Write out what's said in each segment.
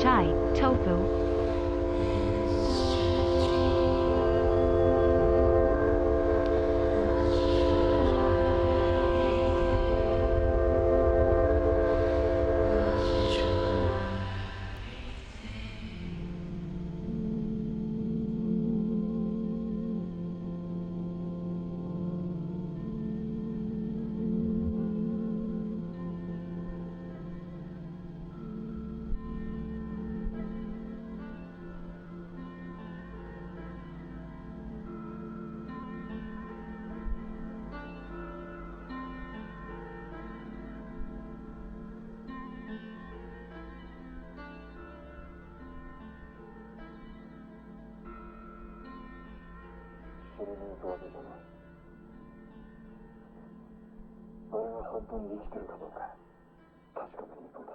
chai, tofu.本当に生きてるかどうか確かめに行くんだ。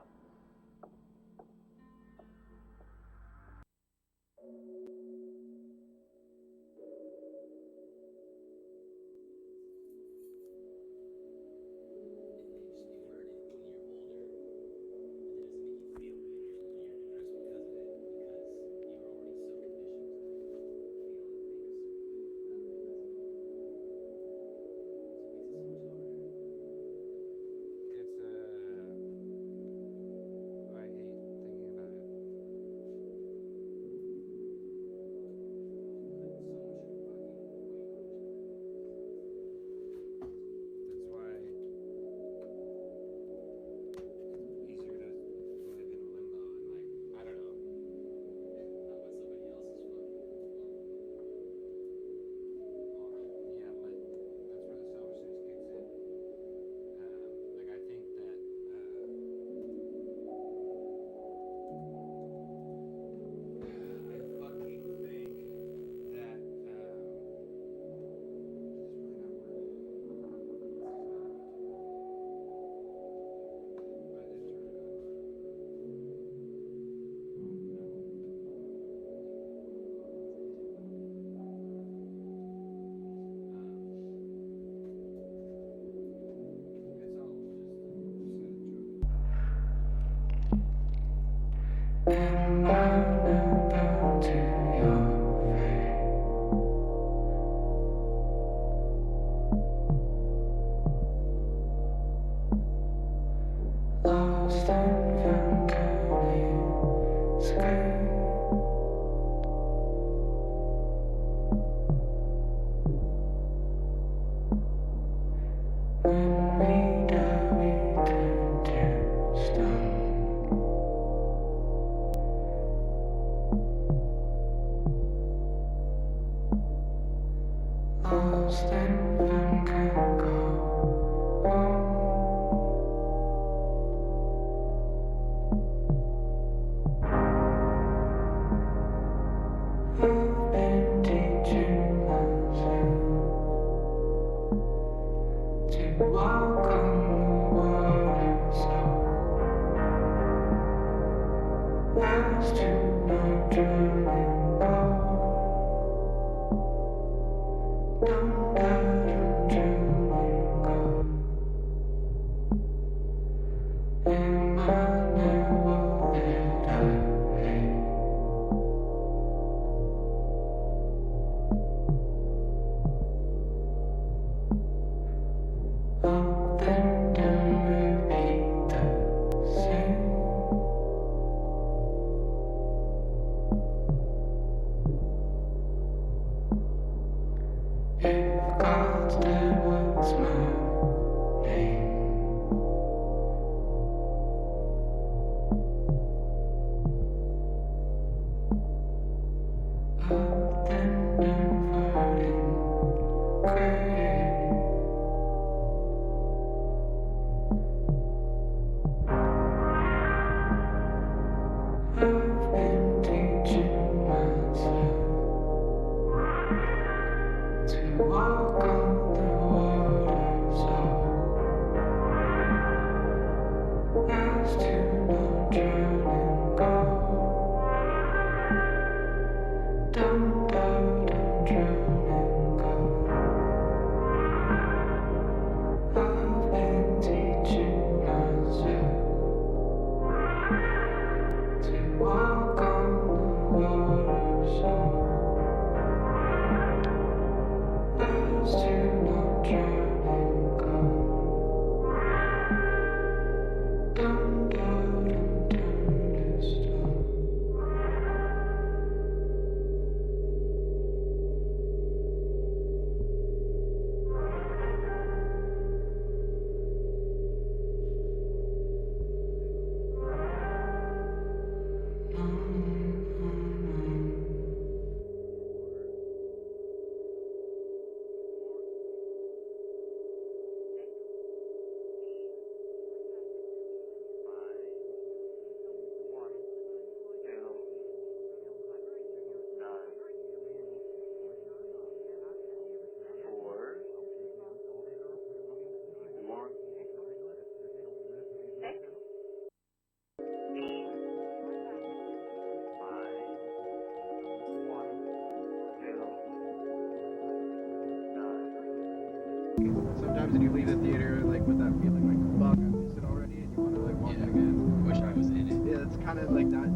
Sometimes when you leave the theater like with that feeling like fuck, I missed it already, and you want to like watch it again. Wish I was in it. Yeah, it's kind of like that.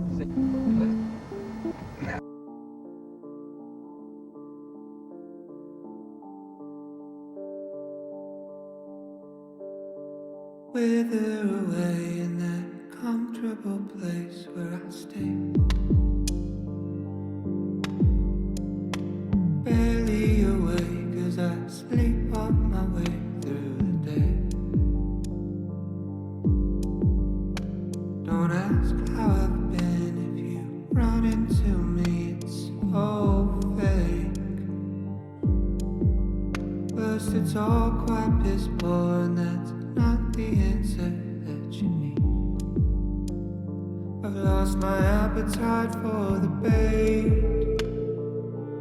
Wither away in that comfortable place where I stay. Barely awake 'cause I sleepwalk my way through the day. Don't ask how I've been if you run into me, it's so fake. First it's all quite piss poor and that's not the answer that you need. I've lost my appetite for the bait.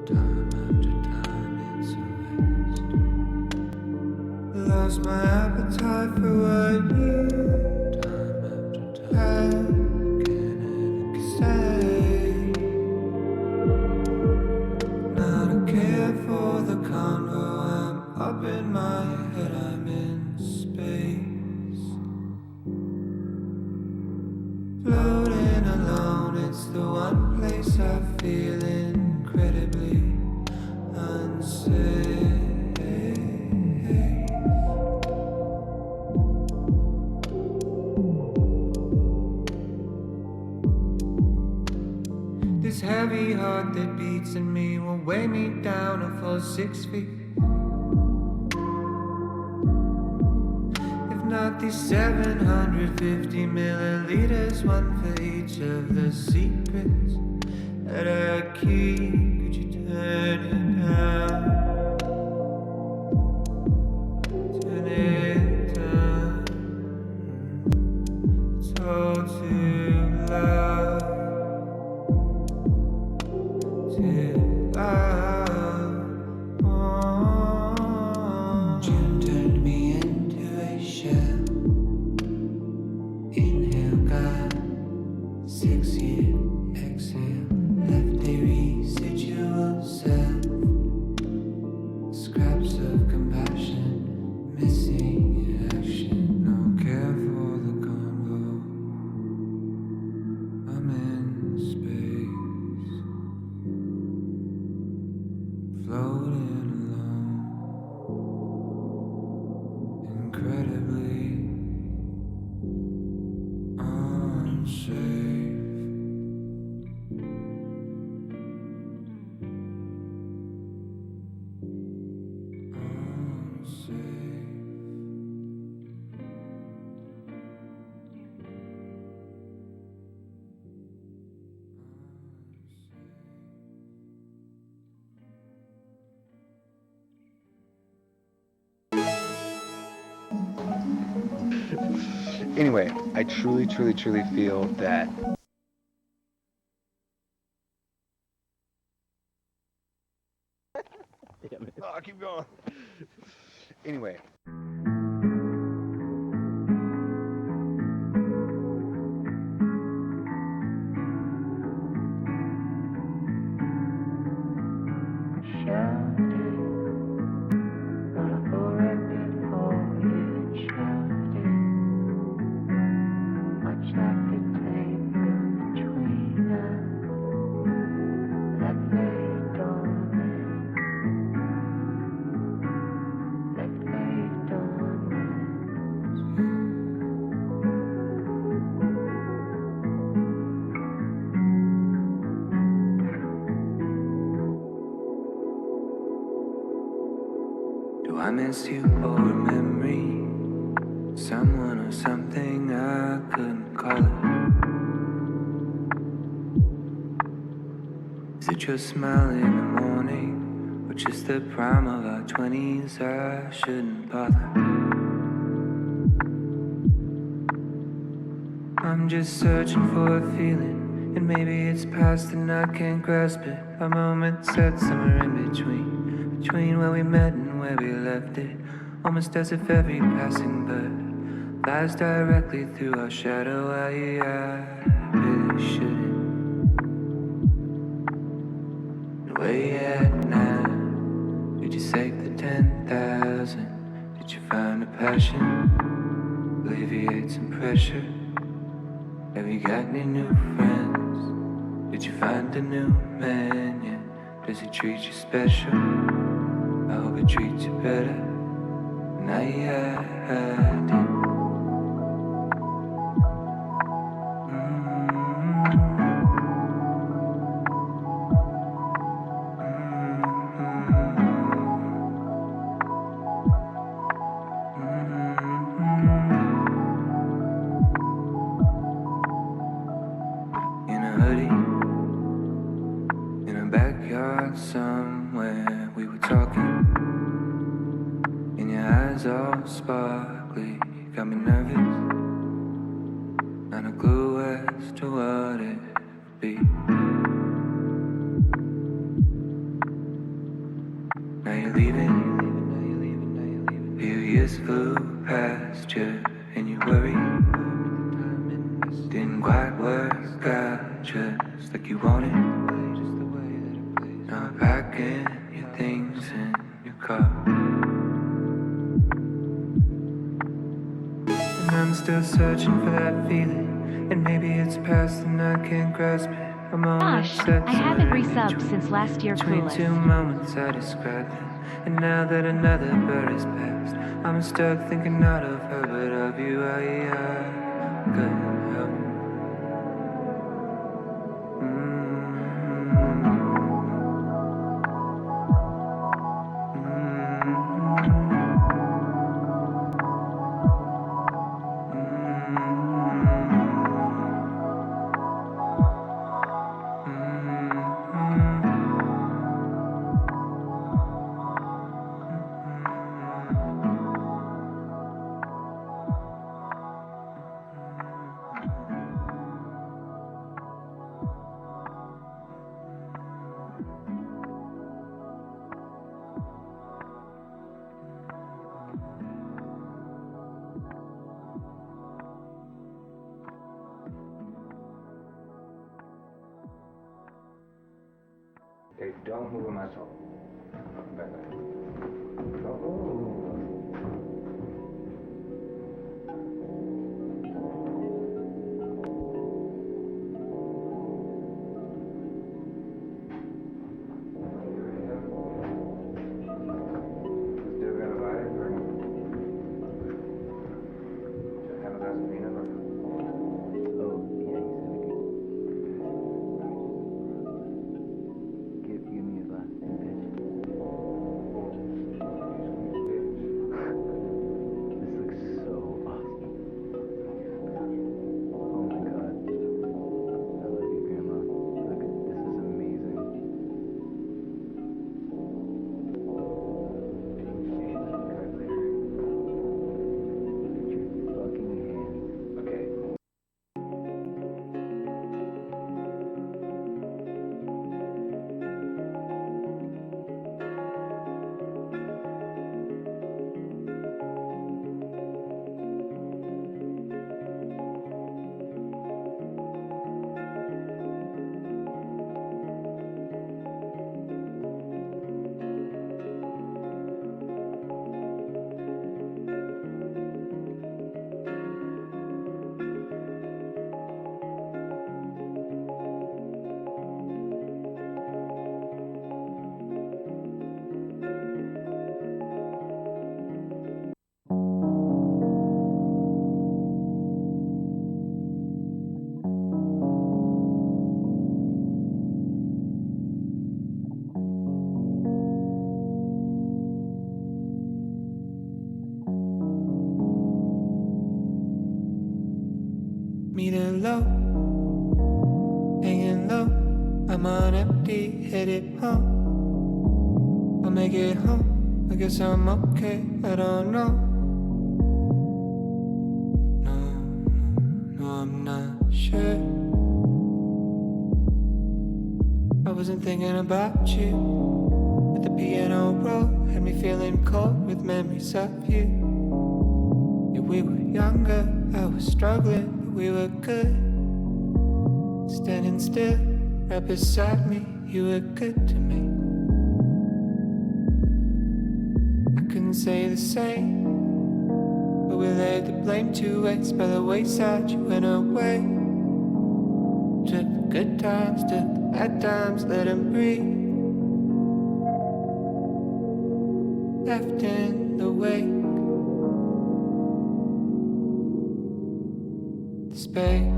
Time after time it's a waste. Lost my appetite for what you time after time can ever say. Now I care for the convo, I'm up in my head, I'm in space. Floating alone, it's the one place I feel incredibly unsafe. This heavy heart that beats in me will weigh me down a full 6 feet. If not these 750 milliliters, one for each of the secrets that I keep. Could you turn it down? Turn it down. It's all too loud. Too loud. June turned me into a shell. Inhale, God. 6-year exhale. Left a residual self. Scraps of compassion. Missing in action. No care for the convo. I'm in space. Floating alone. Incredibly unsafe. Anyway, I truly feel that. Damn it. Oh, keep going. Anyway. I miss you or a memory, someone or something I couldn't call it. Is it your smile in the morning, or just the prime of our 20s? I shouldn't bother. I'm just searching for a feeling, and maybe it's past and I can't grasp it. A moment set somewhere in between where we met and where we left it. Almost as if every passing bird flies directly through our shadow. I really shouldn't. Where you at now? Did you save the 10,000? Did you find a passion? Alleviate some pressure? Have you got any new friends? Did you find a new man yet? Does he treat you special? I hope he treats you better than I did. In a hoodie, in a backyard somewhere, we were talking. And your eyes all sparkly, got me nervous. Not a clue as to what it would be. Now you're leaving. Few years flew past you, and you worry. Didn't quite work out just like you wanted. Now I'm packing your things in your car. And I'm still searching for that feeling, and maybe it's past and I can't grasp it. A moment Gosh, set I haven't somewhere in resubbed between- since last year Between Clueless. two moments I described it, and now that another bird has passed, I'm stuck thinking not of her but of you. I couldn't help. Okay, don't move a muscle. Back there. Don't move. Still got a vibe or no? Should I have a glass of peanut or no? Oh, yeah, you said we could. Give me a glass. Oh, empty, headed home. I'll make it home, I guess I'm okay, I don't know. No, I'm not sure. I wasn't thinking about you, but the piano roll had me feeling cold with memories of you. Yeah, we were younger, I was struggling, but we were good. Standing still, right beside me, you were good to me. I couldn't say the same, but we laid the blame 2 ways. By the wayside, you went away. Took the good times, took the bad times, let them breathe. Left in the wake, the space.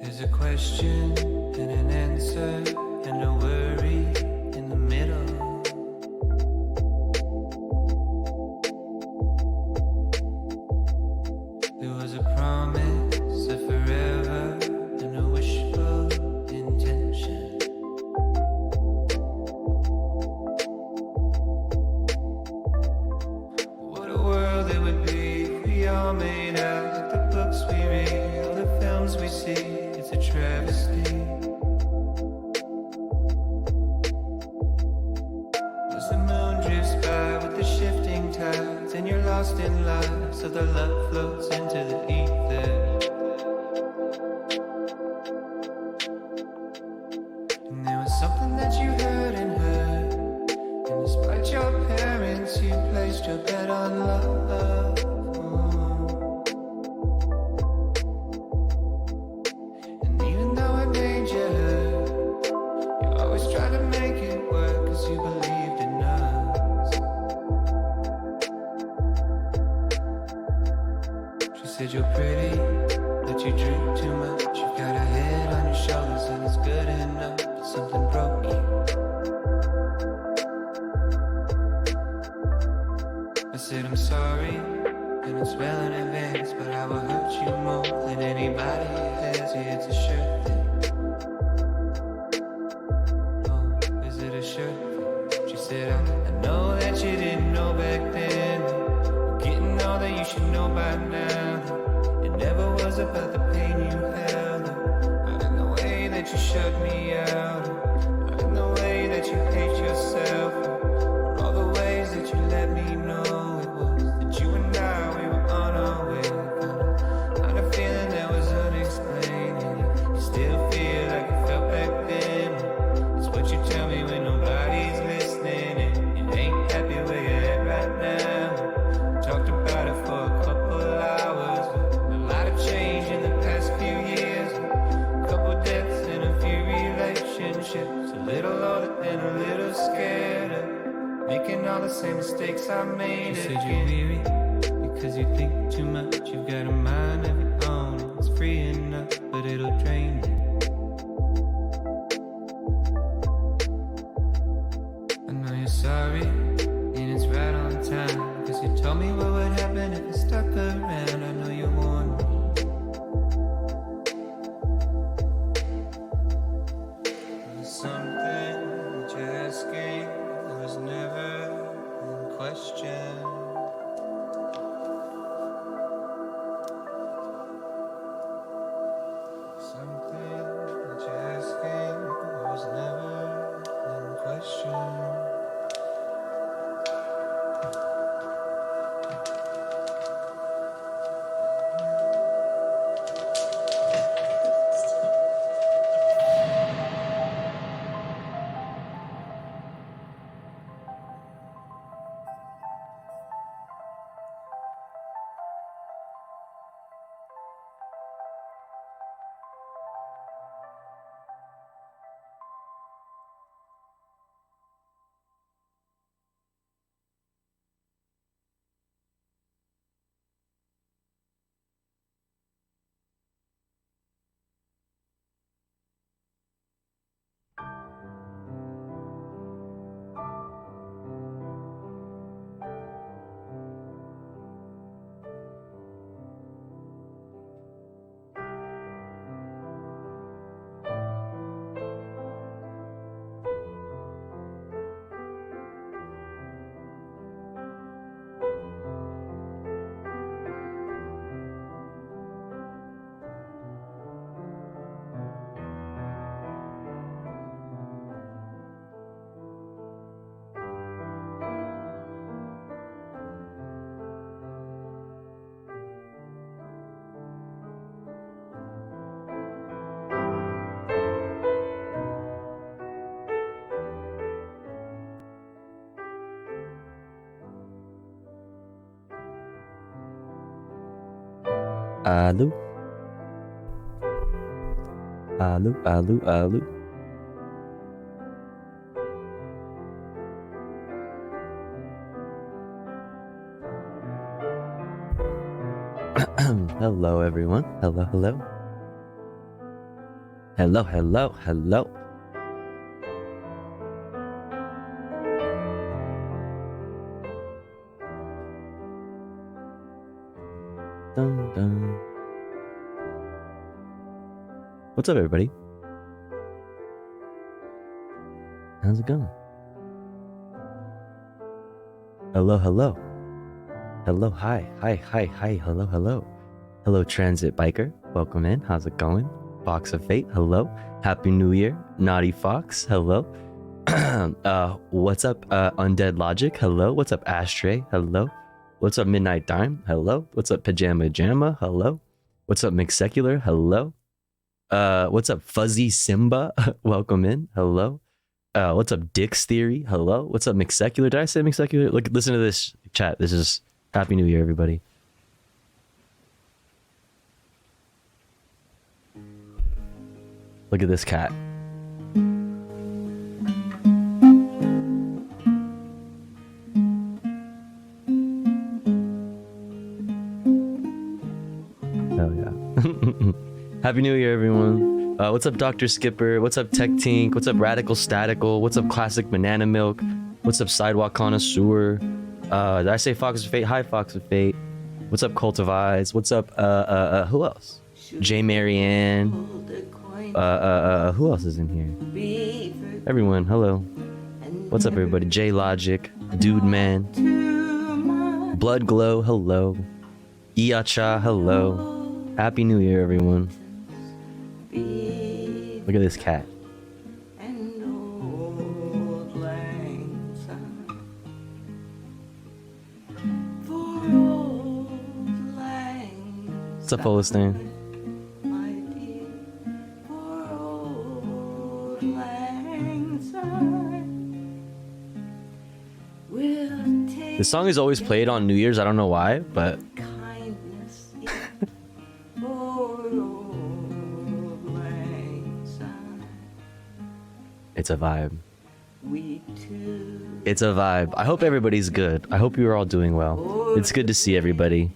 There's a question and an answer and a worry in the middle. There was a promise of forever and a wishful intention. What a world it would be if we all made out like the books we read, all the films we see. It's a travesty. As the moon drifts by with the shifting tides, and you're lost in life, so the love floats into the ether. And there was something that you heard and heard, and despite your parents, you placed your bet on love. Said you're pretty, but you drink too much. You've got a head on your shoulders and it's good enough, but something broke you. I said I'm sorry, and it's well in advance, but I will hurt you more than anybody has. Yeah, it's a sure thing. Oh, is it a sure thing? She said I know that you didn't know back then, but getting all that you should know by now. Never was about the pain you held, not in the way that you shut me out, not in the way that you hate yourself, or all the ways that you let me know it was that you and I, we were on our way. Kind of feeling that was unexplained, and you still feel like it felt back then. It's what you tell me when nobody's listening, and you ain't happy where you're at right now. Talked about same mistakes I made. You said you're weary because you think too much. You've got a mind of your own. It's free enough, but it'll drain you. I know you're sorry, and it's right on time. Cause you told me what would happen if I stuck around. I know you warned me. There's something that you're asking that was never in question. Something that you're asking that was never in question. Aloo. Aloo, aloo, aloo. Hello, everyone. Hello, hello. Hello, hello, hello. Dun, dun. What's up, everybody? How's it going? Hello, hello. Hello, hi, hi, hi, hi, hello, hello. Hello, Transit Biker. Welcome in. How's it going? Fox of Fate, hello. Happy New Year. Naughty Fox, hello. What's up, Undead Logic? Hello. What's up, Ashtray? Hello. What's up, Midnight Dime? Hello. What's up, Pajama Jamma? Hello. What's up, McSecular? Hello. What's up, Fuzzy Simba? Welcome in. Hello. What's up, Dick's Theory? Hello. What's up, McSecular? Did I say McSecular? Look, listen to this chat. This is Happy New Year, everybody. Look at this cat. Hell yeah. Happy New Year, everyone. What's up, Dr. Skipper? What's up, Tech Tink? What's up, Radical Statical? What's up, Classic Banana Milk? What's up, Sidewalk Connoisseur? Did I say Fox of Fate? Hi, Fox of Fate. What's up, Cult of Eyes? What's up, who else? J. Marianne. Who else is in here? Everyone, hello. What's up, everybody? J Logic, Dude Man, Blood Glow, hello. Iacha, hello. Happy New Year, everyone. Look at this cat. What's up, Holstein? This song is always played on New Year's. I don't know why, but it's a vibe. It's a vibe. I hope everybody's good. I hope you're all doing well. It's good to see everybody.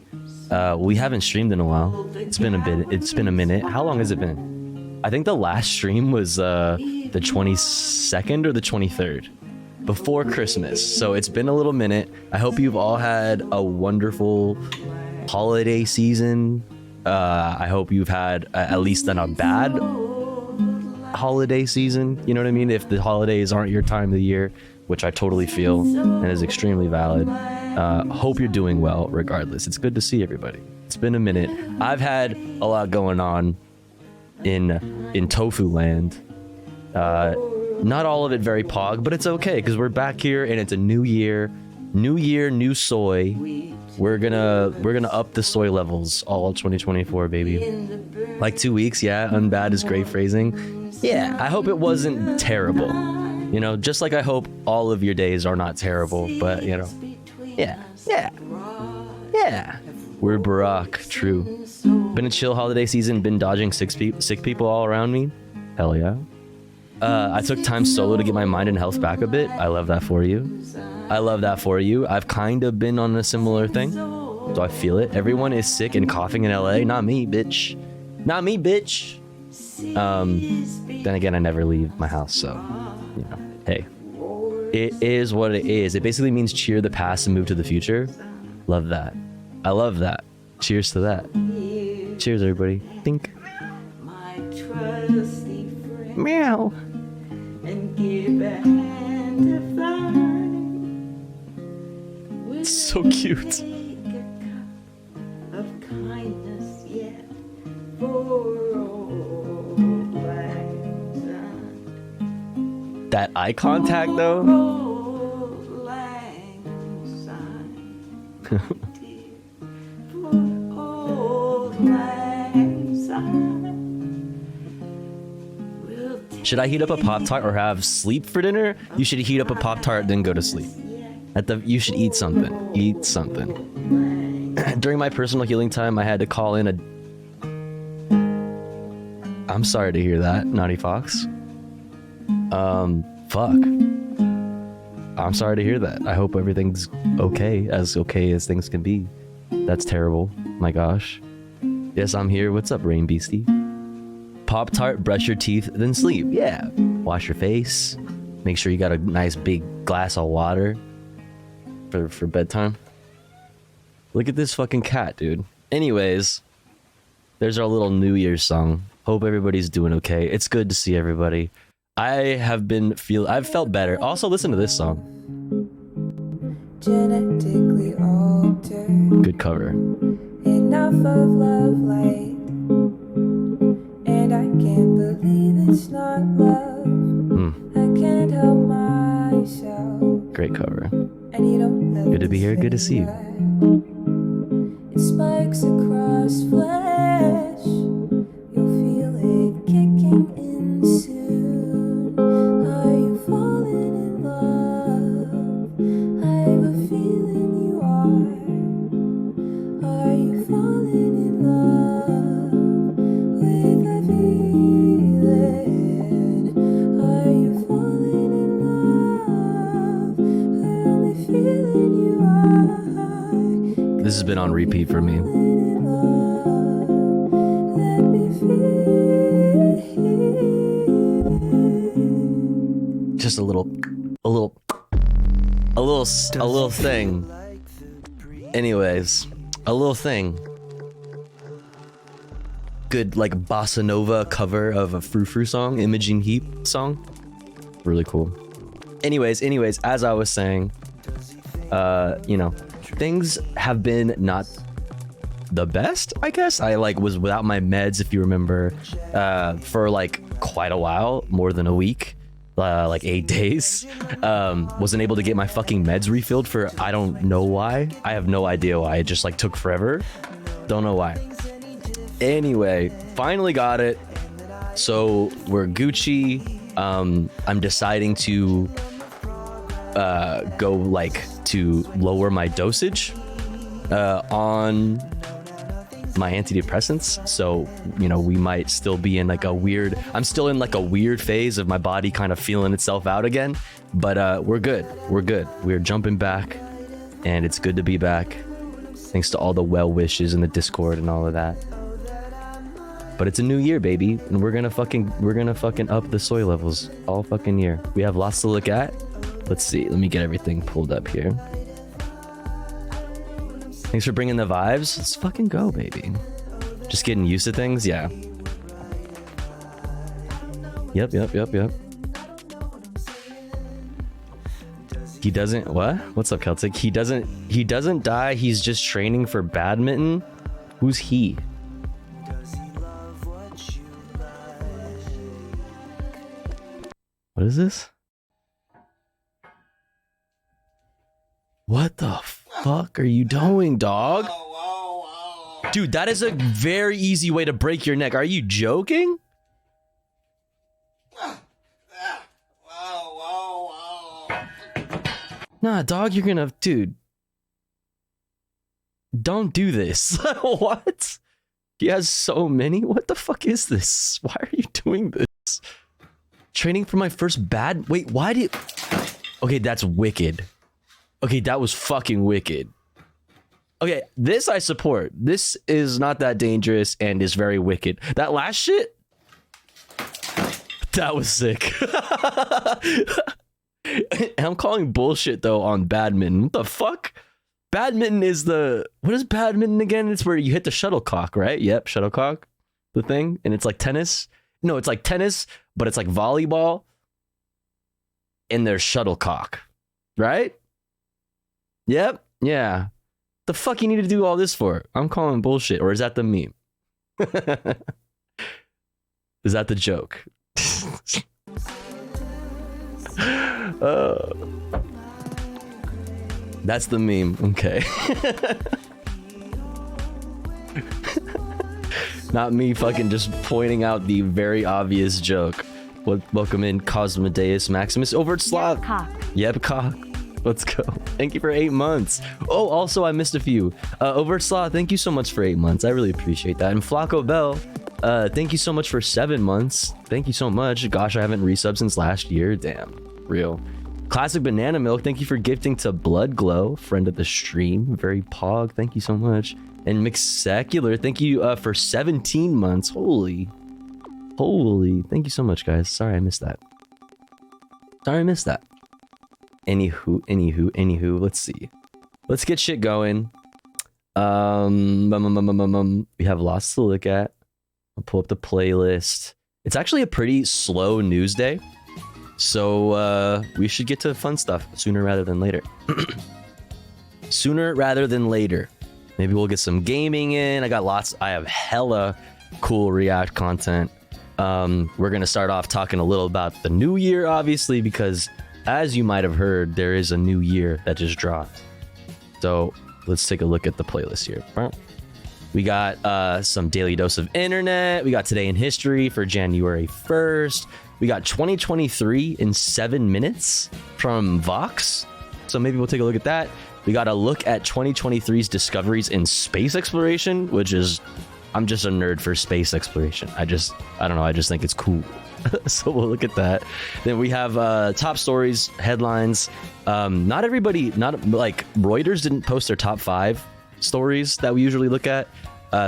We haven't streamed in a while. It's been a bit. It's been a minute. How long has it been? I think the last stream was the 22nd or the 23rd, before Christmas. So it's been a little minute. I hope you've all had a wonderful holiday season. I hope you've had at least not a bad holiday season. You know what I mean? If the holidays aren't your time of the year, which I totally feel and is extremely valid. Hope you're doing well regardless. It's good to see everybody. It's been a minute. I've had a lot going on in Tofu Land. Not all of it very pog, but it's okay because we're back here and it's a new year, new soy. We're gonna up the soy levels all 2024, baby. Like 2 weeks, yeah. Unbad is great phrasing. Yeah, I hope it wasn't terrible. You know, just like I hope all of your days are not terrible, but you know, yeah. We're Barack, true. Been a chill holiday season, been dodging sick people all around me. Hell yeah. I took time solo to get my mind and health back a bit. I love that for you. I've kind of been on a similar thing, so I feel it. Everyone is sick and coughing in LA. Not me, bitch. Then again, I never leave my house, so, you know, hey. It is what it is. It basically means cheer the past and move to the future. Love that. I love that. Cheers to that. Cheers, everybody. Think. Meow. It's so cute. That eye contact, though. Should I heat up a Pop-Tart or have sleep for dinner? You should heat up a Pop-Tart, then go to sleep. You should eat something. Eat something. During my personal healing time, I had to call in a... I'm sorry to hear that, Naughty Fox. Fuck. I'm sorry to hear that. I hope everything's okay as things can be. That's terrible. My gosh. Yes, I'm here. What's up, Rain Beastie? Pop-Tart, brush your teeth, then sleep. Yeah. Wash your face. Make sure you got a nice big glass of water for bedtime. Look at this fucking cat, dude. Anyways, there's our little New Year's song. Hope everybody's doing okay. It's good to see everybody. I've felt better. Also, listen to this song. Genetically altered. Good cover. Enough of love light. And I can't believe it's not love. I can't help myself. Great cover. And you don't have Good to be here. Good to see you. It spikes across flesh. You'll feel it kicking in soon. Are you falling in love? I have a feeling you are. Are you falling in love with a feeling? Are you falling in love? I only feeling you are. This has been on repeat for me. Just a little thing. Anyways, a little thing. Good, like, bossa nova cover of a Frou Frou song, Imaging Heap song. Really cool. Anyways, as I was saying, you know, things have been not the best, I guess. I was without my meds, if you remember, for like quite a while, more than a week, like 8 days. Wasn't able to get my fucking meds refilled for I don't know why. I have no idea why. It just like took forever. Don't know why. Anyway, finally got it. So we're Gucci. I'm deciding to go like to lower my dosage on my antidepressants, so you know we might still be in like a weird. I'm still in like a weird phase of my body kind of feeling itself out again, but we're good. We're good. We're jumping back, and it's good to be back. Thanks to all the well wishes in the Discord and all of that. But it's a new year, baby, and we're gonna fucking up the soy levels all fucking year. We have lots to look at. Let's see. Let me get everything pulled up here. Thanks for bringing the vibes. Let's fucking go, baby. Just getting used to things, yeah. Yep. He doesn't what? What's up, Celtic? He doesn't die. He's just training for badminton. Who's he? What is this? What the fuck are you doing, dog? Dude, that is a very easy way to break your neck. Are you joking? Nah, dog, you're gonna... Dude. Don't do this. What? He has so many? What the fuck is this? Why are you doing this? Training for my first bad... Wait, why did... Okay, that's wicked. Okay, that was fucking wicked. Okay, this I support. This is not that dangerous and is very wicked. That last shit? That was sick. I'm calling bullshit, though, on badminton. What the fuck? Badminton is the... What is badminton again? It's where you hit the shuttlecock, right? Yep, shuttlecock. The thing. And it's like tennis. No, it's like tennis, but it's like volleyball. And there's shuttlecock. Right? Yep. Yeah. The fuck you need to do all this for? I'm calling bullshit. Or is that the meme? Is that the joke? That's the meme. Okay. Not me fucking just pointing out the very obvious joke. Welcome in Cosmodeus Maximus over at Slav. Yep, cock. Let's go. Thank you for 8 months. Oh, also I missed a few. Over at Slav, thank you so much for 8 months. I really appreciate that. And Flacco Bell, thank you so much for 7 months. Thank you so much. Gosh, I haven't resubbed since last year. Damn, real. Classic Banana Milk, thank you for gifting to Blood Glow, friend of the stream. Very pog, thank you so much. And Mixsecular, thank you for 17 months. Holy. Thank you so much, guys. Sorry I missed that. Anywho, let's see. Let's get shit going. We have lots to look at. I'll pull up the playlist. It's actually a pretty slow news day. So we should get to fun stuff sooner rather than later. Sooner rather than later. Maybe we'll get some gaming in. I have hella cool React content. We're gonna start off talking a little about the new year, obviously, because as you might have heard, there is a new year that just dropped. So let's take a look at the playlist here. We got some daily dose of internet. We got today in history for January 1st. We got 2023 in 7 minutes from Vox. So maybe we'll take a look at that. We got a look at 2023's discoveries in space exploration, which is, I'm just a nerd for space exploration. I don't know. I just think it's cool. So we'll look at that. Then we have top stories, headlines. Not everybody, not like Reuters didn't post their top 5 stories that we usually look at.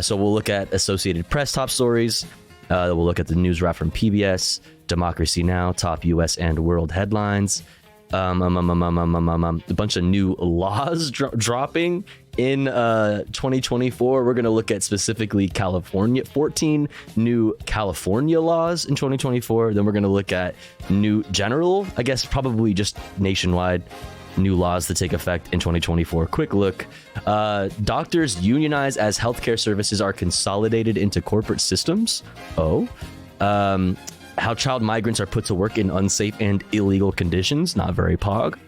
So we'll look at Associated Press top stories. We'll look at the news wrap from PBS, Democracy Now!, top US and world headlines. A bunch of new laws dropping in 2024. We're going to look at specifically California, 14 new California laws in 2024. Then we're going to look at new general, I guess probably just nationwide, new laws to take effect in 2024. Quick look. Doctors unionize as healthcare services are consolidated into corporate systems. How child migrants are put to work in unsafe and illegal conditions. Not very pog.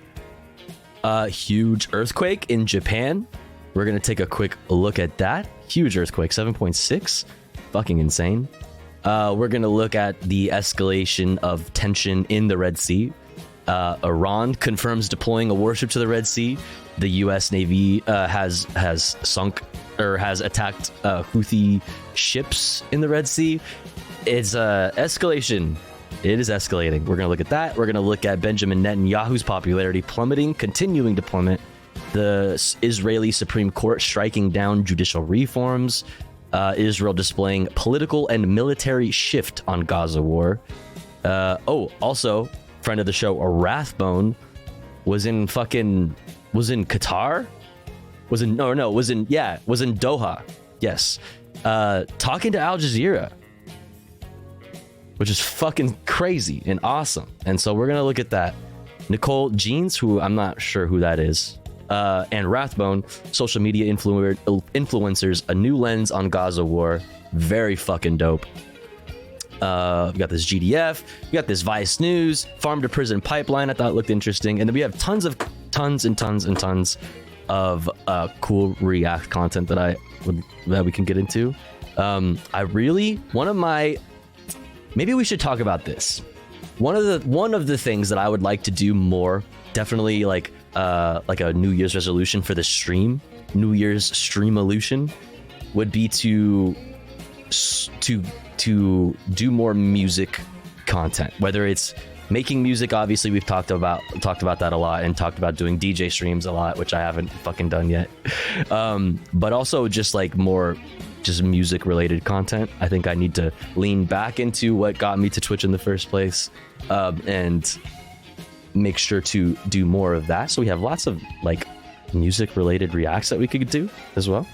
Huge earthquake in Japan. We're going to take a quick look at that. Huge earthquake, 7.6. Fucking insane. We're going to look at the escalation of tension in the Red Sea. Iran confirms deploying a warship to the Red Sea. The U.S. Navy has sunk or has attacked Houthi ships in the Red Sea. It's escalation. It is escalating. We're going to look at that. We're going to look at Benjamin Netanyahu's popularity plummeting, continuing to plummet. The Israeli Supreme Court striking down judicial reforms. Israel displaying political and military shift on Gaza war. Also, friend of the show, Rathbone was in Qatar. Was in Doha. Yes. Talking to Al Jazeera, which is fucking crazy and awesome. And so we're going to look at that. Nicole Jeans, who I'm not sure who that is, and Rathbone, social media influencers, a new lens on Gaza war. Very fucking dope. We got this GDF, we got this Vice News, farm to prison pipeline. I thought it looked interesting. And then we have tons of cool React content that we can get into. Maybe we should talk about this. One of the things that I would like to do more, definitely like a New Year's resolution for the stream, New Year's stream-olution, would be to do more music content. Whether it's making music, obviously we've talked about that a lot, and talked about doing DJ streams a lot, which I haven't fucking done yet. But also just like more just music related content. I think I need to lean back into what got me to Twitch in the first place, and make sure to do more of that. So we have lots of like music related reacts that we could do as well.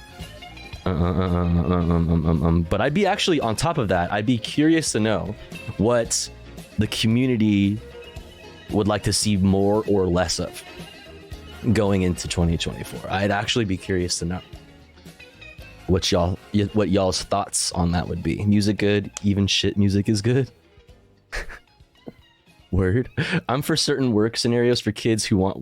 But I'd be actually, on top of that, I'd be curious to know what the community would like to see more or less of going into 2024. I'd actually be curious to know what y'all's thoughts on that would be. Music good, even shit music is good. Word. I'm for certain work scenarios for kids who want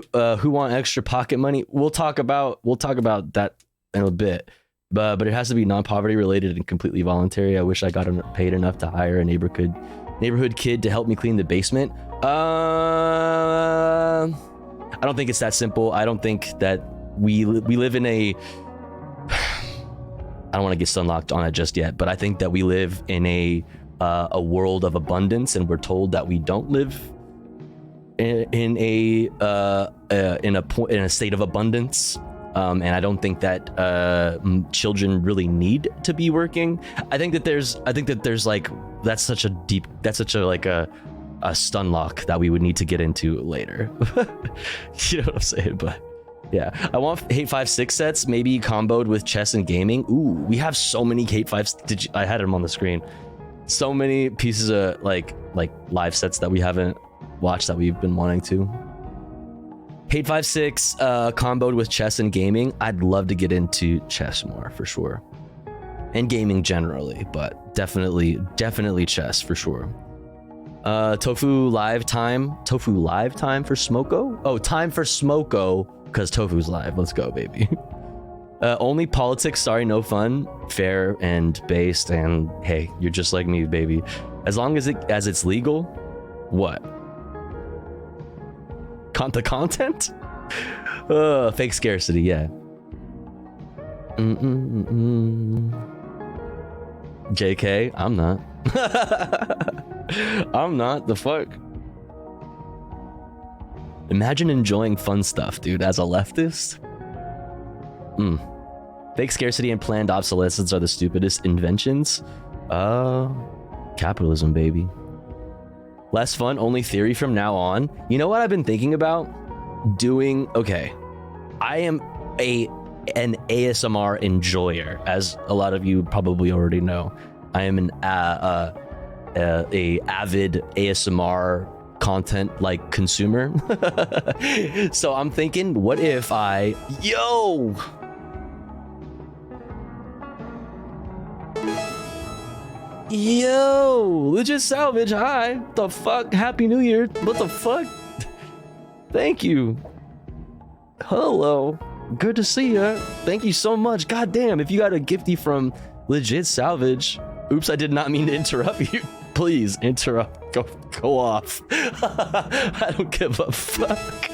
who want extra pocket money. We'll talk about that in a bit. But it has to be non-poverty related and completely voluntary. I wish I got paid enough to hire a neighborhood kid to help me clean the basement. I don't think it's that simple. I don't think that we live in a I don't want to get sunlocked on it just yet, but I think that we live in a world of abundance, and we're told that we don't live in a state of abundance. And I don't think that children really need to be working. I think that there's like that's such a stun lock that we would need to get into later. You know what I'm saying? But yeah, I want Hate 5-6 sets, maybe comboed with chess and gaming. Ooh, we have so many Hate 5s. I had them on the screen. So many pieces of like live sets that we haven't watched that we've been wanting to. Hate 5-6 comboed with chess and gaming. I'd love to get into chess more for sure, and gaming generally, but definitely chess for sure. Tofu live time for Smoko. Oh, time for Smoko because Tofu's live. Let's go, baby. Only politics. Sorry, no fun. Fair and based. And hey, you're just like me, baby. As long as it's legal. What? The content? Fake scarcity, yeah. JK, I'm not. I'm not, the fuck? Imagine enjoying fun stuff, dude, as a leftist. Fake scarcity and planned obsolescence are the stupidest inventions. Capitalism, baby. Less fun, only theory from now on. You know what I've been thinking about doing? Okay, I am an ASMR enjoyer, as a lot of you probably already know. I am an avid ASMR content like consumer. So I'm thinking, what if Yo, legit salvage, hi. What the fuck? Happy New Year. What the fuck? Thank you. Hello. Good to see ya. Thank you so much. God damn, if you got a gifty from legit salvage. Oops, I did not mean to interrupt you. Please interrupt. Go off. I don't give a fuck.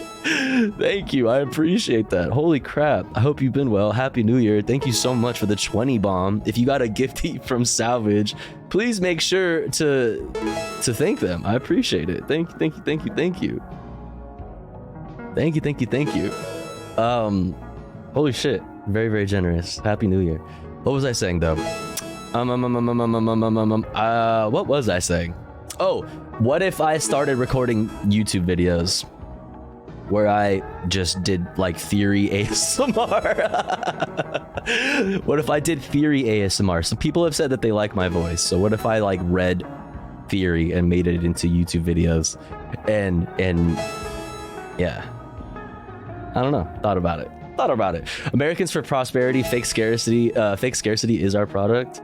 Thank you. I appreciate that. Holy crap. I hope you've been well. Happy New Year. Thank you so much for the 20 bomb. If you got a gifty from Salvage, please make sure to thank them. I appreciate it. Thank you. Thank you. Holy shit. Very, very generous. Happy New Year. What was I saying though? What was I saying? Oh, what if I started recording YouTube videos where I just did like theory ASMR? What if I did theory ASMR? Some people have said that they like my voice. So what if I like read theory and made it into YouTube videos? And yeah, I don't know. Thought about it. Americans for Prosperity, fake scarcity. Fake scarcity is our product.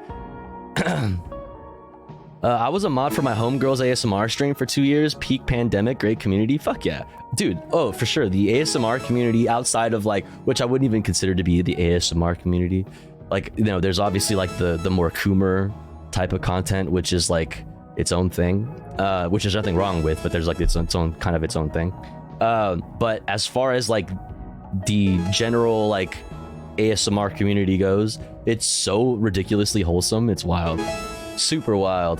I was a mod for my homegirl's ASMR stream for 2 years. Peak pandemic, great community. Fuck yeah. Dude, oh, for sure. The ASMR community outside of like, which I wouldn't even consider to be the ASMR community. Like, you know, there's obviously like the more Coomer type of content, which is like its own thing, which there's nothing wrong with, but there's like its own kind of its own thing. But as far as like the general like ASMR community goes, it's so ridiculously wholesome. It's wild. Super wild.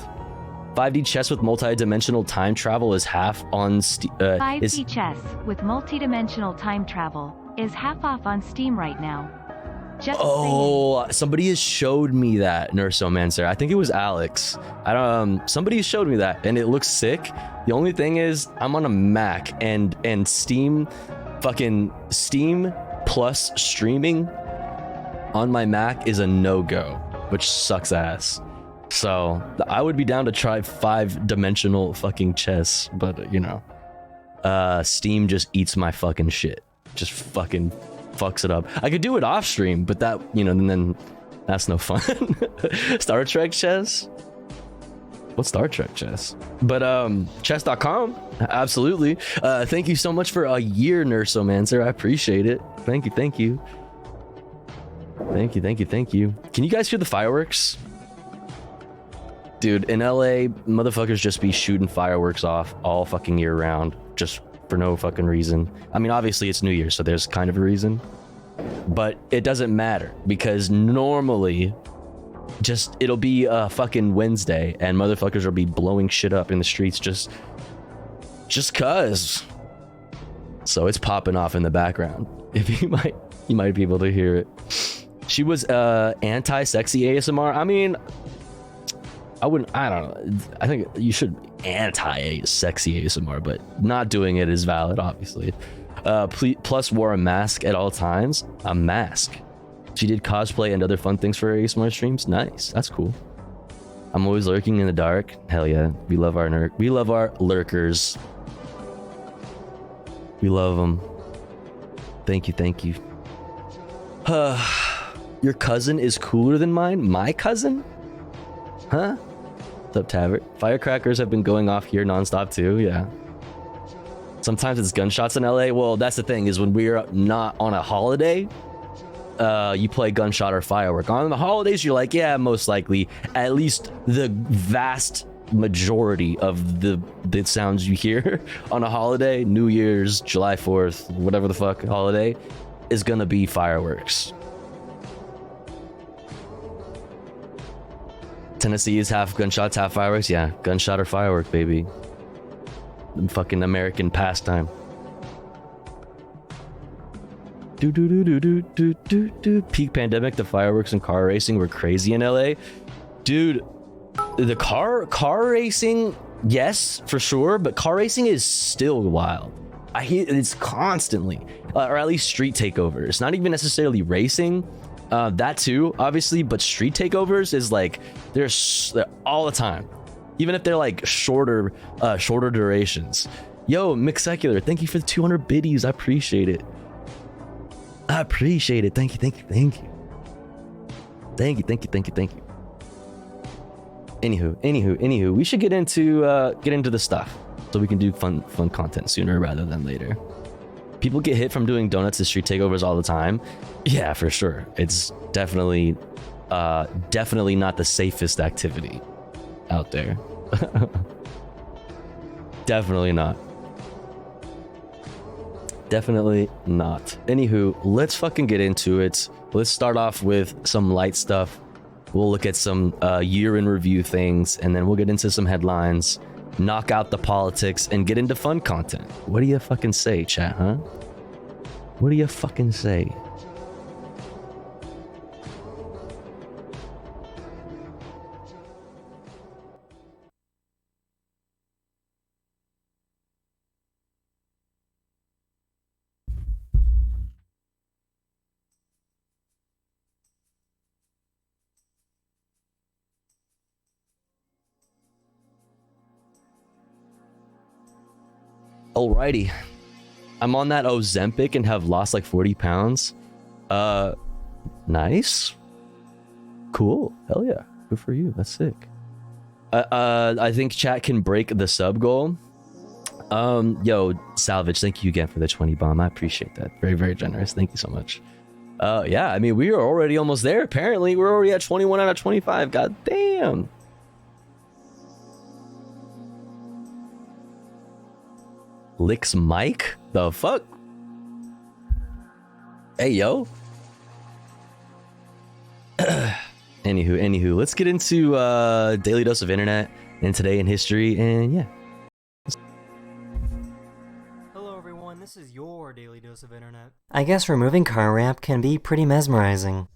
5D chess with multi-dimensional time travel is half on 5D chess with multi-dimensional time travel is half off on Steam right now. Just saying. Somebody has showed me that, Nursomancer. I think it was Alex. Somebody showed me that and it looks sick. The only thing is I'm on a Mac and Steam plus streaming on my Mac is a no-go, which sucks ass. So I would be down to try 5-dimensional fucking chess, but you know, Steam just eats my fucking shit. Just fucking fucks it up. I could do it off stream, but that, you know, and then that's no fun. Star Trek chess? What's Star Trek chess? But chess.com, absolutely. Thank you so much for a year, Nursomancer. I appreciate it. Thank you. Thank you. Can you guys hear the fireworks? Dude, in LA, motherfuckers just be shooting fireworks off all fucking year round, just for no fucking reason. I mean, obviously it's New Year, so there's kind of a reason, but it doesn't matter because normally just it'll be a fucking Wednesday and motherfuckers will be blowing shit up in the streets just cuz. So it's popping off in the background. If you might be able to hear it. She was anti-sexy ASMR. I mean, I don't know. I think you should be anti-sexy ASMR, but not doing it is valid, obviously. Plus wore a mask at all times. A mask. She did cosplay and other fun things for her ASMR streams. Nice. That's cool. I'm always lurking in the dark. Hell yeah. We love our lurkers. We love them. Thank you. Your cousin is cooler than mine? My cousin? Huh? What's up, Tavert? Firecrackers have been going off here nonstop too, yeah. Sometimes it's gunshots in LA. Well, that's the thing, is when we're not on a holiday, you play gunshot or firework. On the holidays, you're like, yeah, most likely, at least the vast majority of the sounds you hear on a holiday, New Year's, July 4th, whatever the fuck holiday, is gonna be fireworks. Tennessee is half gunshots, half fireworks. Yeah, gunshot or firework, baby. Fucking American pastime. Peak pandemic, the fireworks and car racing were crazy in LA. Dude, the car racing, yes, for sure, but car racing is still wild. I hear it's constantly, or at least street takeovers. Not even necessarily racing. That too, obviously, but street takeovers is like they're all the time, even if they're like shorter durations. Yo, Mixed Secular, thank you for the 200 biddies. I appreciate it. Thank you. Anywho, we should get into the stuff so we can do fun content sooner rather than later. People get hit from doing donuts and street takeovers all the time. Yeah, for sure. It's definitely not the safest activity out there. Definitely not. Definitely not. Anywho, let's fucking get into it. Let's start off with some light stuff. We'll look at some year in review things, and then we'll get into some headlines, knock out the politics, and get into fun content. What do you fucking say, chat, huh? What do you fucking say? Alrighty. I'm on that Ozempic and have lost like 40 pounds. Nice. Cool. Hell yeah. Good for you. That's sick. I think chat can break the sub goal. Yo, Salvage, thank you again for the 20 bomb. I appreciate that. Very, very generous. Thank you so much. Yeah, I mean, we are already almost there. Apparently, we're already at 21 out of 25. God damn. Licks Mike? The fuck? Hey, yo. Anywho, let's get into Daily Dose of Internet and Today in History, and yeah. Hello everyone, this is your Daily Dose of Internet. I guess removing car wrap can be pretty mesmerizing.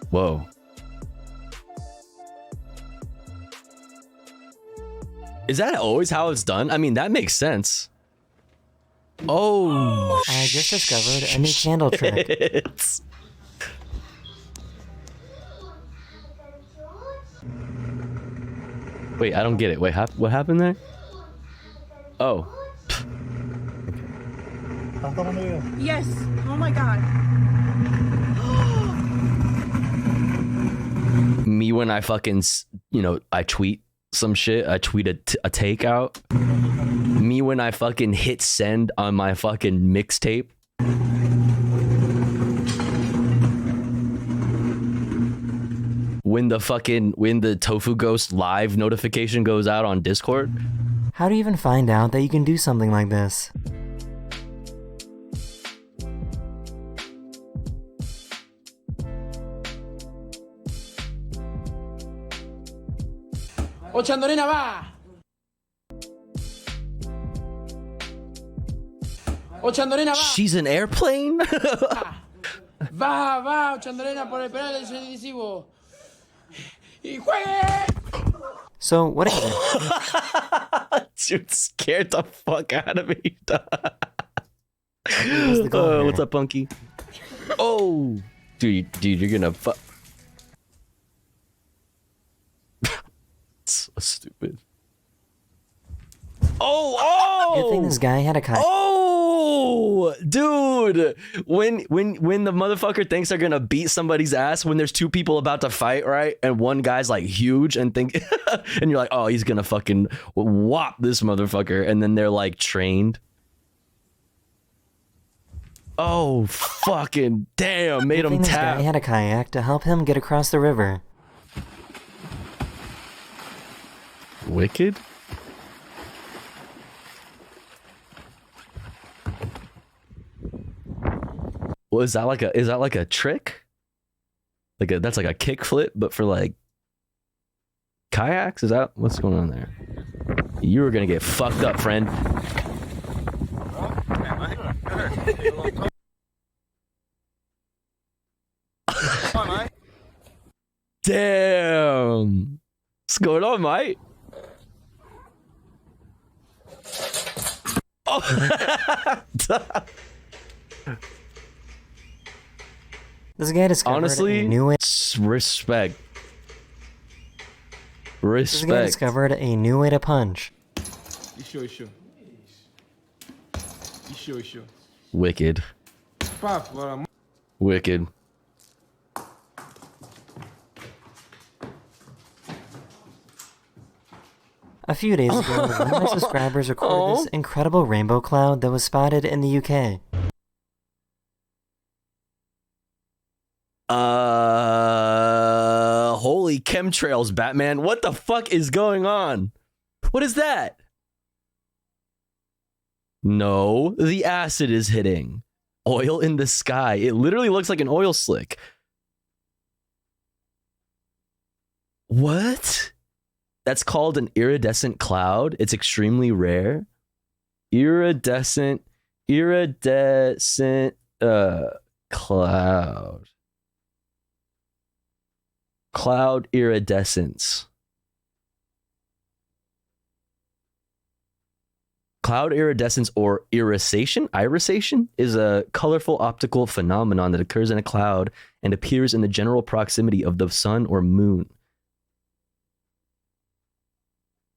Whoa. Is that always how it's done? I mean, that makes sense. Oh, I just discovered a new candle trick. Wait, I don't get it. Wait, what happened there? Oh. Yes. Oh my god. Me when I fucking, I tweet some shit. I tweet a takeout. Me when I fucking hit send on my fucking mixtape. When the Tofu Ghost live notification goes out on Discord. How do you even find out that you can do something like this? Oh, Chandorina, va. Oh, Chandorina, va. She's an airplane? Va, Chandorina, por el penal decisivo. Y juegue. So, what is it? Dude, scared the fuck out of me. What's the goal here? What's up, Punky? Oh, dude, you're gonna fuck. So stupid. Oh! Good thing this guy had a kayak. Oh, dude! When the motherfucker thinks they're gonna beat somebody's ass when there's two people about to fight, right? And one guy's like huge and and you're like, oh, he's gonna fucking whop this motherfucker, and then they're like trained. Oh, fucking damn! Made him This tap. guy had a kayak to help him get across the river. Wicked. Well, is that like a trick? That's like a kickflip, but for like kayaks? Is that what's going on there? You were gonna get fucked up, friend. Damn. What's going on, mate? Oh. This guy discovered Honestly, a new way. respect. This guy discovered a new way to punch. Issue. Wicked. Wicked. A few days ago, one of my subscribers recorded this incredible rainbow cloud that was spotted in the UK. Holy chemtrails, Batman. What the fuck is going on? What is that? No, the acid is hitting. Oil in the sky. It literally looks like an oil slick. What? That's called an iridescent cloud. It's extremely rare. Iridescent cloud. Cloud iridescence. Cloud iridescence or irisation is a colorful optical phenomenon that occurs in a cloud and appears in the general proximity of the sun or moon.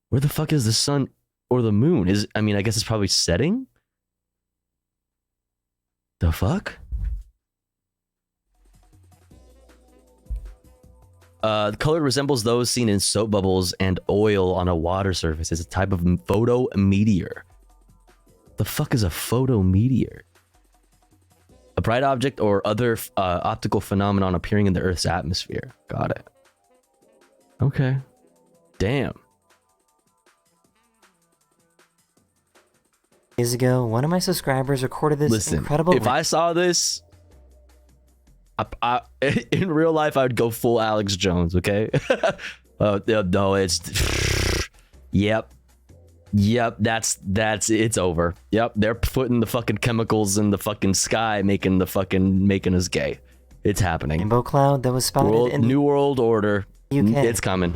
Where the fuck is the sun or the moon? I guess it's probably setting? The fuck? The color resembles those seen in soap bubbles and oil on a water surface. It's a type of photometeor. The fuck is a photometeor? A bright object or other optical phenomenon appearing in the Earth's atmosphere. Got it. Okay. Damn. Days ago, one of my subscribers recorded this incredible. If I saw this, in real life, I would go full Alex Jones. Okay. No, it's. Yep. That's it's over. Yep. They're putting the fucking chemicals in the fucking sky, making us gay. It's happening. Rainbow cloud that was spotted in New World Order. UK. It's coming.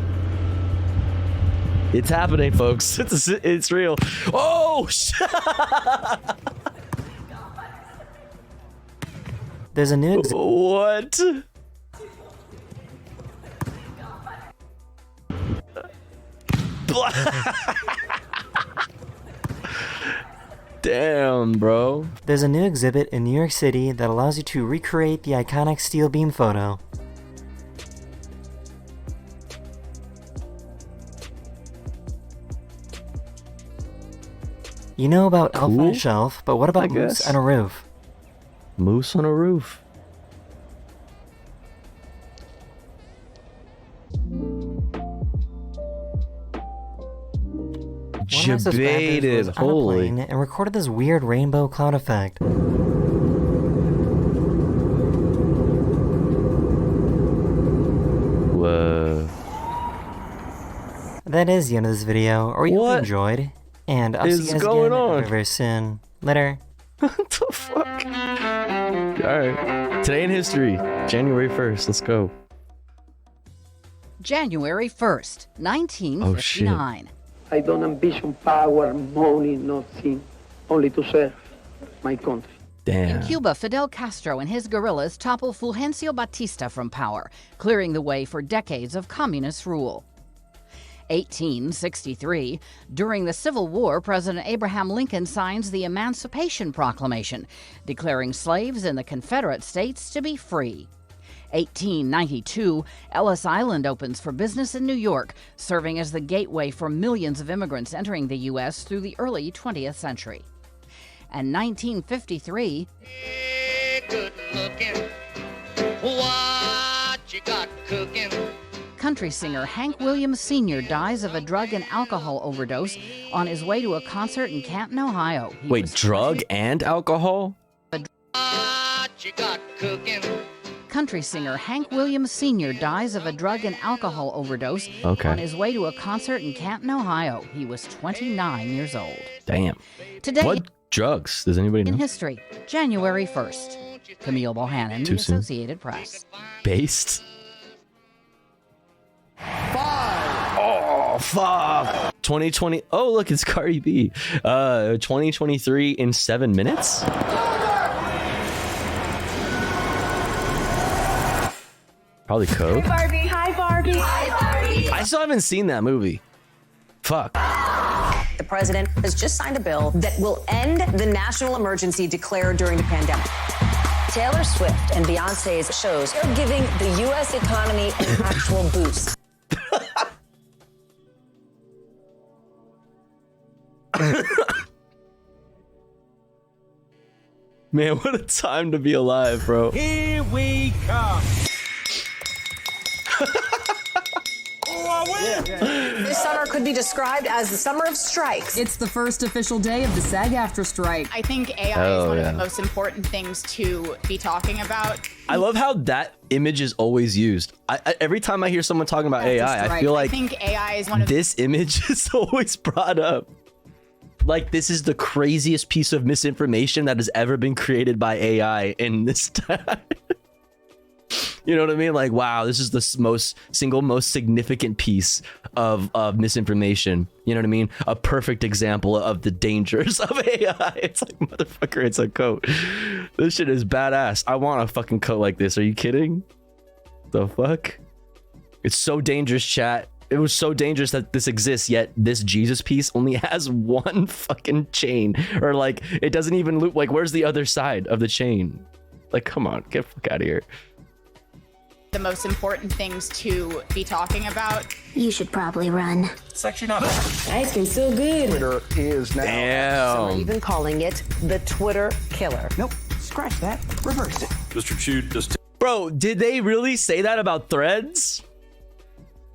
It's happening, folks. It's real. Oh shit! There's a new What? Damn, bro. There's a new exhibit in New York City that allows you to recreate the iconic steel beam photo. You know about Elf on a Shelf, but what about Moose on a Roof? Moose on a roof. Debated. Holy. And recorded this weird rainbow cloud effect. Whoa. That is the end of this video, or you hope you enjoyed. And I'll see you guys again very soon. Later. What the fuck? Alright. Today in history, January 1st. Let's go. January 1st, 1959. I don't ambition power, money, nothing. Only to serve my country. Damn. In Cuba, Fidel Castro and his guerrillas topple Fulgencio Batista from power, clearing the way for decades of communist rule. 1863. During the Civil War, President Abraham Lincoln signs the Emancipation Proclamation, declaring slaves in the Confederate States to be free. 1892. Ellis Island opens for business in New York, serving as the gateway for millions of immigrants entering the U.S. through the early 20th century. And 1953. Good looking. What you got cooking? Country singer Hank Williams Sr. dies of a drug and alcohol overdose on his way to a concert in Canton, Ohio. Wait, drug and alcohol? What you got cooking? Country singer Hank Williams Sr. dies of a drug and alcohol overdose on his way to a concert in Canton, Ohio. He was 29 years old. Damn. Today, what drugs? Does anybody know? In history, January 1st. Camille Bohannon, The Associated Press. Based? 5. Oh, fuck. 2020. Oh, look, it's Cardi B. 2023 in 7 minutes? Probably Coke. Hi, Barbie. Hi, Barbie. Hi, Barbie. I still haven't seen that movie. Fuck. The president has just signed a bill that will end the national emergency declared during the pandemic. Taylor Swift and Beyonce's shows are giving the U.S. economy an actual boost. Man, what a time to be alive, bro. Here we come. This summer could could be described as the summer of strikes. It's the first official day of the SAG-AFTRA strike. I think AI is one of the most important things to be talking about. I love how that image is always used. Every time I hear someone talking about AI, I feel like I think AI is one of this image is always brought up. Like, this is the craziest piece of misinformation that has ever been created by AI in this time. You know what I mean? Like, wow, this is the most significant piece of misinformation. You know what I mean? A perfect example of the dangers of AI. It's like, motherfucker, it's a coat. This shit is badass. I want a fucking coat like this. Are you kidding? The fuck? It's so dangerous, chat. It was so dangerous that this exists, yet this Jesus piece only has one fucking chain. Or like, it doesn't even loop. Like, where's the other side of the chain? Like, come on, get the fuck out of here. the most important things to be talking about. You should probably run. It's actually not bad. Ice cream's so good. Twitter is now. Some are even calling it the Twitter killer. Nope, scratch that. Reverse it. Mr. Chu just. Bro, did they really say that about Threads?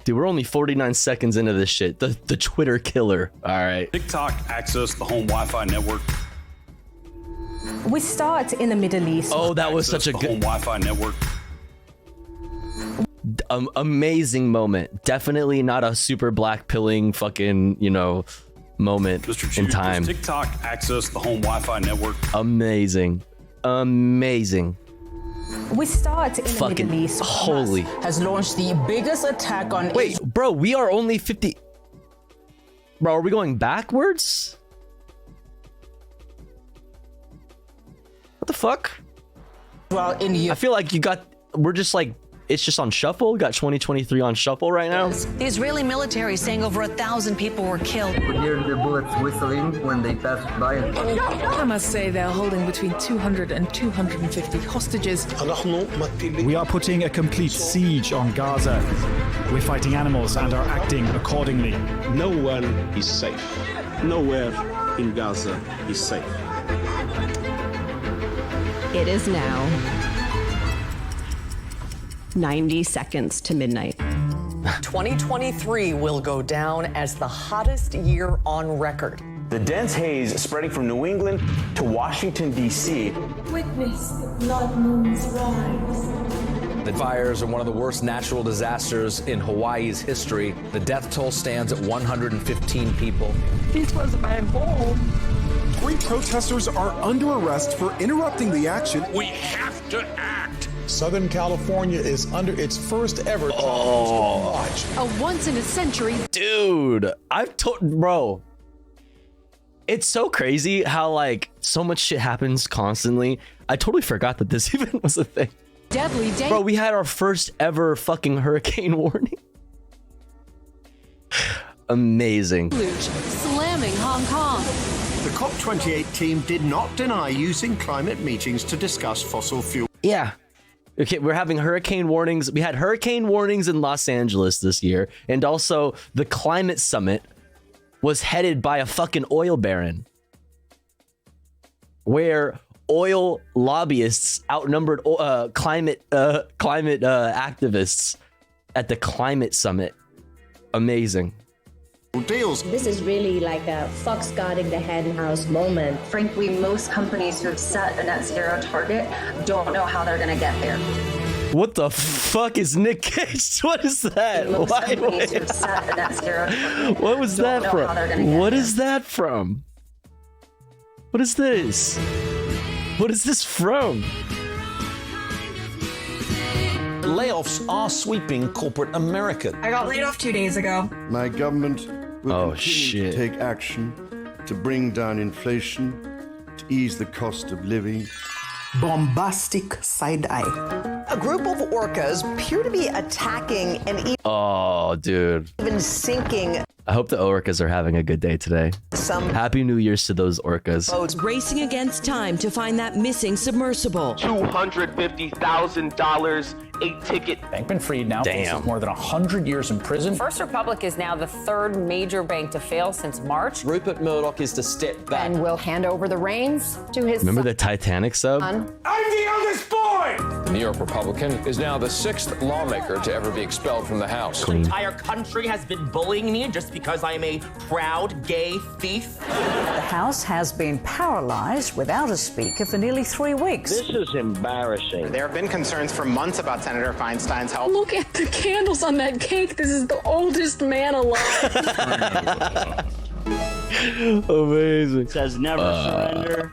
Dude, we're only 49 seconds into this shit. The Twitter killer. All right. TikTok accessed the home Wi-Fi network. We start in the Middle East. Oh, that was such a good home Wi-Fi network. Amazing moment. Definitely not a super black pilling fucking, you know, moment in time. TikTok accessed the home Wi-Fi network. Amazing. Amazing. We start in Fucking the Middle East. holy. Has launched the biggest attack on Wait, bro, we are only 50. Bro, are we going backwards? What the fuck? Well, I feel like we're just like, it's just on shuffle. We got 2023 on shuffle right now. The Israeli military saying over 1,000 people were killed. We hear the bullets whistling when they pass by. Hamas say they're holding between 200 and 250 hostages. We are putting a complete siege on Gaza. We're fighting animals and are acting accordingly. No one is safe. Nowhere in Gaza is safe. It is now 90 seconds to midnight. 2023 will go down as the hottest year on record. The dense haze spreading from New England to Washington, D.C. Witness the blood moon's rise. The fires are one of the worst natural disasters in Hawaii's history. The death toll stands at 115 people. This was my home. 3 protesters are under arrest for interrupting the action. We have to act. Southern California is under its first ever watch. A once in a century. Dude, bro. It's so crazy how like so much shit happens constantly. I totally forgot that this even was a thing. Deadly day. Bro, we had our first ever fucking hurricane warning. Amazing. Slamming Hong Kong. The COP28 team did not deny using climate meetings to discuss fossil fuel. Yeah. Okay, we're having hurricane warnings. We had hurricane warnings in Los Angeles this year. And also the climate summit was headed by a fucking oil baron. Where oil lobbyists outnumbered climate activists at the climate summit. Amazing. Deals. This is really like a fox guarding the hen house moment. Frankly, most companies who have set a net zero target don't know how they're going to get there. What the fuck is Nick Cage? What is that? Most companies who have set a net zero target what was that from? What is there. that from? What is this? What is this from? Layoffs are sweeping corporate America. I got laid off 2 days ago. My government will continue to take action to bring down inflation, to ease the cost of living. Bombastic side eye. A group of orcas appear to be attacking and Oh, dude. even sinking I hope the orcas are having a good day today. some Happy New Year's to those orcas. boats. Racing against time to find that missing submersible. $250,000 a ticket. Bankman-Fried now faces more than 100 years in prison. First Republic is now the third major bank to fail since March. Rupert Murdoch is to step back. And will hand over the reins to his Remember the Titanic sub? I'm the eldest boy! The New York Republican is now the 6th lawmaker to ever be expelled from the House. The entire country has been bullying me and just because I am a proud gay thief? The House has been paralyzed without a speaker for nearly 3 weeks. This is embarrassing. There have been concerns for months about Senator Feinstein's health. Look at the candles on that cake. This is the oldest man alive. Amazing. It says never surrender.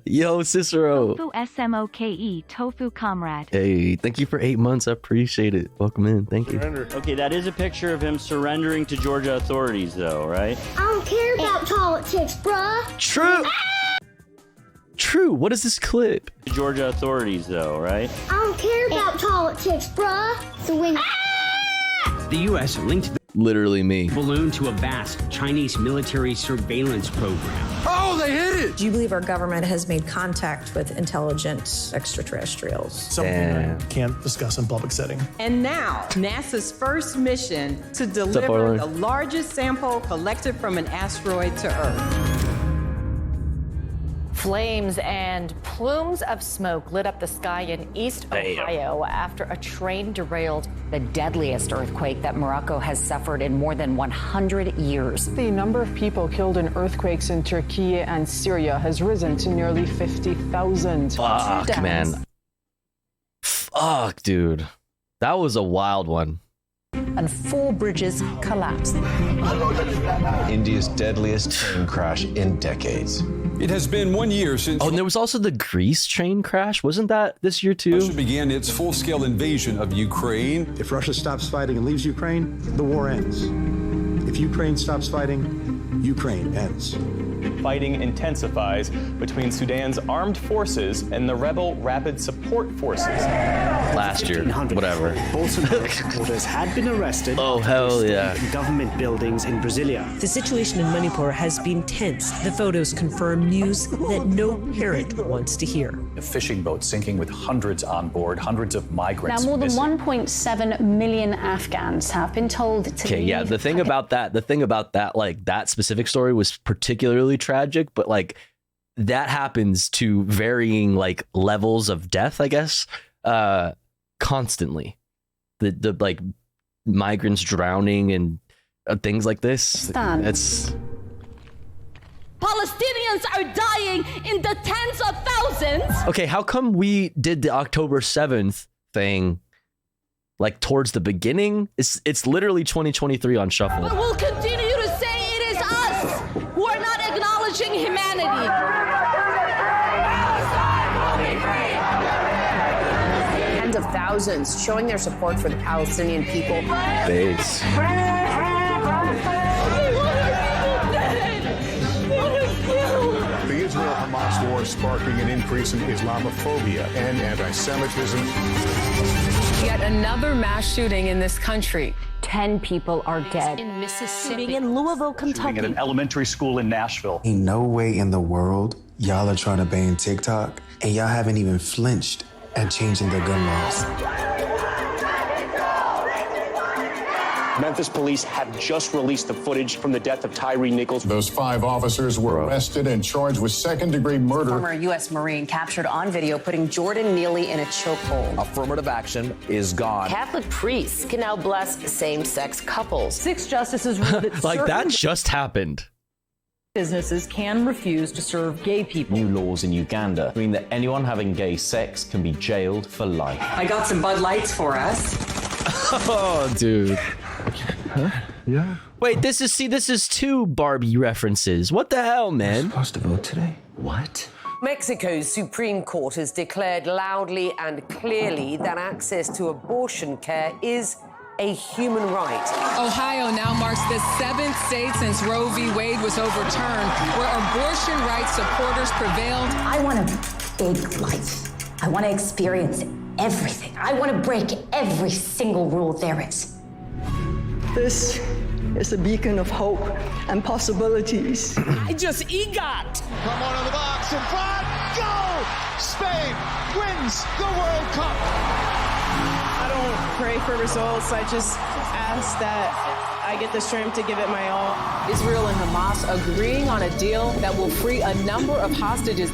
Yo, Cicero. Tofu SMOKE, Tofu Comrade. Hey, thank you for 8 months. I appreciate it. Welcome in. Thank you. Okay, that is a picture of him surrendering to Georgia authorities, though, right? I don't care about politics, bruh. True. True. What is this clip? Georgia authorities, though, right? I don't care about politics, bruh. So when the U.S. linked literally me balloon to a vast Chinese military surveillance program. Oh, they hit it! Do you believe our government has made contact with intelligent extraterrestrials? Something I can't discuss in public setting. And now, NASA's first mission to deliver the largest sample collected from an asteroid to Earth. Flames and plumes of smoke lit up the sky in East Ohio after a train derailed. The deadliest earthquake that Morocco has suffered in more than 100 years. The number of people killed in earthquakes in Turkey and Syria has risen to nearly 50,000. Fuck, man. Fuck, dude. That was a wild one. And 4 bridges collapsed. India's deadliest train crash in decades. It has been 1 year since... Oh, and there was also the Greece train crash. Wasn't that this year too? Russia began its full-scale invasion of Ukraine. If Russia stops fighting and leaves Ukraine, the war ends. If Ukraine stops fighting, Ukraine ends. Fighting intensifies between Sudan's armed forces and the rebel rapid support forces. Last year, whatever. Bolsonaro supporters had been arrested. Oh, hell yeah. In government buildings in Brasilia. The situation in Manipur has been tense. The photos confirm news that no parent wants to hear. A fishing boat sinking with hundreds on board, hundreds of migrants. Now, more than 1.7 million Afghans have been told to Okay, yeah, the thing about that, like that specific story was particularly tragic, but like that happens to varying like levels of death, I guess, constantly. The like migrants drowning and things like this. It's Palestinians are dying in the tens of thousands. okay. How come we did the October 7th thing like towards the beginning? It's literally 2023 on shuffle. But we'll continue to say it is us who are not acknowledging humanity. Tens of thousands showing their support for the Palestinian people. Base. The Israel-Hamas war is sparking an increase in Islamophobia and anti-Semitism. Yet another mass shooting in this country. 10 people are dead. In Mississippi. Shooting in Louisville, Kentucky. At an elementary school in Nashville. Ain't no way in the world y'all are trying to ban TikTok and y'all haven't even flinched at changing their gun laws. Memphis police have just released the footage from the death of Tyree Nichols. Those 5 officers were arrested and charged with second-degree murder. Former U.S. Marine captured on video putting Jordan Neely in a chokehold. Affirmative action is gone. Catholic priests can now bless same-sex couples. 6 justices ruled that Like that just happened. businesses can refuse to serve gay people. New laws in Uganda mean that anyone having gay sex can be jailed for life. I got some Bud Lights for us. Oh, dude. Huh? Yeah. Wait, this is 2 Barbie references. What the hell, man? We're supposed to vote today. What? Mexico's Supreme Court has declared loudly and clearly that access to abortion care is a human right. Ohio now marks the 7th state since Roe v. Wade was overturned, where abortion rights supporters prevailed. I want a big life. I want to experience everything. I want to break every single rule there is. This is a beacon of hope and possibilities. I just EGOT. Come on in the box in front. Go! Spain wins the World Cup. I don't pray for results. I just ask that I get the strength to give it my all. Israel and Hamas agreeing on a deal that will free a number of hostages.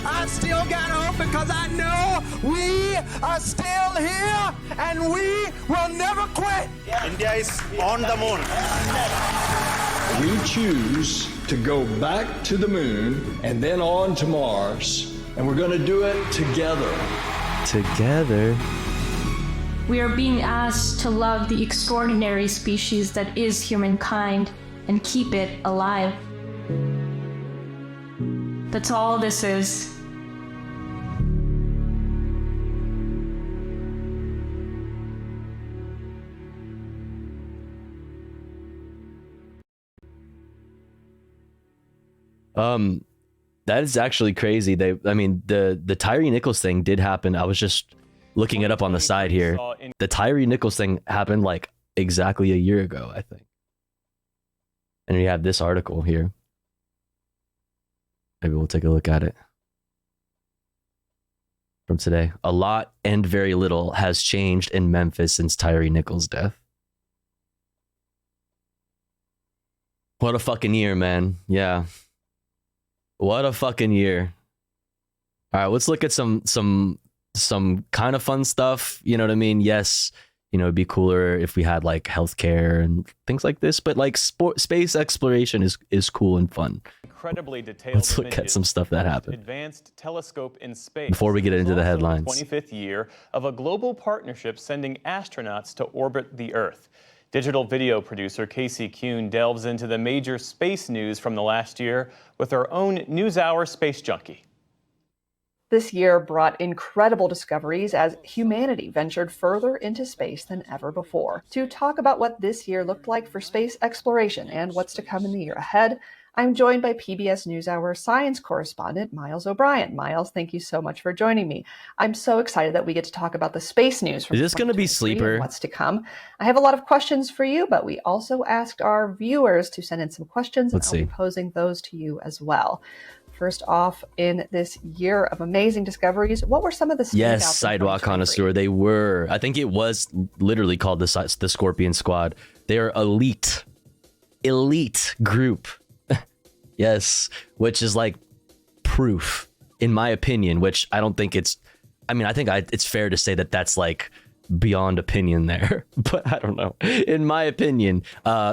I still got hope because I know we are still here and we will never quit. right. India is on the moon. We choose to go back to the moon and then on to Mars. And we're going to do it together. Together? We are being asked to love the extraordinary species that is humankind and keep it alive. That's all this is. That is actually crazy. The Tyree Nichols thing did happen. I was just looking it up on the side here. The Tyree Nichols thing happened like exactly a year ago, I think. And we have this article here. Maybe we'll take a look at it. From today. A lot and very little has changed in Memphis since Tyree Nichols' death. What a fucking year, man. Yeah. What a fucking year. All right, let's look at some kind of fun stuff. You know what I mean? Yes, it'd be cooler if we had like healthcare and things like this, but like space exploration is cool and fun. Incredibly detailed. Let's look at some stuff that happened. Advanced telescope in space. Before we get into the headlines. 25th year of a global partnership sending astronauts to orbit the Earth. Digital video producer Casey Kuhn delves into the major space news from the last year with our own NewsHour Space Junkie. This year brought incredible discoveries as humanity ventured further into space than ever before. To talk about what this year looked like for space exploration and what's to come in the year ahead, I'm joined by PBS NewsHour science correspondent Miles O'Brien. Miles, thank you so much for joining me. I'm so excited that we get to talk about the space news from Is this going to be Sleeper? What's to come. I have a lot of questions for you, but we also asked our viewers to send in some questions, and I'll be posing those to you as well. First off, in this year of amazing discoveries, what were some of the standouts? Yes, Sidewalk Connoisseur. They were. I think it was literally called the Scorpion Squad. They are elite group. Yes, which is like proof, in my opinion, which I don't think it's, I think it's fair to say that that's like beyond opinion there, but I don't know. In my opinion,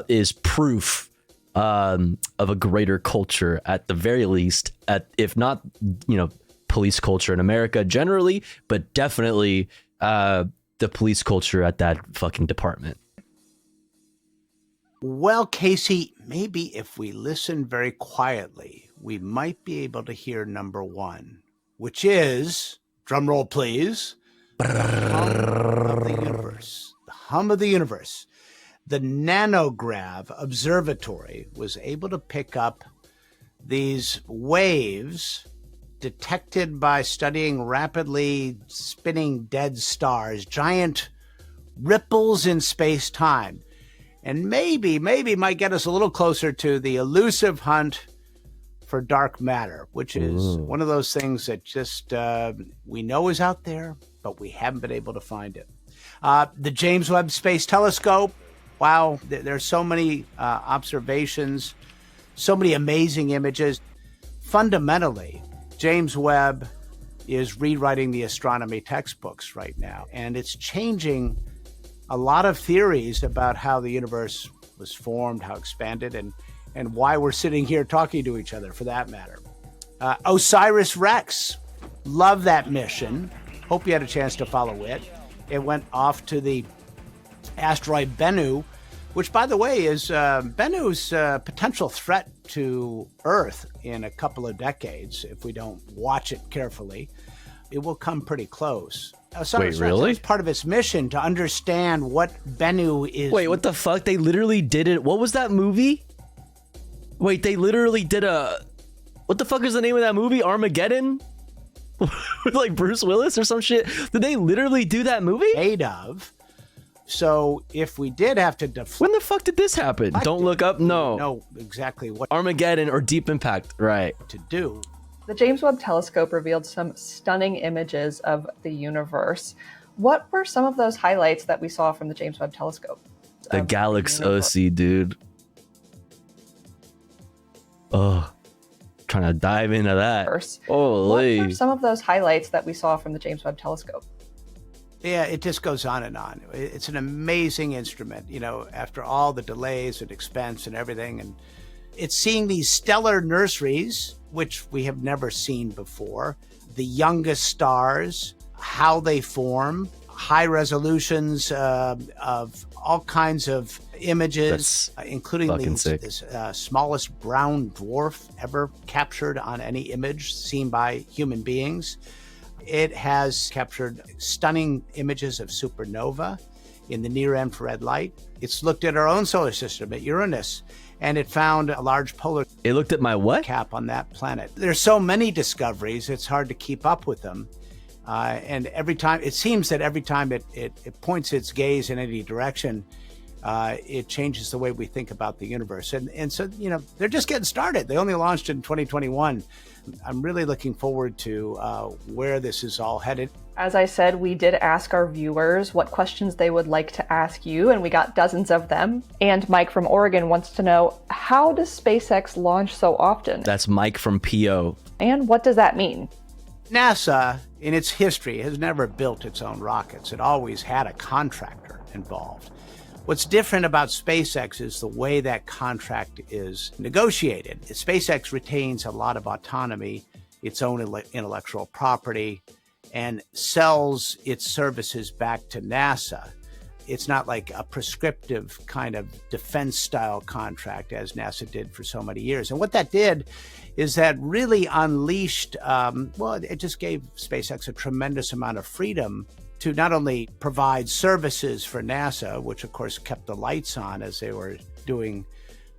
is proof of a greater culture at the very least, if not, police culture in America generally, but definitely the police culture at that fucking department. Well, Casey, maybe if we listen very quietly, we might be able to hear number one, which is, drumroll please, the hum of the universe. The hum of the universe. The Nanograv Observatory was able to pick up these waves detected by studying rapidly spinning dead stars, giant ripples in space-time. And maybe might get us a little closer to the elusive hunt for dark matter, which is one of those things that just we know is out there, but we haven't been able to find it. The James Webb Space Telescope, wow, there's so many observations, so many amazing images. Fundamentally, James Webb is rewriting the astronomy textbooks right now, and it's changing a lot of theories about how the universe was formed, how expanded, and why we're sitting here talking to each other, for that matter. OSIRIS-REx, love that mission. Hope you had a chance to follow it. It went off to the asteroid Bennu, which, by the way, is Bennu's potential threat to Earth in a couple of decades. If we don't watch it carefully, it will come pretty close. Wait, really? It's part of its mission to understand what Bennu is. Wait, what the fuck? They literally did it. What was that movie? Wait, they literally did what the fuck is the name of that movie? Armageddon? With like Bruce Willis or some shit? Did they literally do that movie? Made of. So if we did have to when the fuck did this happen? Don't Look Up? No. No, exactly what Armageddon or Deep Impact, right? To do. The James Webb Telescope revealed some stunning images of the universe. What were some of those highlights that we saw from the James Webb Telescope? The Galaxy OC, dude. Oh, trying to dive into that. Holy. What were some of those highlights that we saw from the James Webb Telescope? Yeah, it just goes on and on. It's an amazing instrument, you know, after all the delays and expense and everything. And it's seeing these stellar nurseries, which we have never seen before, the youngest stars, how they form, high resolutions of all kinds of images, including this smallest brown dwarf ever captured on any image seen by human beings. It has captured stunning images of supernova in the near-infrared light. It's looked at our own solar system, at Uranus, and it found a large polar... It looked at my what? ...cap on that planet. There's so many discoveries, it's hard to keep up with them. And every time, it seems that every time it points its gaze in any direction, it changes the way we think about the universe. And so, you know, they're just getting started. They only launched in 2021. I'm really looking forward to where this is all headed. As I said, we did ask our viewers what questions they would like to ask you, and we got dozens of them. And Mike from Oregon wants to know, how does SpaceX launch so often? That's Mike from PO. And what does that mean? NASA, in its history, has never built its own rockets. It always had a contractor involved. What's different about SpaceX is the way that contract is negotiated. SpaceX retains a lot of autonomy, its own intellectual property, and sells its services back to NASA. It's not like a prescriptive kind of defense-style contract as NASA did for so many years. And what that did is that really unleashed, it just gave SpaceX a tremendous amount of freedom to not only provide services for NASA, which of course kept the lights on as they were doing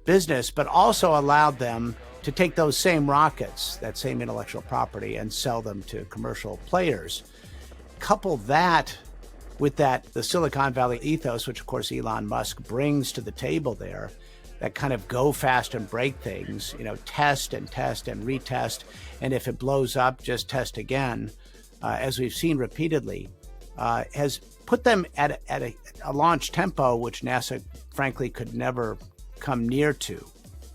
business, but also allowed them to take those same rockets, that same intellectual property, and sell them to commercial players. Couple that with the Silicon Valley ethos, which of course Elon Musk brings to the table there, that kind of go fast and break things, you know, test and retest, and if it blows up, just test again, as we've seen repeatedly, has put them at a launch tempo which NASA, frankly, could never come near to.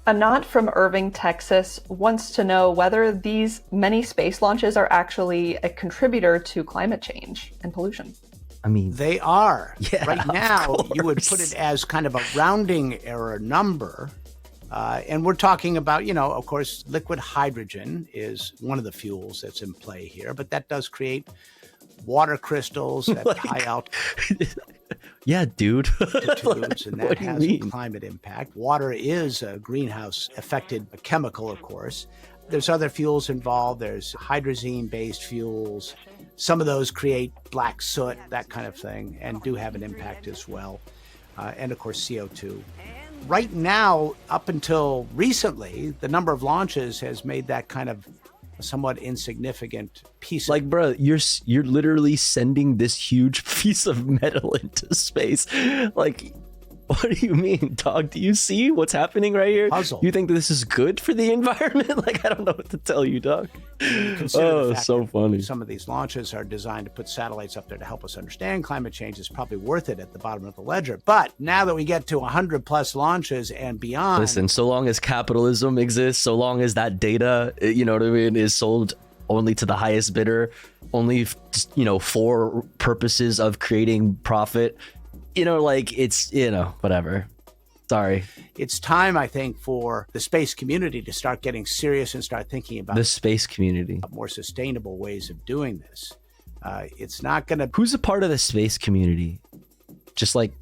Anant from Irving, Texas wants to know whether these many space launches are actually a contributor to climate change and pollution. I mean, they are. Yeah, right now, you would put it as kind of a rounding error number. And we're talking about, you know, of course, liquid hydrogen is one of the fuels that's in play here, but that does create water crystals at high altitude. Yeah, dude. And that has a climate impact. Water is a greenhouse affected chemical, of course. There's other fuels involved. There's hydrazine-based fuels. Some of those create black soot, that kind of thing, and do have an impact as well. And of course, CO2. Right now, up until recently, the number of launches has made that kind of a somewhat insignificant piece. Like, bro, you're literally sending this huge piece of metal into space. Like, what do you mean, dog? Do you see what's happening right here? Puzzle. You think this is good for the environment? Like, I don't know what to tell you, dog. Oh, so funny. Some of these launches are designed to put satellites up there to help us understand climate change. Is probably worth it at the bottom of the ledger. But now that we get to 100 plus launches and beyond. Listen, so long as capitalism exists, so long as that data, you know what I mean, is sold only to the highest bidder, only, you know, for purposes of creating profit, you know, like, it's, you know, whatever. Sorry. It's time, I think, for the space community to start getting serious and start thinking about the space community, more sustainable ways of doing this. It's not going to... Who's a part of the space community? Just like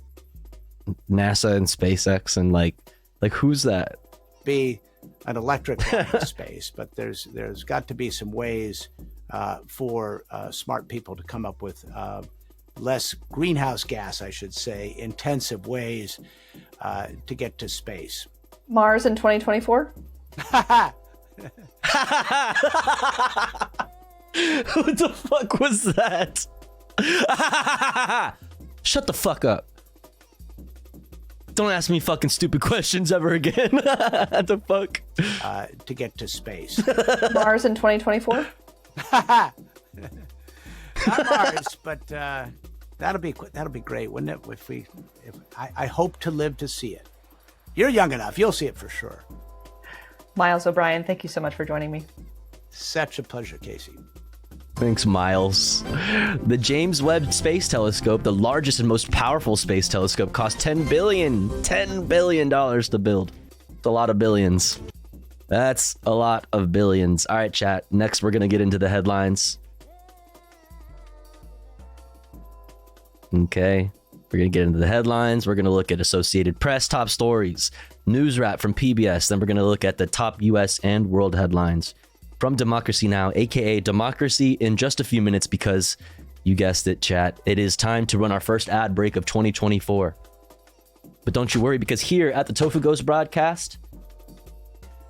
NASA and SpaceX and like who's that? Be an electric line in space, but there's got to be some ways for smart people to come up with less greenhouse gas, I should say, intensive ways to get to space. Mars in 2024? What the fuck was that? Shut the fuck up. Don't ask me fucking stupid questions ever again. What the fuck? To get to space. Mars in 2024? Not Mars, but that'll be great, wouldn't it? I hope to live to see it. You're young enough; you'll see it for sure. Miles O'Brien, thank you so much for joining me. Such a pleasure, Casey. Thanks, Miles. The James Webb Space Telescope, the largest and most powerful space telescope, cost $10 billion to build. It's a lot of billions. That's a lot of billions. All right, chat. Next, we're going to get into the headlines. Okay. We're going to get into the headlines. We're going to look at Associated Press top stories, news wrap from PBS. Then we're going to look at the top US and world headlines from Democracy Now!, aka Democracy, in just a few minutes because you guessed it, chat. It is time to run our first ad break of 2024. But don't you worry, because here at the Tofu Ghost broadcast,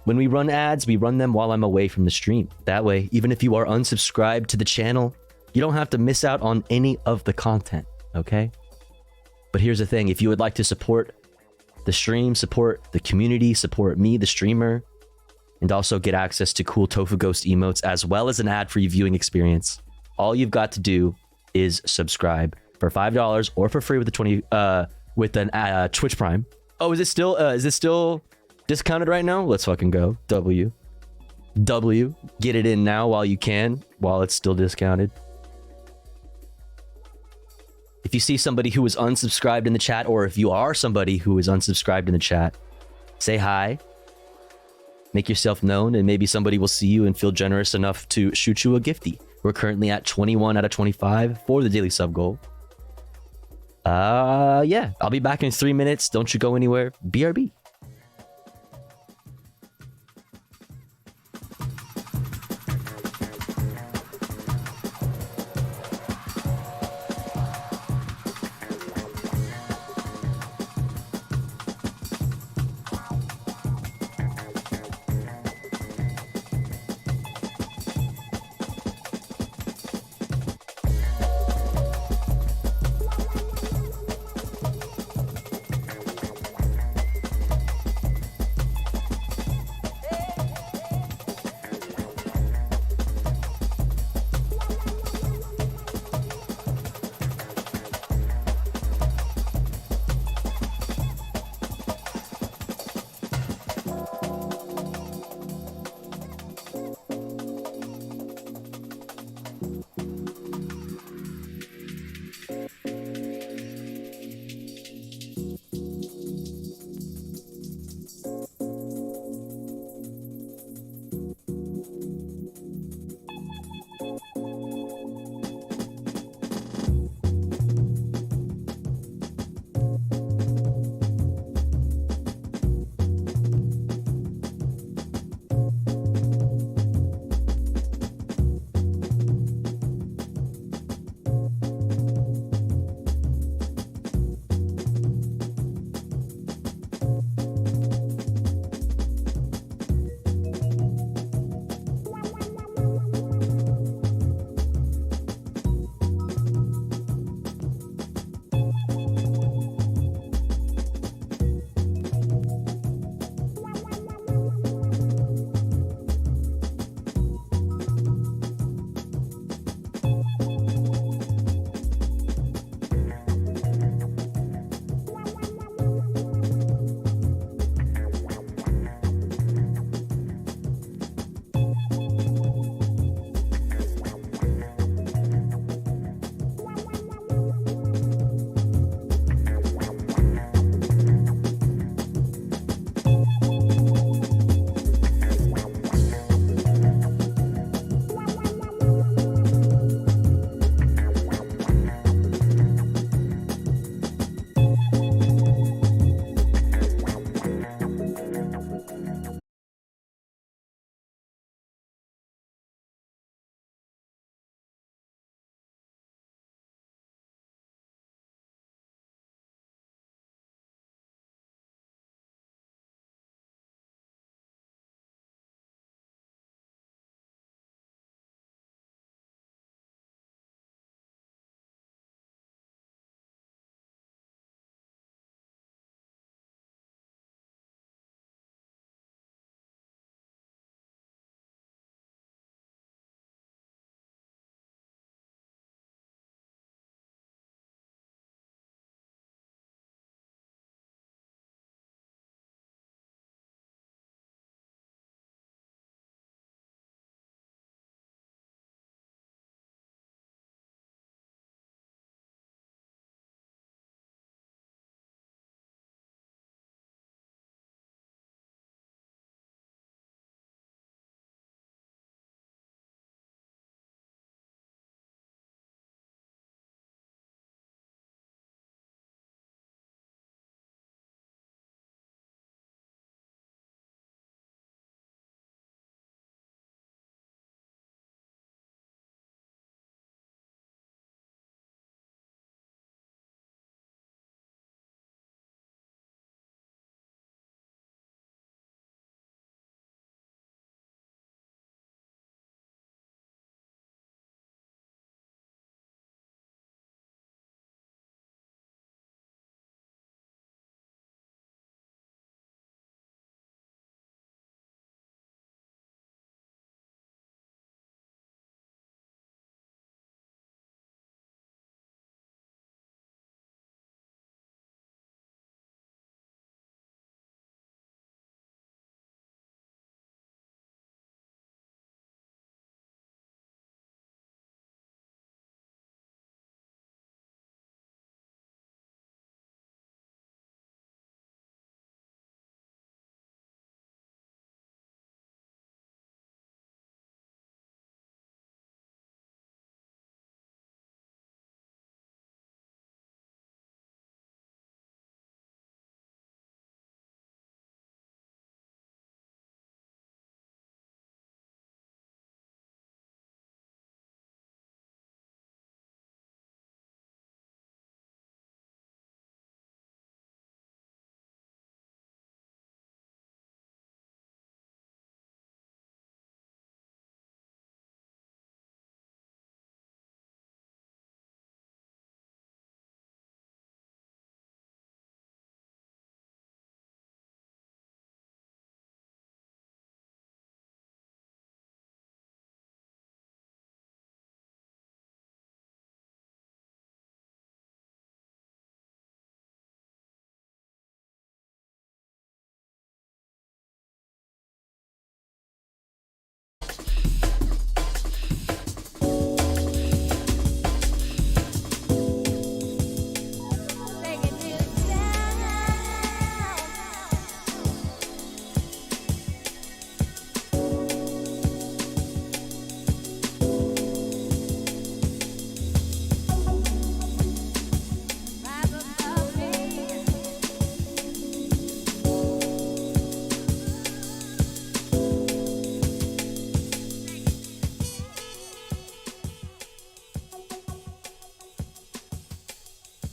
when we run ads, we run them while I'm away from the stream. That way, even if you are unsubscribed to the channel, you don't have to miss out on any of the content, okay? But here's the thing. If you would like to support the stream, support the community, support me, the streamer, and also get access to cool Tofu Ghost emotes, as well as an ad-free viewing experience, all you've got to do is subscribe for $5 or for free with an Twitch Prime. Oh, is it still discounted right now? Let's fucking go. W. Get it in now while you can, while it's still discounted. If you see somebody who is unsubscribed in the chat, or if you are somebody who is unsubscribed in the chat, say hi. Make yourself known, and maybe somebody will see you and feel generous enough to shoot you a gifty. We're currently at 21 out of 25 for the daily sub goal. Yeah, I'll be back in 3 minutes. Don't you go anywhere. BRB.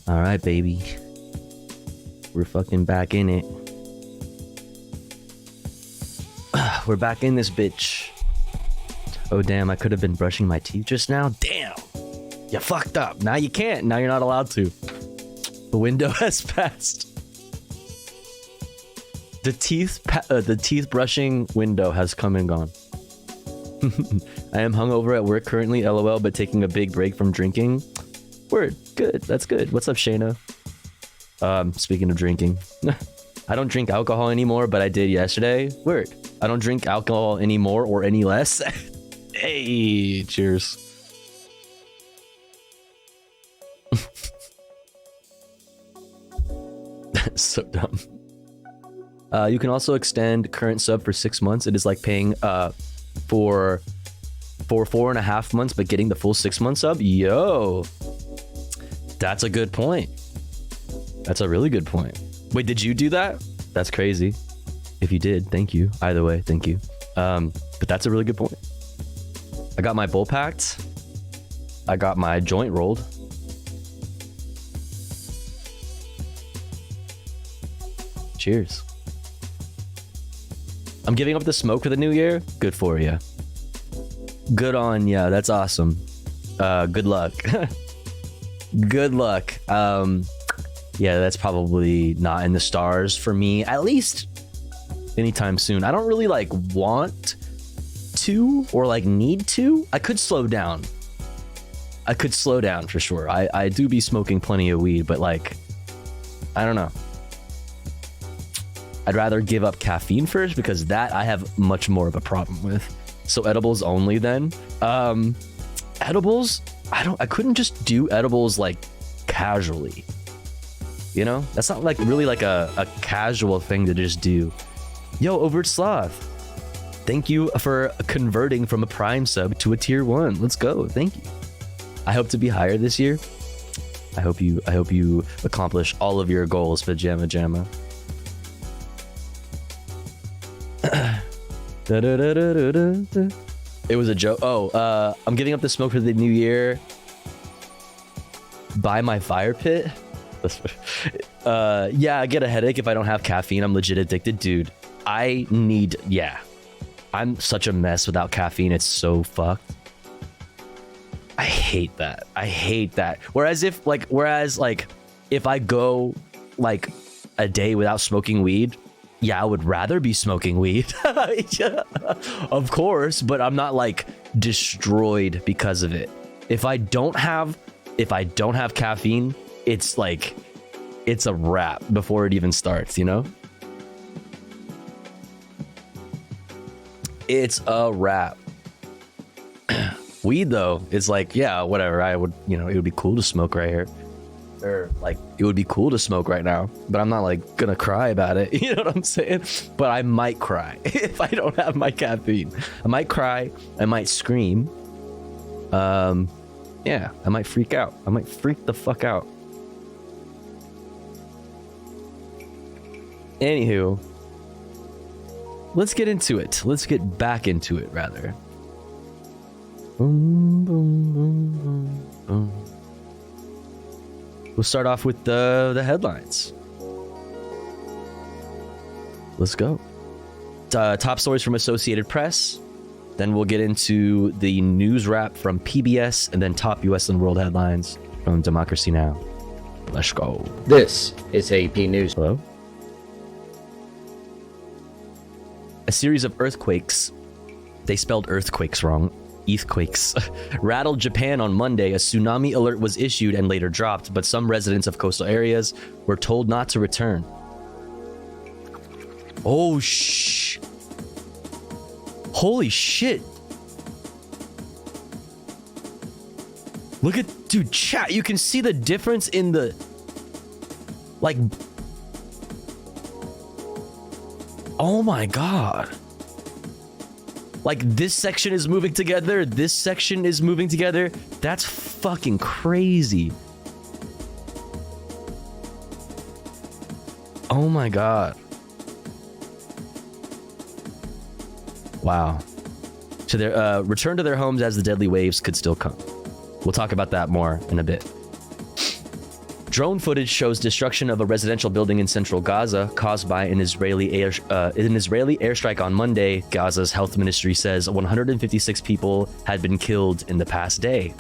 All right, baby. We're fucking back in it. We're back in this bitch. Oh, damn, I could have been brushing my teeth just now. Damn. You fucked up. Now you can't. Now you're not allowed to. The window has passed. The teeth brushing window has come and gone. I am hungover at work currently, LOL, but taking a big break from drinking. Word. Good. That's good. What's up, Shayna? Speaking of drinking. I don't drink alcohol anymore, but I did yesterday. Word. I don't drink alcohol anymore or any less. Hey, cheers. So dumb. You can also extend current sub for 6 months. It is like paying for 4.5 months, but getting the full 6 month sub. Yo, that's a good point. That's a really good point. Wait, did you do that? That's crazy. If you did, thank you. Either way, thank you. But that's a really good point. I got my bowl packed. I got my joint rolled. Cheers. I'm giving up the smoke for the new year. Good for you. Good on ya. That's awesome. Good luck. Good luck. Yeah, that's probably not in the stars for me, at least anytime soon. I don't really like want to or like need to. I could slow down. I could slow down for sure. I do be smoking plenty of weed, but like, I don't know. I'd rather give up caffeine first because that I have much more of a problem with. So edibles only then. Edibles, I couldn't just do edibles like casually. You know, that's not like really like a casual thing to just do. Yo, Overt Sloth, thank you for converting from a Prime sub to a tier 1. Let's go. Thank you. I hope to be higher this year. I hope you accomplish all of your goals, Pajama Jamma. It was a joke. Oh, I'm giving up the smoke for the new year. Buy my fire pit. Yeah, I get a headache if I don't have caffeine. I'm legit addicted, dude. I'm such a mess without caffeine. It's so fucked. I hate that. Whereas if I go like a day without smoking weed, yeah, I would rather be smoking weed. Of course, but I'm not like destroyed because of it. If I don't have caffeine, it's like it's a wrap before it even starts, you know? It's a wrap. Weed though, it's like, yeah, whatever. I would, it would be cool to smoke right here. Or like, it would be cool to smoke right now, but I'm not like gonna cry about it. You know what I'm saying? But I might cry if I don't have my caffeine. I might cry. I might scream. Yeah, I might freak out. I might freak the fuck out. Anywho, let's get into it. Let's get back into it, rather. Boom, boom, boom, boom, boom. We'll start off with the headlines. Let's go. Top stories from Associated Press. Then we'll get into the news wrap from PBS, and then top US and world headlines from Democracy Now! Let's go. This is AP News. Hello? A series of earthquakes. They spelled earthquakes wrong. Earthquakes rattled Japan on Monday. A tsunami alert was issued and later dropped, but some residents of coastal areas were told not to return. Oh, holy shit. Look at, dude, chat. You can see the difference in the, like, oh my God. Like, this section is moving together. This section is moving together. That's fucking crazy. Oh my God. Wow. So their return to their homes as the deadly waves could still come. We'll talk about that more in a bit. Drone footage shows destruction of a residential building in central Gaza caused by an Israeli airstrike on Monday. Gaza's health ministry says 156 people had been killed in the past day.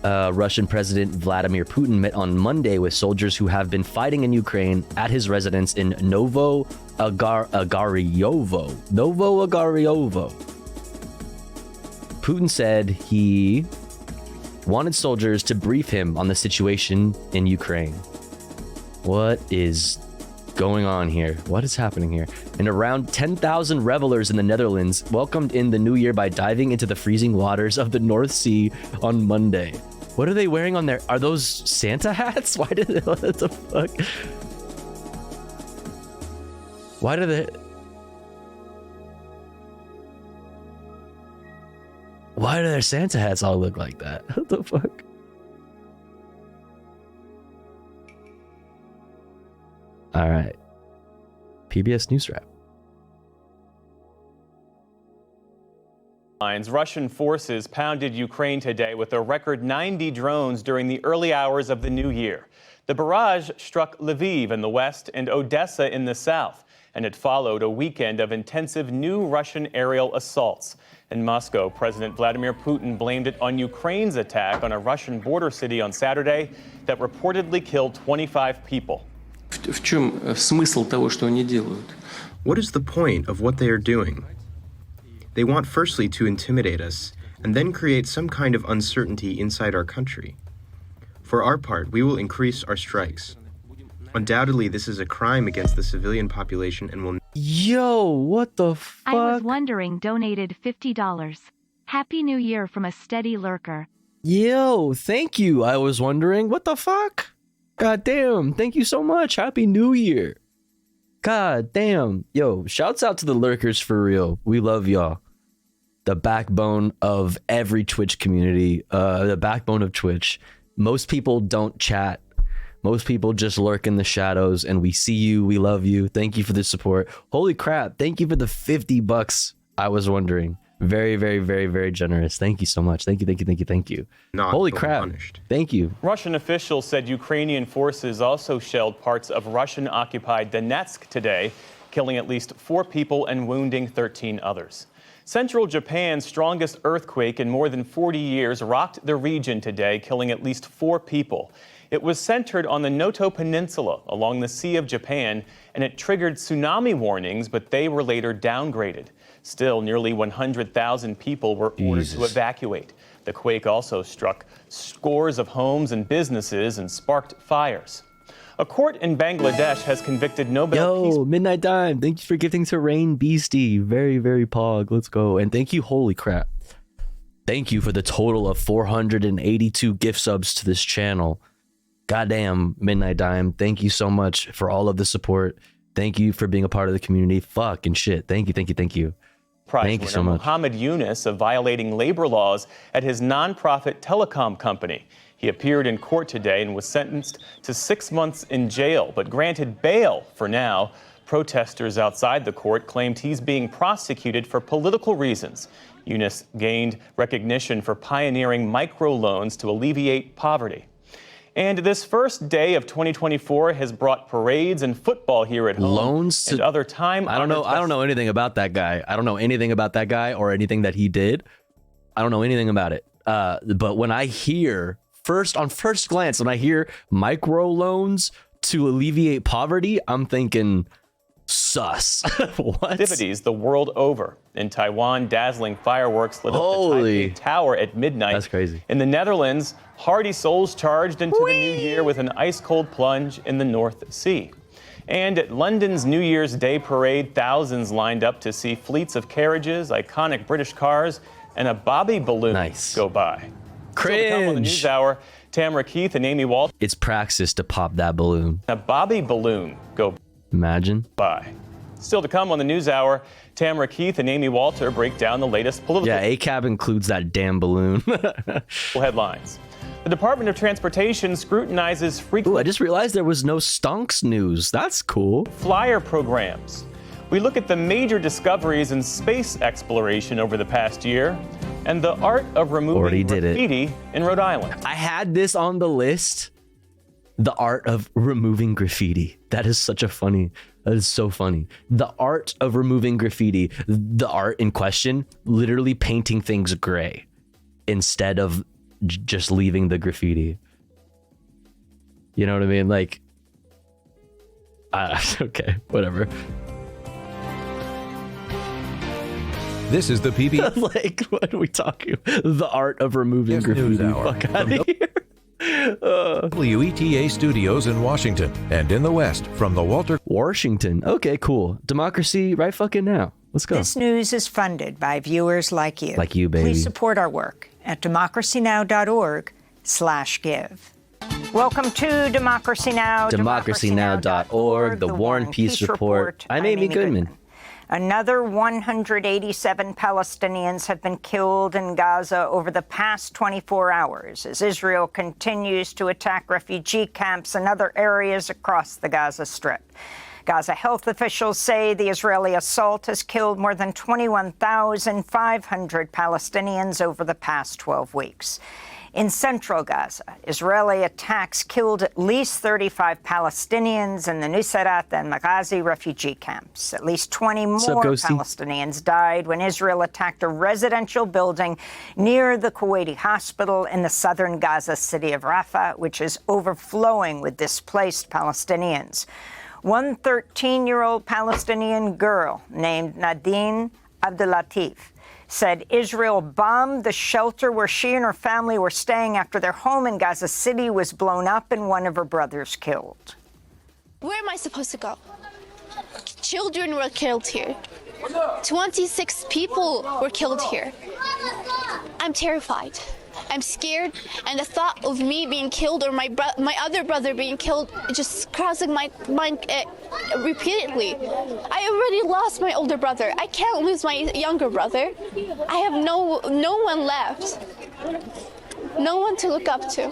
Russian President Vladimir Putin met on Monday with soldiers who have been fighting in Ukraine at his residence in Novo Ogaryovo. Putin said he wanted soldiers to brief him on the situation in Ukraine. What is going on here? What is happening here? And around 10,000 revelers in the Netherlands welcomed in the new year by diving into the freezing waters of the North Sea on Monday. What are they wearing on their... Are those Santa hats? Why did they... What the fuck? Why do they... Why do their Santa hats all look like that? What the fuck? All right. PBS News Wrap. Russian forces pounded Ukraine today with a record 90 drones during the early hours of the new year. The barrage struck Lviv in the west and Odessa in the south, and it followed a weekend of intensive new Russian aerial assaults. In Moscow, President Vladimir Putin blamed it on Ukraine's attack on a Russian border city on Saturday that reportedly killed 25 people. What is the point of what they are doing? They want firstly to intimidate us and then create some kind of uncertainty inside our country. For our part, we will increase our strikes. Undoubtedly, this is a crime against the civilian population and will... Yo, what the fuck? I was wondering, donated $50. Happy New Year from a steady lurker. Yo, thank you. I was wondering, what the fuck? God damn, thank you so much. Happy New Year. God damn. Yo, shouts out to the lurkers for real. We love y'all. The backbone of every Twitch community. The backbone of Twitch. Most people don't chat. Most people just lurk in the shadows, and we see you. We love you. Thank you for the support. Holy crap. Thank you for the $50. I was wondering. Very, very, very, very generous. Thank you so much. Thank you. Holy crap. Punished. Thank you. Russian officials said Ukrainian forces also shelled parts of Russian-occupied Donetsk today, killing at least 4 people and wounding 13 others. Central Japan's strongest earthquake in more than 40 years rocked the region today, killing at least 4 people. It was centered on the Noto Peninsula along the Sea of Japan, and it triggered tsunami warnings, but they were later downgraded. Still, nearly 100,000 people were ordered to evacuate. The quake also struck scores of homes and businesses and sparked fires. A court in Bangladesh has convicted Nobel Peace... Yo, Midnight Dime, thank you for gifting to Rain Beastie. Very, very pog. Let's go. And thank you, holy crap. Thank you for the total of 482 gift subs to this channel. Goddamn, Midnight Dime. Thank you so much for all of the support. Thank you for being a part of the community. Fucking shit. Thank you. Thank you so much. Muhammad Yunus of violating labor laws at his nonprofit telecom company. He appeared in court today and was sentenced to 6 months in jail, but granted bail for now. Protesters outside the court claimed he's being prosecuted for political reasons. Yunus gained recognition for pioneering microloans to alleviate poverty. And this first day of 2024 has brought parades and football here at home. Loans and other time. I don't know anything about that guy. I don't know anything about that guy or anything that he did. I don't know anything about it. But when I hear on first glance, when I hear microloans to alleviate poverty, I'm thinking sus. What? Activities the world over. In Taiwan, dazzling fireworks lit up the Taipei Tower at midnight. That's crazy. In the Netherlands, hardy souls charged into the new year with an ice-cold plunge in the North Sea. And at London's New Year's Day parade, thousands lined up to see fleets of carriages, iconic British cars, and a Bobby balloon go by. Cringe. Still to come on the News Hour, Tamara Keith and Amy Walter. It's praxis to pop that balloon. A Bobby balloon go Imagine. by. Still to come on the News Hour, Tamara Keith and Amy Walter break down the latest political... Yeah, ACAB includes that damn balloon. Headlines. The Department of Transportation scrutinizes frequent... Ooh, I just realized there was no stonks news. That's cool. ...flyer programs. We look at the major discoveries in space exploration over the past year. and the art of removing graffiti in Rhode Island. I had this on the list. The art of removing graffiti. That is so funny. The art of removing graffiti. The art in question, literally painting things gray instead of just leaving the graffiti. You know what I mean? Like, okay, whatever. This is the PB. Like, what are we talking about? The art of removing graffiti. Fuck out of here. WETA Studios in Washington and in the West from the Washington. Okay, cool. Democracy right fucking now. Let's go. This news is funded by viewers like you. Like you, baby. Please support our work at democracynow.org/give. Welcome to Democracy Now! Democracynow.org, the War and Peace Report. I'm Amy Goodman. Another 187 Palestinians have been killed in Gaza over the past 24 hours as Israel continues to attack refugee camps and other areas across the Gaza Strip. Gaza health officials say the Israeli assault has killed more than 21,500 Palestinians over the past 12 weeks. In central Gaza, Israeli attacks killed at least 35 Palestinians in the Nusayrat and Maghazi refugee camps. At least 20 more Palestinians died when Israel attacked a residential building near the Kuwaiti hospital in the southern Gaza city of Rafah, which is overflowing with displaced Palestinians. One 13-year-old Palestinian girl named Nadine Abdulatif said Israel bombed the shelter where she and her family were staying after their home in Gaza City was blown up and one of her brothers killed. Where am I supposed to go? Children were killed here. 26 people were killed here. I'm terrified. I'm scared, and the thought of me being killed or my other brother being killed just crossing my mind repeatedly. I already lost my older brother. I can't lose my younger brother. I have no one left. No one to look up to.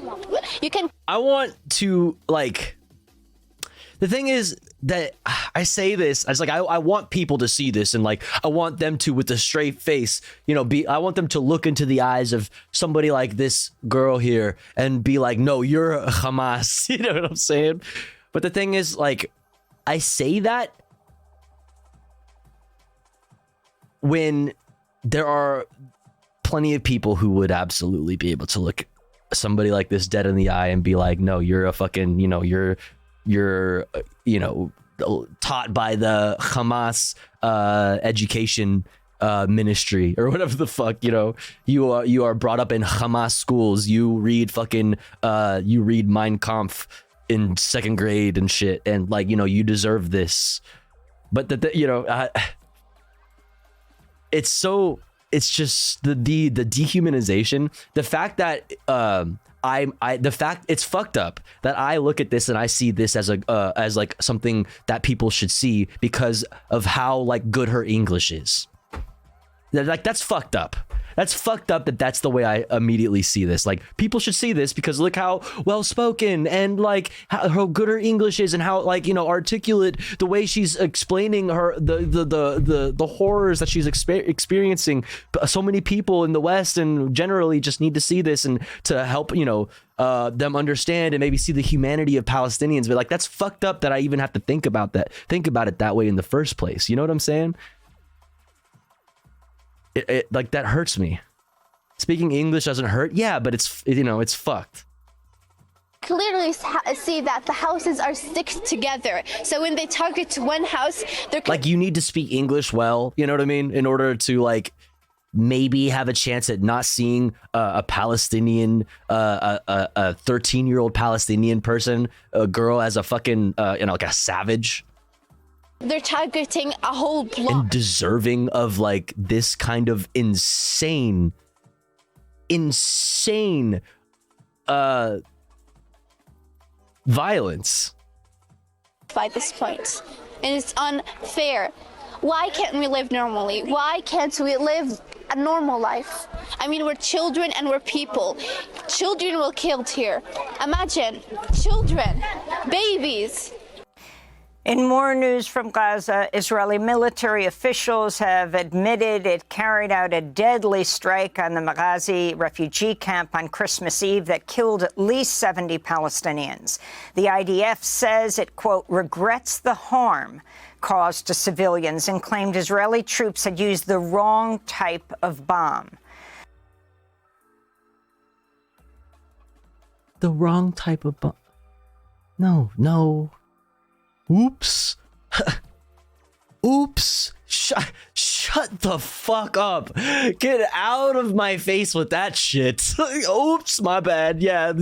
I want to, like, the thing is that I say this, I was like, I want people to see this, and like, I want them to, with a straight face, you know, I want them to look into the eyes of somebody like this girl here and be like, no, you're a Hamas. You know what I'm saying? But the thing is, like, I say that when there are plenty of people who would absolutely be able to look somebody like this dead in the eye and be like, no, you're a fucking, you know, you're taught by the Hamas education ministry or whatever the fuck, you know, you are brought up in Hamas schools, you read fucking you read Mein Kampf in 2nd grade and shit, and like, you know, you deserve this. But you know, it's just the dehumanization, the fact that it's fucked up that I look at this and I see this as as like something that people should see because of how like good her English is. Like, that's fucked up. That's fucked up that's the way I immediately see this. Like, people should see this because look how well spoken and like how good her English is and how, like, you know, articulate the way she's explaining her the horrors that she's experiencing. So many people in the West and generally just need to see this and to help, you know, them understand and maybe see the humanity of Palestinians. But like, that's fucked up that I even have to think about it that way in the first place. You know what I'm saying? It like, that hurts me. Speaking English doesn't hurt, yeah, but it's, you know, it's fucked. Clearly see that the houses are sticked together. So when they target one house, they're like, you need to speak English well, you know what I mean, in order to like maybe have a chance at not seeing a Palestinian, a 13-year-old Palestinian person, a girl, as a fucking, you know, like a savage. They're targeting a whole block. And deserving of like this kind of insane violence. By this point, and it's unfair. Why can't we live normally? Why can't we live a normal life? I mean, we're children and we're people. Children were killed here. Imagine, children, babies. In more news from Gaza, Israeli military officials have admitted it carried out a deadly strike on the Maghazi refugee camp on Christmas Eve that killed at least 70 Palestinians. The IDF says it, quote, regrets the harm caused to civilians and claimed Israeli troops had used the wrong type of bomb. The wrong type of bomb. No. Oops. Oops. Shut the fuck up. Get out of my face with that shit. Oops, my bad. Yeah,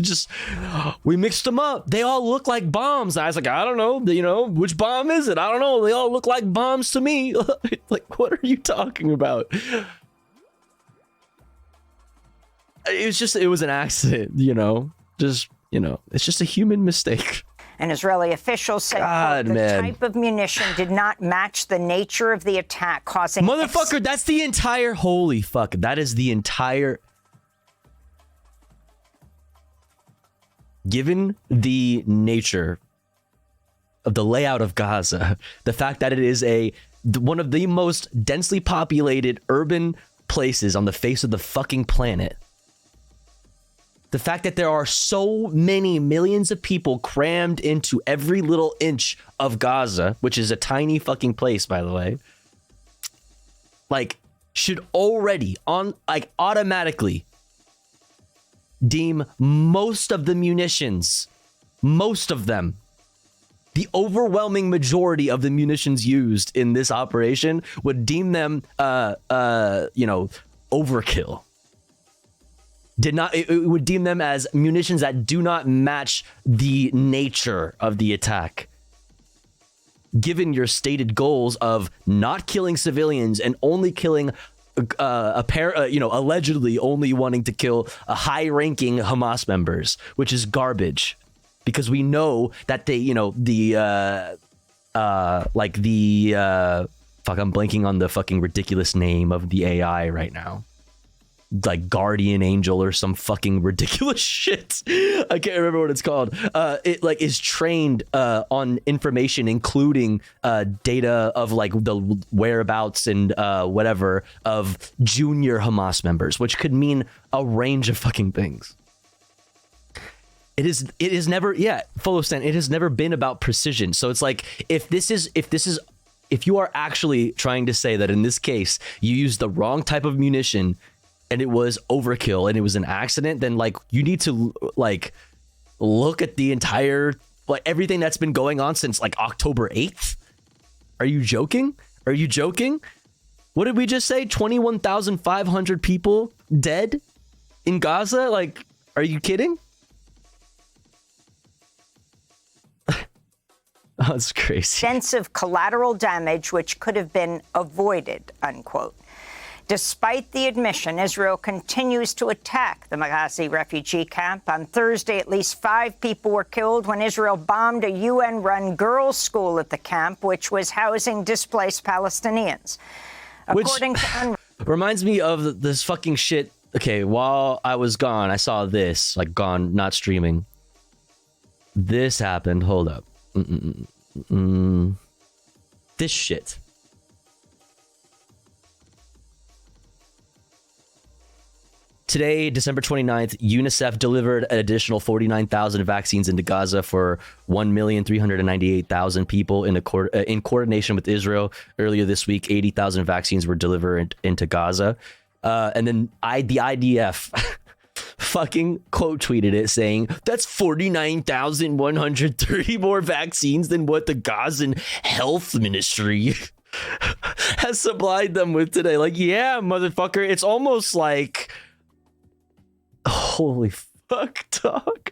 we mixed them up. They all look like bombs. I was like, I don't know, which bomb is it? I don't know. They all look like bombs to me. Like, what are you talking about? It was an accident, it's just a human mistake. An Israeli official said the type of munition did not match the nature of the attack, causing... Motherfucker, that's the entire... Holy fuck. That is the entire... Given the nature of the layout of Gaza, the fact that it is one of the most densely populated urban places on the face of the fucking planet, the fact that there are so many millions of people crammed into every little inch of Gaza, which is a tiny fucking place, by the way, should already automatically deem most of the munitions, most of them, the overwhelming majority of the munitions used in this operation would deem them, overkill. It would deem them as munitions that do not match the nature of the attack. Given your stated goals of not killing civilians and only killing allegedly only wanting to kill a high-ranking Hamas members, which is garbage, because we know that they, I'm blanking on the fucking ridiculous name of the AI right now. Like Guardian Angel or some fucking ridiculous shit. I can't remember what it's called. It is trained on information, including data of the whereabouts and whatever of junior Hamas members, which could mean a range of fucking things. It is never, full of stand. It has never been about precision. So it's like, if you are actually trying to say that in this case you used the wrong type of munition and it was overkill and it was an accident, then you need to look at the entire everything that's been going on since October 8th. Are you joking? What did we just say? 21,500 people dead in Gaza? Are you kidding? Oh, it's crazy. Extensive collateral damage which could have been avoided, unquote. Despite the admission, Israel continues to attack the Maghazi refugee camp. On Thursday, at least 5 people were killed when Israel bombed a UN-run girls' school at the camp, which was housing displaced Palestinians. According to UNRWA... Reminds me of this fucking shit. Okay, while I was gone, I saw this. Gone, not streaming. This happened. Hold up. This shit. Today, December 29th, UNICEF delivered an additional 49,000 vaccines into Gaza for 1,398,000 people in coordination with Israel. Earlier this week, 80,000 vaccines were delivered into Gaza. And then the IDF fucking quote tweeted it saying, that's 49,130 more vaccines than what the Gazan health ministry has supplied them with today. Yeah, motherfucker. It's almost like... Holy fuck, dog.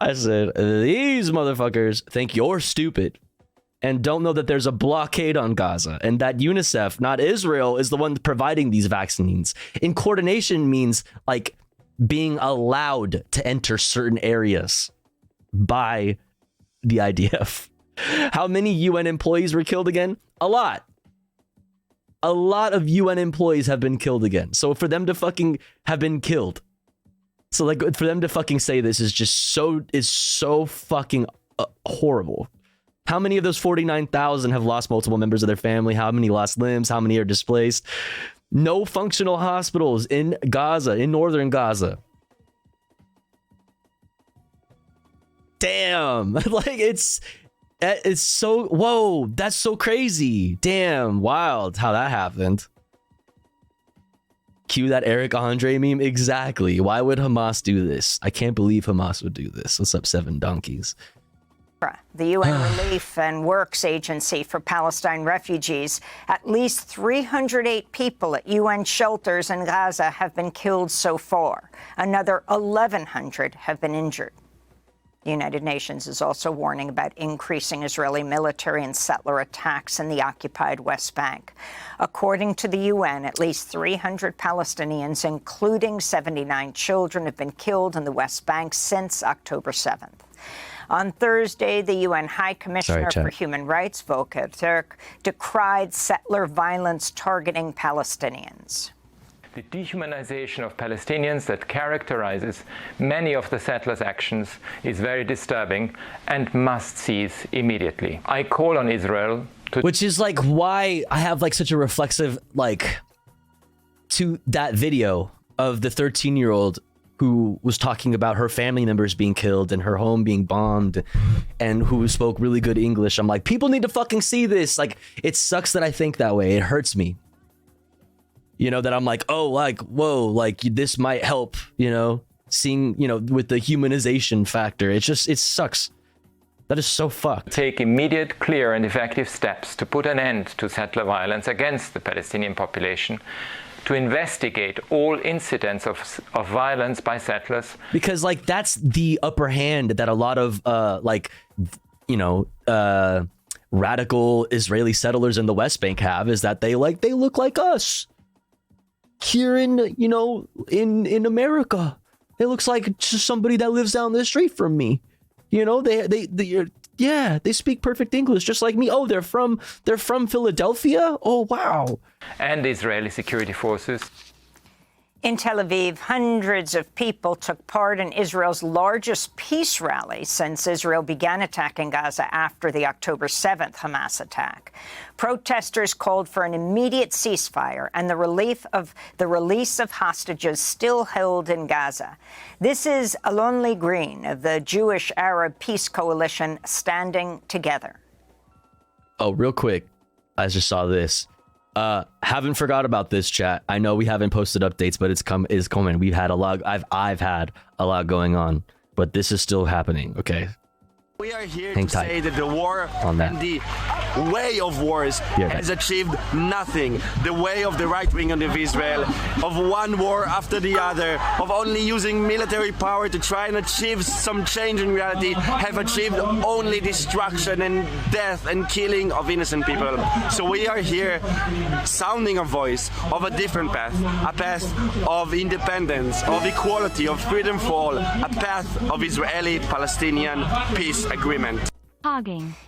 I said, these motherfuckers think you're stupid and don't know that there's a blockade on Gaza and that UNICEF, not Israel, is the one providing these vaccines. In coordination means being allowed to enter certain areas by the IDF. How many UN employees were killed again? A lot. A lot of UN employees have been killed again. So for them to fucking have been killed, so for them to fucking say this is just so fucking horrible. How many of those 49,000 have lost multiple members of their family? How many lost limbs? How many are displaced? No functional hospitals in Gaza, in northern Gaza. Damn. Like, it's so, whoa, that's so crazy. Damn, wild how that happened. Cue that Eric Andre meme. Exactly. Why would Hamas do this? I can't believe Hamas would do this. What's up, 7 donkeys? The UN Relief and Works Agency for Palestine Refugees. At least 308 people at UN shelters in Gaza have been killed so far. Another 1,100 have been injured. The United Nations is also warning about increasing Israeli military and settler attacks in the occupied West Bank. According to the UN, at least 300 Palestinians, including 79 children, have been killed in the West Bank since October 7th. On Thursday, the UN High Commissioner for Human Rights, Volker Turk, decried settler violence targeting Palestinians. The dehumanization of Palestinians that characterizes many of the settlers' actions is very disturbing and must cease immediately. I call on Israel to... Which is like why I have like such a reflexive like to that video of the 13-year-old who was talking about her family members being killed and her home being bombed and who spoke really good English. I'm like, people need to fucking see this. Like, it sucks that I think that way. It hurts me. You know, that I'm like, oh, like, whoa, like this might help, you know, seeing, you know, with the humanization factor. It sucks. That is so fucked. Take immediate, clear and effective steps to put an end to settler violence against the Palestinian population, to investigate all incidents of violence by settlers. Because like that's the upper hand that a lot of radical Israeli settlers in the West Bank have, is that they look like us here in, you know, in America. It looks like just somebody that lives down the street from me. You know, they speak perfect English just like me. Oh, they're from Philadelphia? Oh, wow. And Israeli security forces. In Tel Aviv, hundreds of people took part in Israel's largest peace rally since Israel began attacking Gaza after the October 7th Hamas attack. Protesters called for an immediate ceasefire and the release of hostages still held in Gaza. This is Alon Green of the Jewish Arab Peace Coalition Standing Together. Oh, real quick, I just saw this. Haven't forgot about this, chat. I know we haven't posted updates, but it's coming. We've had a lot. I've had a lot going on, but this is still happening. Okay. We are here to say that the war on that. And the way of wars has achieved nothing. The way of the right wing of Israel, of one war after the other, of only using military power to try and achieve some change in reality, have achieved only destruction and death and killing of innocent people. So we are here sounding a voice of a different path, a path of independence, of equality, of freedom for all, a path of Israeli-Palestinian peace agreement.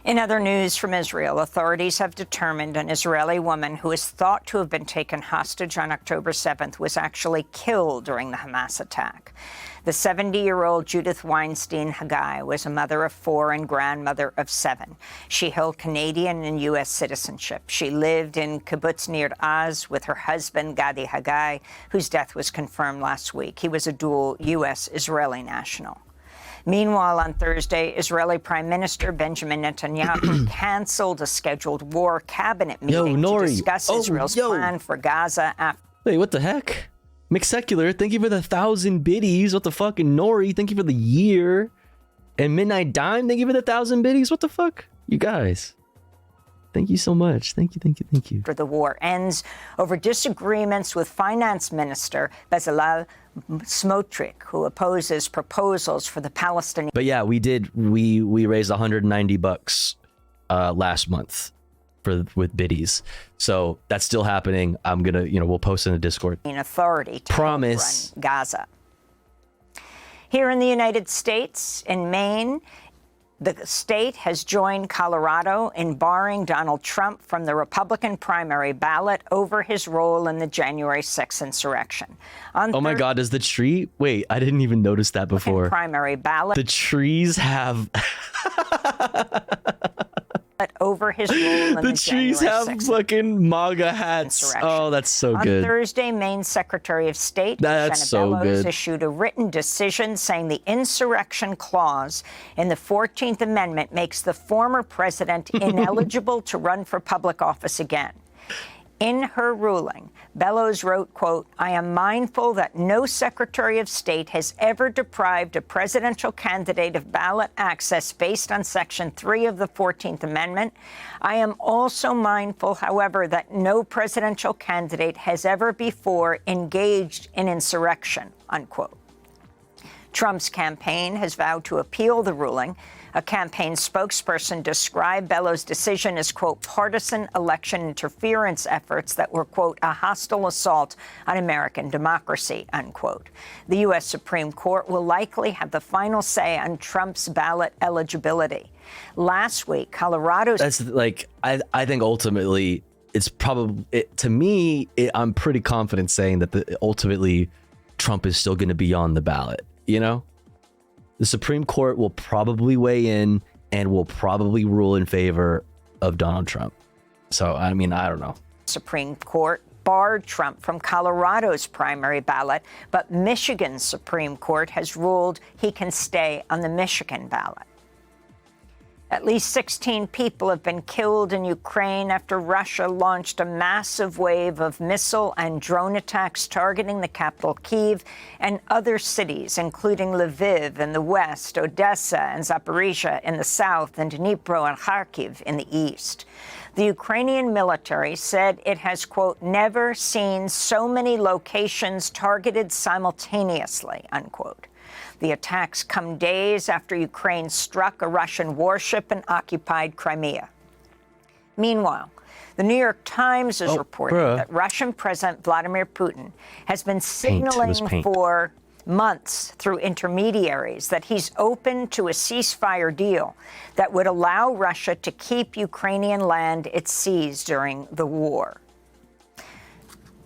In other news from Israel, authorities have determined an Israeli woman who is thought to have been taken hostage on October 7th was actually killed during the Hamas attack. The 70-year-old Judith Weinstein Haggai was a mother of 4 and grandmother of 7. She held Canadian and U.S. citizenship. She lived in Kibbutz Nir Az with her husband, Gadi Haggai, whose death was confirmed last week. He was a dual U.S.-Israeli national. Meanwhile, on Thursday, Israeli Prime Minister Benjamin Netanyahu canceled a scheduled war cabinet meeting to discuss Israel's plan for Gaza after... Wait, what the heck? McSecular, thank you for the 1,000 biddies. What the fuck? And Nori, thank you for the year. And Midnight Dime, thank you for the 1,000 biddies. What the fuck? You guys. Thank you so much. Thank you, thank you, thank you. After the war ends over disagreements with Finance Minister Bezalel Smotrich, who opposes proposals for the Palestinian... But yeah, we raised $190 last month with biddies. So that's still happening. I'm gonna, we'll post in the Discord. Authority to promise run Gaza. Here in the United States, in Maine, the state has joined Colorado in barring Donald Trump from the Republican primary ballot over his role in the January 6th insurrection. Oh my God, is the tree? Wait, I didn't even notice that before. Primary ballot. The trees have... over his role in The trees have fucking MAGA hats. Oh, that's so good. On Thursday, Maine Secretary of State That's Shanna so Bellows good. issued a written decision saying the insurrection clause in the 14th Amendment makes the former president ineligible to run for public office again. In her ruling, Bellows wrote, quote, "I am mindful that no Secretary of State has ever deprived a presidential candidate of ballot access based on Section 3 of the 14th Amendment. I am also mindful, however, that no presidential candidate has ever before engaged in insurrection," unquote. Trump's campaign has vowed to appeal the ruling. A campaign spokesperson described Bellows' decision as, quote, "partisan election interference efforts that were, quote, a hostile assault on American democracy," unquote. The U.S. Supreme Court will likely have the final say on Trump's ballot eligibility. Last week, Colorado's... That's like, I think ultimately it's probably, I'm pretty confident saying that ultimately Trump is still going to be on the ballot, you know? The Supreme Court will probably weigh in and will probably rule in favor of Donald Trump. So, I mean, I don't know. Supreme Court barred Trump from Colorado's primary ballot, but Michigan's Supreme Court has ruled he can stay on the Michigan ballot. At least 16 people have been killed in Ukraine after Russia launched a massive wave of missile and drone attacks targeting the capital, Kyiv, and other cities, including Lviv in the west, Odessa and Zaporizhia in the south, and Dnipro and Kharkiv in the east. The Ukrainian military said it has, quote, "never seen so many locations targeted simultaneously," unquote. The attacks come days after Ukraine struck a Russian warship in occupied Crimea. Meanwhile, the New York Times is reporting that Russian President Vladimir Putin has been signaling for months through intermediaries that he's open to a ceasefire deal that would allow Russia to keep Ukrainian land it seized during the war.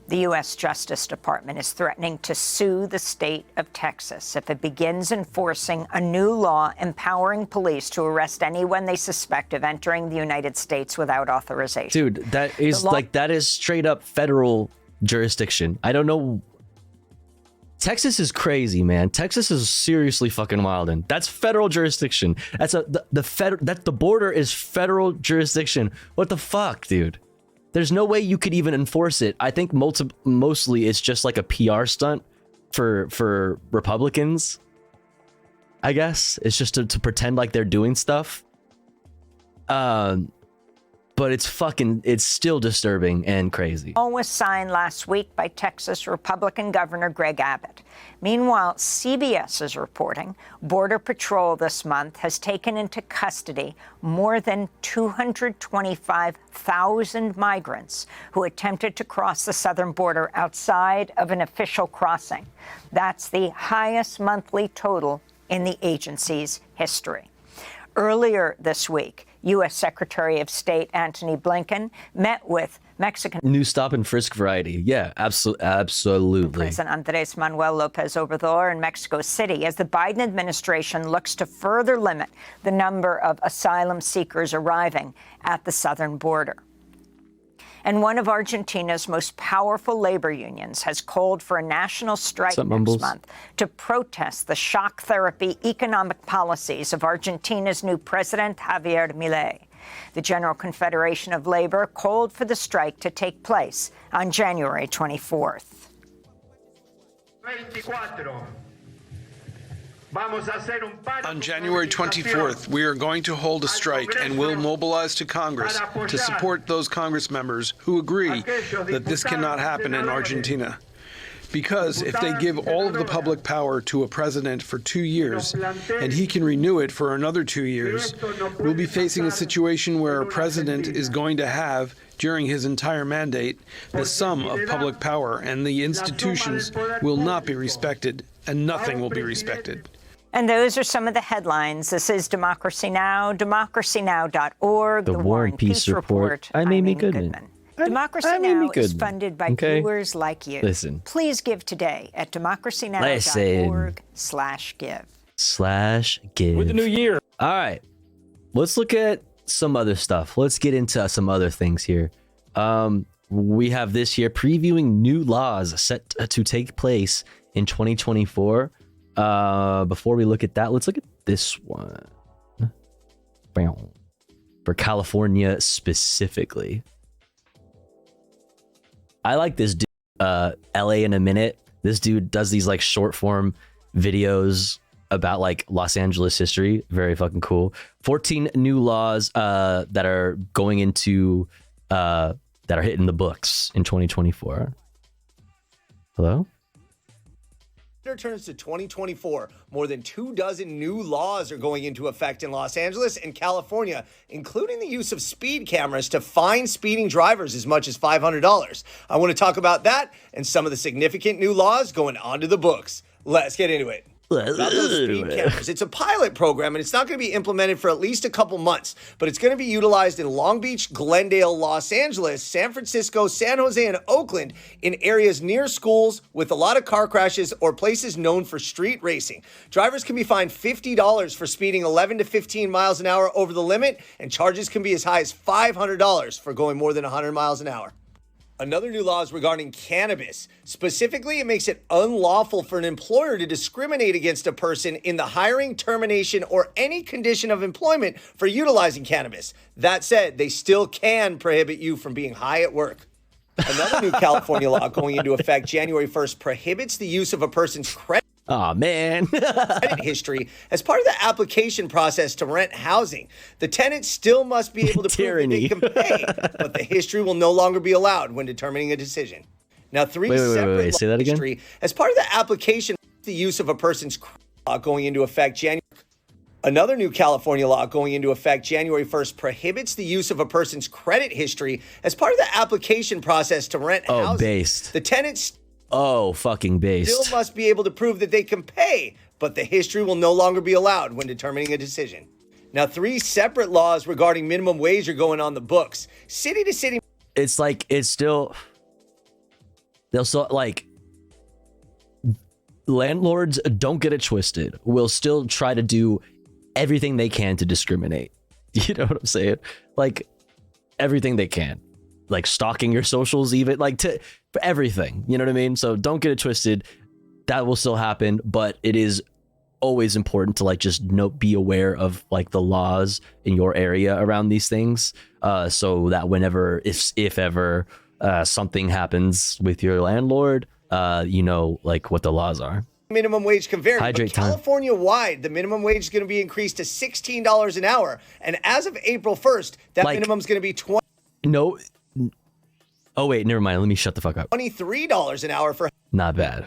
The U.S. Justice Department is threatening to sue the state of Texas if it begins enforcing a new law empowering police to arrest anyone they suspect of entering the United States without authorization. Dude, that is straight up federal jurisdiction. I don't know. Texas is crazy, man. Texas is seriously fucking wildin'. That's federal jurisdiction. The border is federal jurisdiction. What the fuck, dude? There's no way you could even enforce it. I think mostly it's just like a PR stunt for Republicans. I guess it's just to pretend like they're doing stuff. But it's still disturbing and crazy. All was signed last week by Texas Republican Governor Greg Abbott. Meanwhile, CBS is reporting Border Patrol this month has taken into custody more than 225,000 migrants who attempted to cross the southern border outside of an official crossing. That's the highest monthly total in the agency's history. Earlier this week, U.S. Secretary of State Antony Blinken met with Mexican new stop and frisk variety. Yeah, absolutely. President Andrés Manuel López Obrador in Mexico City as the Biden administration looks to further limit the number of asylum seekers arriving at the southern border. And one of Argentina's most powerful labor unions has called for a national strike next month to protest the shock therapy economic policies of Argentina's new president, Javier Milei. The General Confederation of Labor called for the strike to take place on January 24th. On January 24th, we are going to hold a strike and will mobilize to Congress to support those Congress members who agree that this cannot happen in Argentina. Because if they give all of the public power to a president for 2 years and he can renew it for another 2 years, we'll be facing a situation where a president is going to have, during his entire mandate, the sum of public power, and the institutions will not be respected, and nothing will be respected. And those are some of the headlines. This is Democracy Now!, democracynow.org, The War and Peace Report. I'm Amy Goodman. Democracy Now! Is funded by viewers like you. Listen. Please give today at democracynow.org/give. /give. With the new year. All right. Let's look at some other stuff. Let's get into some other things here. We have this year previewing new laws set to take place in 2024. Before we look at that, let's look at this one. For California specifically. I like this dude, LA in a Minute. This dude does these like short form videos about like Los Angeles history. Very fucking cool. 14 new laws that are going into that are hitting the books in 2024. Hello? Turns to 2024. More than 24 new laws are going into effect in Los Angeles and California, including the use of speed cameras to fine speeding drivers as much as $500. I want to talk about that and some of the significant new laws going onto the books. Let's get into it. About those speed cameras. It's a pilot program, and it's not going to be implemented for at least a couple months, but it's going to be utilized in Long Beach, Glendale, Los Angeles, San Francisco, San Jose, and Oakland in areas near schools with a lot of car crashes or places known for street racing. Drivers can be fined $50 for speeding 11 to 15 miles an hour over the limit, and charges can be as high as $500 for going more than 100 miles an hour. Another new law is regarding cannabis. Specifically, it makes it unlawful for an employer to discriminate against a person in the hiring, termination, or any condition of employment for utilizing cannabis. That said, they still can prohibit you from being high at work. Another new California law going into effect January 1st prohibits the use of a person's credit history as part of the application process to rent housing. The tenant still must be able to prove that they can pay, but the history will no longer be allowed when determining a decision. Now, separate say that again. History, as part of the application, the use of a person's law going into effect January. Another new California law going into effect January 1st prohibits the use of a person's credit history as part of the application process to rent housing. Based. The tenants fucking based. Still must be able to prove that they can pay, but the history will no longer be allowed when determining a decision. Now, 3 separate laws regarding minimum wage are going on the books. City to city. It's like, it's still, they'll still, like, landlords, don't get it twisted, will still try to do everything they can to discriminate. You know what I'm saying? Like, everything they can. Like stalking your socials, even like for everything, you know what I mean? So don't get it twisted. That will still happen, but it is always important to like just be aware of like the laws in your area around these things, so that whenever if ever something happens with your landlord, you know like what the laws are. Minimum wage can vary, but Hydrate time. California-wide, the minimum wage is going to be increased to $16 an hour, and as of April 1st, that minimum is going to be No. Oh, wait, never mind. Let me shut the fuck up. $23 an hour for Not bad.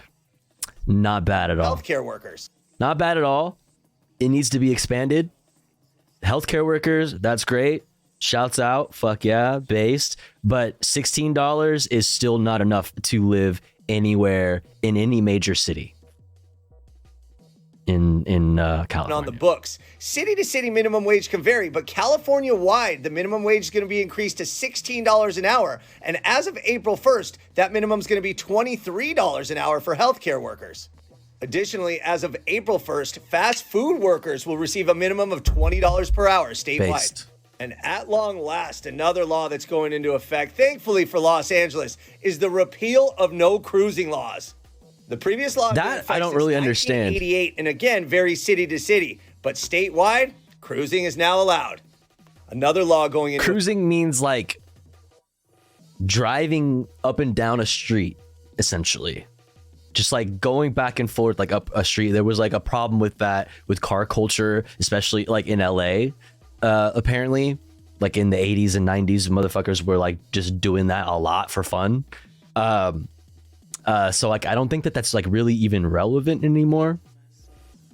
Not bad at all. healthcare workers. Not bad at all. It needs to be expanded. Healthcare workers, that's great. Shouts out. Fuck yeah. Based. But $16 is still not enough to live anywhere in any major city in California. On the books. City to city minimum wage can vary, but California-wide, the minimum wage is going to be increased to $16 an hour. And as of April 1st, that minimum is going to be $23 an hour for healthcare workers. Additionally, as of April 1st, fast food workers will receive a minimum of $20 per hour statewide. Based. And at long last, another law that's going into effect, thankfully for Los Angeles, is the repeal of no cruising laws. The previous law that I don't really understand. 1988, and again varies city to city, but statewide, cruising is now allowed. Another law going into cruising means like driving up and down a street, essentially. Just like going back and forth like up a street. There was like a problem with that with car culture, especially like in LA. Apparently, like in the 80s and 90s, motherfuckers were like just doing that a lot for fun. So like I don't think that that's like really even relevant anymore.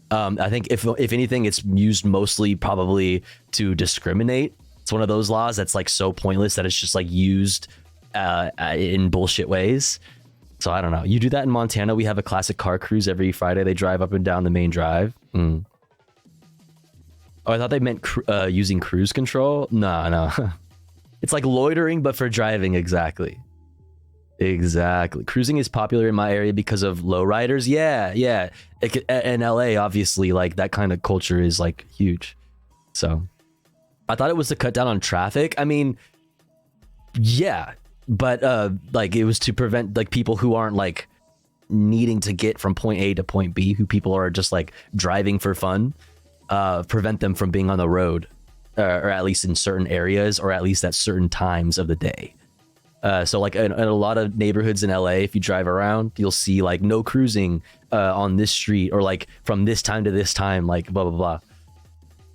I think if anything, it's used mostly probably to discriminate. It's one of those laws that's like so pointless that it's just like used in bullshit ways. So I don't know. You do that in Montana. We have a classic car cruise every Friday. They drive up and down the main drive. Oh, I thought they meant using cruise control. No. It's like loitering, but for driving. Exactly. Cruising is popular in my area because of lowriders. Yeah. In LA, obviously, like that kind of culture is like huge. So I thought it was to cut down on traffic. I mean, yeah, but like it was to prevent like people who aren't like needing to get from point A to point B, who people are just like driving for fun, prevent them from being on the road, or at least in certain areas, or at least at certain times of the day. So like in a lot of neighborhoods in LA, if you drive around, you'll see like no cruising on this street, or like from this time to this time, like blah, blah, blah.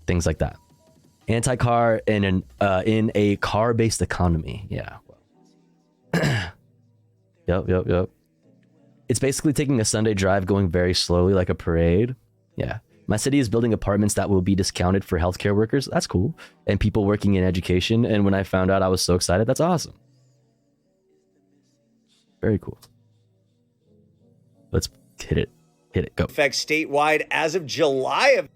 Things like that. Anti-car in a car-based economy. Yeah. Yep. It's basically taking a Sunday drive going very slowly like a parade. Yeah. My city is building apartments that will be discounted for healthcare workers. That's cool. And people working in education. And when I found out, I was so excited. That's awesome. Very cool. Let's hit it. Go. Effect statewide as of July of.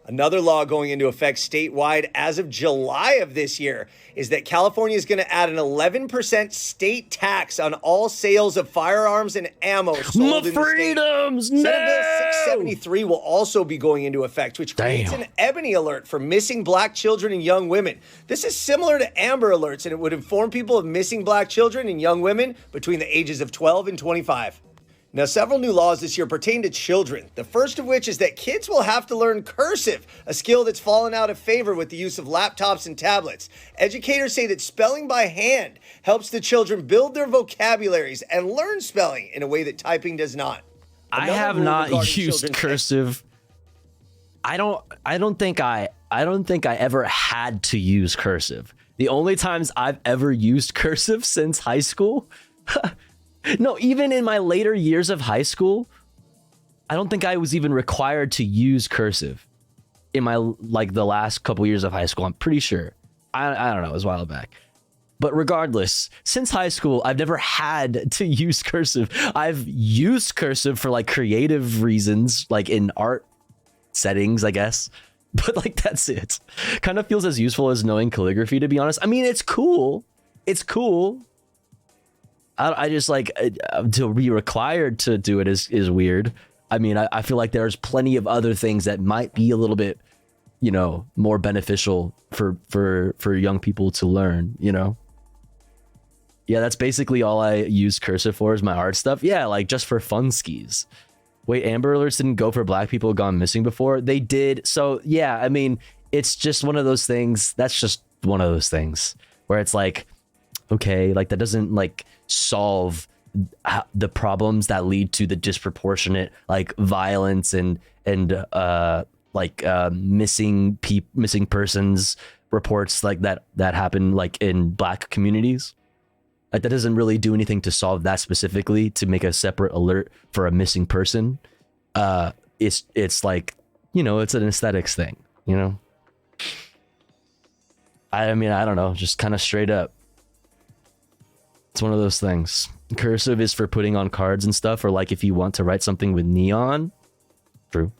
Another law going into effect statewide as of July of this year is that California is going to add an 11% state tax on all sales of firearms and ammo sold in the state. Senate Bill 673 will also be going into effect, which creates an ebony alert for missing black children and young women. This is similar to Amber Alerts, and it would inform people of missing black children and young women between the ages of 12 and 25. Now, several new laws this year pertain to children. The first of which is that kids will have to learn cursive, a skill that's fallen out of favor with the use of laptops and tablets. Educators say that spelling by hand helps the children build their vocabularies and learn spelling in a way that typing does not. I have not used cursive. I don't think I ever had to use cursive. The only times I've ever used cursive since high school. No, even in my later years of high school, I don't think I was even required to use cursive in my, like, the last couple years of high school. I'm pretty sure. I don't know. It was a while back. But regardless, since high school, I've never had to use cursive. I've used cursive for like creative reasons, like in art settings, I guess. But like, that's it. Kind of feels as useful as knowing calligraphy, to be honest. I mean, it's cool. It's cool. I just like to be required to do it is weird. I mean, I feel like there's plenty of other things that might be a little bit, you know, more beneficial for young people to learn, you know? Yeah, that's basically all I use cursive for is my art stuff. Yeah, like just for fun skis. Wait, Amber Alerts didn't go for black people gone missing before? They did. So yeah, I mean, it's just one of those things. That's just one of those things where it's like, okay, like that doesn't like solve the problems that lead to the disproportionate like violence and missing persons reports like that happen like in black communities. Like that doesn't really do anything to solve that specifically, to make a separate alert for a missing person. It's like, you know, it's an aesthetics thing, you know? I mean, I don't know, just kind of straight up. It's one of those things. Cursive is for putting on cards and stuff, or like if you want to write something with neon. True.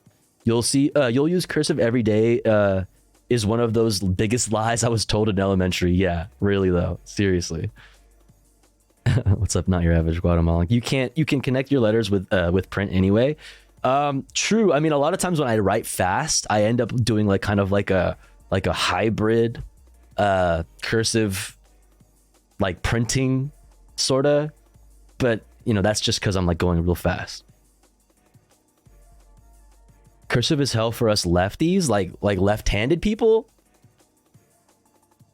You'll see, you'll use cursive every day, is one of those biggest lies I was told in elementary. Yeah, really though. Seriously. What's up, not your average Guatemalan? You can connect your letters with print anyway. True. I mean, a lot of times when I write fast, I end up doing like kind of like a hybrid cursive like printing sorta, but you know, that's just because I'm like going real fast. Cursive is hell for us lefties, like left-handed people,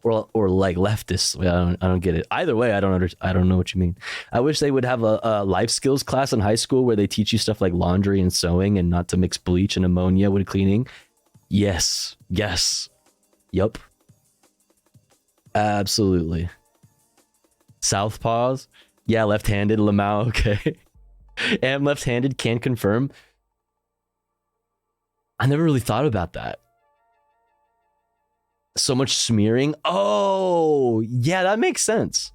or like leftists. I don't get it. Either way, I don't know what you mean. I wish they would have a life skills class in high school where they teach you stuff like laundry and sewing and not to mix bleach and ammonia when cleaning. Yes. Yup. Absolutely. Southpaws. Yeah, left-handed. Lamau. Okay. Am left-handed. Can confirm. I never really thought about that. So much smearing. Oh, yeah, that makes sense.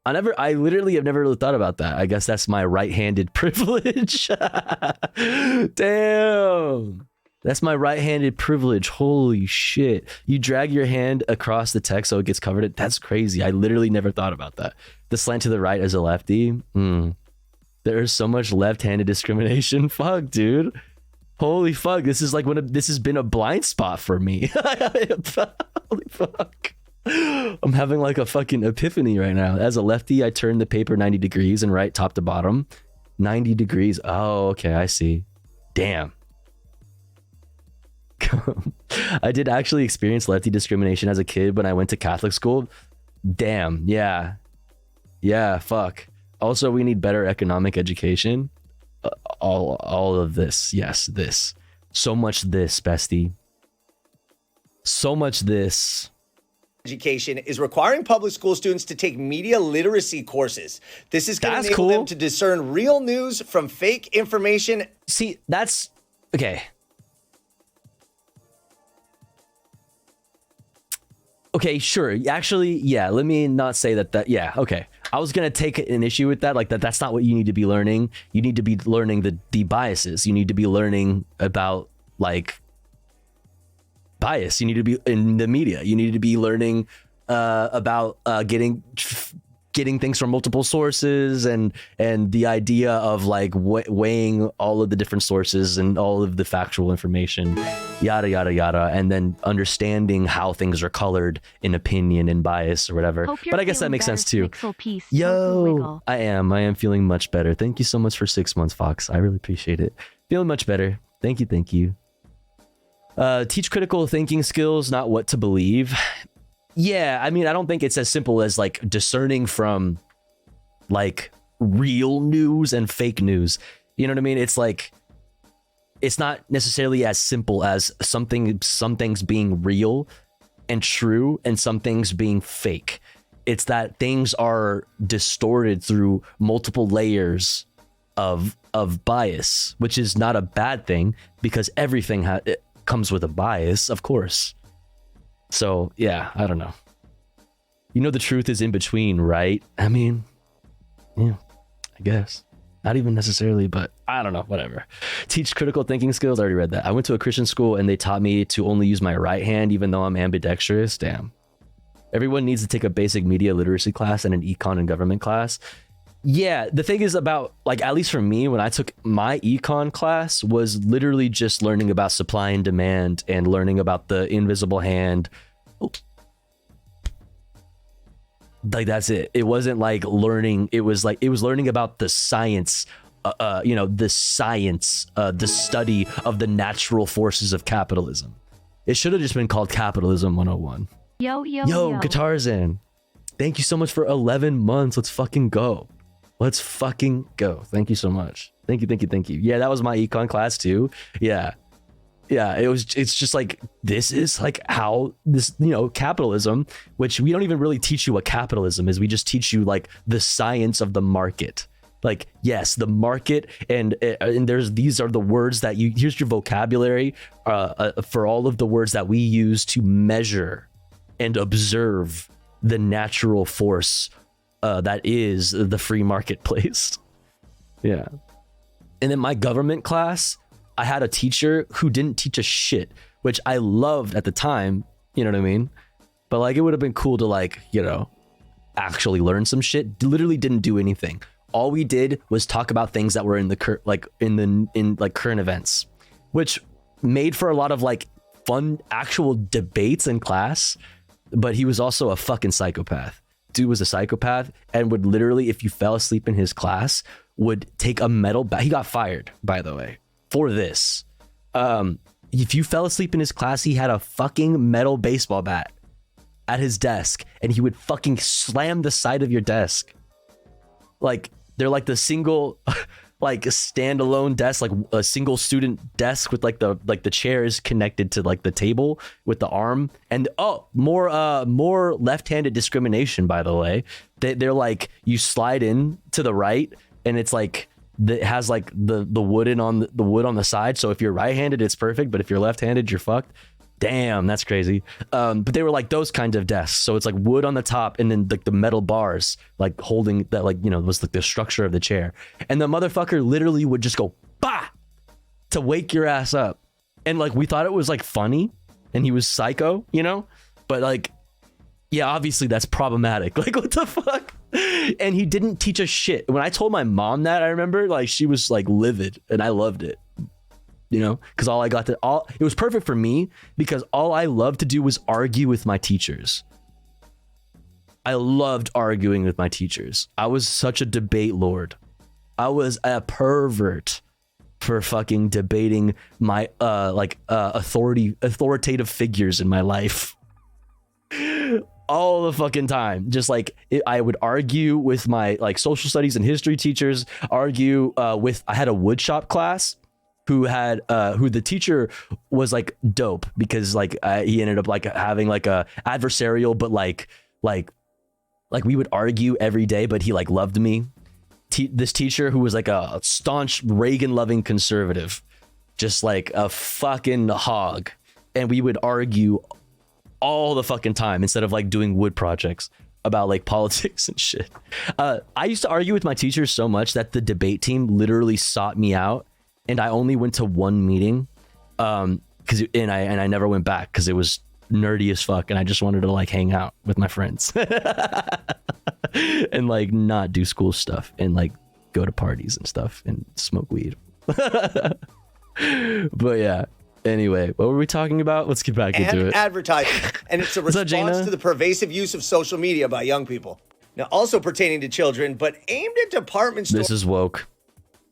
I literally have never really thought about that. I guess that's my right-handed privilege. Damn. That's my right-handed privilege. Holy shit. You drag your hand across the text so it gets covered. That's crazy. I literally never thought about that. The slant to the right as a lefty. There is so much left-handed discrimination. Fuck, dude. Holy fuck, this is like this has been a blind spot for me. Holy fuck. I'm having like a fucking epiphany right now. As a lefty, I turn the paper 90 degrees and write top to bottom. 90 degrees. Oh, okay, I see. Damn. I did actually experience lefty discrimination as a kid when I went to Catholic school. Damn, yeah. Yeah, fuck. Also, we need better economic education. All of this. Yes, this. So much this, bestie. So much this. Education is requiring public school students to take media literacy courses. This is going to enable them to discern real news from fake information. See, that's okay. Okay, sure. Actually, yeah, let me not say that. Yeah, okay. I was going to take an issue with that. Like that's not what you need to be learning. You need to be learning the biases. You need to be learning about like bias. You need to be in the media. You need to be learning about getting things from multiple sources and the idea of like weighing all of the different sources and all of the factual information, yada yada yada, and then understanding how things are colored in opinion and bias or whatever. But I guess that makes sense too. Yo, I am feeling much better. Thank you so much for 6 months, Fox. I really appreciate it. Feeling much better. Thank you. Teach critical thinking skills, not what to believe. Yeah, I mean, I don't think it's as simple as like discerning from like real news and fake news. You know what I mean? It's like, it's not necessarily as simple as some things being real and true and some things being fake. It's that things are distorted through multiple layers of bias, which is not a bad thing because everything it comes with a bias, of course. So yeah, I don't know. You know, the truth is in between, right? I mean, yeah, I guess. Not even necessarily, but I don't know, whatever. Teach critical thinking skills. I already read that. I went to a Christian school and they taught me to only use my right hand, even though I'm ambidextrous. Damn. Everyone needs to take a basic media literacy class and an econ and government class. Yeah, the thing is about, like, at least for me, when I took my econ class was literally just learning about supply and demand and learning about the invisible hand. Like, that's it. It wasn't like learning. It was learning about the science, the study of the natural forces of capitalism. It should have just been called Capitalism 101. Yo, Guitarzan. Thank you so much for 11 months. Let's fucking go. Let's fucking go. Thank you so much. Thank you. Yeah, that was my econ class too. Yeah. It's just like, this is like how this, capitalism, which we don't even really teach you what capitalism is. We just teach you like the science of the market. Like, yes, the market, and these are the words that here's your vocabulary for all of the words that we use to measure and observe the natural force that is the free marketplace. Yeah. And then my government class, I had a teacher who didn't teach us shit, which I loved at the time. You know what I mean? But like, it would have been cool to like, actually learn some shit. Literally didn't do anything. All we did was talk about things that were in the current events, which made for a lot of like fun actual debates in class. But he was also a fucking psychopath. Dude was a psychopath and would literally, if you fell asleep in his class, would take a metal bat. He got fired, by the way, for this. If you fell asleep in his class, he had a fucking metal baseball bat at his desk and he would fucking slam the side of your desk. Like, they're like the single, like a standalone desk, like a single student desk with like the chairs connected to like the table with the arm. And more left-handed discrimination, by the way. They're like, you slide in to the right and it's like it has like the wood on the side. So if you're right-handed, it's perfect, but if you're left-handed, you're fucked. Damn, that's crazy. But they were like those kinds of desks. So it's like wood on the top and then like the metal bars, like holding that, like, was like the structure of the chair. And the motherfucker literally would just go, bah, to wake your ass up. And like, we thought it was like funny and he was psycho, but like, yeah, obviously that's problematic. Like, what the fuck? And he didn't teach us shit. When I told my mom that, I remember like, she was like livid and I loved it. you know, because it was perfect for me because all I loved to do was argue with my teachers. I loved arguing with my teachers. I was such a debate lord. I was a pervert for fucking debating my authoritative figures in my life all the fucking time. Just like I would argue with my like social studies and history teachers, I had a woodshop class who the teacher was like dope because like he ended up like having like a adversarial, but like we would argue every day, but he like loved me. This teacher who was like a staunch Reagan loving conservative, just like a fucking hog. And we would argue all the fucking time instead of like doing wood projects about like politics and shit. I used to argue with my teachers so much that the debate team literally sought me out, and I only went to one meeting and I never went back because it was nerdy as fuck and I just wanted to like hang out with my friends and like not do school stuff and like go to parties and stuff and smoke weed. But yeah, anyway, what were we talking about? Let's get back into it. Advertising, and it's a response to the pervasive use of social media by young people. Now, also pertaining to children, but aimed at department stores. This is woke.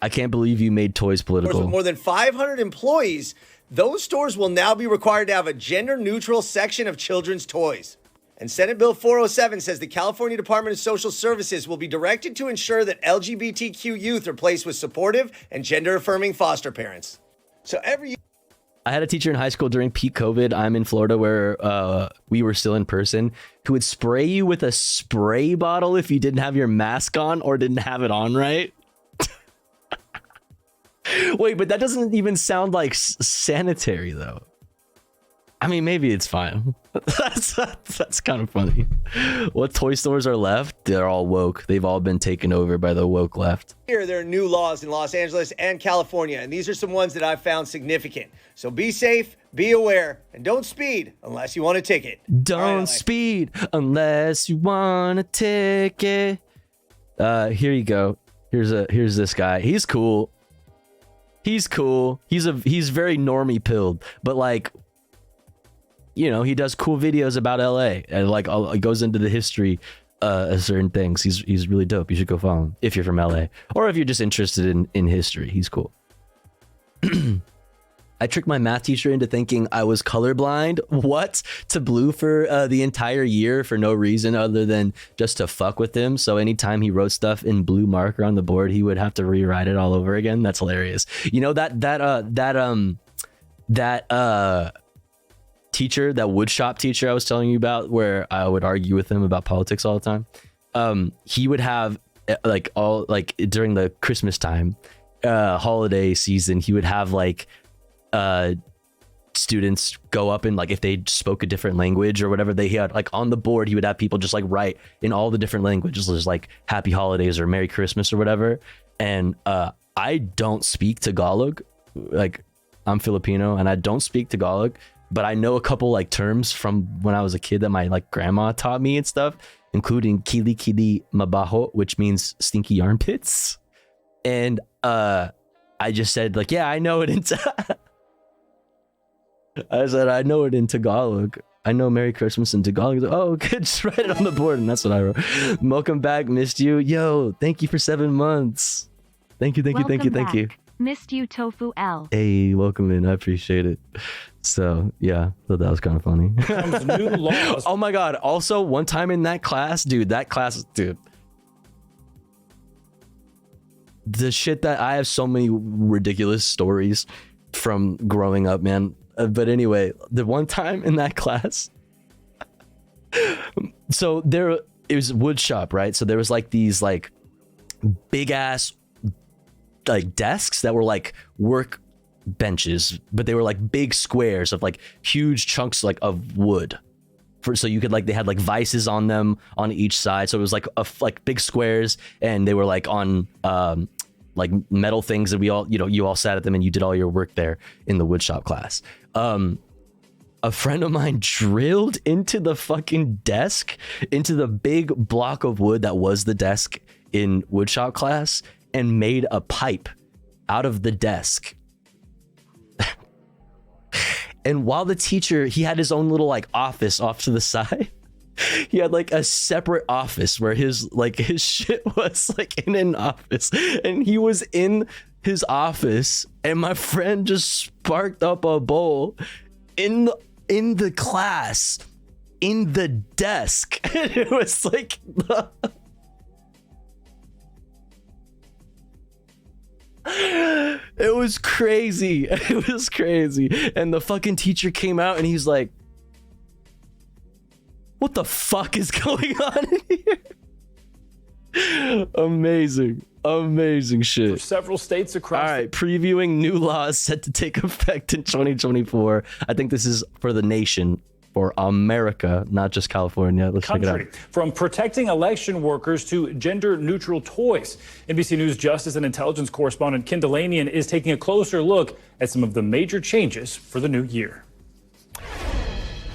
I can't believe you made toys political. With more than 500 employees, those stores will now be required to have a gender-neutral section of children's toys. And Senate Bill 407 says the California Department of Social Services will be directed to ensure that LGBTQ youth are placed with supportive and gender-affirming foster parents. So I had a teacher in high school during peak COVID. I'm in Florida where we were still in person, who would spray you with a spray bottle if you didn't have your mask on or didn't have it on right. Wait, but that doesn't even sound like sanitary though. I mean, maybe it's fine. That's kind of funny. What toy stores are left? They're all woke. They've all been taken over by the woke left. Here, there are new laws in Los Angeles and California, and these are some ones that I've found significant. So be safe, be aware, and don't speed unless you want a ticket. Don't speed unless you want a ticket. Here you go. Here's this guy. He's cool. He's cool. He's very normie pilled, but like, you know, he does cool videos about LA and like goes into the history of certain things. He's really dope. You should go follow him if you're from LA or if you're just interested in history. He's cool. I tricked my math teacher into thinking I was colorblind. What? To blue for the entire year for no reason other than just to fuck with him. So anytime he wrote stuff in blue marker on the board, he would have to rewrite it all over again. That's hilarious. You know, that teacher, that woodshop teacher I was telling you about, where I would argue with him about politics all the time. He would have during the Christmas time, holiday season, he would have like students go up and like if they spoke a different language or whatever, they had like on the board, he would have people just like write in all the different languages, just like Happy Holidays or Merry Christmas or whatever. And I don't speak Tagalog. Like, I'm Filipino and I don't speak Tagalog, but I know a couple like terms from when I was a kid that my like grandma taught me and stuff, including kili kili mabaho, which means stinky armpits. And I just said like, yeah, I know it in I said, I know it in Tagalog. I know Merry Christmas in Tagalog. Like, oh, okay, just write it on the board. And that's what I wrote. Welcome back. Missed you. Yo, thank you for 7 months. Thank you. Missed you, Tofu L. Hey, welcome in. I appreciate it. So, yeah, thought that was kind of funny. New laws. Oh my God. Also, one time in that class, dude, the shit that I have so many ridiculous stories from growing up, man. But anyway, the one time in that class, so it was wood shop, right? So there was like these like big ass like desks that were like work benches, but they were like big squares of like huge chunks like of wood. So you could like, they had like vices on them on each side. So it was like like big squares, and they were like on like metal things that we all, you know, you all sat at them and you did all your work there in the woodshop class. A friend of mine drilled into the fucking desk, into the big block of wood that was the desk in woodshop class, and made a pipe out of the desk. And while the teacher, he had his own little like office off to the side. He had like a separate office where his shit was like in an office, and he was in his office, and my friend just sparked up a bowl in the class, in the desk. And it was like it was crazy. It was crazy. And the fucking teacher came out and he's like, what the fuck is going on in here? Amazing shit. For several states across. All right, previewing new laws set to take effect in 2024. I think this is for the nation, for America, not just California. Let's check it out. From protecting election workers to gender-neutral toys. NBC News Justice and Intelligence correspondent Ken Delanian is taking a closer look at some of the major changes for the new year.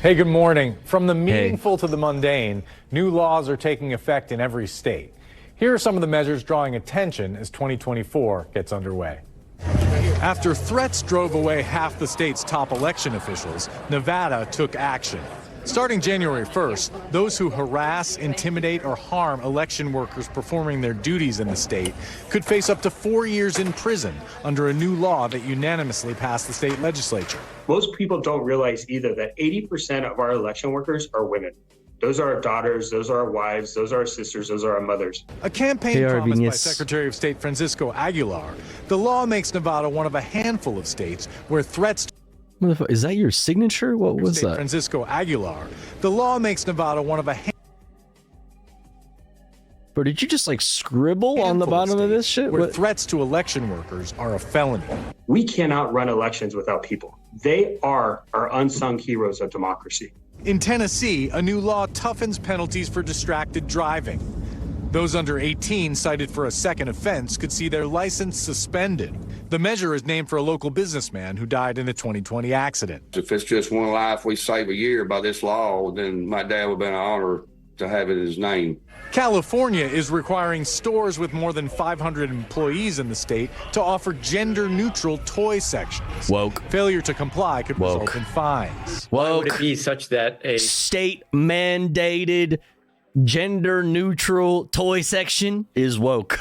Hey, good morning. From the meaningful to the mundane, new laws are taking effect in every state. Here are some of the measures drawing attention as 2024 gets underway. After threats drove away half the state's top election officials, Nevada took action. Starting January 1st, those who harass, intimidate, or harm election workers performing their duties in the state could face up to 4 years in prison under a new law that unanimously passed the state legislature. Most people don't realize either that 80% of our election workers are women. Those are our daughters, those are our wives, those are our sisters, those are our mothers. A campaign promise by Secretary of State Francisco Aguilar. The law makes Nevada one of a handful of states where threats... Is that your signature? What was that? Francisco Aguilar. The law makes Nevada one of a Bro, did you just like scribble on the bottom of this shit? Where threats to election workers are a felony. We cannot run elections without people. They are our unsung heroes of democracy. In Tennessee, a new law toughens penalties for distracted driving. Those under 18 cited for a second offense could see their license suspended. The measure is named for a local businessman who died in a 2020 accident. If it's just one life we save a year by this law, then my dad would have been an honor to have it in his name. California is requiring stores with more than 500 employees in the state to offer gender-neutral toy sections. Woke. Failure to comply could result in fines. Woke. Would it be such that a state-mandated gender-neutral toy section is woke?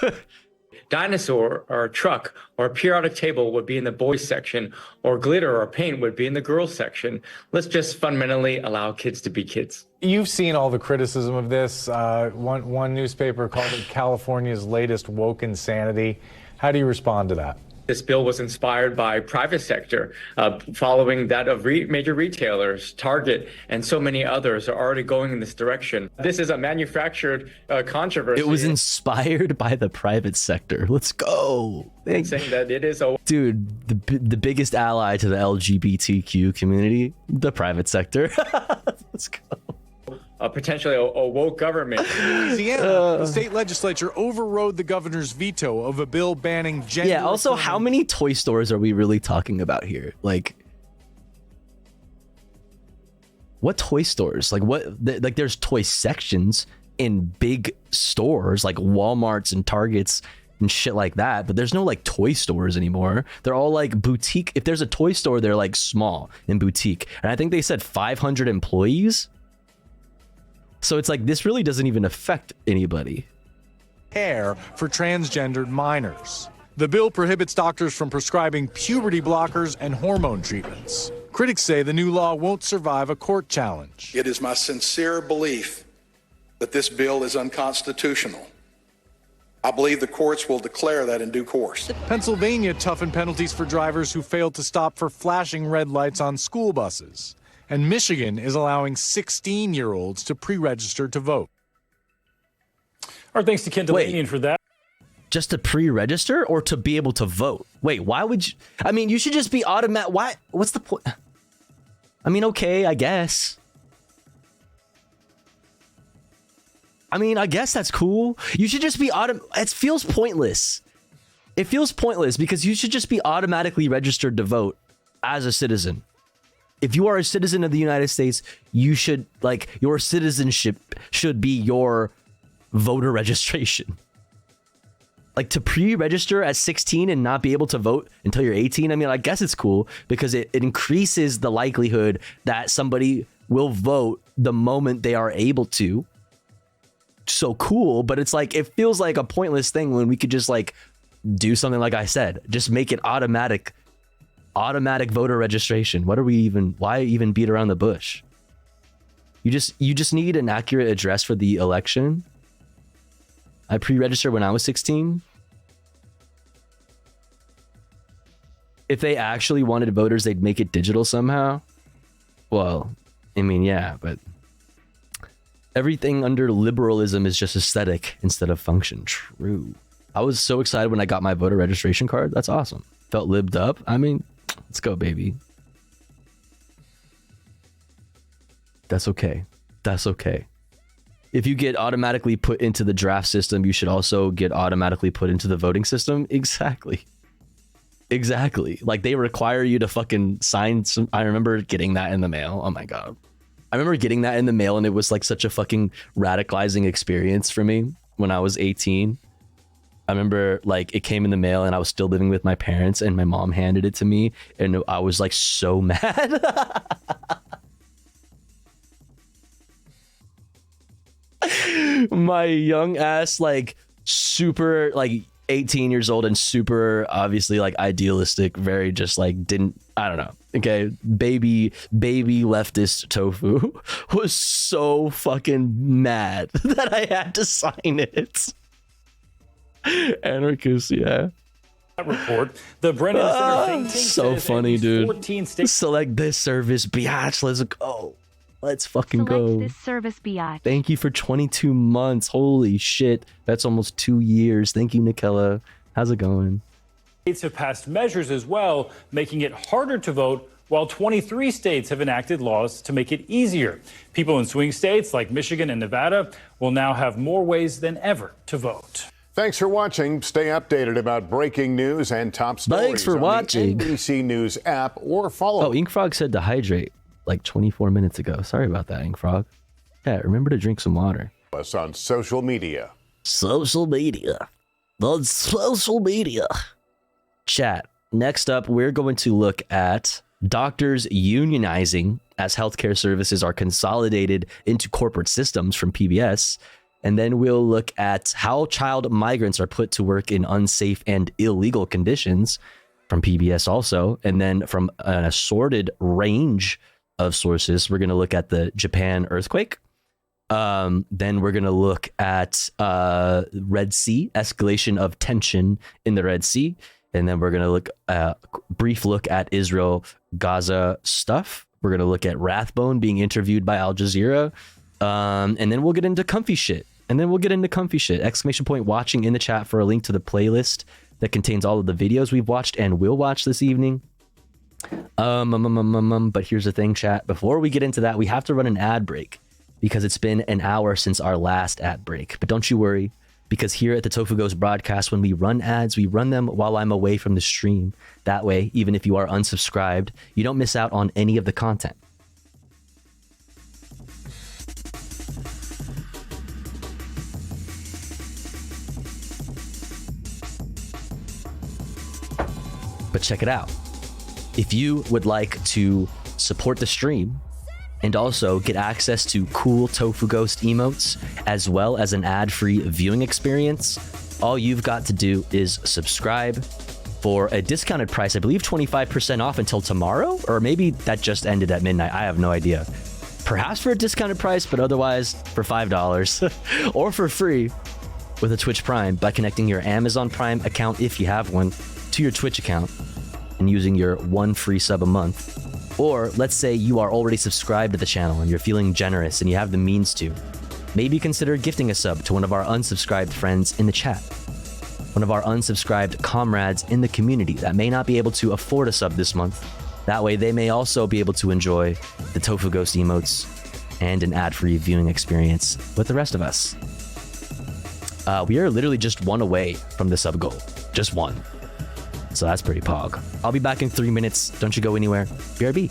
dinosaur or a truck or a periodic table would be in the boys section, or glitter or paint would be in the girls section? Let's just fundamentally allow kids to be kids. You've seen all the criticism of this. One newspaper called it California's latest woke insanity. How do you respond to that? This bill was inspired by private sector, following that of major retailers. Target and so many others are already going in this direction. This is a manufactured controversy. It was inspired by the private sector. Let's go. Saying that it is a... Dude, the biggest ally to the LGBTQ community, the private sector. Let's go. Potentially a woke government. In Louisiana, the state legislature overrode the governor's veto of a bill banning gender. Yeah, also, how many toy stores are we really talking about here? Like, what toy stores? Like, like, there's toy sections in big stores like Walmarts and Targets and shit like that, but there's no like toy stores anymore. They're all like boutique. If there's a toy store, they're like small and boutique. And I think they said 500 employees. So it's like, this really doesn't even affect anybody. Care for transgendered minors. The bill prohibits doctors from prescribing puberty blockers and hormone treatments. Critics say the new law won't survive a court challenge. It is my sincere belief that this bill is unconstitutional. I believe the courts will declare that in due course. Pennsylvania toughened penalties for drivers who failed to stop for flashing red lights on school buses. And Michigan is allowing 16-year-olds to pre-register to vote. Our thanks to Ken Delanian for that. Just to pre-register or to be able to vote? Wait, why would you? I mean, you should just be automatic. Why? What's the point? I mean, okay, I guess. I mean, I guess that's cool. You should just be It feels pointless. It feels pointless because you should just be automatically registered to vote as a citizen. If you are a citizen of the United States, you should, like, your citizenship should be your voter registration. Like to pre-register at 16 and not be able to vote until you're 18. I mean, I guess it's cool because it increases the likelihood that somebody will vote the moment they are able to. So cool, but it's like, it feels like a pointless thing when we could just like do something like I said, just make it automatic voter registration. Why even beat around the bush? You just need an accurate address for the election. I pre-registered when I was 16. If they actually wanted voters, they'd make it digital somehow. Well, I mean, yeah, but everything under liberalism is just aesthetic instead of function. True. I was so excited when I got my voter registration card. That's awesome. Felt libbed up. I mean, let's go, baby. That's okay. That's okay. If you get automatically put into the draft system, you should also get automatically put into the voting system. Exactly. Like they require you to fucking sign some. I remember getting that in the mail. Oh my God. I remember getting that in the mail and it was like such a fucking radicalizing experience for me when I was 18. I remember like it came in the mail and I was still living with my parents and my mom handed it to me and I was like so mad. My young ass, like super like 18 years old and super obviously like idealistic, very just like I don't know. Okay. Baby leftist tofu was so fucking mad that I had to sign it. Anarchist, yeah. Report. The Brennan Center think tank so says funny, dude. 14 states. Select this service, biatch. Let's go. Let's fucking Select go. this service, biatch. Thank you for 22 months. Holy shit. That's almost 2 years. Thank you, Nikela. How's it going? States have passed measures as well, making it harder to vote, while 23 states have enacted laws to make it easier. People in swing states like Michigan and Nevada will now have more ways than ever to vote. Thanks for watching. Stay updated about breaking news and top stories. Thanks for on watching. the NBC News app or follow. Oh, Inkfrog said to hydrate like 24 minutes ago. Sorry about that, Inkfrog. Yeah, remember to drink some water. Us on social media. Social media. On social media. Chat. Next up, we're going to look at doctors unionizing as healthcare services are consolidated into corporate systems from PBS. And then we'll look at how child migrants are put to work in unsafe and illegal conditions from PBS also. And then from an assorted range of sources, we're going to look at the Japan earthquake. Then we're going to look at Red Sea, escalation of tension in the Red Sea. And then we're going to look brief look at Israel Gaza stuff. We're going to look at Rathbone being interviewed by Al Jazeera. And then we'll get into comfy shit. Exclamation point watching in the chat for a link to the playlist that contains all of the videos we've watched and will watch this evening. But here's the thing, chat. Before we get into that, we have to run an ad break because it's been an hour since our last ad break. But don't you worry, because here at the Tofu Ghost broadcast, when we run ads, we run them while I'm away from the stream. That way, even if you are unsubscribed, you don't miss out on any of the content. But check it out. If you would like to support the stream and also get access to cool Tofu Ghost emotes, as well as an ad-free viewing experience, all you've got to do is subscribe for a discounted price. I believe 25% off until tomorrow, or maybe that just ended at midnight. I have no idea. Perhaps for a discounted price, but otherwise for $5 or for free with a Twitch Prime by connecting your Amazon Prime account, if you have one, to your Twitch account and using your one free sub a month. Or let's say you are already subscribed to the channel and you're feeling generous and you have the means to. Maybe consider gifting a sub to one of our unsubscribed friends in the chat. One of our unsubscribed comrades in the community that may not be able to afford a sub this month. That way they may also be able to enjoy the Tofu Ghost emotes and an ad-free viewing experience with the rest of us. We are literally just one away from the sub goal. Just one. So that's pretty pog. I'll be back in 3 minutes. Don't you go anywhere. BRB.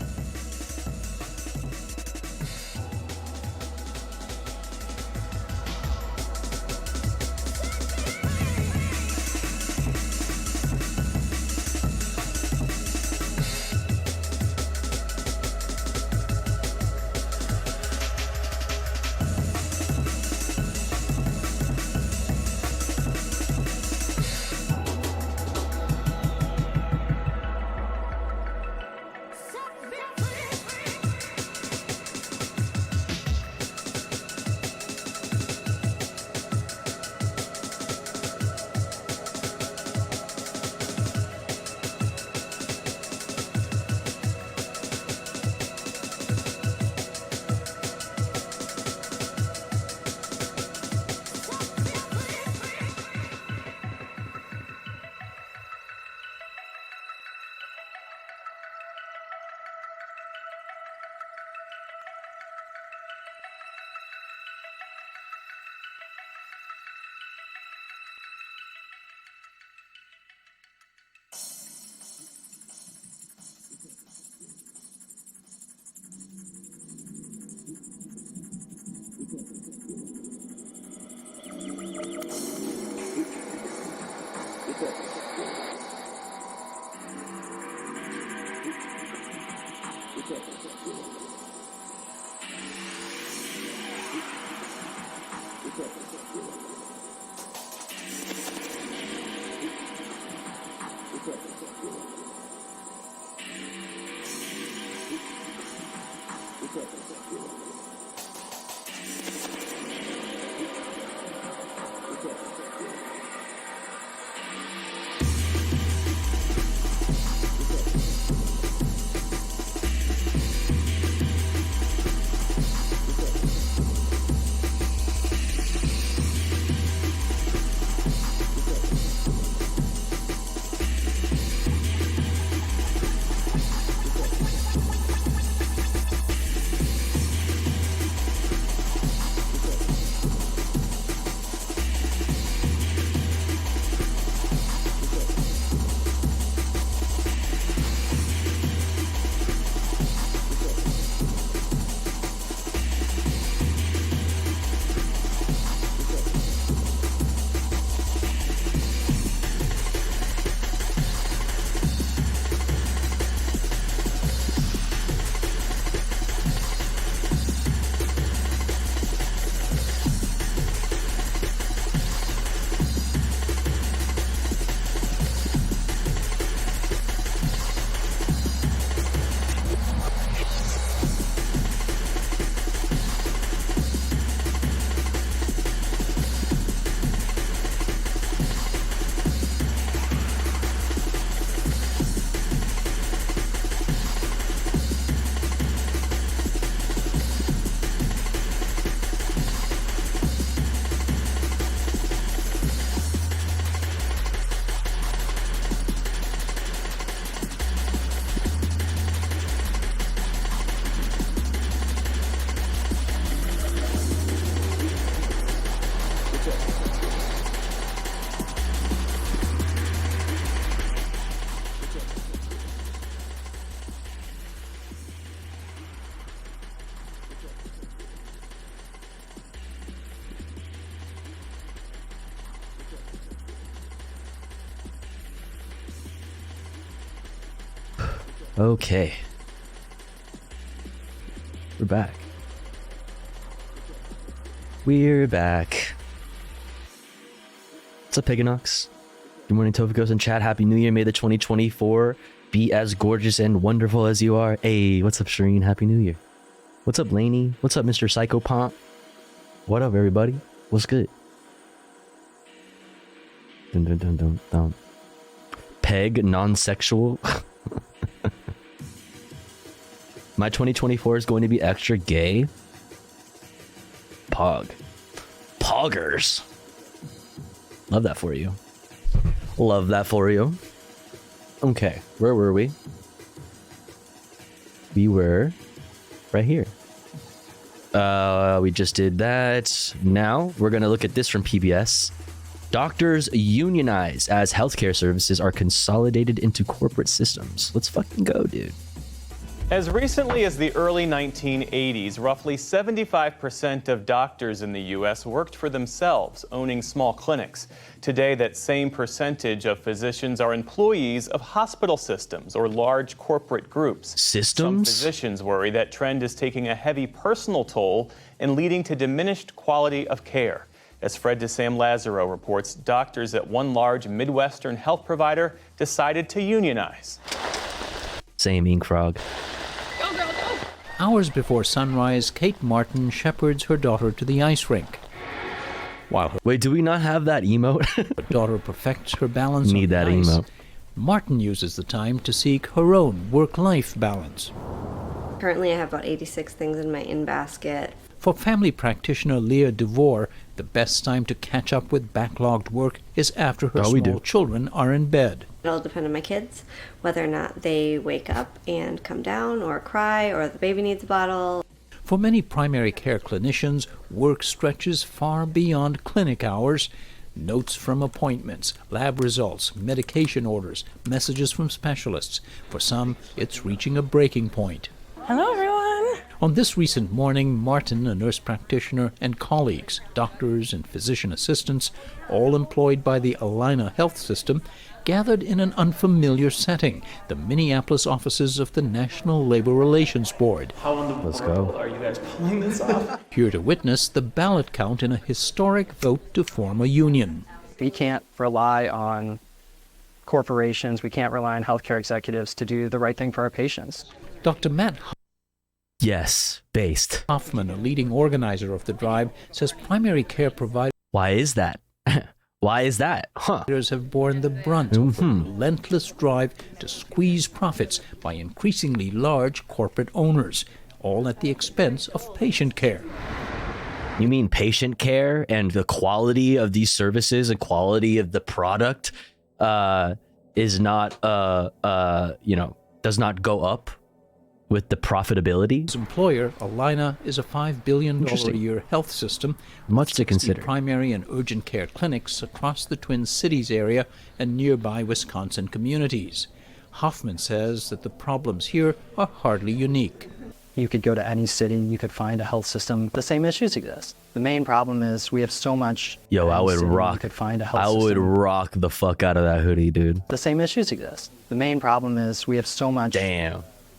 Okay. We're back. We're back. What's up, Peganox? Good morning, Tofikos and chat. Happy New Year. May the 2024 be as gorgeous and wonderful as you are. Hey, what's up, Shireen? Happy New Year. What's up, Laney? What's up, Mr. Psychopomp? What up, everybody? What's good? Dun, dun, dun, dun, dun. Peg, non-sexual. My 2024 is going to be extra gay. Pog. Poggers. Love that for you. Love that for you. Okay, where were we? We were right here. We just did that. Now we're going to look at this from PBS. Doctors unionize as healthcare services are consolidated into corporate systems. Let's fucking go, dude. As recently as the early 1980s, roughly 75% of doctors in the U.S. worked for themselves, owning small clinics. Today, that same percentage of physicians are employees of hospital systems or large corporate groups. Systems? Some physicians worry that trend is taking a heavy personal toll and leading to diminished quality of care. As Fred DeSam Lazaro reports, doctors at one large Midwestern health provider decided to unionize. Same ink frog. Hours before sunrise, Kate Martin shepherds her daughter to the ice rink. While her Wait, do we not have that emote? daughter perfects her balance Need on that the ice, emote. Martin uses the time to seek her own work-life balance. Currently, I have about 86 things in my in-basket. For family practitioner Leah DeVore, the best time to catch up with backlogged work is after her small children are in bed. It'll depend on my kids, whether or not they wake up and come down or cry or the baby needs a bottle. For many primary care clinicians, work stretches far beyond clinic hours. Notes from appointments, lab results, medication orders, messages from specialists. For some, it's reaching a breaking point. Hello, everyone. On this recent morning, Martin, a nurse practitioner, and colleagues, doctors and physician assistants, all employed by the Allina Health System, gathered in an unfamiliar setting, the Minneapolis offices of the National Labor Relations Board. How in the world are you guys pulling this off? Here to witness the ballot count in a historic vote to form a union. We can't rely on corporations, we can't rely on healthcare executives to do the right thing for our patients. Dr. Matt based. Hoffman, a leading organizer of the drive, says primary care providers... Why is that? Why is that? Huh. ...have borne the brunt of the relentless drive to squeeze profits by increasingly large corporate owners, all at the expense of patient care. You mean patient care and the quality of these services and quality of the product is not, does not go up with the profitability? His employer, Allina, is a $5 billion a year health system. Much to consider. Primary and urgent care clinics across the Twin Cities area and nearby Wisconsin communities. Hoffman says that the problems here are hardly unique. You could go to any city, you could find a health system. The same issues exist. The main problem is we have so much. Yo, I would rock. You could find a health I system. would rock the fuck out of that hoodie, dude. The same issues exist. The main problem is we have so much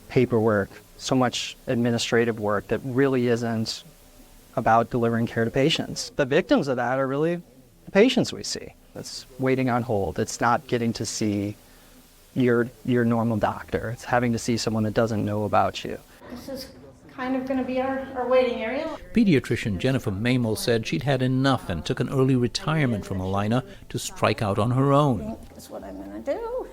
paperwork, so much administrative work that really isn't about delivering care to patients. The victims of that are really the patients we see. It's waiting on hold. It's not getting to see your normal doctor. It's having to see someone that doesn't know about you. This is kind of going to be our waiting area. Pediatrician Jennifer Mamel said she'd had enough and took an early retirement from Allina to strike out on her own. That's what I'm going to do.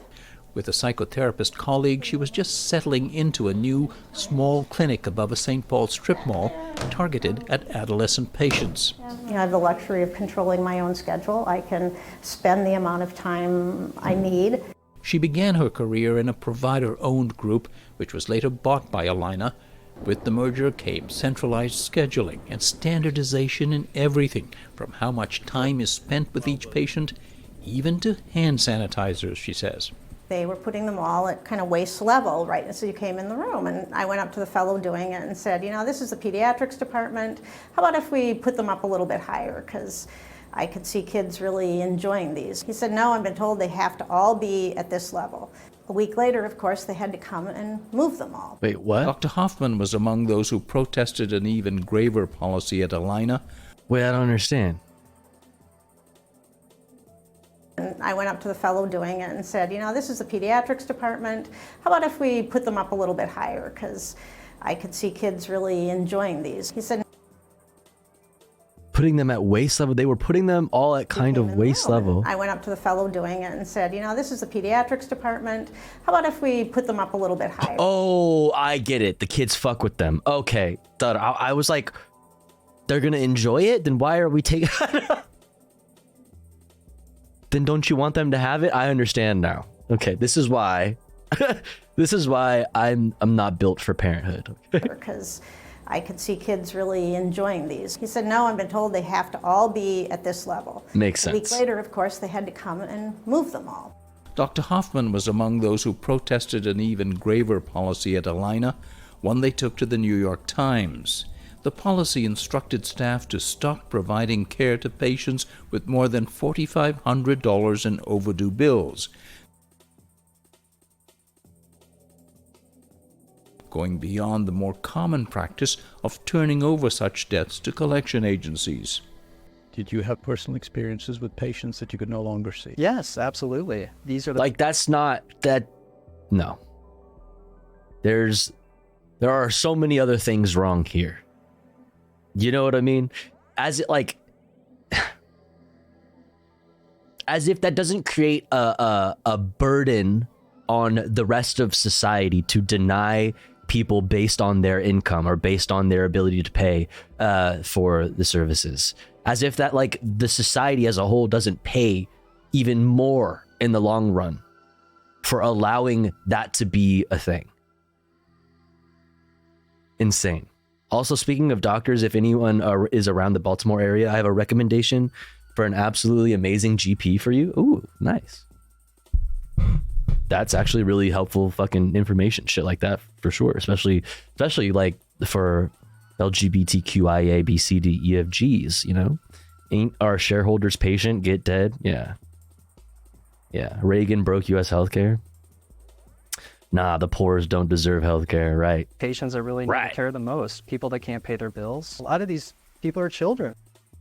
With a psychotherapist colleague, she was just settling into a new, small clinic above a St. Paul strip mall targeted at adolescent patients. I have the luxury of controlling my own schedule. I can spend the amount of time I need. She began her career in a provider-owned group, which was later bought by Allina. With the merger came centralized scheduling and standardization in everything, from how much time is spent with each patient, even to hand sanitizers, she says. They were putting them all at kind of waist level, right? And so you came in the room, and I went up to the fellow doing it and said, this is the pediatrics department. How about if we put them up a little bit higher? Because I could see kids really enjoying these. He said, no, I've been told they have to all be at this level. A week later, of course, they had to come and move them all. Wait, what? Dr. Hoffman was among those who protested an even graver policy at Allina. Wait, I don't understand. And I went up to the fellow doing it and said, this is the pediatrics department. How about if we put them up a little bit higher? Because I could see kids really enjoying these. He said, putting them at waist level? They were putting them all at kind of waist level. I went up to the fellow doing it and said, this is the pediatrics department. How about if we put them up a little bit higher? Oh, I get it. The kids fuck with them. Okay. I was like, they're going to enjoy it? Then why are we taking... Then don't you want them to have it? I understand now. Okay, this is why I'm not built for parenthood. Because I could see kids really enjoying these. He said, no, I've been told they have to all be at this level. Makes sense. A week later, of course, they had to come and move them all. Dr. Hoffman was among those who protested an even graver policy at Allina, one they took to the New York Times. The policy instructed staff to stop providing care to patients with more than $4,500 in overdue bills, going beyond the more common practice of turning over such debts to collection agencies. Did you have personal experiences with patients that you could no longer see? Yes, absolutely. These are the... No. There are so many other things wrong here. You know what I mean? As if that doesn't create a burden on the rest of society to deny people based on their income or based on their ability to pay for the services. As if that the society as a whole doesn't pay even more in the long run for allowing that to be a thing. Insane. Also, speaking of doctors, if anyone is around the Baltimore area, I have a recommendation for an absolutely amazing GP for you. Ooh, nice. That's actually really helpful fucking information. Shit like that for sure. Especially for LGBTQIA, B, C, D, E, F, Gs, Ain't our shareholders patient, get dead? Yeah. Yeah, Reagan broke U.S. healthcare. Nah, the poors don't deserve healthcare, right? Patients that really need care the most, people that can't pay their bills. A lot of these people are children.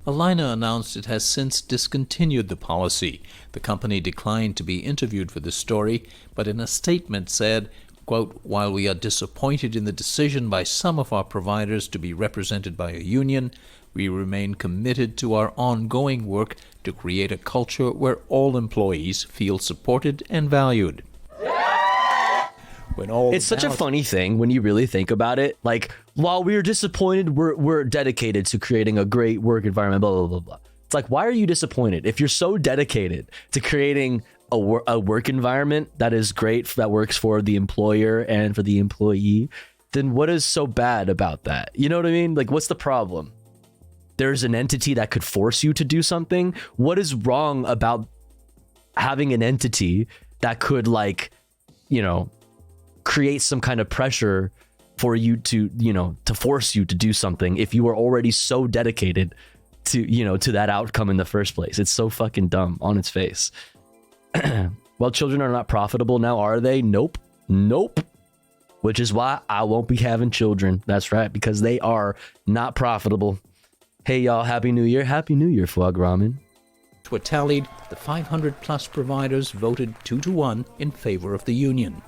Allina announced it has since discontinued the policy. The company declined to be interviewed for the story, but in a statement said, quote, "While we are disappointed in the decision by some of our providers to be represented by a union, we remain committed to our ongoing work to create a culture where all employees feel supported and valued." It's such a funny thing when you really think about it. Like, while we're disappointed, we're dedicated to creating a great work environment, blah, blah, blah, blah. It's like, why are you disappointed? If you're so dedicated to creating a work environment that is great, that works for the employer and for the employee, then what is so bad about that? You know what I mean? Like, what's the problem? There's an entity that could force you to do something. What is wrong about having an entity that could, like, you know, create some kind of pressure for you to, you know, to force you to do something if you are already so dedicated to, you know, to that outcome in the first place? It's so fucking dumb on its face. Well, children are not profitable now, are they? Nope. Nope. Which is why I won't be having children. That's right, because they are not profitable. Hey, y'all, Happy New Year. Happy New Year, Foie Ramen. Were tallied, the 500 plus providers voted 2-1 in favor of the union.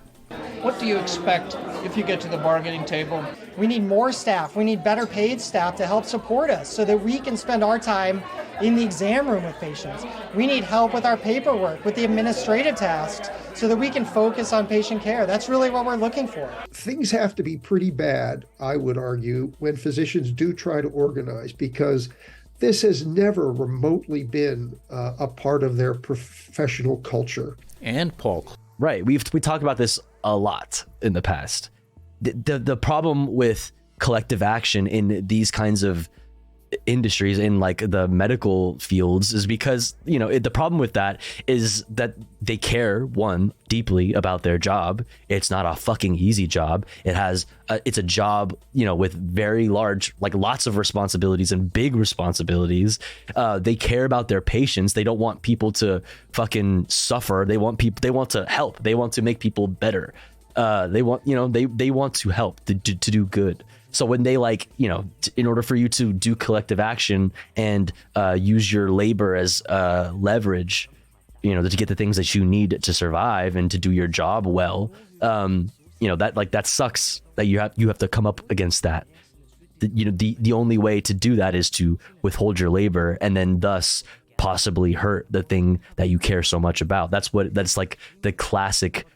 What do you expect if you get to the bargaining table? We need more staff. We need better paid staff to help support us so that we can spend our time in the exam room with patients. We need help with our paperwork, with the administrative tasks, so that we can focus on patient care. That's really what we're looking for. Things have to be pretty bad, I would argue, when physicians do try to organize, because this has never remotely been a part of their professional culture. And Paul. Right. We talked about this a lot in the past. The problem with collective action in these kinds of industries, in like the medical fields, is because, you know, the problem with that is that they care, one, deeply about their job. It's not a fucking easy job. It's a job, you know, with very large, like lots of responsibilities and big responsibilities. They care about their patients. They don't want people to fucking suffer. They want to help. They want to make people better. They want to help to do good. So when they, like, you know, in order for you to do collective action and use your labor as leverage, you know, to get the things that you need to survive and to do your job well, you know, that sucks that you have to come up against that. The only way to do that is to withhold your labor and then thus possibly hurt the thing that you care so much about. That's like the classic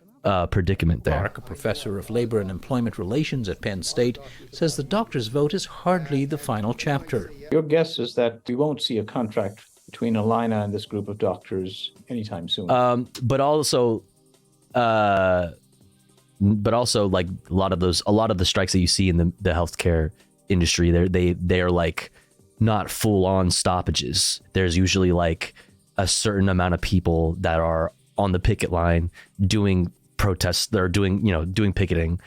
predicament there. Clark, a professor of labor and employment relations at Penn State, says the doctor's vote is hardly the final chapter. Your guess is that we won't see a contract between Allina and this group of doctors anytime soon. But also, like a lot of the strikes that you see in the healthcare industry, they are like not full on stoppages. There's usually like a certain amount of people that are on the picket line doing protests. They're doing picketing,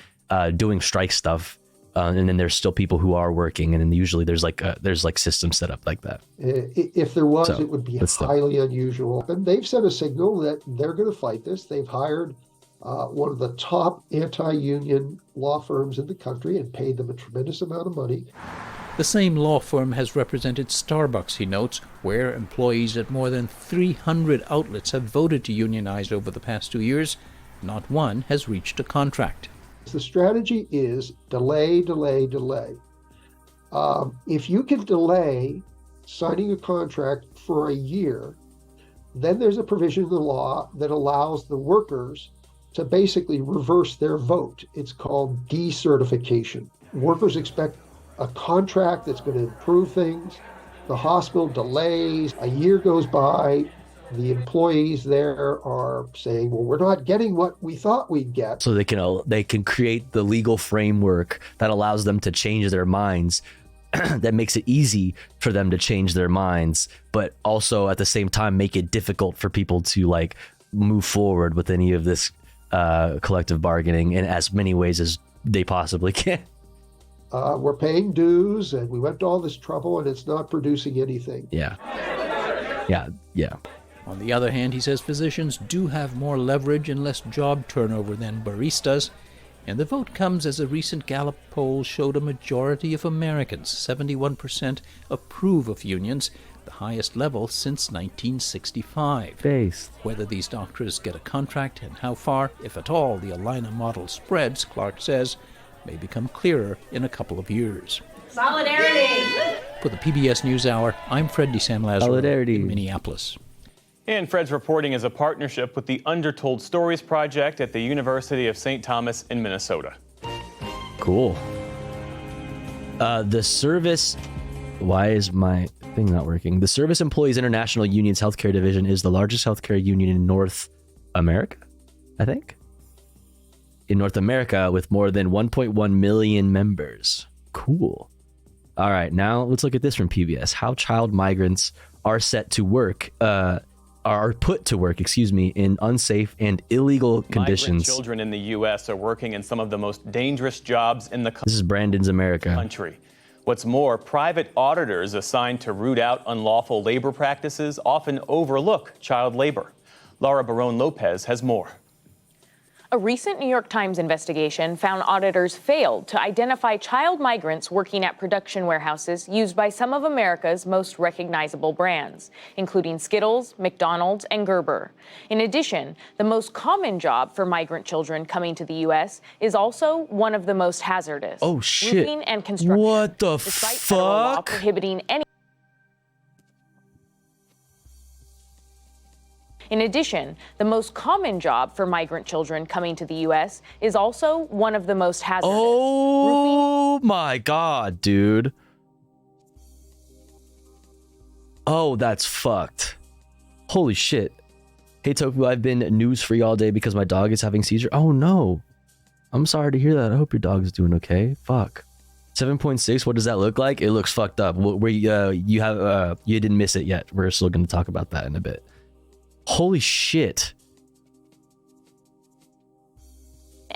doing strike stuff, and then there's still people who are working, and then usually there's like systems set up like that. If there was, it would be highly unusual. And they've sent a signal that they're going to fight this. They've hired one of the top anti-union law firms in the country and paid them a tremendous amount of money. The same law firm has represented Starbucks, he notes, where employees at more than 300 outlets have voted to unionize over the past 2 years. Not one has reached a contract. The strategy is delay, delay, delay. If you can delay signing a contract for a year, then there's a provision in the law that allows the workers to basically reverse their vote. It's called decertification. Workers expect a contract that's going to improve things. The hospital delays, a year goes by, the employees there are saying, well, we're not getting what we thought we'd get. So they can create the legal framework that allows them to change their minds, that makes it easy for them to change their minds, but also at the same time make it difficult for people to like move forward with any of this collective bargaining in as many ways as they possibly can. We're paying dues and we went to all this trouble and it's not producing anything. Yeah. On the other hand, he says physicians do have more leverage and less job turnover than baristas, and the vote comes as a recent Gallup poll showed a majority of Americans, 71%, approve of unions, the highest level since 1965. Based. Whether these doctors get a contract and how far, if at all, the Allina model spreads, Clark says, may become clearer in a couple of years. Solidarity! For the PBS NewsHour, I'm Fred DeSan Lazaro in Minneapolis. And Fred's reporting is a partnership with the Undertold Stories Project at the University of St. Thomas in Minnesota. Cool. The service... Why is my thing not working? The Service Employees International Union's healthcare division is the largest healthcare union in North America, I think. In North America, with more than 1.1 million members. Cool. All right, now let's look at this from PBS. How child migrants are set to work... are put to work, in unsafe and illegal conditions. Migrant children in the U.S. are working in some of the most dangerous jobs in the country. This is Brandon's America. What's more, private auditors assigned to root out unlawful labor practices often overlook child labor. Laura Barone Lopez has more. A recent New York Times investigation found auditors failed to identify child migrants working at production warehouses used by some of America's most recognizable brands, including Skittles, McDonald's, and Gerber. In addition, the most common job for migrant children coming to the U.S. is also one of the most hazardous. Oh, shit. Roofing and construction. What the Despite federal law fuck? prohibiting any. In addition, the most common job for migrant children coming to the U.S. is also one of the most hazardous. Oh my God, dude. Oh, that's fucked. Holy shit. Hey, Toku, I've been news-free all day because my dog is having seizure. Oh, no. I'm sorry to hear that. I hope your dog is doing okay. Fuck. 7.6, what does that look like? It looks fucked up. You didn't miss it yet. We're still going to talk about that in a bit. Holy shit.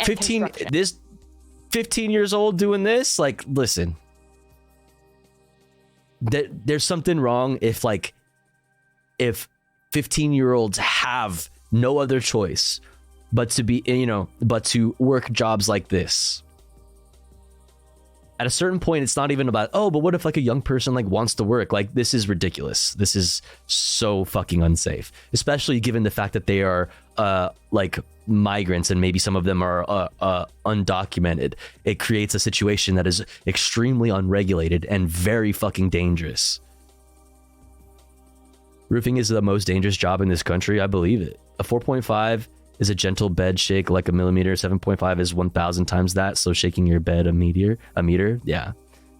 15 years old doing this? Like, listen. There's something wrong if 15-year-olds have no other choice but to work jobs like this. At a certain point, it's not even about, but what if a young person wants to work? This is ridiculous. This is so fucking unsafe, especially given the fact that they are migrants and maybe some of them are undocumented. It creates a situation that is extremely unregulated and very fucking dangerous. Roofing is the most dangerous job in this country. I believe it. A 4.5 is a gentle bed shake like a millimeter. 7.5 is 1,000 times that. So shaking your bed a meter. Yeah.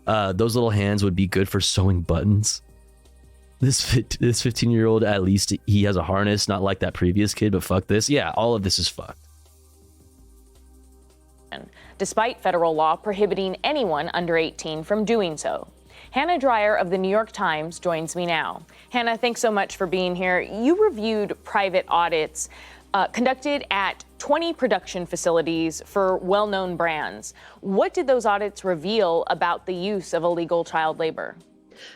Those little hands would be good for sewing buttons. This 15-year-old, at least he has a harness, not like that previous kid, but fuck this. Yeah, all of this is fucked. Despite federal law prohibiting anyone under 18 from doing so. Hannah Dreyer of the New York Times joins me now. Hannah, thanks so much for being here. You reviewed private audits conducted at 20 production facilities for well-known brands. What did those audits reveal about the use of illegal child labor?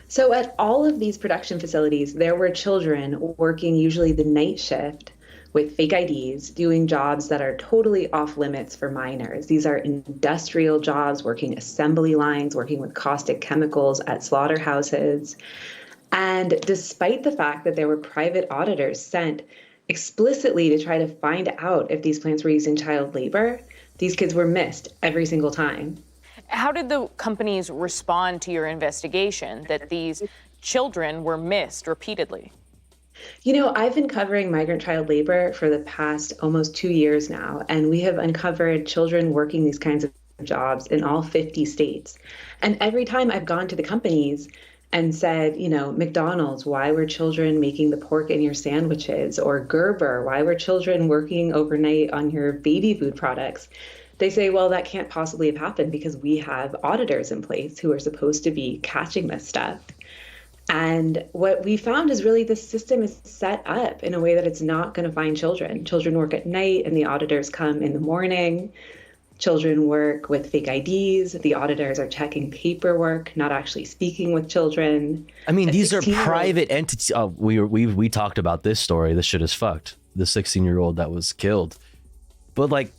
So at all of these production facilities, there were children working usually the night shift with fake IDs, doing jobs that are totally off limits for minors. These are industrial jobs, working assembly lines, working with caustic chemicals at slaughterhouses. And despite the fact that there were private auditors sent explicitly to try to find out if these plants were using child labor, these kids were missed every single time. How did the companies respond to your investigation that these children were missed repeatedly? I've been covering migrant child labor for the past almost 2 years now, and we have uncovered children working these kinds of jobs in all 50 states. And every time I've gone to the companies and said, McDonald's, why were children making the pork in your sandwiches? Or Gerber, why were children working overnight on your baby food products? They say, well, that can't possibly have happened because we have auditors in place who are supposed to be catching this stuff. And what we found is really the system is set up in a way that it's not going to find children. Children work at night and the auditors come in the morning. Children work with fake IDs. The auditors are checking paperwork, not actually speaking with children. I mean, these are private entities. Oh, we talked about this story. This shit is fucked. The 16-year-old that was killed. But like,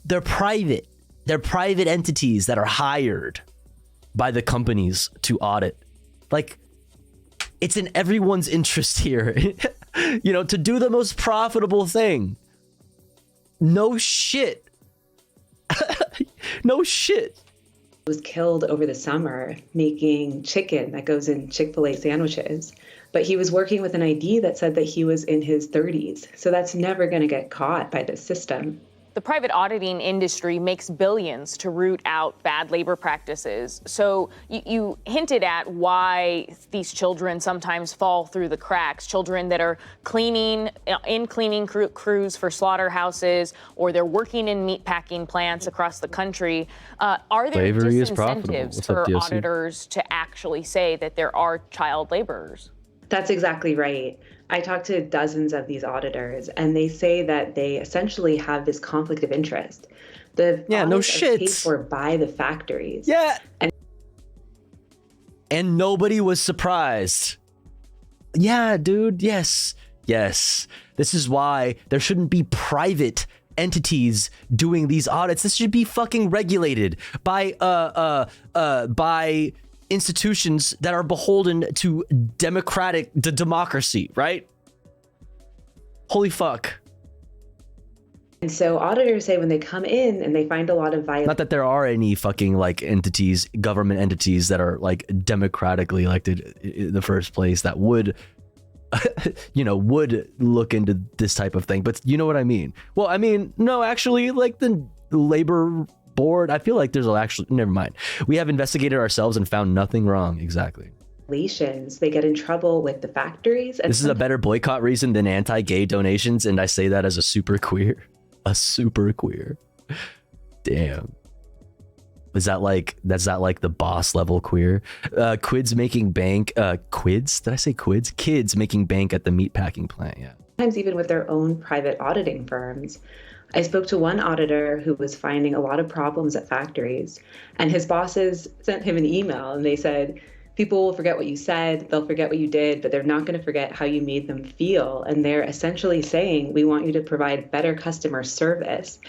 they're private. They're private entities that are hired by the companies to audit. Like, it's in everyone's interest here, you know, to do the most profitable thing. No shit. No shit. Was killed over the summer making chicken that goes in Chick-fil-A sandwiches. But he was working with an ID that said that he was in his 30s. So that's never going to get caught by the system. The private auditing industry makes billions to root out bad labor practices. So you hinted at why these children sometimes fall through the cracks. Children that are cleaning crews for slaughterhouses, or they're working in meatpacking plants across the country. Are there Slavery is profitable. disincentives What's for up, DOC? auditors to actually say that there are child laborers? That's exactly right. I talked to dozens of these auditors, and they say that they essentially have this conflict of interest. The audits are paid for by the factories. Yeah. And nobody was surprised. Yeah, dude. Yes. Yes. This is why there shouldn't be private entities doing these audits. This should be fucking regulated by institutions that are beholden to democracy, right? Holy fuck. And so auditors say when they come in and they find a lot of violence. Not that there are any fucking like entities, government entities that are like democratically elected in the first place that would, you know, would look into this type of thing. But you know what I mean? Well, I mean, no, actually, like the labor board, I feel like there's actually, never mind. We have investigated ourselves and found nothing wrong. Exactly. They get in trouble with the factories. And this is a better boycott reason than anti-gay donations, and I say that as a super queer. A super queer. Damn. Is that like, that's that like the boss level queer? Quids making bank. Quids? Did I say quids? Kids making bank at the meatpacking plant. Yeah. Sometimes even with their own private auditing firms. I spoke to one auditor who was finding a lot of problems at factories, and his bosses sent him an email and they said, people will forget what you said, they'll forget what you did, but they're not going to forget how you made them feel. And they're essentially saying, we want you to provide better customer service.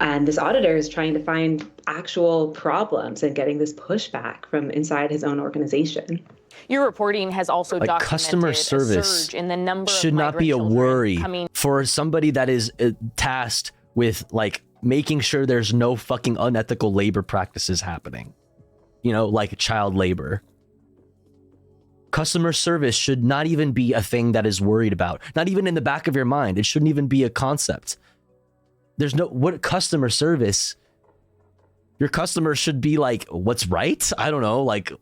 And this auditor is trying to find actual problems and getting this pushback from inside his own organization. Your reporting has also like documented customer service a surge in the number should of not be a migrant worry coming. For somebody that is tasked with like making sure there's no fucking unethical labor practices happening, you know, like child labor. Customer service should not even be a thing that is worried about, not even in the back of your mind. It shouldn't even be a concept. There's no, what customer service? Your customer should be like, what's right? I don't know, like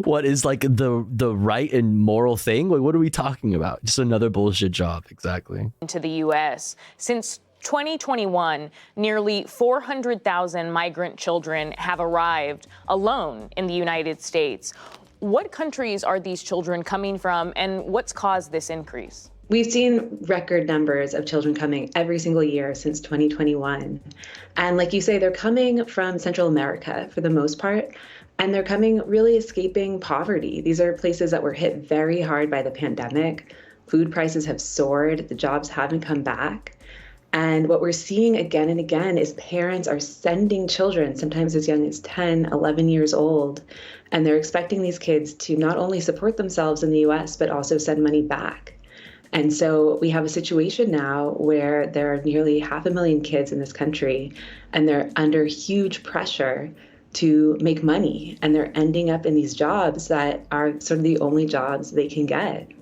what is like the right and moral thing? Like, what are we talking about? Just another bullshit job. Exactly. Into the U.S. Since 2021, nearly 400,000 migrant children have arrived alone in the United States. What countries are these children coming from, and what's caused this increase? We've seen record numbers of children coming every single year since 2021. And like you say, they're coming from Central America for the most part, and they're coming really escaping poverty. These are places that were hit very hard by the pandemic. Food prices have soared, the jobs haven't come back. And what we're seeing again and again is parents are sending children, sometimes as young as 10, 11 years old, and they're expecting these kids to not only support themselves in the US, but also send money back. And so we have a situation now where there are nearly 500,000 kids in this country, and they're under huge pressure to make money, and they're ending up in these jobs that are sort of the only jobs they can get.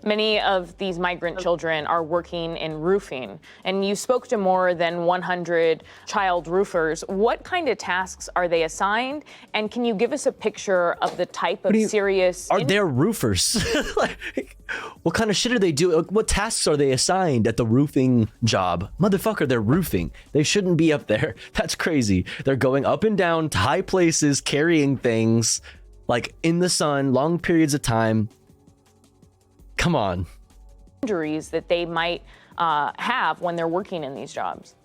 Many of these migrant children are working in roofing, and you spoke to more than 100 child roofers. What kind of tasks are they assigned? And can you give us a picture of the type of serious... Are there roofers? Like, what kind of shit are they doing? What tasks are they assigned at the roofing job? Motherfucker, they're roofing. They shouldn't be up there. That's crazy. They're going up and down to high places, carrying things, like in the sun, long periods of time. Come on. Injuries that they might have when they're working in these jobs.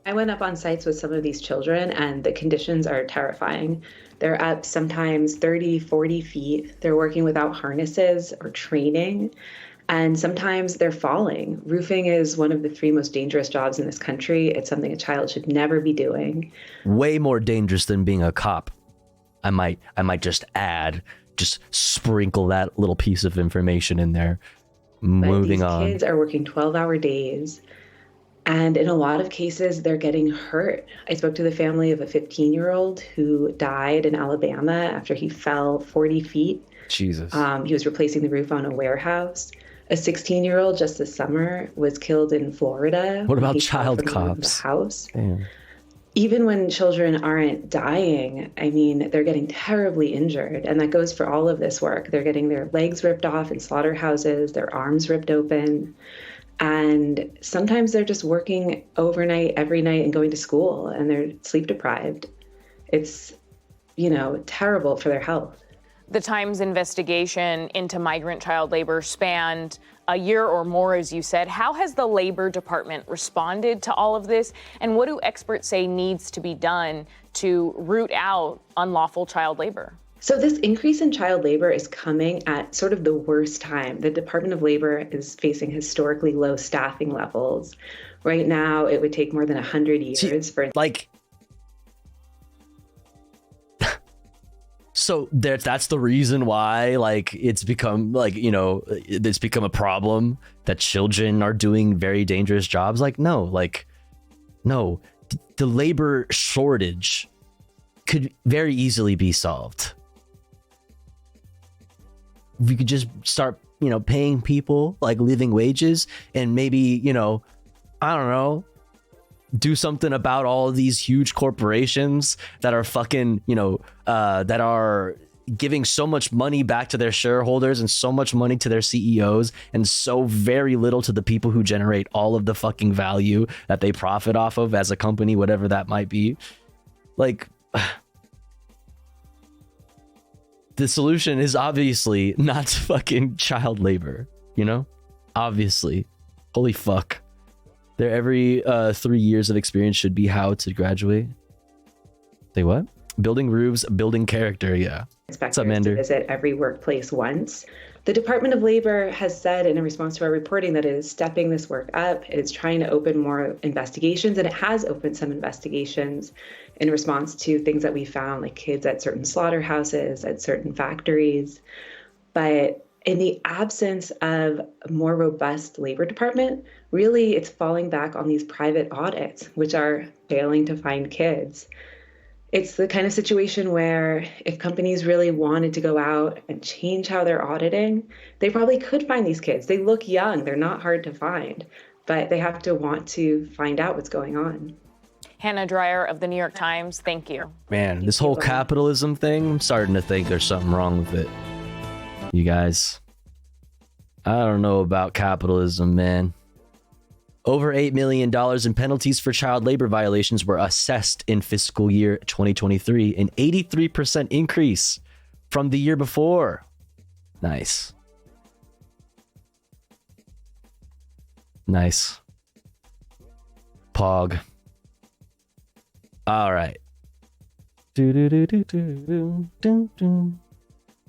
I went up on sites with some of these children, and the conditions are terrifying. They're up sometimes 30, 40 feet. They're working without harnesses or training, and sometimes they're falling. Roofing is one of the 3 most dangerous jobs in this country. It's something a child should never be doing. Way more dangerous than being a cop. I might just sprinkle that little piece of information in there. Moving on. These kids are working 12-hour days. And in a lot of cases, they're getting hurt. I spoke to the family of a 15-year-old who died in Alabama after he fell 40 feet. Jesus. He was replacing the roof on a warehouse. A 16-year-old just this summer was killed in Florida. What about He fell child from the roof of cops? the house. Damn. Even when children aren't dying, I mean, they're getting terribly injured. And that goes for all of this work. They're getting their legs ripped off in slaughterhouses, their arms ripped open. And sometimes they're just working overnight every night and going to school, and they're sleep deprived. It's, terrible for their health. The Times investigation into migrant child labor spanned a year or more, as you said. How has the Labor Department responded to all of this? And what do experts say needs to be done to root out unlawful child labor? So this increase in child labor is coming at sort of the worst time. The Department of Labor is facing historically low staffing levels. Right now, it would take more than 100 years for... So that's the reason why, it's become, it's become a problem that children are doing very dangerous jobs. No. The labor shortage could very easily be solved. We could just start, paying people living wages, and maybe, I don't know, do something about all of these huge corporations that are fucking, that are giving so much money back to their shareholders and so much money to their CEOs and so very little to the people who generate all of the fucking value that they profit off of as a company, whatever that might be. The solution is obviously not fucking child labor, obviously. Holy fuck. Every 3 years of experience should be how to graduate. Say what? Building roofs, building character. Yeah. What's up, Mander? To visit every workplace once. The Department of Labor has said in a response to our reporting that it is stepping this work up. It is trying to open more investigations, and it has opened some investigations in response to things that we found, like kids at certain slaughterhouses, at certain factories. But in the absence of a more robust labor department, really it's falling back on these private audits, which are failing to find kids. It's the kind of situation where if companies really wanted to go out and change how they're auditing, they probably could find these kids. They look young, they're not hard to find, but they have to want to find out what's going on. Hannah Dreier of the New York Times, thank you. Man, this whole capitalism thing, I'm starting to think there's something wrong with it. You guys, I don't know about capitalism, man. Over $8 million in penalties for child labor violations were assessed in fiscal year 2023, an 83% increase from the year before. Nice. Nice. Pog. All right.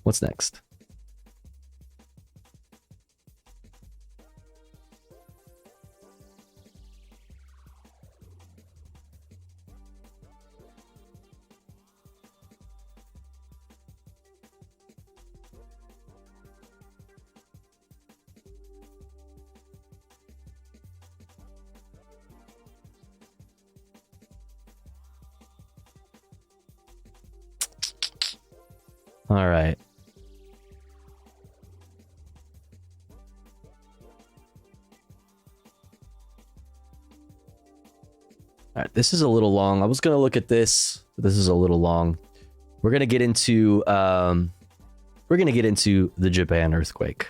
What's next? All right. All right, this is a little long. I was going to look at this, but this is a little long. We're going to get into the Japan earthquake.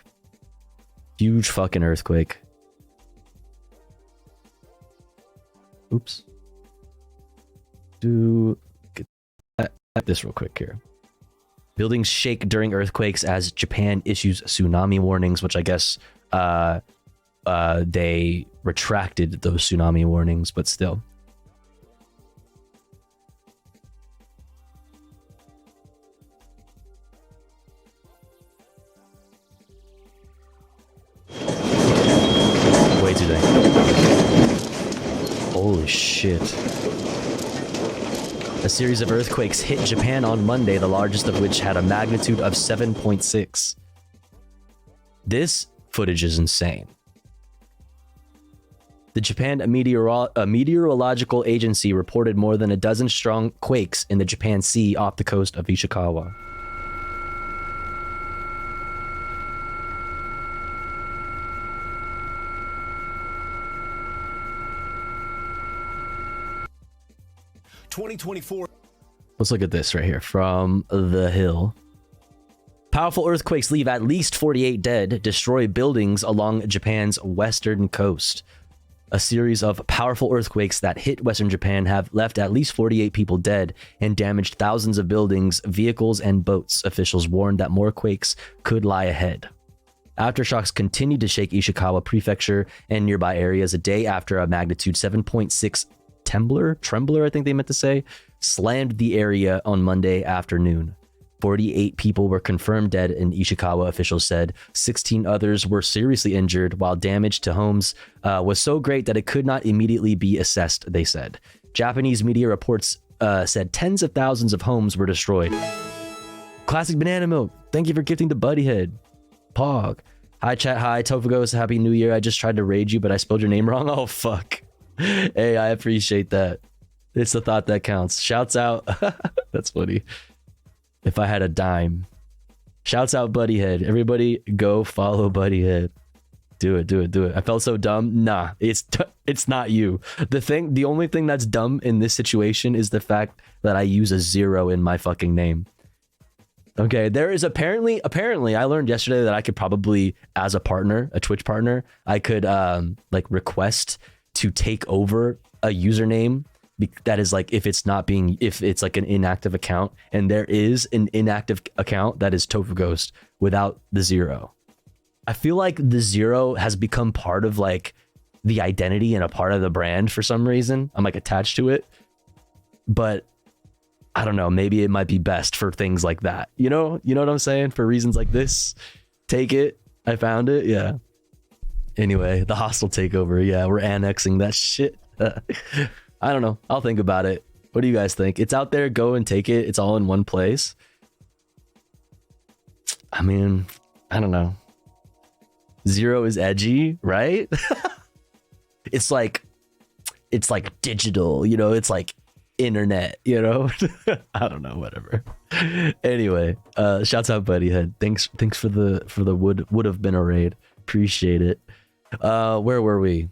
Huge fucking earthquake. Oops. Get this real quick here. Buildings shake during earthquakes as Japan issues tsunami warnings, which I guess they retracted those tsunami warnings, but still. Holy shit. A series of earthquakes hit Japan on Monday, the largest of which had a magnitude of 7.6. This footage is insane. The Japan Meteorological Agency reported more than a dozen strong quakes in the Japan Sea off the coast of Ishikawa. Let's look at this right here from The Hill. Powerful earthquakes leave at least 48 dead, destroy buildings along Japan's western coast. A series of powerful earthquakes that hit Western Japan have left at least 48 people dead and damaged thousands of buildings, vehicles, and boats. Officials warned that more quakes could lie ahead. Aftershocks continued to shake Ishikawa Prefecture and nearby areas a day after a magnitude 7.6 trembler, I think they meant to say, slammed the area on Monday afternoon. 48 people were confirmed dead in Ishikawa, officials said. 16 others were seriously injured, while damage to homes was so great that it could not immediately be assessed, they said. Japanese media reports said tens of thousands of homes were destroyed. Classic Banana Milk, thank you for gifting the buddy head. Pog. Hi chat, hi Tofagos, happy new year. I just tried to raid you, but I spelled your name wrong. Oh, fuck. Hey, I appreciate that. It's the thought that counts. Shouts out. That's funny. If I had a dime. Shouts out Buddyhead. Everybody go follow Buddyhead. Do it. I felt so dumb. Nah, it's not you. The only thing that's dumb in this situation is the fact that I use a 0 in my fucking name. Okay, there is apparently I learned yesterday that I could probably, as a partner, a Twitch partner, I could like request to take over a username that is like, if it's like an inactive account, and there is an inactive account that is Tofu Ghost without the 0. I feel like the 0 has become part of like the identity and a part of the brand for some reason. I'm like attached to it, but I don't know, maybe it might be best for things like that. You know what I'm saying? For reasons like this, take it. I found it. Yeah. Anyway, the hostile takeover. Yeah, we're annexing that shit. I don't know. I'll think about it. What do you guys think? It's out there. Go and take it. It's all in one place. I mean, I don't know. 0 is edgy, right? It's like digital, it's like internet, I don't know, whatever. Anyway, shouts out Buddyhead. Thanks for the would have been a raid. Appreciate it. Where were we?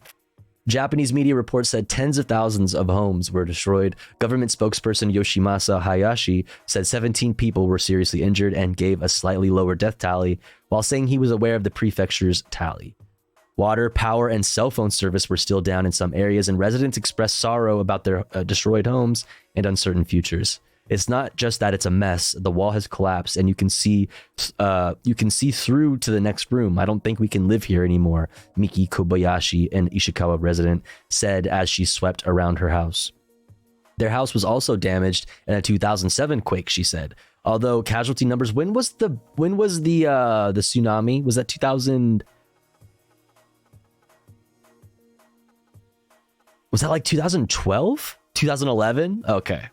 Japanese media reports said tens of thousands of homes were destroyed. Government spokesperson Yoshimasa Hayashi said 17 people were seriously injured and gave a slightly lower death tally, while saying he was aware of the prefecture's tally. Water, power, and cell phone service were still down in some areas, and residents expressed sorrow about their destroyed homes and uncertain futures. It's not just that it's a mess. The wall has collapsed, and you can see through to the next room. I don't think we can live here anymore, Miki Kobayashi, an Ishikawa resident, said as she swept around her house. Their house was also damaged in a 2007 quake, she said. Although casualty numbers, when was the tsunami? Was that 2000? Was that like 2012? 2011? Okay.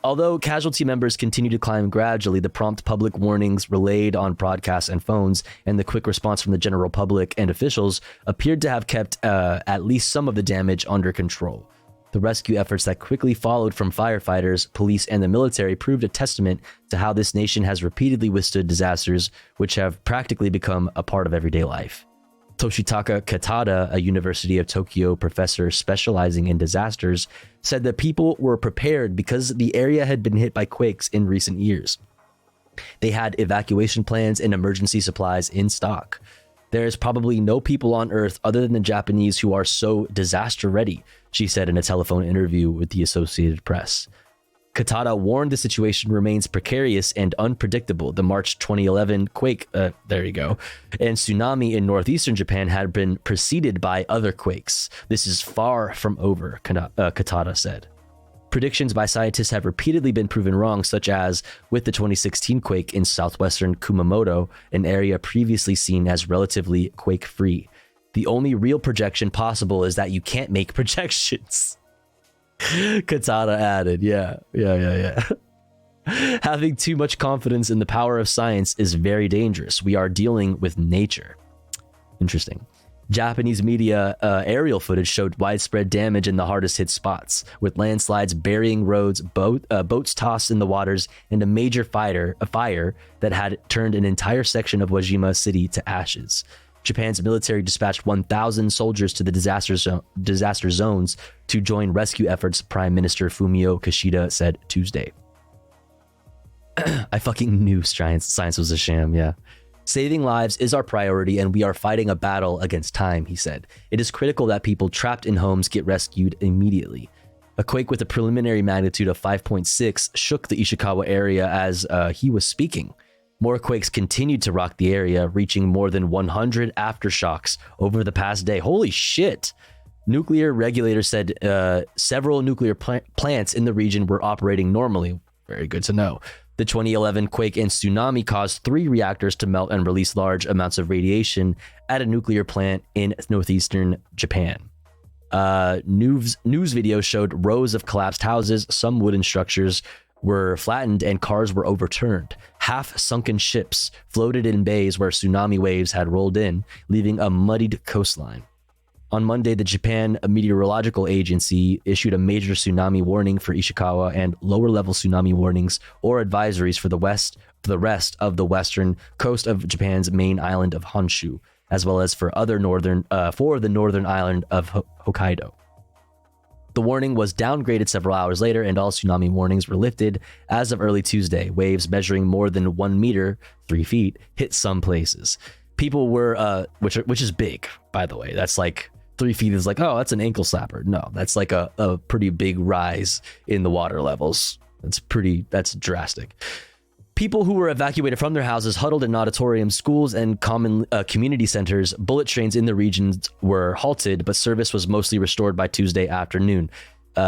Although casualty numbers continue to climb gradually, the prompt public warnings relayed on broadcasts and phones and the quick response from the general public and officials appeared to have kept at least some of the damage under control. The rescue efforts that quickly followed from firefighters, police, and the military proved a testament to how this nation has repeatedly withstood disasters which have practically become a part of everyday life. Toshitaka Katada, a University of Tokyo professor specializing in disasters, said that people were prepared because the area had been hit by quakes in recent years. They had evacuation plans and emergency supplies in stock. There is probably no people on Earth other than the Japanese who are so disaster ready, she said in a telephone interview with the Associated Press. Katada warned the situation remains precarious and unpredictable. The March 2011 quake, and tsunami in northeastern Japan had been preceded by other quakes. This is far from over, Katada said. Predictions by scientists have repeatedly been proven wrong, such as with the 2016 quake in southwestern Kumamoto, an area previously seen as relatively quake-free. The only real projection possible is that you can't make projections. Katana added, yeah. Having too much confidence in the power of science is very dangerous. We are dealing with nature. Interesting. Japanese media aerial footage showed widespread damage in the hardest hit spots, with landslides burying roads, boats tossed in the waters, and a major fire that had turned an entire section of Wajima City to ashes. Japan's military dispatched 1,000 soldiers to the disaster zones to join rescue efforts, Prime Minister Fumio Kishida said Tuesday. I fucking knew science was a sham, yeah. Saving lives is our priority, and we are fighting a battle against time, he said. It is critical that people trapped in homes get rescued immediately. A quake with a preliminary magnitude of 5.6 shook the Ishikawa area as he was speaking. More quakes continued to rock the area, reaching more than 100 aftershocks over the past day. Holy shit! Nuclear regulators said several nuclear plants in the region were operating normally. Very good to know. The 2011 quake and tsunami caused 3 reactors to melt and release large amounts of radiation at a nuclear plant in northeastern Japan. News videos showed rows of collapsed houses, some wooden structures were flattened, and cars were overturned. Half-sunken ships floated in bays where tsunami waves had rolled in, leaving a muddied coastline. On Monday, the Japan Meteorological Agency issued a major tsunami warning for Ishikawa and lower-level tsunami warnings or advisories for the rest of the western coast of Japan's main island of Honshu, as well as for the northern island of Hokkaido. The warning was downgraded several hours later, and all tsunami warnings were lifted as of early Tuesday. Waves measuring more than 1 meter, 3 feet, hit some places. People were, which is big, by the way. That's like 3 feet is like, oh, that's an ankle slapper. No, that's like a pretty big rise in the water levels. That's drastic. People who were evacuated from their houses huddled in auditoriums, schools, and common community centers. Bullet trains in the regions were halted, but service was mostly restored by Tuesday afternoon.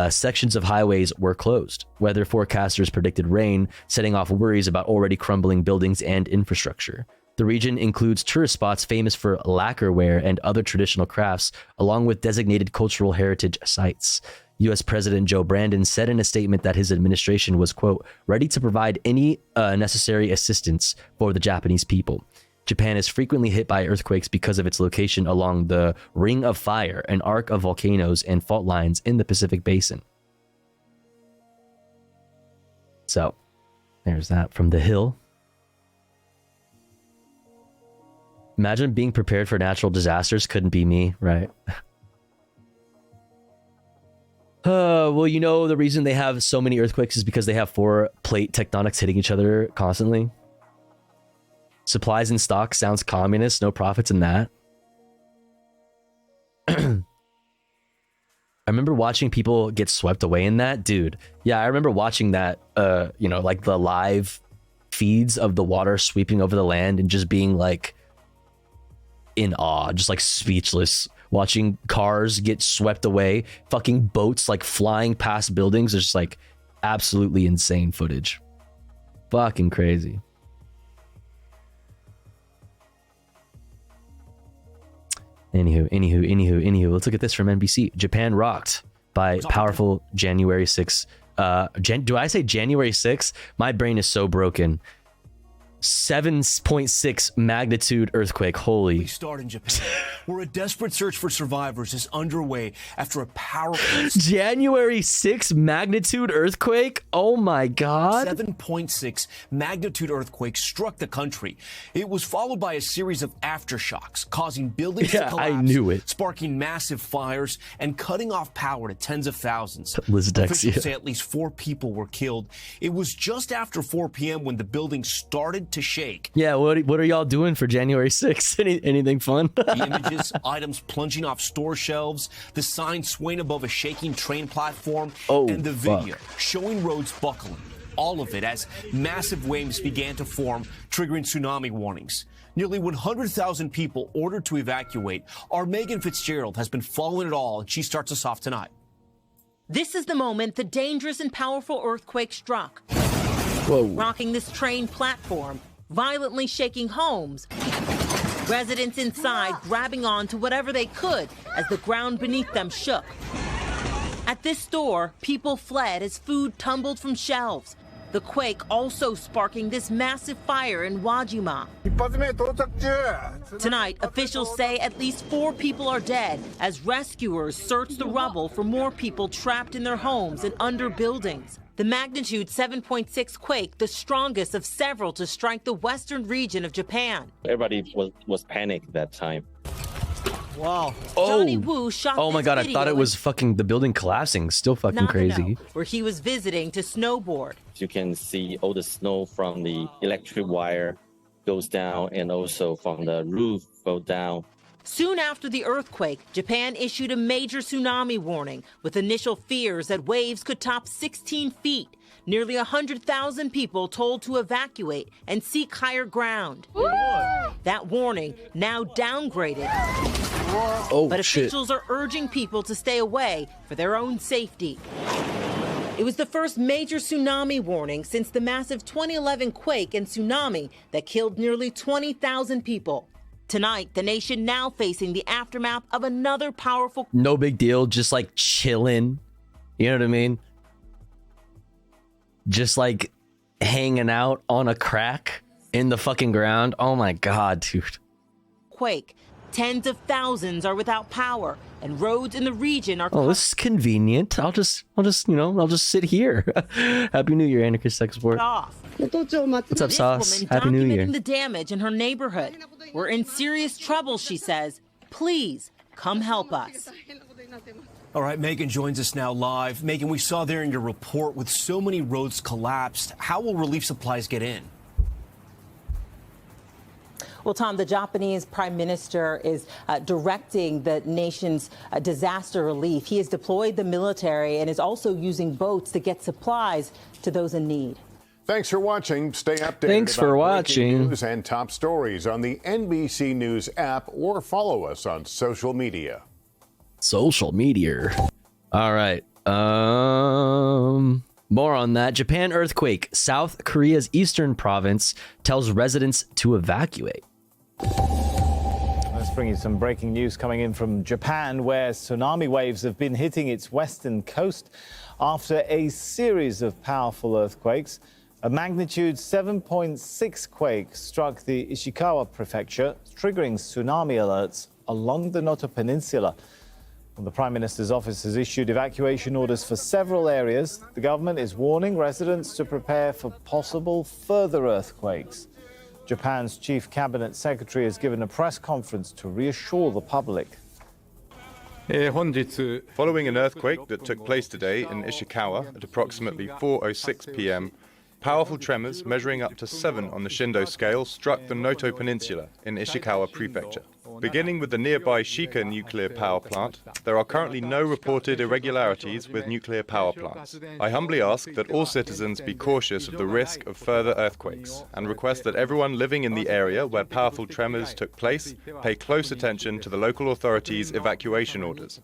Sections of highways were closed. Weather forecasters predicted rain, setting off worries about already crumbling buildings and infrastructure. The region includes tourist spots famous for lacquerware and other traditional crafts, along with designated cultural heritage sites. U.S. President Joe Brandon said in a statement that his administration was, quote, ready to provide any necessary assistance for the Japanese people. Japan is frequently hit by earthquakes because of its location along the Ring of Fire, an arc of volcanoes and fault lines in the Pacific Basin. So, there's that from The Hill. Imagine being prepared for natural disasters. Couldn't be me, right? Well, you know, the reason they have so many earthquakes is because they have 4 plate tectonics hitting each other constantly. Supplies in stock sounds communist. No profits in that. I remember watching people get swept away in that, dude. Yeah, I remember watching that, like the live feeds of the water sweeping over the land and just being like in awe, just like speechless, watching cars get swept away, fucking boats like flying past buildings. It's just like absolutely insane footage. Fucking crazy. Anywho, let's look at this from NBC. Japan rocked by powerful January 6th. Do I say January 6th? My brain is so broken. 7.6 magnitude earthquake. Holy. Start in Japan, where a desperate search for survivors is underway after a powerful January 6 magnitude earthquake. Oh my god. 7.6 magnitude earthquake struck the country. It was followed by a series of aftershocks, causing buildings to collapse, I knew it, sparking massive fires and cutting off power to tens of thousands. Officials say at least 4 people were killed. It was just after 4 p.m. when the building started to shake. Yeah, what are y'all doing for January 6th? Anything fun? The images, items plunging off store shelves, the sign swaying above a shaking train platform, and the video showing roads buckling. All of it as massive waves began to form, triggering tsunami warnings. Nearly 100,000 people ordered to evacuate. Our Megan Fitzgerald has been following it all, and she starts us off tonight. This is the moment the dangerous and powerful earthquake struck. Whoa. Rocking this train platform, violently shaking homes, Residents inside grabbing on to whatever they could as the ground beneath them shook. At this store, people fled as food tumbled from shelves. The quake also sparking this massive fire in Wajima. Tonight, officials say at least 4 people are dead as rescuers search the rubble for more people trapped in their homes and under buildings. The magnitude 7.6 quake, the strongest of several to strike the western region of Japan. Everybody was panicked that time. Wow. Johnny Wu shot Oh my this god, I video thought it in was fucking the building collapsing. Still fucking Nagano, crazy. where he was visiting to snowboard. You can see all the snow from the electric wire goes down and also from the roof go down. Soon after the earthquake, Japan issued a major tsunami warning with initial fears that waves could top 16 feet. Nearly 100,000 people told to evacuate and seek higher ground. That warning now downgraded. But officials are urging people to stay away for their own safety. It was the first major tsunami warning since the massive 2011 quake and tsunami that killed nearly 20,000 people. Tonight, the nation now facing the aftermath of another powerful... No big deal, just like chilling. You know what I mean? Just like hanging out on a crack in the fucking ground. Oh my god, dude. Quake. Tens of thousands are without power, and roads in the region are... Oh, this is convenient. I'll just sit here. Happy New Year, Anarchist Export. Off. What's up, Sauce? Woman Happy New Year. documenting the damage in her neighborhood. We're in serious trouble, she says. Please come help us. All right, Megan joins us now live. Megan, we saw there in your report with so many roads collapsed, how will relief supplies get in? Well, Tom, the Japanese prime minister is directing the nation's disaster relief. He has deployed the military and is also using boats to get supplies to those in need. Thanks for watching. Stay updated. Thanks for watching. News and top stories on the NBC News app or follow us on social media. Social media. All right. More on that. Japan earthquake. South Korea's eastern province tells residents to evacuate. Let's bring you some breaking news coming in from Japan, where tsunami waves have been hitting its western coast after a series of powerful earthquakes. A magnitude 7.6 quake struck the Ishikawa prefecture, triggering tsunami alerts along the Noto Peninsula. Well, the Prime Minister's office has issued evacuation orders for several areas. The government is warning residents to prepare for possible further earthquakes. Japan's chief cabinet secretary has given a press conference to reassure the public. Following an earthquake that took place today in Ishikawa at approximately 4:06 p.m., powerful tremors measuring up to 7 on the Shindo scale struck the Noto Peninsula in Ishikawa Prefecture. Beginning with the nearby Shika nuclear power plant, there are currently no reported irregularities with nuclear power plants. I humbly ask that all citizens be cautious of the risk of further earthquakes and request that everyone living in the area where powerful tremors took place pay close attention to the local authorities' evacuation orders.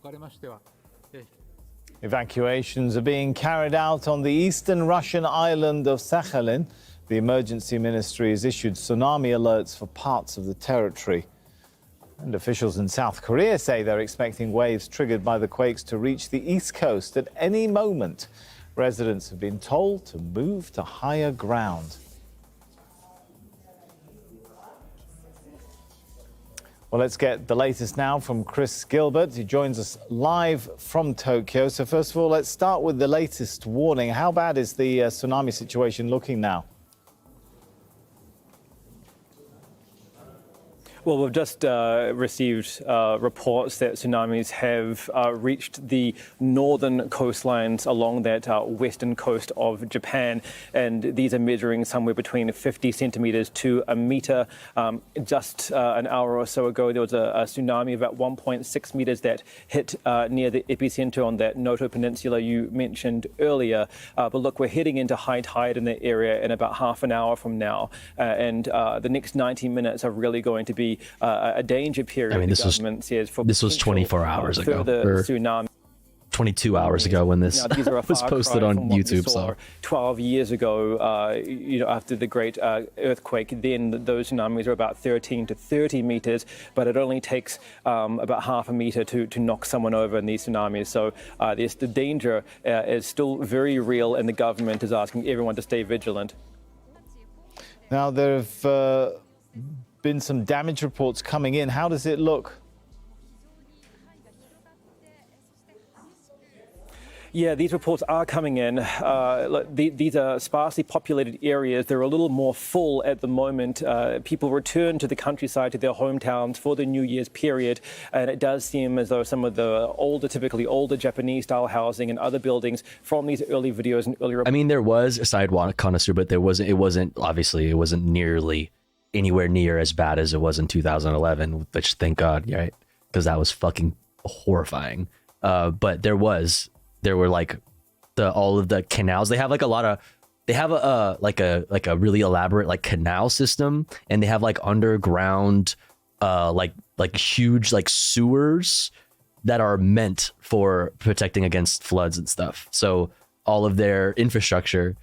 Evacuations are being carried out on the eastern Russian island of Sakhalin. The emergency ministry has issued tsunami alerts for parts of the territory. And officials in South Korea say they're expecting waves triggered by the quakes to reach the east coast at any moment. Residents have been told to move to higher ground. Well, let's get the latest now from Chris Gilbert. He joins us live from Tokyo. So first of all, let's start with the latest warning. How bad is the tsunami situation looking now? Well, we've just received reports that tsunamis have reached the northern coastlines along that western coast of Japan, and these are measuring somewhere between 50 centimeters to a meter. Just an hour or so ago, there was a tsunami of about 1.6 meters that hit near the epicenter on that Noto Peninsula you mentioned earlier. But look, we're heading into high tide in the area in about half an hour from now, and the next 90 minutes are really going to be a danger period. I mean, this was 24 hours ago. Tsunami. 22 hours ago when this Now, these are a was far posted cry on from what we YouTube. saw So 12 years ago, after the great earthquake, then those tsunamis are about 13 to 30 meters, but it only takes about half a meter to knock someone over in these tsunamis. So the danger is still very real, and the government is asking everyone to stay vigilant. Now, there have been some damage reports coming in. How does it look? Yeah, these reports are coming in. These are sparsely populated areas. They're a little more full at the moment. People return to the countryside, to their hometowns for the New Year's period. And it does seem as though some of the typically older Japanese-style housing and other buildings from these early videos and earlier... I mean, there was a sidewalk connoisseur, but it wasn't nearly anywhere near as bad as it was in 2011, which thank God, right? Because that was fucking horrifying. But there were like all of the canals. They have a really elaborate like canal system, and they have like underground like huge like sewers that are meant for protecting against floods and stuff. So all of their infrastructure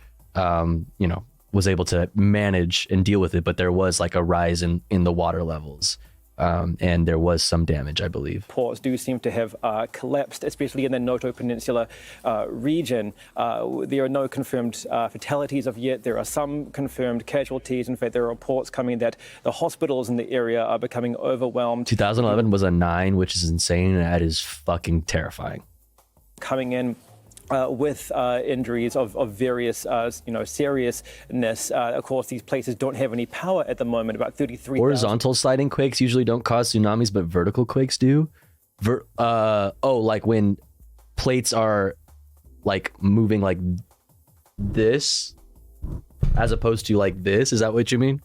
was able to manage and deal with it, but there was like a rise in the water levels. And there was some damage, I believe. Ports do seem to have collapsed, especially in the Noto Peninsula region. There are no confirmed fatalities of yet. There are some confirmed casualties. In fact, there are reports coming that the hospitals in the area are becoming overwhelmed. 2011 was a 9, which is insane. And that is fucking terrifying. Coming in with injuries of various, seriousness. Of course, these places don't have any power at the moment. About 33,000. Horizontal sliding quakes usually don't cause tsunamis, but vertical quakes do. Like when plates are like moving like this, as opposed to like this. Is that what you mean?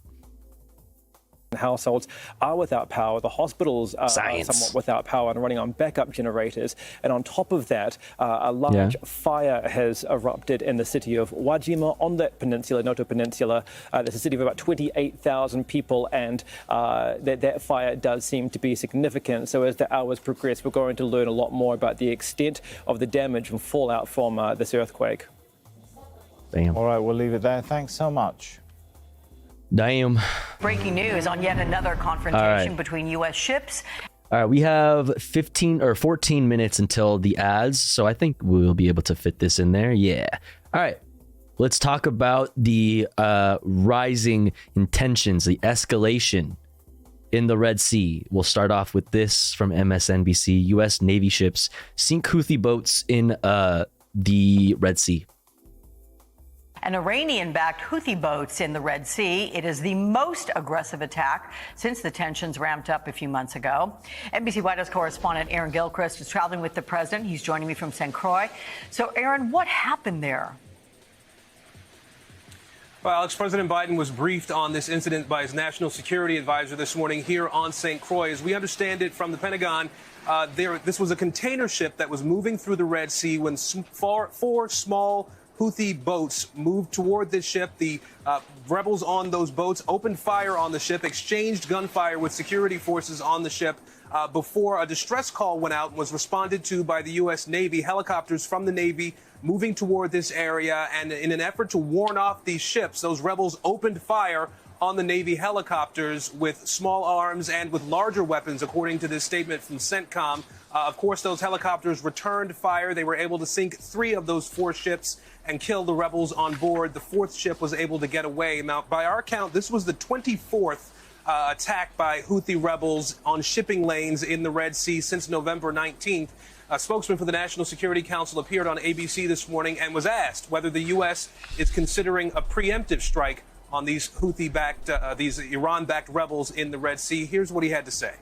Households are without power. The hospitals are somewhat without power and running on backup generators. And on top of that, a large fire has erupted in the city of Wajima on that peninsula, Noto Peninsula. There's a city of about 28,000 people, and that fire does seem to be significant. So as the hours progress, we're going to learn a lot more about the extent of the damage and fallout from this earthquake. Damn. All right, we'll leave it there. Thanks so much. Damn. Breaking news on yet another confrontation between U.S. ships. All right, we have 14 minutes until the ads, so I think we'll be able to fit this in there. Yeah. All right, let's talk about the rising tensions, the escalation in the Red Sea. We'll start off with this from MSNBC. U.S. Navy ships sink Houthi boats in the Red Sea. An Iranian-backed Houthi boats in the Red Sea. It is the most aggressive attack since the tensions ramped up a few months ago. NBC White House correspondent Aaron Gilchrist is traveling with the president. He's joining me from St. Croix. So, Aaron, what happened there? Well, Alex, President Biden was briefed on this incident by his national security advisor this morning here on St. Croix. As we understand it from the Pentagon, this was a container ship that was moving through the Red Sea when four small Houthi boats moved toward this ship. The rebels on those boats opened fire on the ship, exchanged gunfire with security forces on the ship before a distress call went out and was responded to by the U.S. Navy. Helicopters from the Navy moving toward this area, and in an effort to warn off these ships, those rebels opened fire on the Navy helicopters with small arms and with larger weapons, according to this statement from CENTCOM. Of course, those helicopters returned fire. They were able to sink 3 of those 4 ships and kill the rebels on board. The 4th ship was able to get away. Now, by our count, this was the 24th attack by Houthi rebels on shipping lanes in the Red Sea since November 19th. A spokesman for the National Security Council appeared on ABC this morning and was asked whether the U.S. is considering a preemptive strike on these Houthi-backed, these Iran-backed rebels in the Red Sea. Here's what he had to say.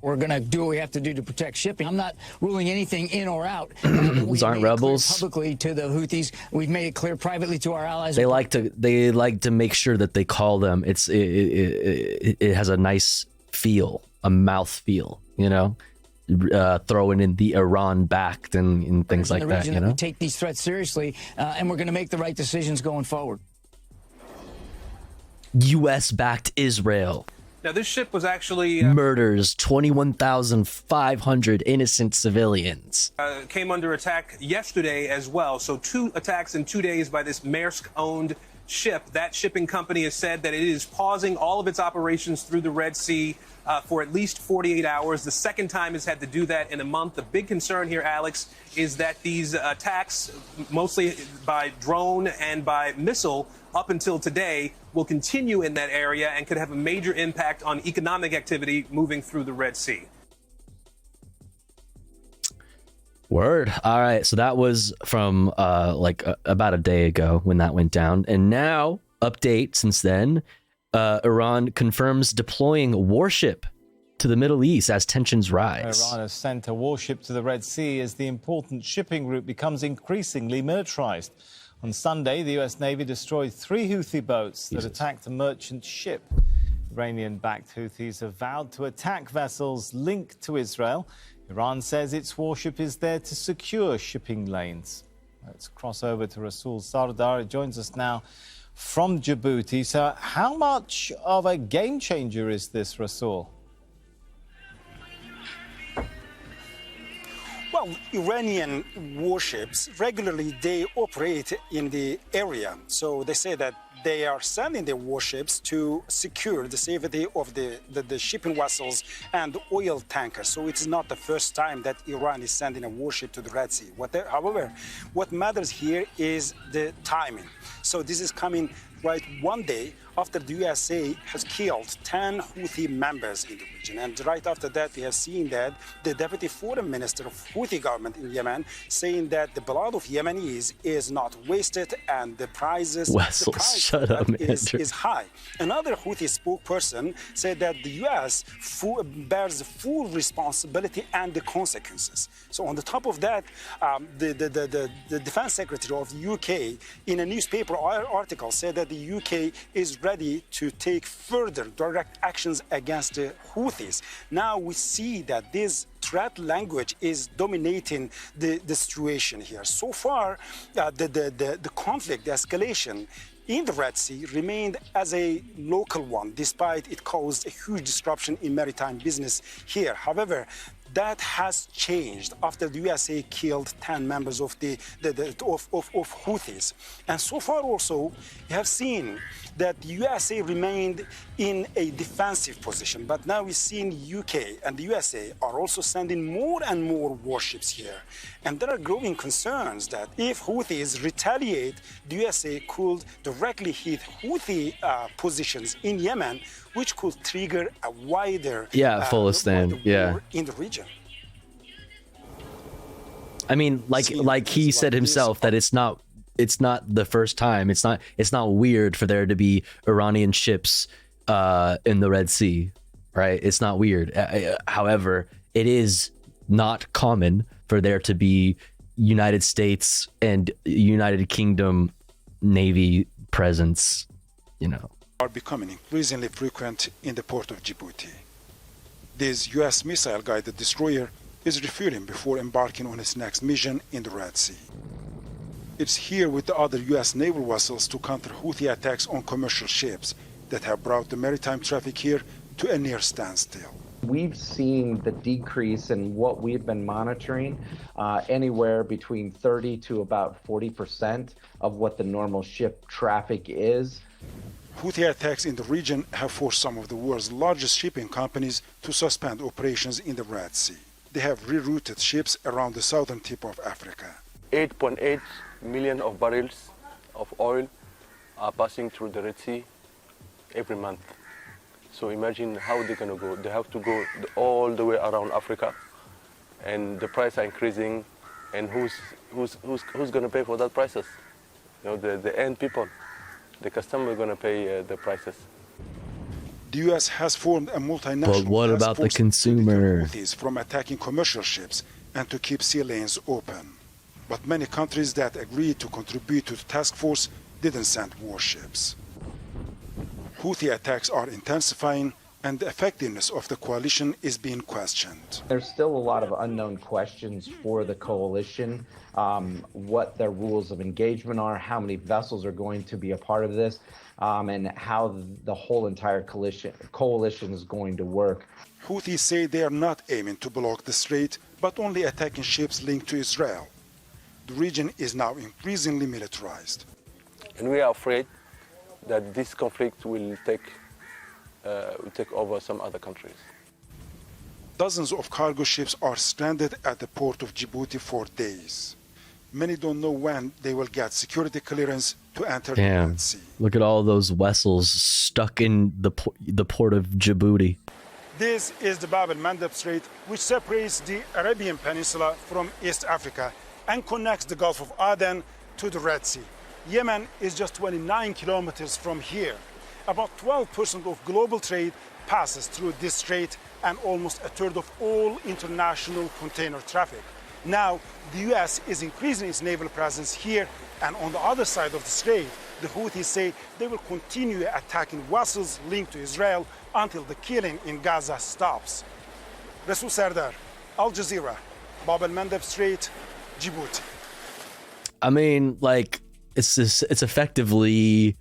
We're going to do what we have to do to protect shipping. I'm not ruling anything in or out. These aren't rebels. Publicly to the Houthis, we've made it clear privately to our allies. They like to make sure that they call them. It has a nice feel, a mouth feel, throwing in the Iran backed and things like that. We take these threats seriously, and we're going to make the right decisions going forward. U.S. backed Israel. Now, this ship was actually murders 21,500 innocent civilians. Came under attack yesterday as well. So 2 attacks in 2 days by this Maersk-owned ship. That shipping company has said that it is pausing all of its operations through the Red Sea for at least 48 hours. The second time it's had to do that in a month. The big concern here, Alex, is that these attacks, mostly by drone and by missile, up until today, will continue in that area and could have a major impact on economic activity moving through the Red Sea. Word. All right. So that was from about a day ago when that went down. And now, update since then, Iran confirms deploying warship to the Middle East as tensions rise. Iran has sent a warship to the Red Sea as the important shipping route becomes increasingly militarized. On Sunday, the U.S. Navy destroyed 3 Houthi boats that attacked a merchant ship. Iranian-backed Houthis have vowed to attack vessels linked to Israel. Iran says its warship is there to secure shipping lanes. Let's cross over to Rasul Sardar. He joins us now from Djibouti. So how much of a game changer is this, Rasul? Well, Iranian warships regularly, they operate in the area. So they say that they are sending their warships to secure the safety of the shipping vessels and oil tankers. So it's not the first time that Iran is sending a warship to the Red Sea. However, what matters here is the timing. So this is coming right one day after the USA has killed 10 Houthi members in the region. And right after that, we have seen that the deputy foreign minister of Houthi government in Yemen saying that the blood of Yemenis is not wasted and the price is high. Another Houthi spokesperson said that the US bears full responsibility and the consequences. So on the top of that, the defense secretary of the UK in a newspaper article said that the UK is ready to take further direct actions against the Houthis. Now we see that this threat language is dominating the situation here. So far, the conflict, the escalation in the Red Sea remained as a local one, despite it caused a huge disruption in maritime business here. However, that has changed after the USA killed 10 members of Houthis. And so far also, we have seen that the USA remained in a defensive position. But now we see the UK and the USA are also sending more and more warships here. And there are growing concerns that if Houthis retaliate, the USA could directly hit Houthi positions in Yemen, which could trigger a wider Fulistan, in the region. I mean, like he said himself that it's not the first time. It's not weird for there to be Iranian ships in the Red Sea, right? It's not weird. However, it is not common for there to be United States and United Kingdom Navy presence, are becoming increasingly frequent in the port of Djibouti. This U.S. missile-guided destroyer is refueling before embarking on its next mission in the Red Sea. It's here with the other U.S. naval vessels to counter Houthi attacks on commercial ships that have brought the maritime traffic here to a near standstill. We've seen the decrease in what we've been monitoring, anywhere between 30 to about 40% of what the normal ship traffic is. Houthi attacks in the region have forced some of the world's largest shipping companies to suspend operations in the Red Sea. They have rerouted ships around the southern tip of Africa. 8.8 million of barrels of oil are passing through the Red Sea every month. So imagine how they're going to go. They have to go all the way around Africa, and the prices are increasing. And who's going to pay for that prices? The end people. The customer are going to pay the prices. The U.S. has formed a multinational But what about the consumer? From attacking commercial ships and to keep sea lanes open. But many countries that agreed to contribute to the task force didn't send warships. Houthi attacks are intensifying and the effectiveness of the coalition is being questioned. There's still a lot of unknown questions for the coalition, what their rules of engagement are, how many vessels are going to be a part of this, and how the whole entire coalition is going to work. Houthis say they are not aiming to block the strait, but only attacking ships linked to Israel. The region is now increasingly militarized. And we are afraid that this conflict will take over some other countries. Dozens of cargo ships are stranded at the port of Djibouti for days. Many don't know when they will get security clearance to enter the Red Sea. Look at all those vessels stuck in the port of Djibouti. This is the Bab el-Mandeb Strait, which separates the Arabian Peninsula from East Africa and connects the Gulf of Aden to the Red Sea. Yemen is just 29 kilometers from here. About 12% of global trade passes through this strait and almost a third of all international container traffic. Now, the U.S. is increasing its naval presence here, and on the other side of the strait, the Houthis say they will continue attacking vessels linked to Israel until the killing in Gaza stops. Rasul Sardar, Al Jazeera, Bab el-Mandeb Strait, Djibouti. I mean, like, it's effectively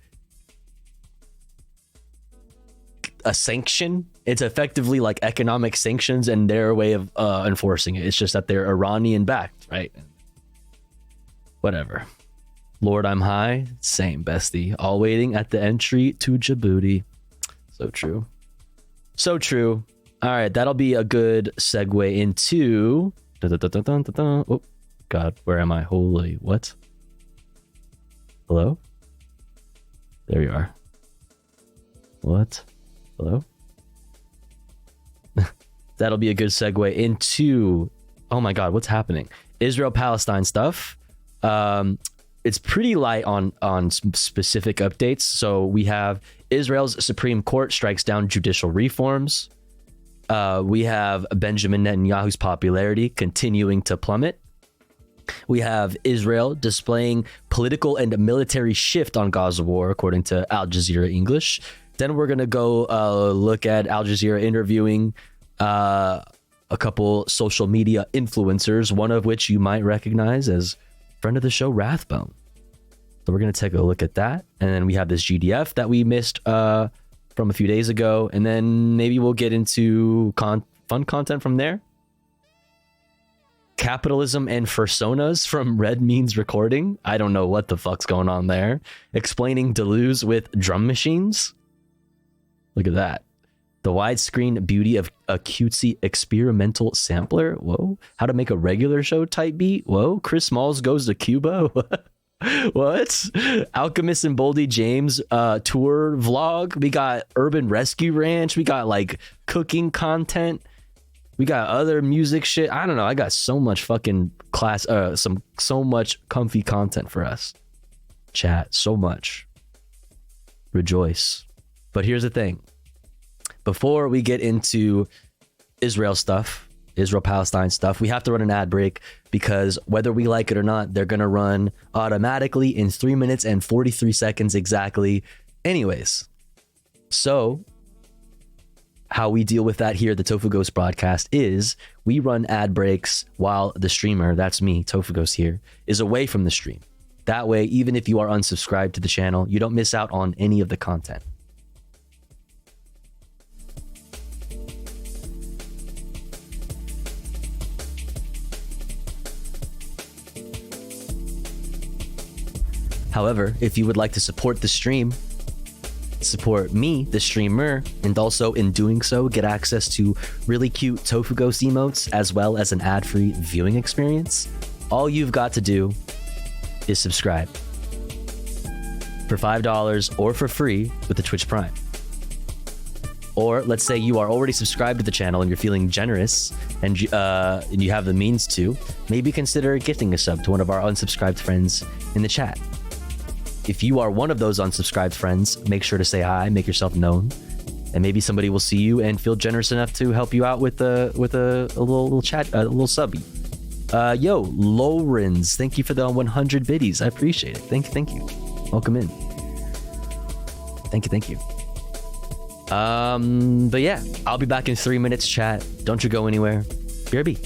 a sanction. It's effectively like economic sanctions and their way of enforcing it. It's just that they're Iranian backed, right? Whatever. Lord, I'm high. Same, bestie. All waiting at the entry to Djibouti. So true. So true. All right, that'll be a good segue into... Oh, God, where am I? Holy, what? Hello? There you are. What? Hello? That'll be a good segue into... Oh my God, what's happening? Israel-Palestine stuff. It's pretty light on specific updates. So we have Israel's Supreme Court strikes down judicial reforms. We have Benjamin Netanyahu's popularity continuing to plummet. We have Israel displaying political and military shift on Gaza war, according to Al Jazeera English. Then we're going to go look at Al Jazeera interviewing a couple social media influencers, one of which you might recognize as friend of the show, Rathbone. So we're going to take a look at that. And then we have this GDF that we missed from a few days ago. And then maybe we'll get into fun content from there. Capitalism and Personas from Red Means Recording. I don't know what the fuck's going on there. Explaining Deleuze with drum machines. Look at that. The widescreen beauty of a cutesy experimental sampler. Whoa. How to make a regular show type beat. Whoa. Chris Smalls goes to Cuba. What? Alchemist and Boldy James tour vlog. We got Urban Rescue Ranch. We got like cooking content. We got other music shit. I don't know. I got so much fucking so much comfy content for us. Chat. So much. Rejoice. But here's the thing. Before we get into Israel stuff, Israel-Palestine stuff, we have to run an ad break because whether we like it or not, they're going to run automatically in 3 minutes and 43 seconds exactly. Anyways, so how we deal with that here at the Tofu Ghost broadcast is we run ad breaks while the streamer, that's me, Tofu Ghost here, is away from the stream. That way, even if you are unsubscribed to the channel, you don't miss out on any of the content. However, if you would like to support the stream, support me, the streamer, and also in doing so, get access to really cute Tofu Ghost emotes as well as an ad-free viewing experience, all you've got to do is subscribe for $5 or for free with the Twitch Prime. Or let's say you are already subscribed to the channel and you're feeling generous and you have the means to, maybe consider gifting a sub to one of our unsubscribed friends in the chat. If you are one of those unsubscribed friends, make sure to say hi, make yourself known, and maybe somebody will see you and feel generous enough to help you out with a little chat, a little subby. Yo, Lawrence, thank you for the 100 biddies. I appreciate it. Thank you. Welcome in. Thank you. But yeah, I'll be back in 3 minutes, chat. Don't you go anywhere. BRB.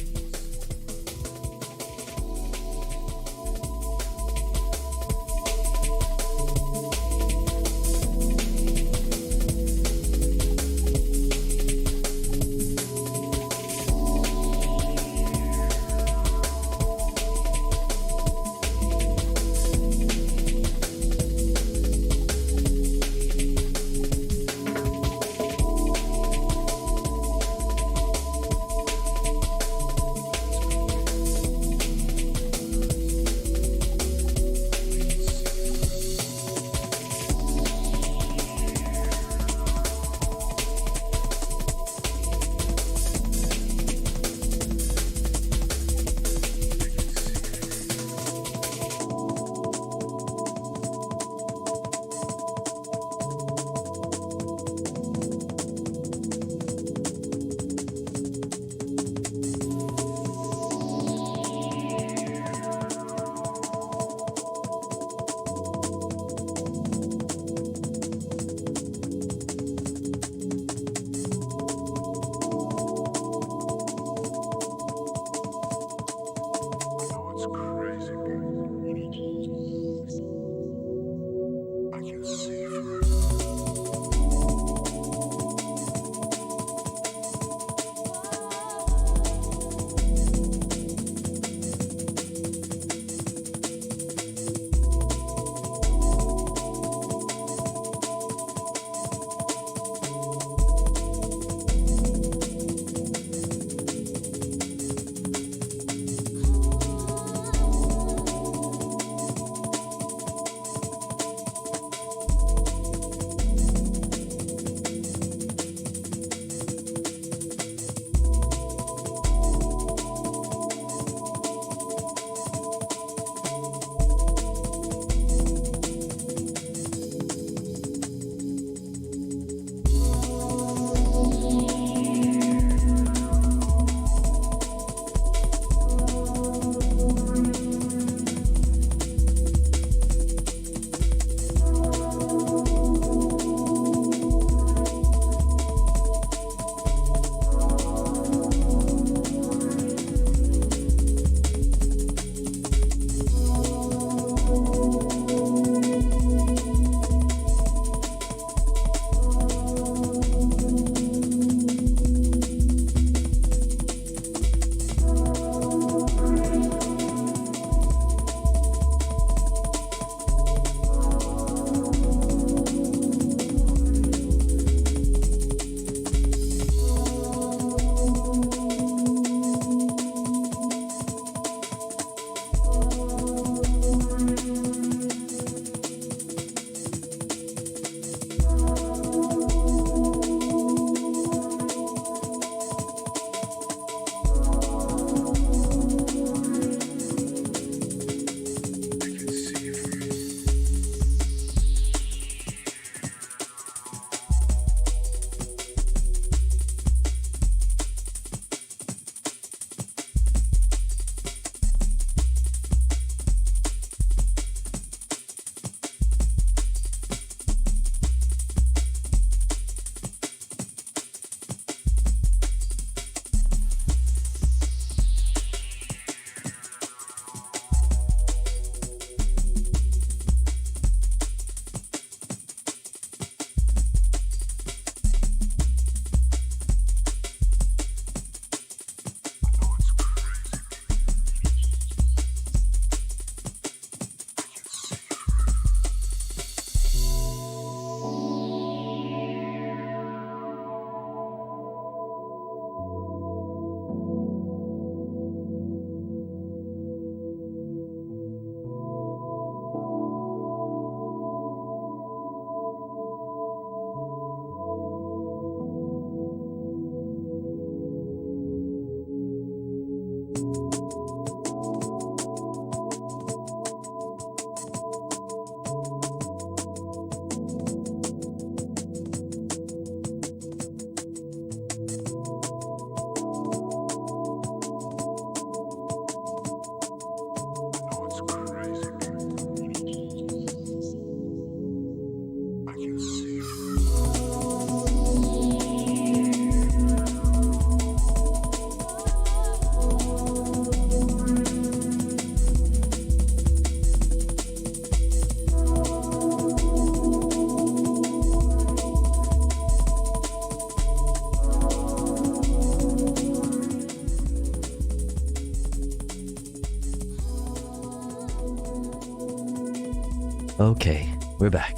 Okay, we're back.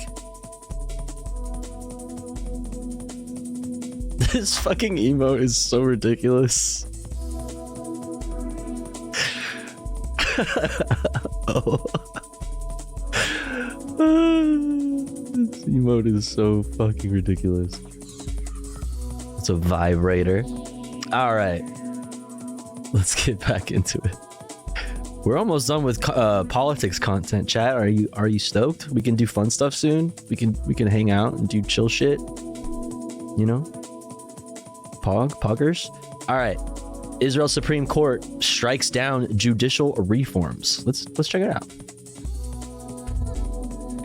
This fucking emote is so ridiculous. Oh. This emote is so fucking ridiculous. It's a vibrator. All right, let's get back into it. We're almost done with politics content, chat. Are you stoked? We can do fun stuff soon. We can hang out and do chill shit. You know, poggers. All right. Israel Supreme Court strikes down judicial reforms. Let's check it out.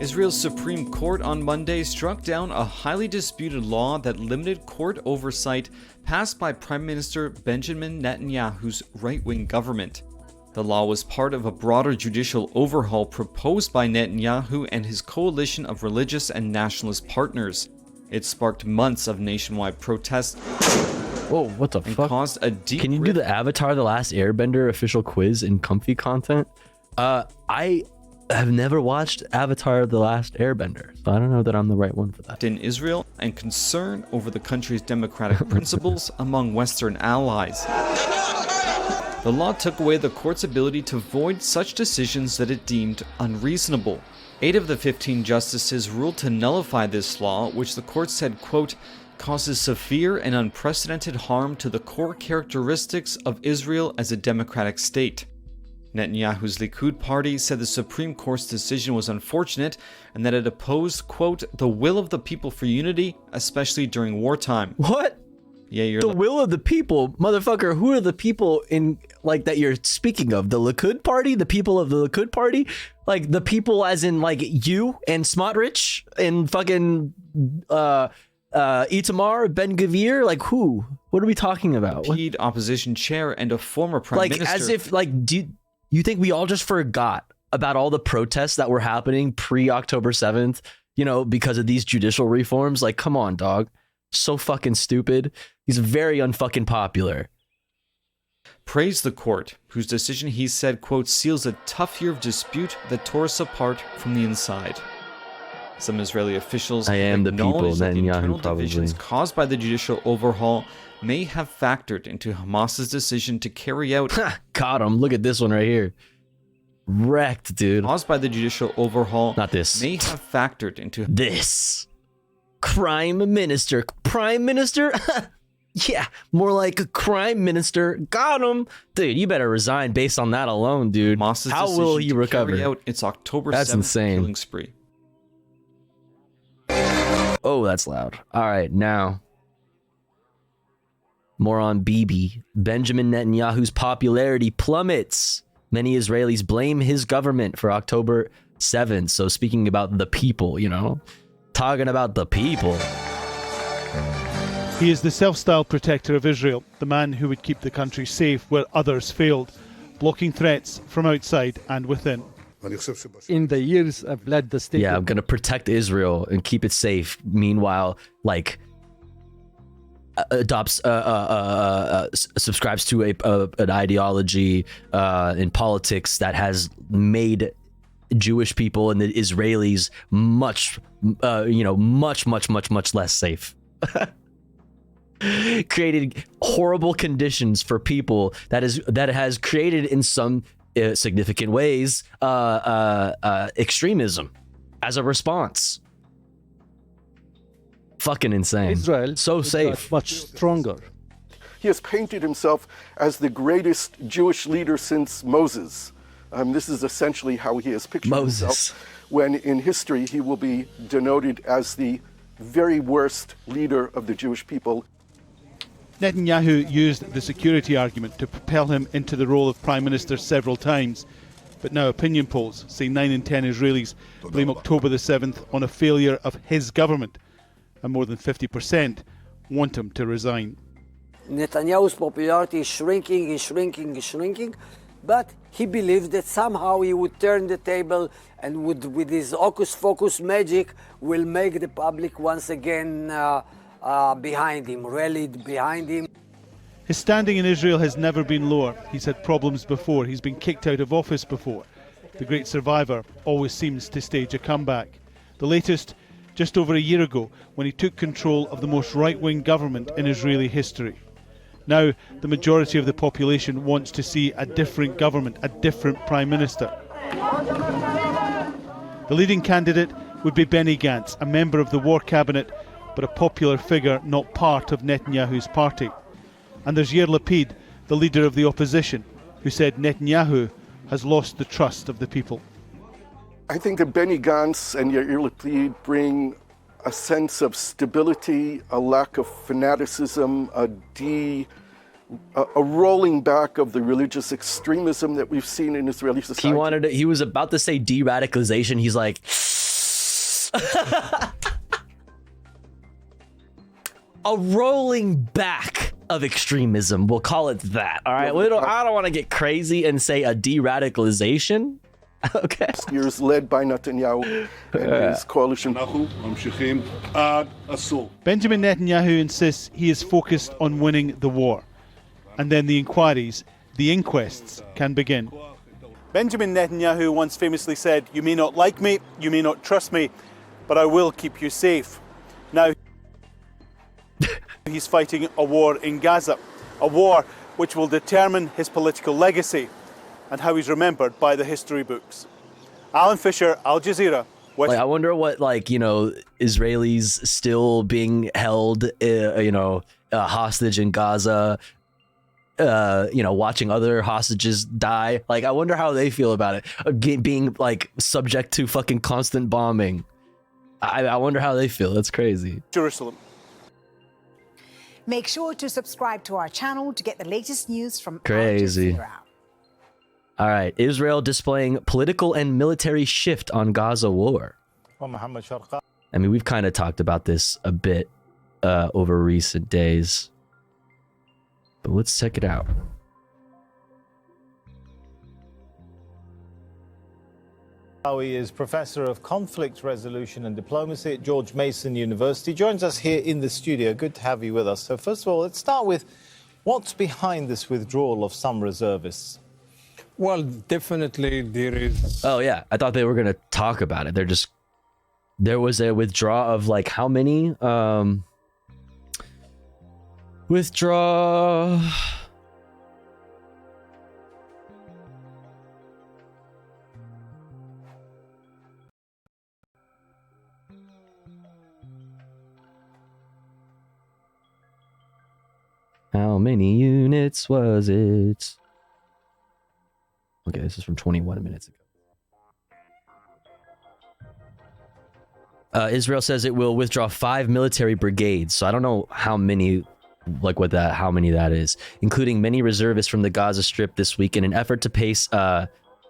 Israel's Supreme Court on Monday struck down a highly disputed law that limited court oversight passed by Prime Minister Benjamin Netanyahu's right-wing government. The law was part of a broader judicial overhaul proposed by Netanyahu and his coalition of religious and nationalist partners. It sparked months of nationwide protests. Whoa, what the fuck? Caused a deep Can you do the Avatar: The Last Airbender official quiz in comfy content? I have never watched Avatar: The Last Airbender, so I don't know that I'm the right one for that. In Israel and concern over the country's democratic principles among Western allies. The law took away the court's ability to void such decisions that it deemed unreasonable. 8 of the 15 justices ruled to nullify this law, which the court said, quote, causes severe and unprecedented harm to the core characteristics of Israel as a democratic state. Netanyahu's Likud party said the Supreme Court's decision was unfortunate and that it opposed, quote, the will of the people for unity, especially during wartime. What? Yeah, you're the will of the people, motherfucker. Who are the people in like that you're speaking of? The Likud party? The people of the Likud party? Like the people as in like you and Smotrich and fucking Itamar Ben-Gvir? Like who? What are we talking about? Opposition chair and a former prime minister. Like as if like do you think we all just forgot about all the protests that were happening pre-October 7th, you know, because of these judicial reforms? Like come on, dog. So fucking stupid. He's very unfucking popular. Praised the court, whose decision he said, quote, seals a tough year of dispute that tore us apart from the inside. Some Israeli officials acknowledged that the internal divisions caused by the judicial overhaul may have factored into Hamas's decision to carry out... Got him. Look at this one right here. Wrecked, dude. Caused by the judicial overhaul... Not this. May have factored into... This. Prime Minister. Yeah, more like a crime minister. Got him. Dude, you better resign based on that alone, dude. Hamas's How will he recover? Carry out its October That's 7th insane. killing spree. Oh, that's loud. All right, now. More on Bibi. Benjamin Netanyahu's popularity plummets. Many Israelis blame his government for October 7th. So speaking about the people, you know, talking about the people. He is the self-styled protector of Israel, the man who would keep the country safe where others failed, blocking threats from outside and within. In the years I've led the state... Yeah, I'm going to protect Israel and keep it safe. Meanwhile, like, subscribes to an ideology in politics that has made Jewish people and the Israelis much less safe. Created horrible conditions for people that has created in some significant ways extremism as a response. Fucking insane. Israel so safe, much stronger. He has painted himself as the greatest Jewish leader since Moses. This is essentially how he has pictured himself, when in history he will be denoted as the very worst leader of the Jewish people. Netanyahu used the security argument to propel him into the role of Prime Minister several times. But now opinion polls say 9 in 10 Israelis blame October the 7th on a failure of his government, and more than 50% want him to resign. Netanyahu's popularity is shrinking, but he believed that somehow he would turn the table and with his hocus-pocus magic will make the public once again behind him, rallied behind him. His standing in Israel has never been lower. He's had problems before. He's been kicked out of office before. the great survivor always seems to stage a comeback. The latest, just over a year ago, when he took control of the most right-wing government in Israeli history. Now, the majority of the population wants to see a different government, a different prime minister. The leading candidate would be Benny Gantz, a member of the war cabinet, but a popular figure not part of Netanyahu's party. And there's Yair Lapid, the leader of the opposition, who said Netanyahu has lost the trust of the people. I think that Benny Gantz and Yair Lapid bring a sense of stability, a lack of fanaticism, a rolling back of the religious extremism that we've seen in Israeli society. He was about to say de-radicalization. He's like, a rolling back of extremism. We'll call it that. All right. I don't want to get crazy and say a de-radicalization. Okay. Years led by Netanyahu and his coalition. Benjamin Netanyahu insists he is focused on winning the war. And then the inquests can begin. Benjamin Netanyahu once famously said, "You may not like me, you may not trust me, but I will keep you safe." Now, he's fighting a war in Gaza, a war which will determine his political legacy and how he's remembered by the history books. Alan Fisher, Al Jazeera. I wonder what, Israelis still being held, hostage in Gaza, watching other hostages die. I wonder how they feel about it, being subject to fucking constant bombing. I wonder how they feel. That's crazy. Jerusalem. Make sure to subscribe to our channel to get the latest news from crazy. All right, Israel displaying political and military shift on Gaza war. I mean, we've kind of talked about this a bit over recent days, but let's check it out. He is Professor of Conflict Resolution and Diplomacy at George Mason University. Joins us here in the studio. Good to have you with us. So first of all, let's start with what's behind this withdrawal of some reservists? Well, definitely there is. Oh, yeah. I thought they were going to talk about it. There was a withdrawal of how many? Withdraw. How many units was it? Okay, this is from 21 minutes ago. Israel says it will withdraw 5 military brigades. So I don't know how many, how many that is, including many reservists from the Gaza Strip this week in an effort to pace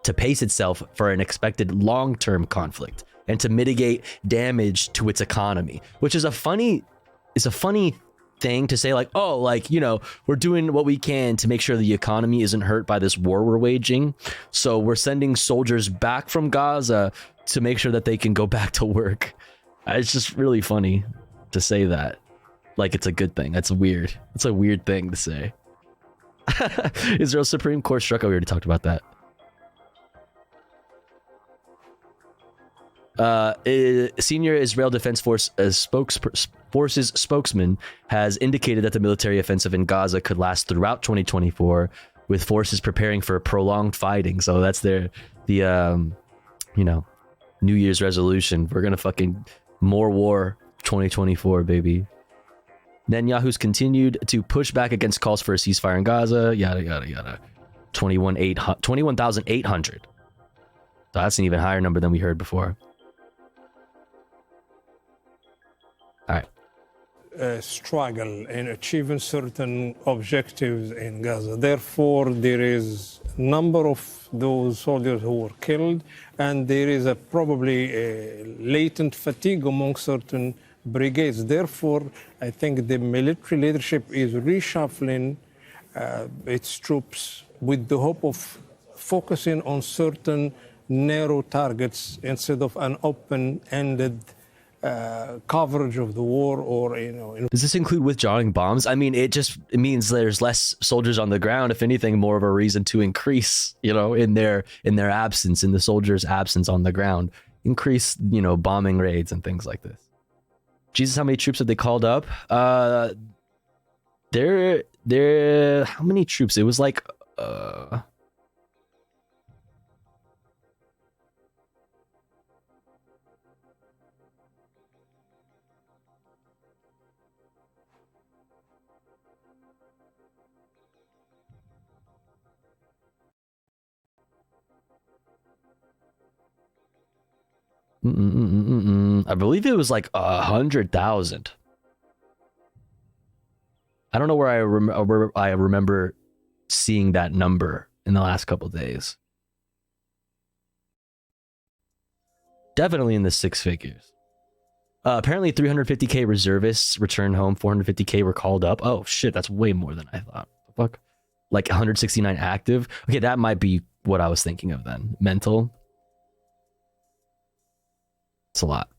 itself for an expected long-term conflict and to mitigate damage to its economy, which is a funny thing to say, we're doing what we can to make sure the economy isn't hurt by this war we're waging. So we're sending soldiers back from Gaza to make sure that they can go back to work. It's just really funny to say that. It's a good thing. That's weird. It's a weird thing to say. Israel's Supreme Court struck. We already talked about that. Senior Israel Defense Forces spokesman has indicated that the military offensive in Gaza could last throughout 2024, with forces preparing for prolonged fighting. So that's the New Year's resolution. We're gonna fucking more war 2024, baby. Netanyahu's continued to push back against calls for a ceasefire in Gaza. Yada yada yada. 21,800. So that's an even higher number than we heard before. All right. Struggle in achieving certain objectives in Gaza. Therefore, there is a number of those soldiers who were killed, and there is probably a latent fatigue among certain brigades. Therefore, I think the military leadership is reshuffling its troops with the hope of focusing on certain narrow targets instead of an open-ended coverage of the war, or Does this include withdrawing bombs? I mean, it means there's less soldiers on the ground. If anything, more of a reason to increase, in their absence, in the soldiers' absence on the ground, increase, bombing raids and things like this. Jesus, how many troops have they called up? They're how many troops? It was like I believe it was like 100,000. I don't know where I remember seeing that number in the last couple of days. Definitely in the six figures. Apparently 350k reservists returned home, 450k were called up. Oh shit, that's way more than I thought. Fuck. Like 169 active. Okay, that might be what I was thinking of then. Mental. It's a lot.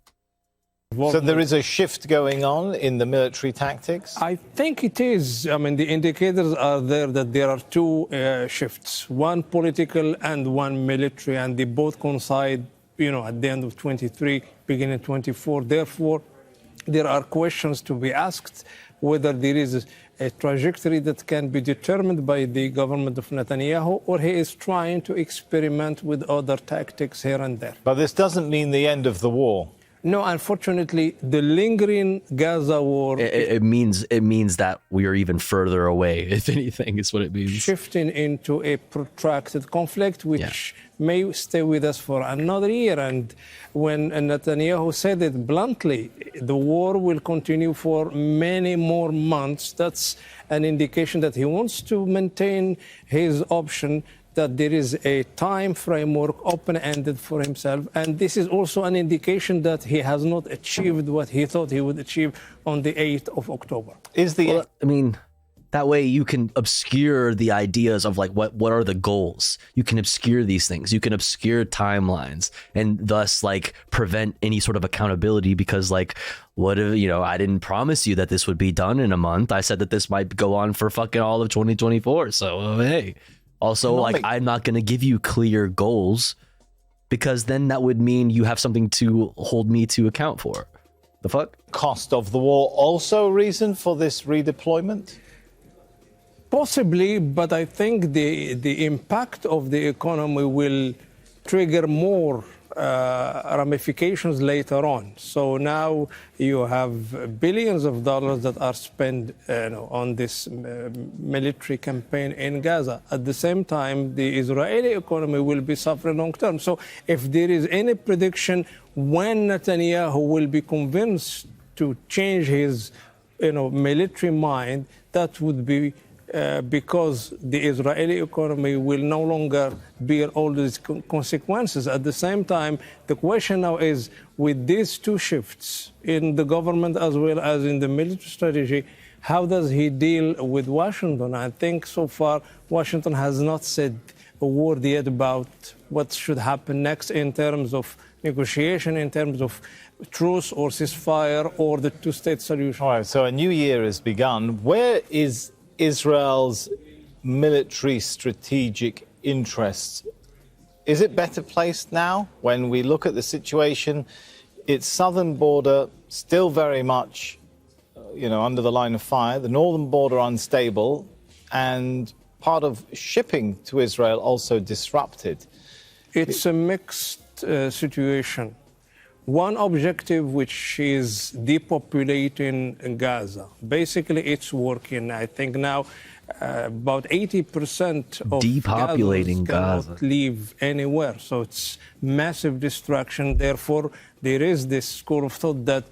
So there is a shift going on in the military tactics? I think it is. I mean, the indicators are there that there are two shifts, one political and one military, and they both coincide, at the end of 23, beginning 24. Therefore, there are questions to be asked whether there is a trajectory that can be determined by the government of Netanyahu, or he is trying to experiment with other tactics here and there. But this doesn't mean the end of the war. No, unfortunately, the lingering Gaza war... It means that we are even further away, if anything, is what it means. Shifting into a protracted conflict, which may stay with us for another year. And when Netanyahu said it bluntly, the war will continue for many more months. That's an indication that he wants to maintain his option, that there is a time framework open-ended for himself. And this is also an indication that he has not achieved what he thought he would achieve on the 8th of October. That way you can obscure the ideas of like what are the goals. You can obscure these things. You can obscure timelines and thus like prevent any sort of accountability, because like, what if, I didn't promise you that this would be done in a month. I said that this might go on for fucking all of 2024. So, hey. Also, like, I'm not going to give you clear goals, because then that would mean you have something to hold me to account for. The fuck? Cost of the war also a reason for this redeployment? Possibly, but I think the impact of the economy will trigger more ramifications later on. So now you have billions of dollars that are spent on this military campaign in Gaza. At the same time, the Israeli economy will be suffering long term. So if there is any prediction when Netanyahu will be convinced to change his military mind, that would be because the Israeli economy will no longer bear all these consequences. At the same time, the question now is, with these two shifts in the government as well as in the military strategy, how does he deal with Washington? I think so far Washington has not said a word yet about what should happen next in terms of negotiation, in terms of truce or ceasefire or the two-state solution. All right, so a new year has begun. Where is Israel's military strategic interests? Is it better placed now when we look at the situation? Its southern border still very much, under the line of fire. The northern border unstable, and part of shipping to Israel also disrupted. It's a mixed situation. One objective, which is depopulating Gaza. Basically, it's working. I think now about 80% of depopulating Gazans Gaza cannot live anywhere. So it's massive destruction. Therefore, there is this school of thought that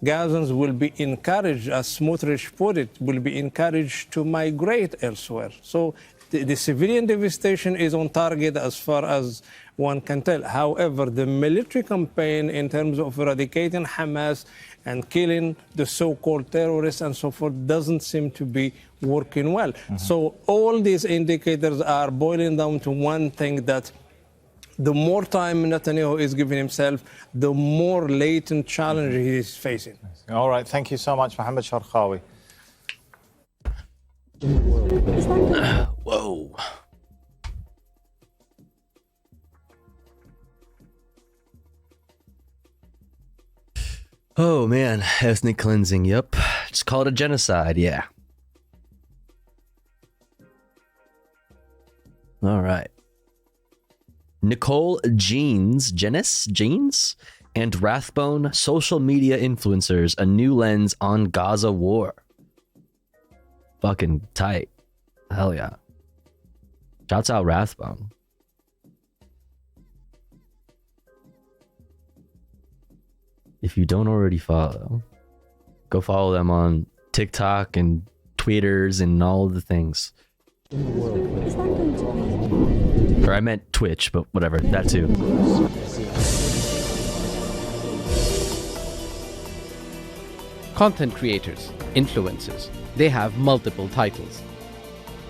Gazans will be encouraged, as Smotrich put it, will be encouraged to migrate elsewhere. So the civilian devastation is on target as far as one can tell. However, the military campaign in terms of eradicating Hamas and killing the so-called terrorists and so forth doesn't seem to be working well. So all these indicators are boiling down to one thing, that the more time Netanyahu is giving himself, the more latent challenge he is facing. All right, thank you so much, Mohammed Sharqawi. Whoa. Oh man, ethnic cleansing, yep. Just call it a genocide, yeah. All right. Nicole Jeans, and Rathbone, social media influencers, a new lens on Gaza war. Fucking tight. Hell yeah. Shouts out Rathbone. If you don't already follow, go follow them on TikTok and Twitters and all of the things. Or I meant Twitch, but whatever, that too. Content creators, influencers, they have multiple titles.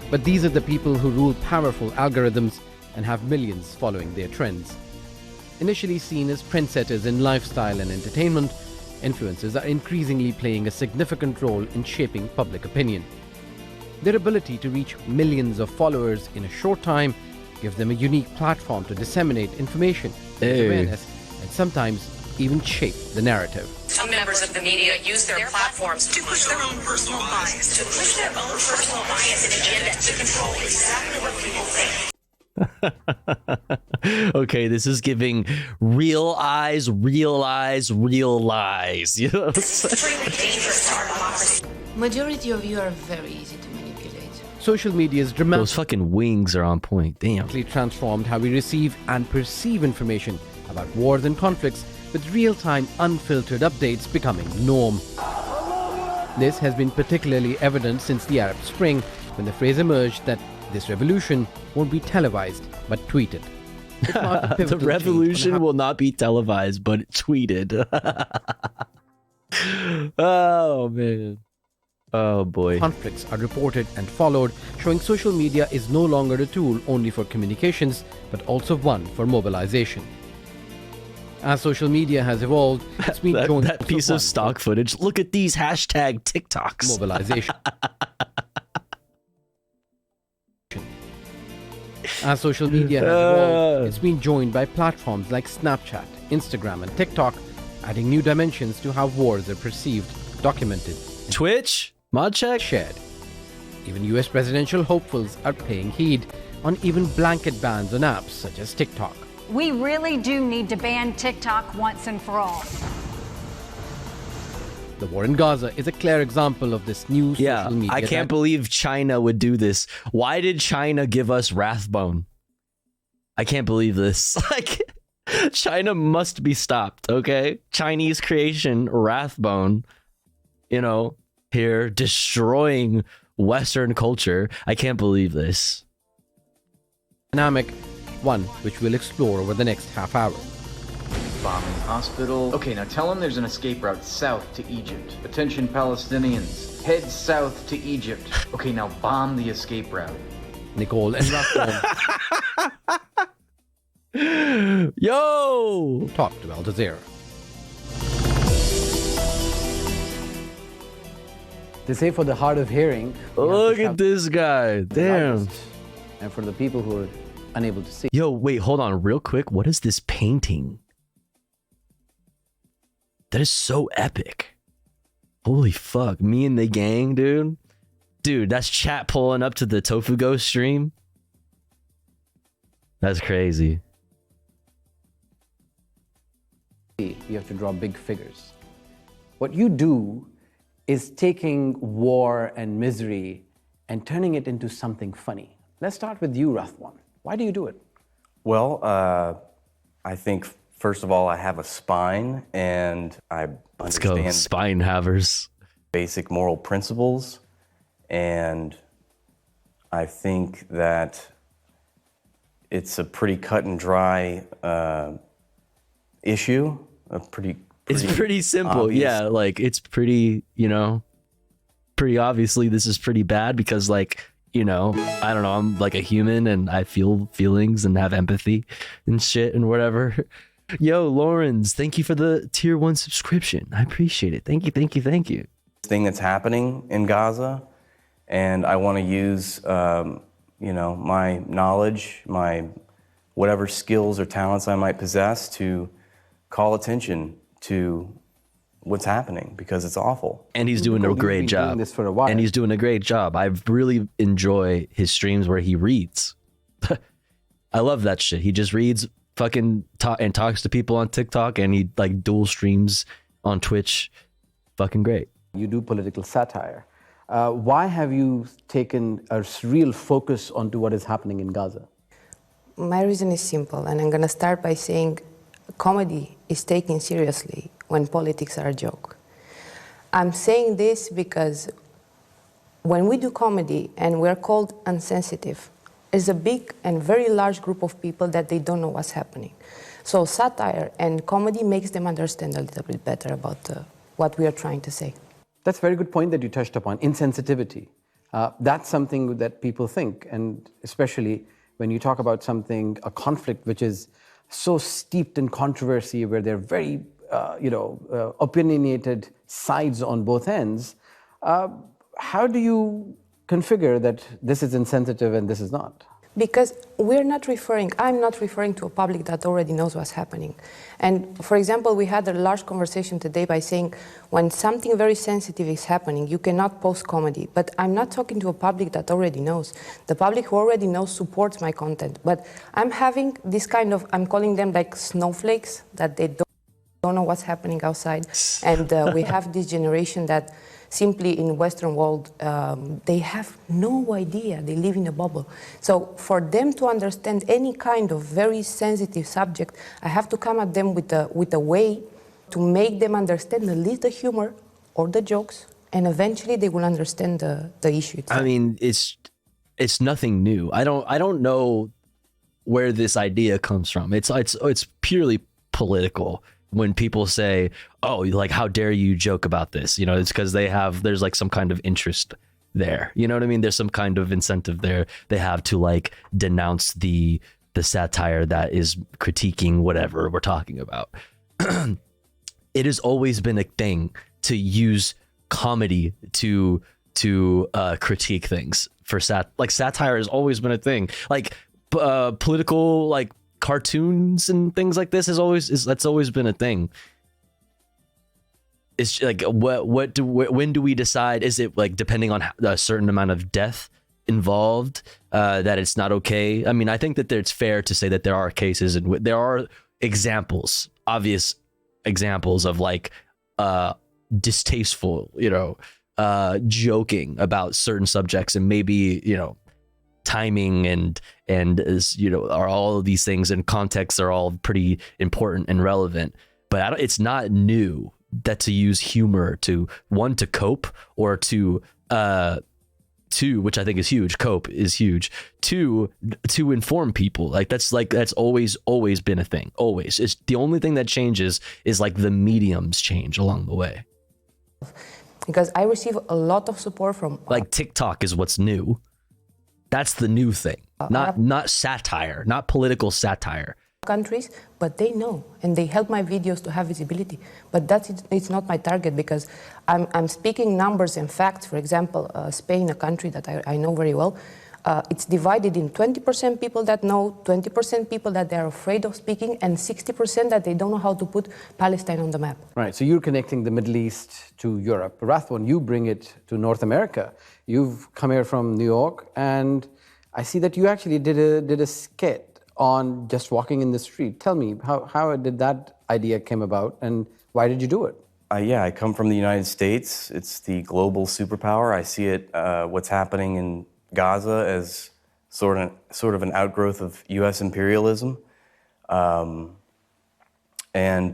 But these are the people who rule powerful algorithms and have millions following their trends. Initially seen as trendsetters in lifestyle and entertainment, influencers are increasingly playing a significant role in shaping public opinion. Their ability to reach millions of followers in a short time gives them a unique platform to disseminate information, raise awareness, and sometimes even shape the narrative. Some members of the media use their platforms to push their own personal bias, and agenda to control exactly what people think. Okay, this is giving real eyes, real lies. You know? Extremely dangerous to our democracy. Majority of you are very easy to manipulate. Social media's Those dramatically fucking wings are on point. Damn. transformed how we receive and perceive information about wars and conflicts, with real-time, unfiltered updates becoming the norm. This has been particularly evident since the Arab Spring, when the phrase emerged that this revolution won't be televised, but tweeted. It marked a The pivotal revolution will not be televised, but tweeted. Oh, man. Oh, boy. conflicts are reported and followed, showing social media is no longer a tool only for communications, but also one for mobilization. As social media has evolved, it's been joined that piece of stock footage. Look at these hashtag TikToks. Mobilization. As social media has evolved, it's been joined by platforms like Snapchat, Instagram, and TikTok, adding new dimensions to how wars are perceived, documented, Twitch, mod check, shared. Even US presidential hopefuls are paying heed on even blanket bans on apps such as TikTok. We really do need to ban TikTok once and for all. The war in Gaza is a clear example of this new social media. I can't believe China would do this. Why did China give us Rathbone? I can't believe this. Like, China must be stopped, okay? Chinese creation, Rathbone, you know, here destroying Western culture. I can't believe this. Dynamic, one which we'll explore over the next half hour. Bombing hospital. Okay, now tell them there's an escape route south to Egypt. Attention Palestinians, head south to Egypt. Okay, now bomb the escape route. Nicole and Rathbone Yo! talk to Al Jazeera. They say for the hard of hearing. Look at this guy. Damn. And for the people who are unable to see. Yo, wait, hold on real quick. What is this painting? That is so epic. Holy fuck. Me and the gang, dude. Dude, that's chat pulling up to the Tofu Ghost stream. That's crazy. You have to draw big figures. What you do is taking war and misery and turning it into something funny. Let's start with you, Rathbone. Why do you do it? Well, I think, first of all, I have a spine, and I understand spine havers. Basic moral principles, and I think that it's a pretty cut and dry issue. It's pretty simple. obvious. Yeah, like it's pretty, you know, pretty obviously this is pretty bad because like you know, I don't know, I'm like a human and I feel feelings and have empathy and shit and whatever. Yo, Lawrence, thank you for the tier 1 subscription. I appreciate it. Thank you, thank you, thank you. Thing that's happening in Gaza, and I want to use, you know, my knowledge, my whatever skills or talents I might possess to call attention to what's happening, because it's awful. And he's doing a great job. This for a while. And he's doing a great job. I really enjoy his streams where he reads. I love that shit. He just reads fucking and talks to people on TikTok, and he like dual streams on Twitch. Fucking great. You do political satire. Why have you taken a real focus onto what is happening in Gaza? My reason is simple, and I'm going to start by saying comedy is taken seriously when politics are a joke. I'm saying this because when we do comedy and we're called insensitive, there's a big and very large group of people that they don't know what's happening. So satire and comedy makes them understand a little bit better about what we are trying to say. That's a very good point that you touched upon, insensitivity. That's something that people think, and especially when you talk about something, a conflict which is so steeped in controversy, where there are very, opinionated sides on both ends. How do you configure that this is insensitive and this is not? Because I'm not referring to a public that already knows what's happening. And for example, we had a large conversation today by saying when something very sensitive is happening, you cannot post comedy. But I'm not talking to a public that already knows. The public who already knows supports my content. But I'm having this kind of, I'm calling them like snowflakes, that they don't know what's happening outside. And we have this generation that simply in Western world, they have no idea. They live in a bubble. So for them to understand any kind of very sensitive subject, I have to come at them with a way to make them understand at least the humor or the jokes, and eventually they will understand the issue itself. I mean, it's nothing new. I don't know where this idea comes from. It's purely political. When people say, oh, like, how dare you joke about this? You know, it's because there's like some kind of interest there. You know what I mean? There's some kind of incentive there. They have to like denounce the satire that is critiquing whatever we're talking about. It has always been a thing to use comedy to critique things. Satire has always been a thing. Like political, like, cartoons and things like this that's always been a thing. It's like when do we decide? Is it like depending on a certain amount of death involved that it's not okay? I mean, I think that it's fair to say that there are cases and there are obvious examples of like distasteful, joking about certain subjects, and maybe, timing and are all of these things, and contexts are all pretty important and relevant. But it's not new that to use humor to cope, or to which I think is huge. Cope is huge. To inform people. That's always been a thing. Always. It's the only thing that changes is like the mediums change along the way. Because I receive a lot of support from like TikTok is what's new. That's the new thing, not satire, not political satire. Countries, but they know, and they help my videos to have visibility. But it's not my target, because I'm speaking numbers and facts. For example, Spain, a country that I know very well, it's divided in 20% people that know, 20% people that they're afraid of speaking, and 60% that they don't know how to put Palestine on the map. Right, so you're connecting the Middle East to Europe. Rathwan, you bring it to North America. You've come here from New York, and I see that you actually did a skit on just walking in the street. Tell me, how did that idea came about, and why did you do it? Yeah, I come from the United States. It's the global superpower. I see it, what's happening in Gaza, as sort of an outgrowth of U.S. imperialism. And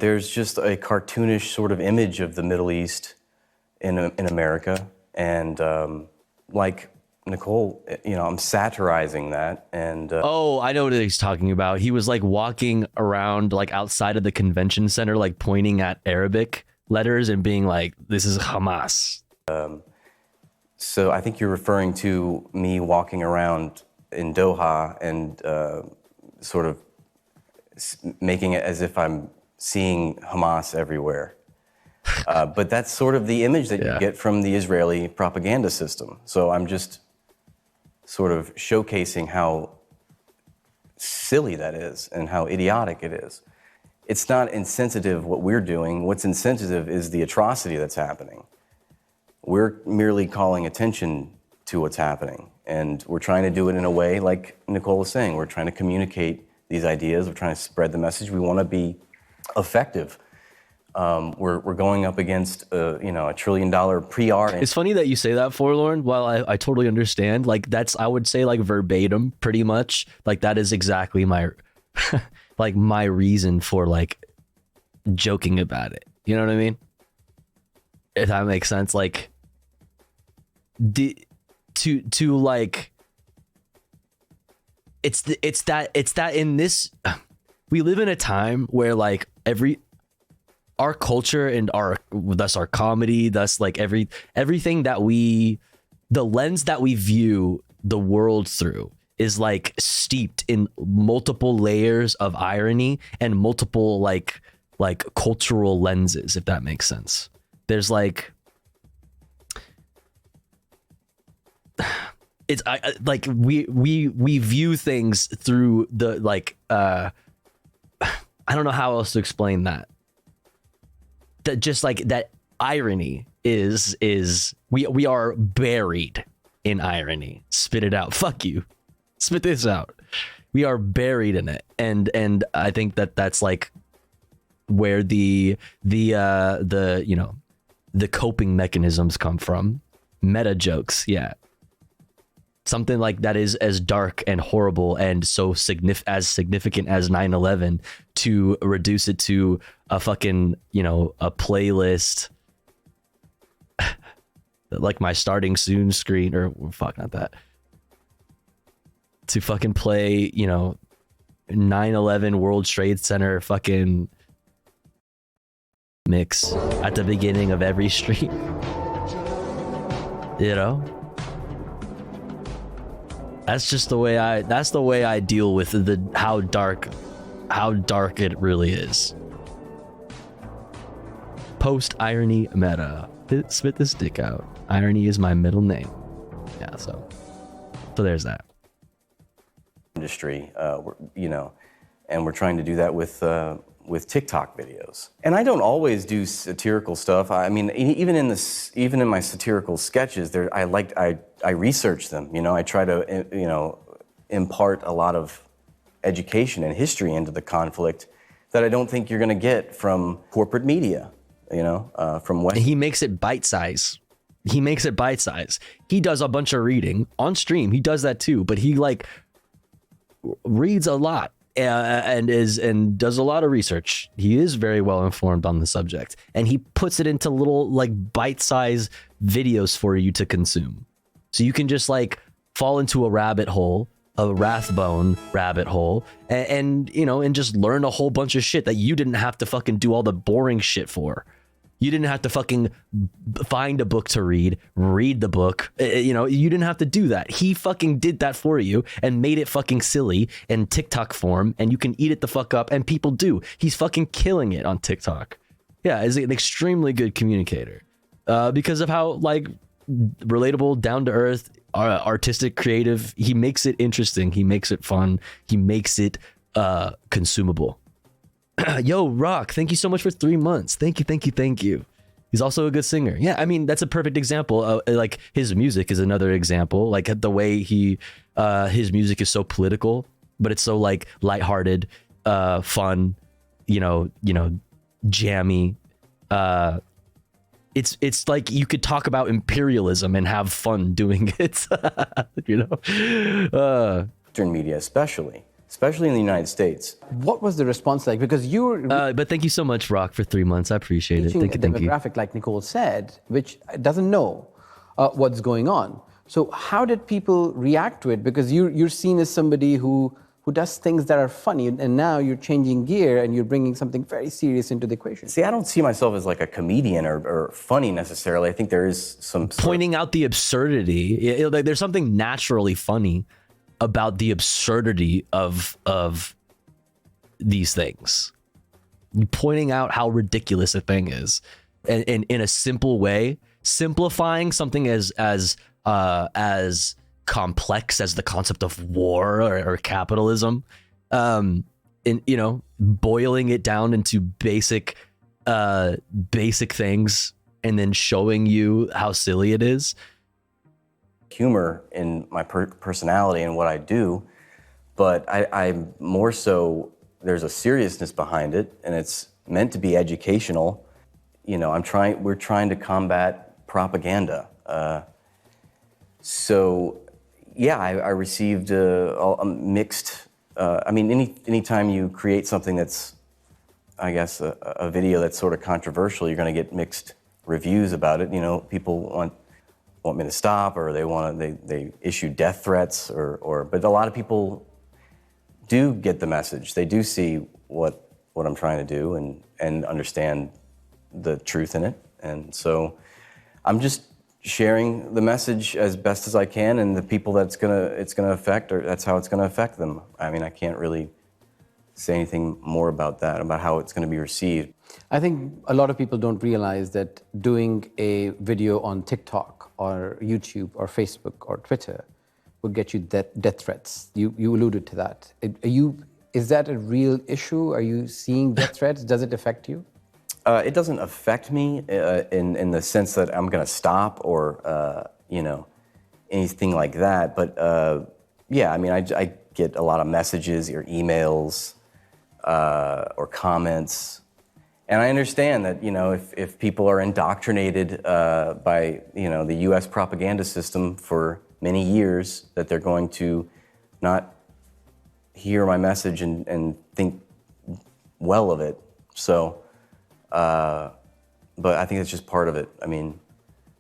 there's just a cartoonish sort of image of the Middle East in America. And like Nicole, I'm satirizing that. And oh, I know what he's talking about. He was like walking around like outside of the convention center, like pointing at Arabic letters and being like, "This is Hamas." So I think you're referring to me walking around in Doha and sort of making it as if I'm seeing Hamas everywhere. But that's sort of the image that you get from the Israeli propaganda system. So I'm just sort of showcasing how silly that is and how idiotic it is. It's not insensitive what we're doing. What's insensitive is the atrocity that's happening. We're merely calling attention to what's happening. And we're trying to do it in a way, like Nicole was saying, we're trying to communicate these ideas. We're trying to spread the message. We want to be effective. We're going up against a $1 trillion PR. It's funny that you say that, Forlorn. While I totally understand, like that's, I would say, like verbatim, pretty much. Like that is exactly my like my reason for like joking about it. You know what I mean? If that makes sense. Like to like it's that in this, we live in a time where like our culture and thus our comedy, thus like everything that the lens that we view the world through is like steeped in multiple layers of irony and multiple like cultural lenses, if that makes sense. There's like, it's like we view things through the like I don't know how else to explain that. That just like that irony is we are buried in irony. Spit it out. Fuck you. Spit this out. We are buried in it, and I think that's like where the coping mechanisms come from. Meta jokes, yeah. Something like that is as dark and horrible and so significant as 9/11, to reduce it to a fucking, a playlist like my starting soon screen, or fuck, not that. To fucking play, 9/11 World Trade Center fucking mix at the beginning of every stream. That's just the way I deal with how dark it really is. Post irony meta. Spit this dick out. Irony is my middle name. Yeah, so there's that. Industry, and we're trying to do that with TikTok videos. And I don't always do satirical stuff. I mean, even in my satirical sketches, I research them. I try to impart a lot of education and history into the conflict that I don't think you're going to get from corporate media. From West. He makes it bite size. He does a bunch of reading on stream. He does that too, but he like reads a lot. And does a lot of research. He is very well informed on the subject, and he puts it into little like bite-sized videos for you to consume. So you can just like fall into a rabbit hole, a Rathbone rabbit hole, and just learn a whole bunch of shit that you didn't have to fucking do all the boring shit for. You didn't have to fucking find a book to read the book. You didn't have to do that. He fucking did that for you and made it fucking silly in TikTok form, and you can eat it the fuck up, and people do. He's fucking killing it on TikTok. Yeah, he's an extremely good communicator because of how like relatable, down to earth, artistic, creative. He makes it interesting. He makes it fun. He makes it consumable. Yo, Rock, thank you so much for 3 months. Thank you. He's also a good singer. Yeah, I mean, that's a perfect example. Like his music is another example. Like the way his music is so political, but it's so like lighthearted, fun, jammy. It's like you could talk about imperialism and have fun doing it. Western media, especially in the United States. What was the response like? Because you were... but thank you so much, Rock, for 3 months. I appreciate it. Thank you. Demographic, like Nicole said, which doesn't know what's going on. So how did people react to it? Because you're seen as somebody who who does things that are funny, and now you're changing gear and you're bringing something very serious into the equation. See, I don't see myself as like a comedian or funny necessarily. I think there is some pointing out the absurdity. Like, there's something naturally funny about the absurdity of these things. Pointing out how ridiculous a thing is, and in a simple way, simplifying something as complex as the concept of war or capitalism, and boiling it down into basic things, and then showing you how silly it is. Humor in my personality and what I do, but I'm more so, there's a seriousness behind it, and it's meant to be educational. We're trying to combat propaganda. So yeah, I received a mixed, anytime you create something that's, I guess, a video that's sort of controversial, you're going to get mixed reviews about it. People want me to stop, or they issue death threats, but a lot of people do get the message. They do see what I'm trying to do and understand the truth in it. And so I'm just sharing the message as best as I can, and the people that it's gonna affect, or that's how it's gonna affect them. I can't really say anything more about that, about how it's gonna be received. I think a lot of people don't realize that doing a video on TikTok or YouTube or Facebook or Twitter would get you death threats. You alluded to that. Is that a real issue? Are you seeing death threats? Does it affect you? It doesn't affect me in the sense that I'm going to stop or, anything like that. But yeah, I get a lot of messages or emails or comments. And I understand that, if people are indoctrinated by, the U.S. propaganda system for many years, that they're going to not hear my message and think well of it. So, but I think it's just part of it.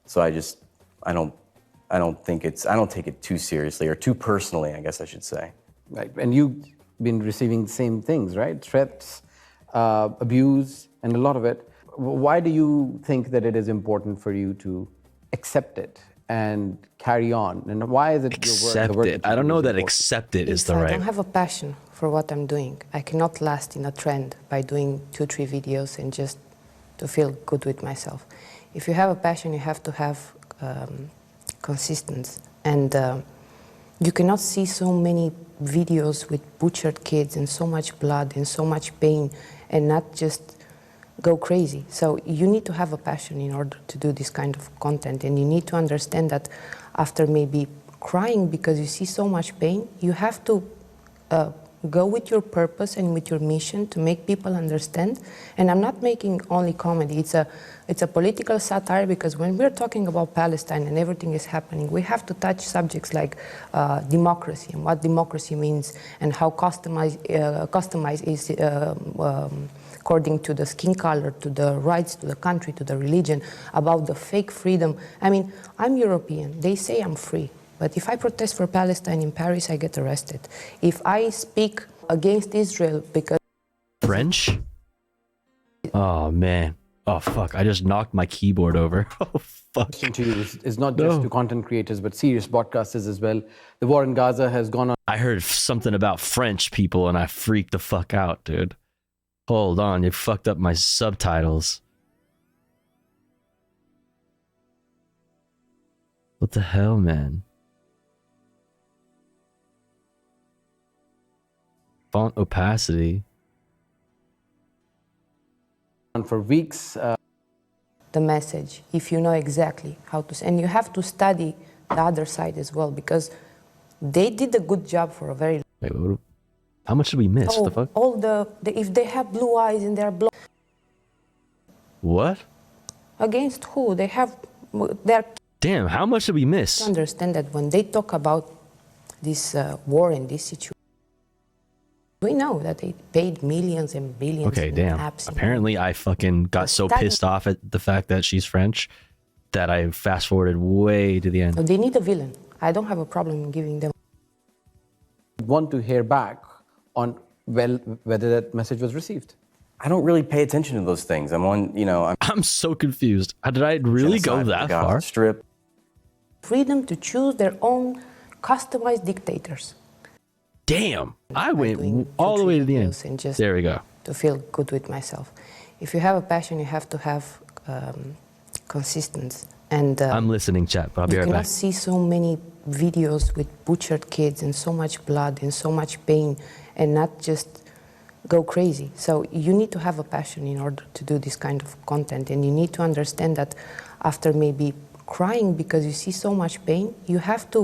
So I don't take it too seriously or too personally, I guess I should say. Right, and you've been receiving the same things, right? Threats, abuse, and a lot of it. Why do you think that it is important for you to accept it and carry on? And why is it accept your work? it? I don't know that accept it is the right. I don't have a passion for what I'm doing. I cannot last in a trend by doing 2-3 videos and just to feel good with myself. If you have a passion, you have to have consistency. And you cannot see so many videos with butchered kids and so much blood and so much pain and not just go crazy. So you need to have a passion in order to do this kind of content, and you need to understand that after maybe crying because you see so much pain, you have to go with your purpose and with your mission to make people understand. And I'm not making only comedy, it's a political satire, because when we're talking about Palestine and everything is happening, we have to touch subjects like democracy and what democracy means and how customized is according to the skin color, to the rights, to the country, to the religion, about the fake freedom. I'm European, they say I'm free. But if I protest for Palestine in Paris, I get arrested. If I speak against Israel because... French? Oh, man. Oh, fuck. I just knocked my keyboard over. Oh, fuck. To you is not just to content creators, but serious broadcasters as well. The war in Gaza has gone on. I heard something about French people, and I freaked the fuck out, dude. Hold on. You fucked up my subtitles. What the hell, man? Font opacity. And for weeks. The message, if you know exactly how to... And you have to study the other side as well, because they did a good job for a very... Wait, how much did we miss? Oh, the fuck? All if they have blue eyes and they're blonde... What? Against who? They're... Damn, how much did we miss? Understand that when they talk about this war and this situation, we know that they paid millions and billions. Okay, damn. Apparently, I fucking got so pissed off at the fact that she's French that I fast forwarded way to the end. They need a villain. I don't have a problem in giving them. Want to hear back on whether that message was received? I don't really pay attention to those things. I'm so confused. Did I really go that far? Strip. Freedom to choose their own customized dictators. Damn, I went all the way to the end. And just There we go. to feel good with myself. If you have a passion, you have to have consistency. And I'm listening, chat, but I'll be you right cannot back. see so many videos with butchered kids and so much blood and so much pain and not just go crazy. So you need to have a passion in order to do this kind of content, and you need to understand that after maybe crying because you see so much pain, you have to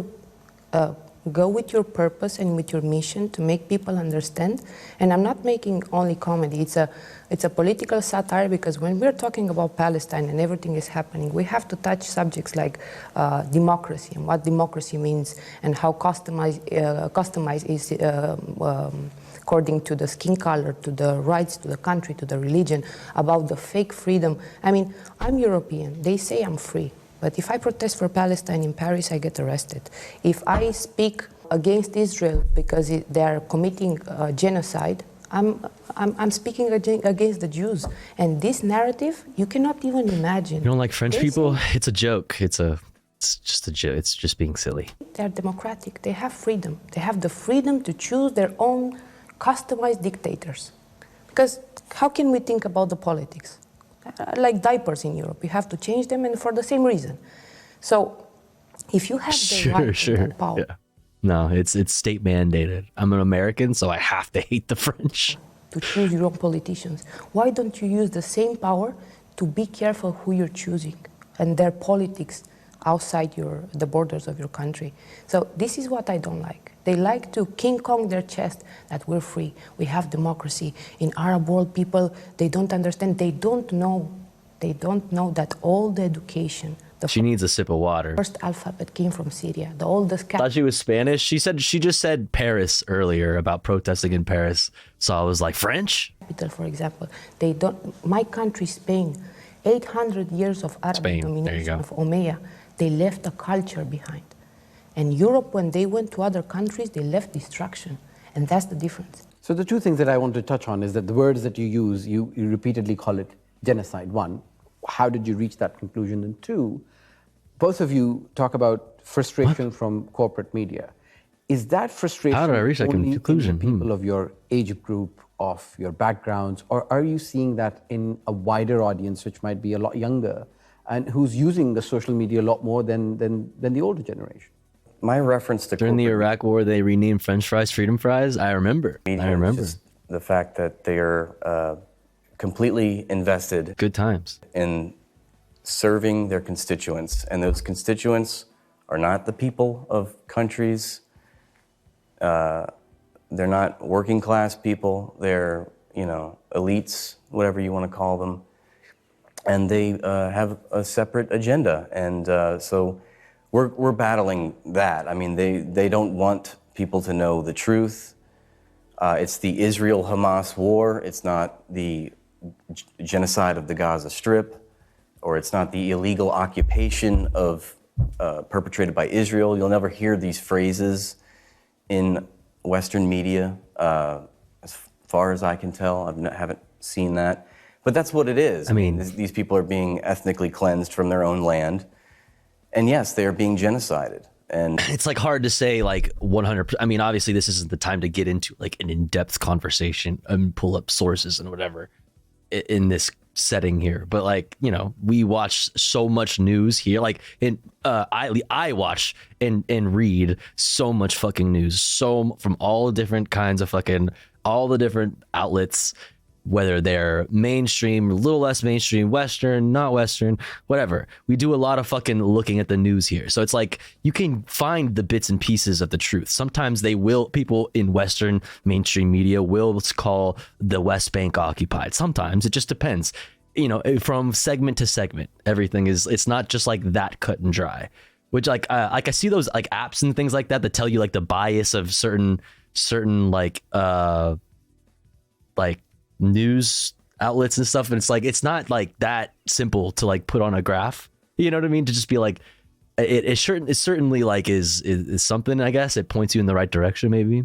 go with your purpose and with your mission to make people understand. And I'm not making only comedy. It's a political satire, because when we're talking about Palestine and everything is happening, we have to touch subjects like democracy and what democracy means and how customized is according to the skin color, to the rights, to the country, to the religion, about the fake freedom. I mean, I'm European. They say I'm free. But if I protest for Palestine in Paris, I get arrested. If I speak against Israel because they are committing genocide, I'm speaking against the Jews. And this narrative, you cannot even imagine. You don't like French people? It's a joke. It's just a joke. It's just being silly. They're democratic. They have freedom. They have the freedom to choose their own customized dictators. Because how can we think about the politics? Like diapers in Europe, you have to change them, and for the same reason. So, if you have the right and the power, Yeah. No, it's state mandated. I'm an American, so I have to hate the French. to choose your own politicians, why don't you use the same power to be careful who you're choosing and their politics outside the borders of your country? So this is what I don't like. They like to King Kong their chest that we're free, we have democracy. In Arab world, people, they don't understand, they don't know that all the education, She needs a sip of water. first alphabet came from Syria, the oldest Thought she was Spanish. She just said Paris earlier about protesting in Paris. So I was like, French? capital, for example. They don't. My country, Spain, 800 years of Arab Spain, there you domination go. of Umayyad, they left a culture behind. And Europe, when they went to other countries, they left destruction. And that's the difference. So the two things that I want to touch on is that the words that you use, you repeatedly call it genocide. One, how did you reach that conclusion? And two, both of you talk about frustration from corporate media. Is that frustration How did I reach that only conclusion? in people of your age group, of your backgrounds, or are you seeing that in a wider audience, which might be a lot younger, and who's using the social media a lot more than the older generation? My reference to During the Iraq War, they renamed French fries freedom fries. I remember. Just the fact that they are completely invested. Good times. In serving their constituents, and those constituents are not the people of countries. They're not working class people. They're elites, whatever you want to call them, and they have a separate agenda, and so. We're battling that. I mean, they don't want people to know the truth. It's the Israel-Hamas war. It's not the genocide of the Gaza Strip, or it's not the illegal occupation perpetrated by Israel. You'll never hear these phrases in Western media, as far as I can tell. I haven't seen that. But that's what it is. I mean, these people are being ethnically cleansed from their own land. And yes, they are being genocided. And it's like hard to say like 100%. I mean, obviously this isn't the time to get into like an in-depth conversation and pull up sources and whatever in this setting here. But like, we watch so much news here. Like I watch and read so much fucking news, from all different kinds of all the different outlets, whether they're mainstream, a little less mainstream, Western, not Western, whatever. We do a lot of fucking looking at the news here. So it's like you can find the bits and pieces of the truth. Sometimes people in Western mainstream media will call the West Bank occupied. Sometimes it just depends, from segment to segment. Everything it's not just like that cut and dry, which like I see those like apps and things like that tell you like the bias of certain like news outlets and stuff, and it's like it's not like that simple to like put on a graph, you know what I mean, to just be like it certainly like is something. I guess it points you in the right direction maybe,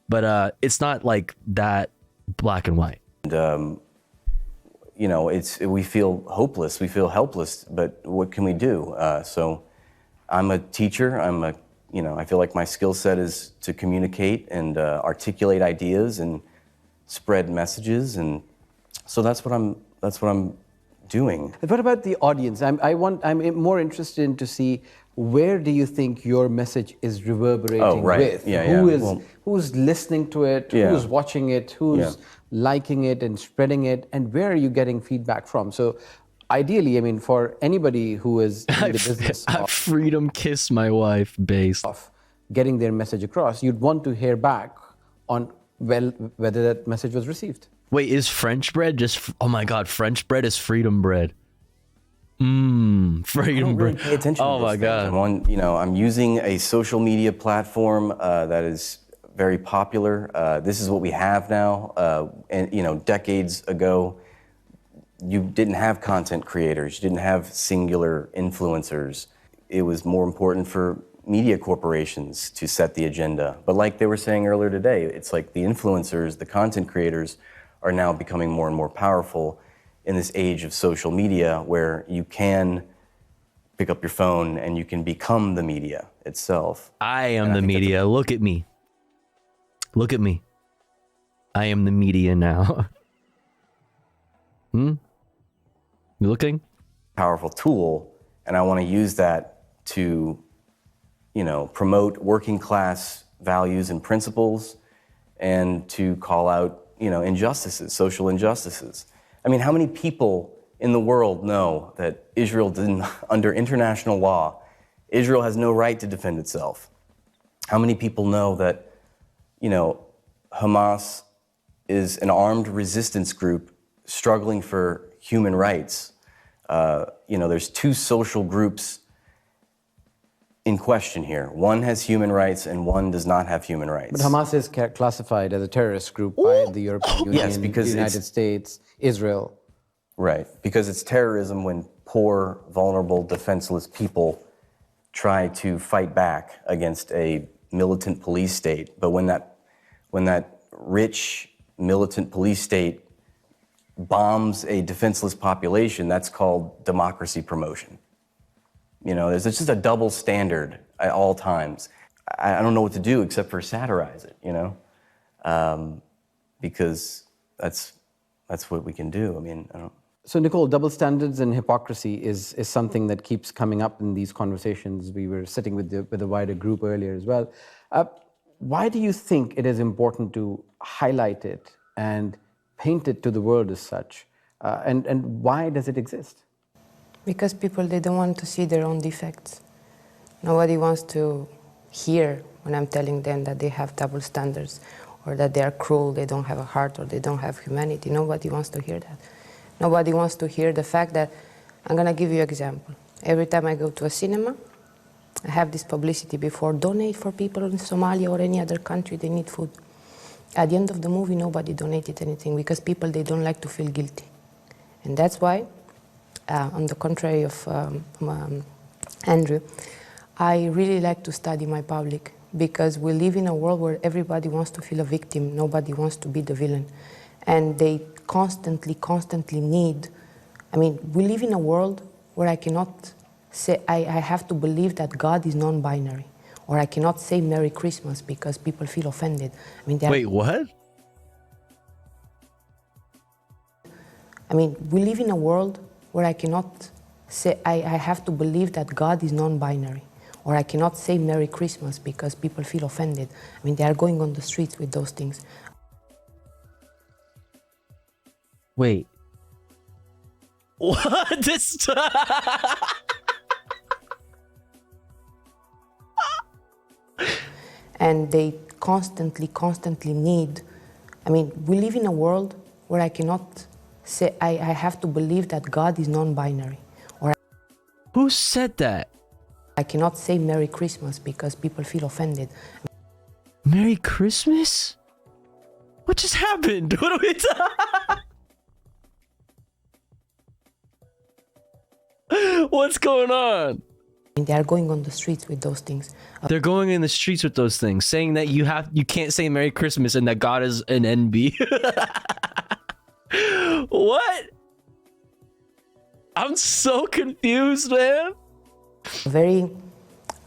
but it's not like that black and white. And, you know, we feel hopeless, we feel helpless, but what can we do? So I'm a teacher. I feel like my skill set is to communicate and articulate ideas and spread messages, and so that's what I'm doing. What about the audience? I'm more interested in to see where do you think your message is reverberating with? Who's listening to it? Who's watching it? Who's liking it and spreading it? And where are you getting feedback from? So ideally, I mean, for anybody who is in the business of freedom kiss my wife based off getting their message across, you'd want to hear back on whether that message was received. Wait, is French bread just? Oh my God, French bread is freedom bread. Freedom I don't really bread. pay attention Oh to those my things. God. I'm using a social media platform that is very popular. This is what we have now. And decades ago, you didn't have content creators. You didn't have singular influencers. It was more important for media corporations to set the agenda. But like they were saying earlier today, it's like the influencers, the content creators are now becoming more and more powerful in this age of social media where you can pick up your phone and you can become the media itself. I am the media. Look at me. Look at me. I am the media now. You looking? Powerful tool, and I want to use that to, promote working class values and principles, and to call out, injustices, social injustices. I mean, how many people in the world know that Israel didn't, under international law, Israel has no right to defend itself? How many people know that, Hamas is an armed resistance group struggling for human rights? There's two social groups in question here. One has human rights and one does not have human rights. But Hamas is classified as a terrorist group by the European Union, Yes, because the United States, Israel. Right, because it's terrorism when poor, vulnerable, defenseless people try to fight back against a militant police state. But when that rich, militant police state bombs a defenseless population, that's called democracy promotion. There's just a double standard at all times. I don't know what to do except for satirize it, because that's what we can do. I mean, I don't. So, Nicole, double standards and hypocrisy is something that keeps coming up in these conversations. We were sitting with the wider group earlier as well. Why do you think it is important to highlight it and paint it to the world as such? And why does it exist? Because people, they don't want to see their own defects. Nobody wants to hear when I'm telling them that they have double standards or that they are cruel, they don't have a heart, or they don't have humanity. Nobody wants to hear that. Nobody wants to hear the fact that, I'm going to give you an example. Every time I go to a cinema, I have this publicity before, donate for people in Somalia or any other country, they need food. At the end of the movie, nobody donated anything because people, they don't like to feel guilty. And that's why, on the contrary of Andrew, I really like to study my public, because we live in a world where everybody wants to feel a victim, nobody wants to be the villain. And they constantly need, we live in a world where I cannot say, I have to believe that God is non-binary, or I cannot say Merry Christmas because people feel offended. Wait, what? We live in a world where I cannot say, I have to believe that God is non-binary, or I cannot say Merry Christmas because people feel offended. They are going on the streets with those things. Wait. What? This. And they constantly need, we live in a world where I cannot say, I have to believe that God is non-binary. Or who said that? I cannot say Merry Christmas because people feel offended. Merry Christmas? What just happened? What are we What's going on? They are going on the streets with those things. They're going in the streets with those things, saying that you can't say Merry Christmas and that God is an NB. What? I'm so confused, man. Very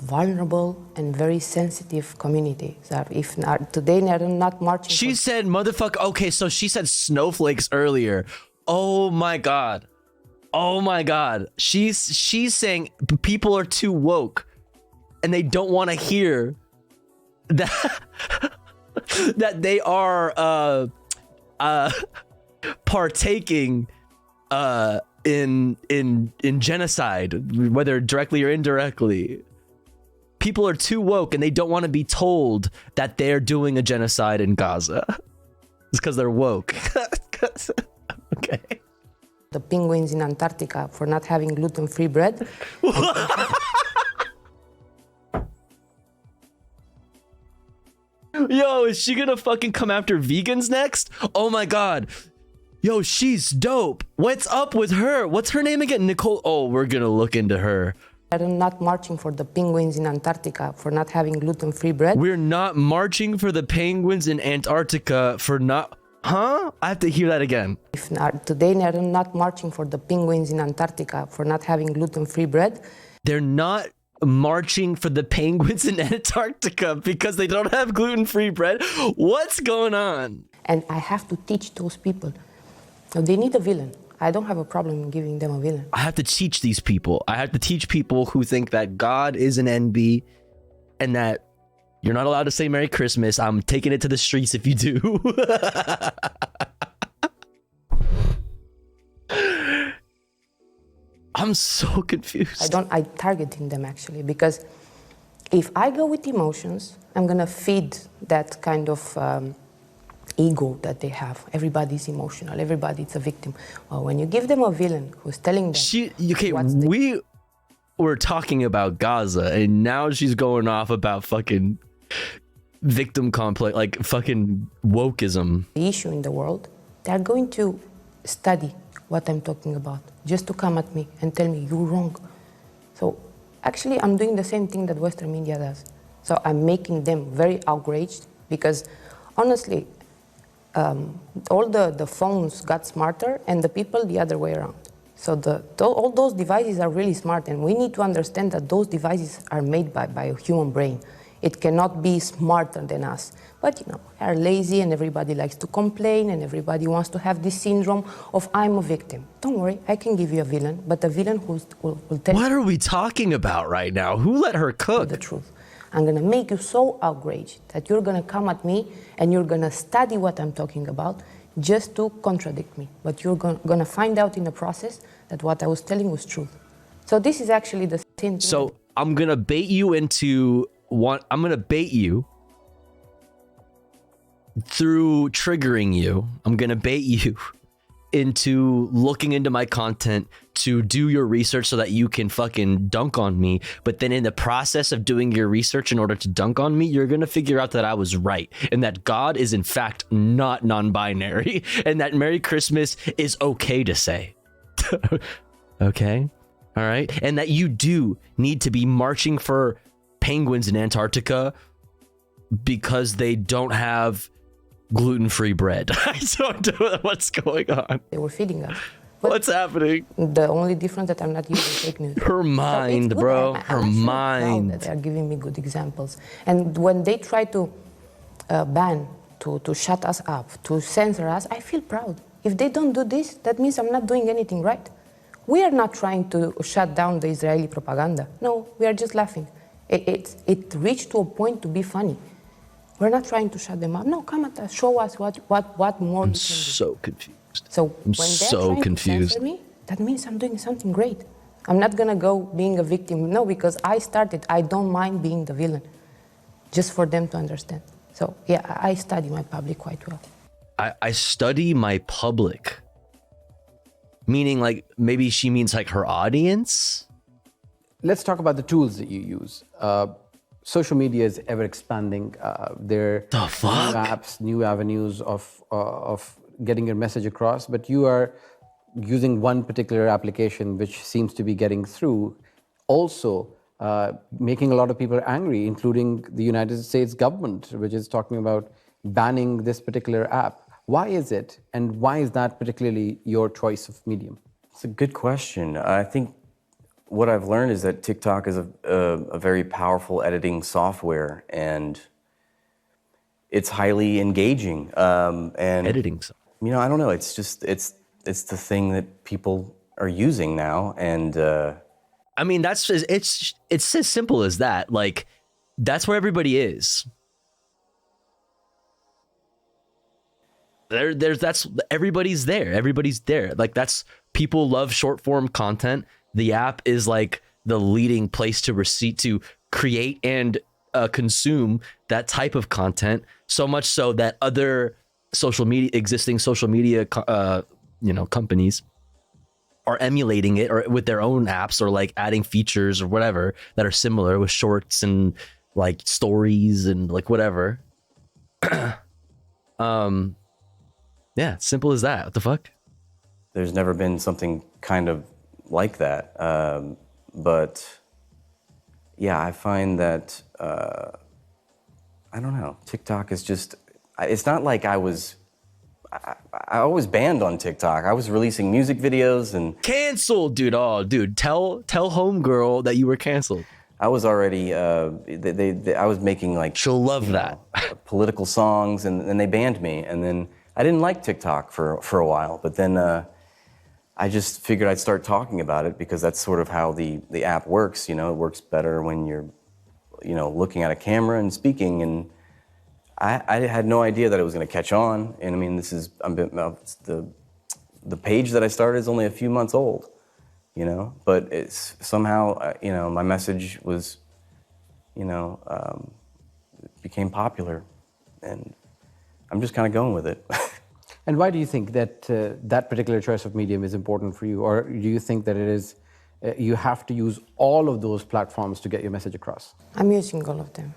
vulnerable and very sensitive community. So if not, today they're not marching. She said motherfucker. Okay, so she said snowflakes earlier. Oh my God. Oh my God. She's saying people are too woke and they don't want to hear that that they are partaking in genocide, whether directly or indirectly. People are too woke and they don't want to be told that they're doing a genocide in Gaza. It's because they're woke. Okay. The penguins in Antarctica for not having gluten-free bread. Yo, is she gonna fucking come after vegans next? Oh my God. Yo, she's dope. What's up with her? What's her name again? Nicole. Oh, we're gonna look into her. They're not marching for the penguins in Antarctica for not having gluten-free bread. We're not marching for the penguins in Antarctica for not... Huh? I have to hear that again. If not, today they're not marching for the penguins in Antarctica for not having gluten-free bread. They're not marching for the penguins in Antarctica because they don't have gluten-free bread? What's going on? And I have to teach those people. So they need a villain. I don't have a problem in giving them a villain. I have to teach these people. I have to teach people who think that God is an NB and that you're not allowed to say Merry Christmas. I'm taking it to the streets if you do. I'm so confused. I'm targeting them actually, because if I go with emotions, I'm gonna feed that kind of ego that they have. Everybody's emotional, everybody's a victim. Well, when you give them a villain who's telling them... we were talking about Gaza and now she's going off about fucking victim complex, like fucking wokeism. The issue in the world, they're going to study what I'm talking about, just to come at me and tell me you're wrong. So actually I'm doing the same thing that Western media does. So I'm making them very outraged because honestly, all the phones got smarter and the people the other way around. So all those devices are really smart, and we need to understand that those devices are made by a human brain. It cannot be smarter than us. But you know, are lazy and everybody likes to complain and everybody wants to have this syndrome of I'm a victim. Don't worry, I can give you a villain, but a villain who will tell you. What are we talking about right now? Who let her cook? The truth. I'm gonna make you so outraged that you're gonna come at me and you're gonna study what I'm talking about just to contradict me. But you're gonna find out in the process that what I was telling was truth. So this is actually the same thing. So I'm gonna bait you into I'm gonna bait you through triggering you. I'm gonna bait you into looking into my content to do your research so that you can fucking dunk on me. But then in the process of doing your research in order to dunk on me, you're gonna figure out that I was right and that God is in fact not non-binary and that Merry Christmas is okay to say. Okay? All right? And that you do need to be marching for penguins in Antarctica because they don't have gluten-free bread. I don't know what's going on. They were feeding us. What's happening? The only difference that I'm not using fake news. Her mind, so bro. I'm her mind. That they're giving me good examples. And when they try to ban, to shut us up, to censor us, I feel proud. If they don't do this, that means I'm not doing anything right. We are not trying to shut down the Israeli propaganda. No, we are just laughing. It reached to a point to be funny. We're not trying to shut them up. No, come at us, show us what more we can do. I'm so confused. So I'm when they're so trying confused. to censor me, that means I'm doing something great. I'm not gonna go being a victim. No, because I started. I don't mind being the villain, just for them to understand. So yeah, I study my public quite well. I study my public. Meaning like maybe she means like her audience? Let's talk about the tools that you use. Social media is ever expanding. There are new apps, new avenues of getting your message across, but you are using one particular application which seems to be getting through. Also, making a lot of people angry, including the United States government, which is talking about banning this particular app. Why is it, and why is that particularly your choice of medium? It's a good question. I think what I've learned is that TikTok is a very powerful editing software, and it's highly engaging. And editing, you know, I don't know. It's just it's the thing that people are using now, and I mean, it's as simple as that. Like, that's where everybody is. That's everybody's there. Everybody's there. Like, that's, people love short form content. The app is like the leading place to create and consume that type of content. So much so that other existing social media, companies are emulating it or with their own apps, or like adding features or whatever that are similar with shorts and like stories and like whatever. Yeah, simple as that. What the fuck? There's never been something kind of like that. But yeah, I find that, I don't know, TikTok is just, it's not like I was banned on TikTok. I was releasing music videos and... Canceled, dude. Oh, dude, tell homegirl that you were canceled. I was already, I was making like... She'll love that. Political songs, and they banned me. And then I didn't like TikTok for a while, but then I just figured I'd start talking about it, because that's sort of how the app works. You know, it works better when you're, looking at a camera and speaking. And I had no idea that it was going to catch on. And I mean, the page that I started is only a few months old, but it's somehow, my message was, became popular, and I'm just kind of going with it. And why do you think that that particular choice of medium is important for you? Or do you think that it is, you have to use all of those platforms to get your message across? I'm using all of them.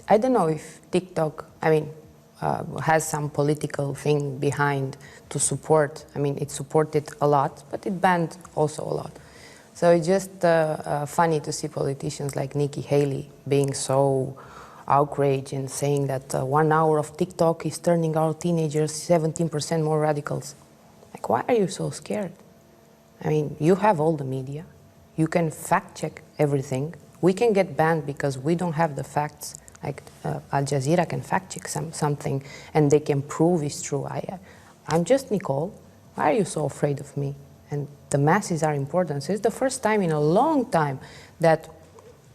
I don't know if TikTok, has some political thing behind to support. I mean, it supported a lot, but it banned also a lot. So it's just funny to see politicians like Nikki Haley being so outraged and saying that 1 hour of TikTok is turning our teenagers 17% more radicals. Like, why are you so scared? I mean, you have all the media. You can fact check everything. We can get banned because we don't have the facts. Like Al Jazeera can fact check something and they can prove it's true. I'm just Nicole. Why are you so afraid of me? And the masses are important. So it's the first time in a long time that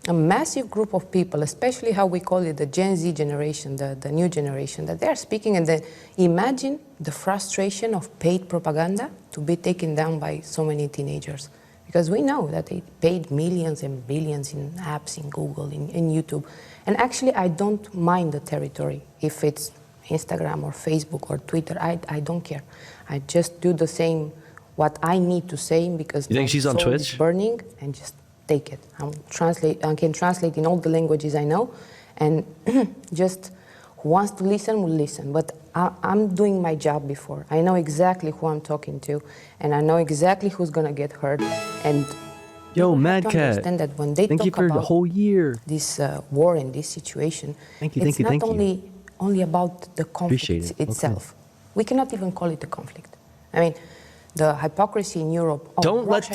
a massive group of people, especially how we call it the Gen Z generation, the new generation, that they're speaking, and then imagine the frustration of paid propaganda to be taken down by so many teenagers. Because we know that they paid millions and billions in apps, in Google, in YouTube. And actually, I don't mind the territory. If it's Instagram or Facebook or Twitter, I don't care. I just do the same, what I need to say, because you think she's on Twitch? Is burning, and just take it. I can translate in all the languages I know, and just who wants to listen will listen. But I'm doing my job before. I know exactly who I'm talking to, and I know exactly who's gonna get hurt. And yo, Mad Cat, understand that when they thank talk you for about the whole year. This war and this situation, thank you, it's thank not you. only about the conflict itself. Okay. We cannot even call it a conflict. I mean, the hypocrisy in Europe. Don't let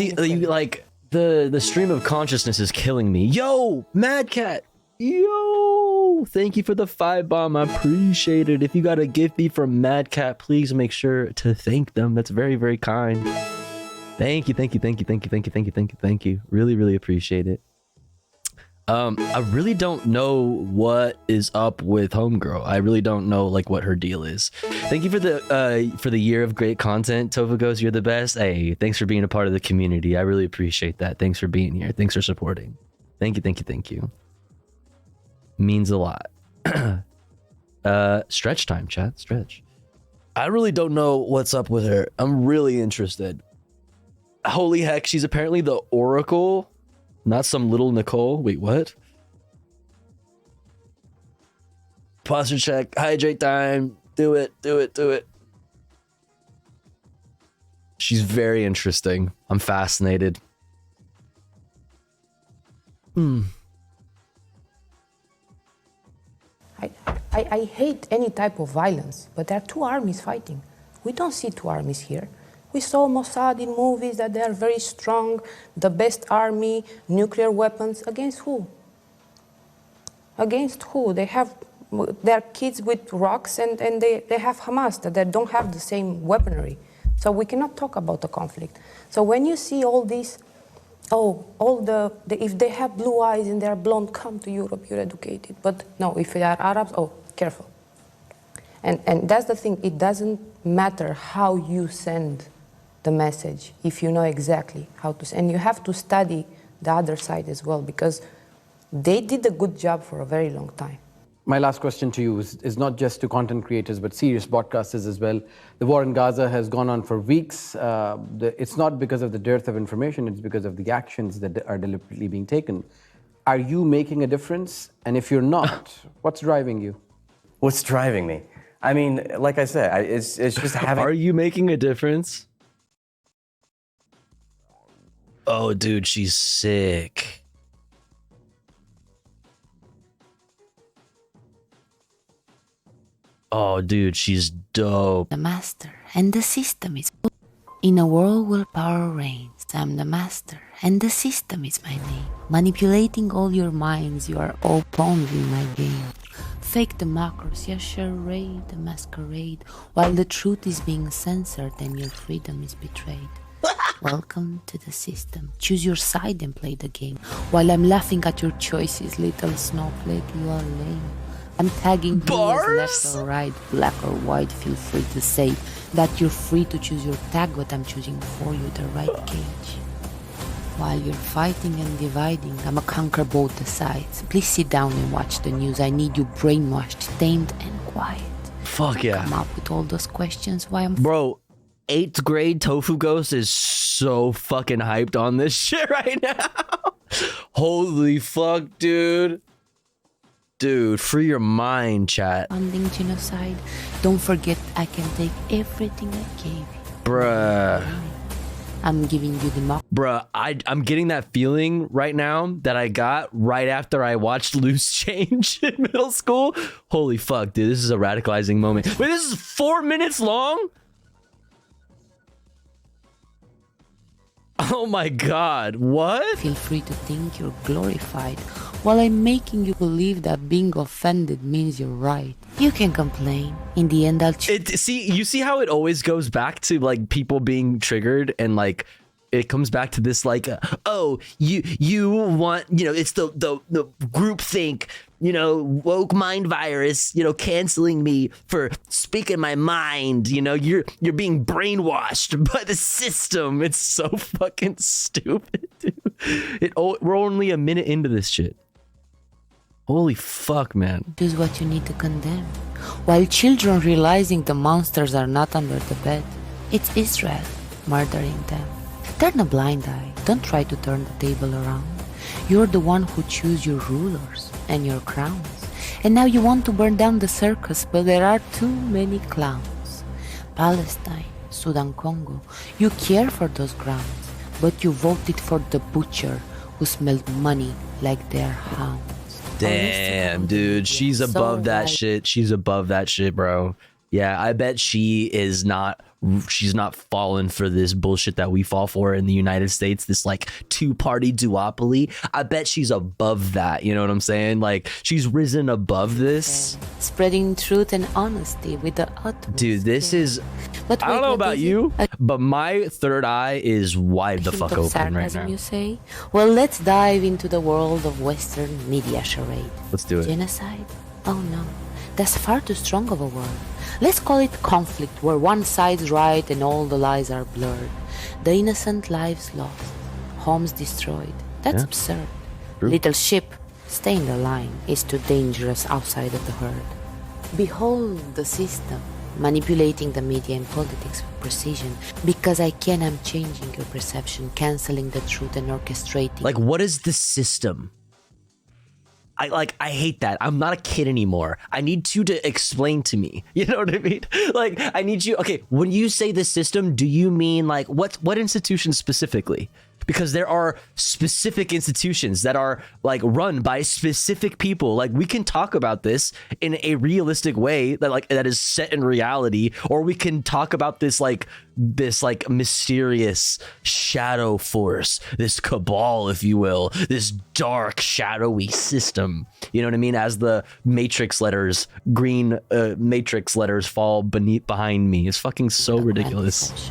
the stream of consciousness is killing me. Yo, Mad Cat. Yo, thank you for the 5 bomb. I appreciate it. If you got a gift me from Mad Cat, please make sure to thank them. That's very, very kind. Thank you, thank you, thank you, thank you, thank you, thank you, thank you, thank you. Really, really appreciate it. I really don't know what is up with Homegirl. I really don't know like what her deal is. Thank you for the year of great content, Tovagos. You're the best. Hey, thanks for being a part of the community. I really appreciate that. Thanks for being here. Thanks for supporting. Thank you, thank you, thank you. Means a lot. Stretch time, chat. Stretch. I really don't know what's up with her. I'm really interested. Holy heck, she's apparently the Oracle. Not some little Nicole. Wait, what? Posture check. Hydrate time. Do it. Do it. Do it. She's very interesting. I'm fascinated. I hate any type of violence, but there are two armies fighting. We don't see two armies here. We saw Mossad in movies that they are very strong, the best army, nuclear weapons. Against who? Against who? They have their kids with rocks, and they have Hamas that they don't have the same weaponry. So we cannot talk about the conflict. So when you see all these, if they have blue eyes and they're blonde, come to Europe, you're educated. But no, if they are Arabs, careful. And that's the thing, it doesn't matter how you send the message if you know exactly how to send. And you have to study the other side as well, because they did a good job for a very long time. My last question to you is not just to content creators, but serious broadcasters as well. The war in Gaza has gone on for weeks. It's not because of the dearth of information, it's because of the actions that are deliberately being taken. Are you making a difference? And if you're not, what's driving you? What's driving me? I mean, like I said, it's just having... Are you making a difference? Oh, dude, she's sick. Oh, dude, she's dope. The master and the system is... In a world where power reigns, I'm the master and the system is my name. Manipulating all your minds, you are all pawns in my game. Fake democracy, a charade, a masquerade, while the truth is being censored and your freedom is betrayed. Welcome to the system. Choose your side and play the game. While I'm laughing at your choices, little snowflake, you are lame. I'm tagging you as left or right, black or white. Feel free to say that you're free to choose your tag, but I'm choosing for you the right cage. While you're fighting and dividing, I'ma conquer both the sides. Please sit down and watch the news. I need you brainwashed, tamed, and quiet. Fuck yeah. Come up with all those questions why I'm... Bro, 8th grade Tofu Ghost is so fucking hyped on this shit right now. Holy fuck, dude. Dude, free your mind, chat. Funding genocide. Don't forget, I can take everything I gave you. Bruh. I'm giving you the... Bruh, I'm getting that feeling right now that I got right after I watched Loose Change in middle school. Holy fuck, dude, this is a radicalizing moment. Wait, this is 4 minutes long? Oh my god, what? Feel free to think you're glorified while I'm making you believe that being offended means you're right. You can complain. In the end, I'll... You see how it always goes back to like people being triggered and like it comes back to this like, oh, you want, you know, it's the group think, you know, woke mind virus, you know, canceling me for speaking my mind. You know, you're being brainwashed by the system. It's so fucking stupid, dude. We're only a minute into this shit. Holy fuck, man. Choose what you need to condemn. While children realizing the monsters are not under the bed, it's Israel murdering them. Turn a blind eye. Don't try to turn the table around. You're the one who choose your rulers and your crowns. And now you want to burn down the circus, but there are too many clowns. Palestine, Sudan, Congo. You care for those grounds, but you voted for the butcher who smelled money like their hounds. Damn, dude, she's above that shit. She's above that shit, bro. Yeah, I bet she's not falling for this bullshit that we fall for in the United States, this like two-party duopoly. I bet she's above that, you know what I'm saying? Like, she's risen above this. Spreading truth and honesty with the utmost. Dude, this is... But I don't know about you, but my third eye is wide the fuck open right now. You say? Well, let's dive into the world of Western media charade. Let's do it. Genocide? Oh no, that's far too strong of a word. Let's call it conflict, where one side's right and all the lies are blurred. The innocent lives lost, homes destroyed. That's absurd. True. Little ship, stay in the line. It's too dangerous outside of the herd. Behold the system, manipulating the media and politics with precision. Because I can, I'm changing your perception, canceling the truth and orchestrating. Like, what is the system? I hate that. I'm not a kid anymore. I need you to explain to me. You know what I mean? Like, I need you. Okay, when you say the system, do you mean like what institution specifically? because there are specific institutions that are like run by specific people. Like we can talk about this in a realistic way that is set in reality, or we can talk about this mysterious shadow force, this cabal, if you will, this dark shadowy system. You know what I mean? As the Matrix letters, green Matrix letters fall behind me. It's fucking so ridiculous.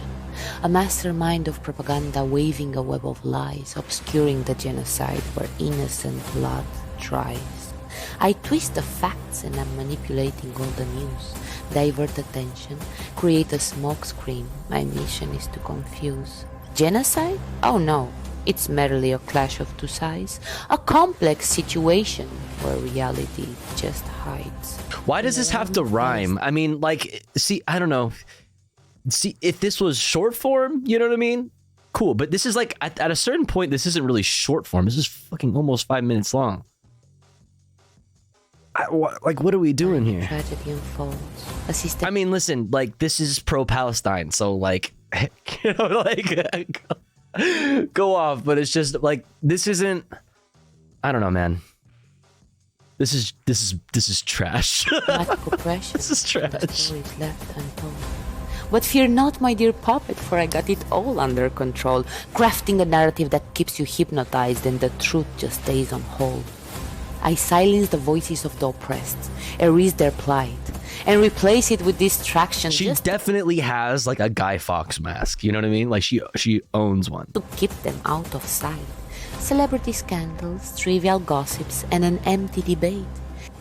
A mastermind of propaganda waving a web of lies, obscuring the genocide where innocent blood dries. I twist the facts and I'm manipulating all the news, divert attention, create a smokescreen. My mission is to confuse. Genocide? Oh no, it's merely a clash of two sides, a complex situation where reality just hides. Why does this have to rhyme? I mean, like, see, I don't know. See, if this was short form, you know what I mean? Cool, but this is like, at a certain point, this isn't really short form. This is fucking almost 5 minutes long. What are we doing here? Tragedy unfolds. I mean, listen, like, this is pro-Palestine, so, like, you know, like, go off, but it's just, like, this isn't, I don't know, man. This is trash. This is trash. But fear not, my dear puppet, for I got it all under control, crafting a narrative that keeps you hypnotized and the truth just stays on hold. I silence the voices of the oppressed, erase their plight, and replace it with distraction. She definitely has like a Guy Fawkes mask, you know what I mean? Like she owns one. To keep them out of sight. Celebrity scandals, trivial gossips, and an empty debate.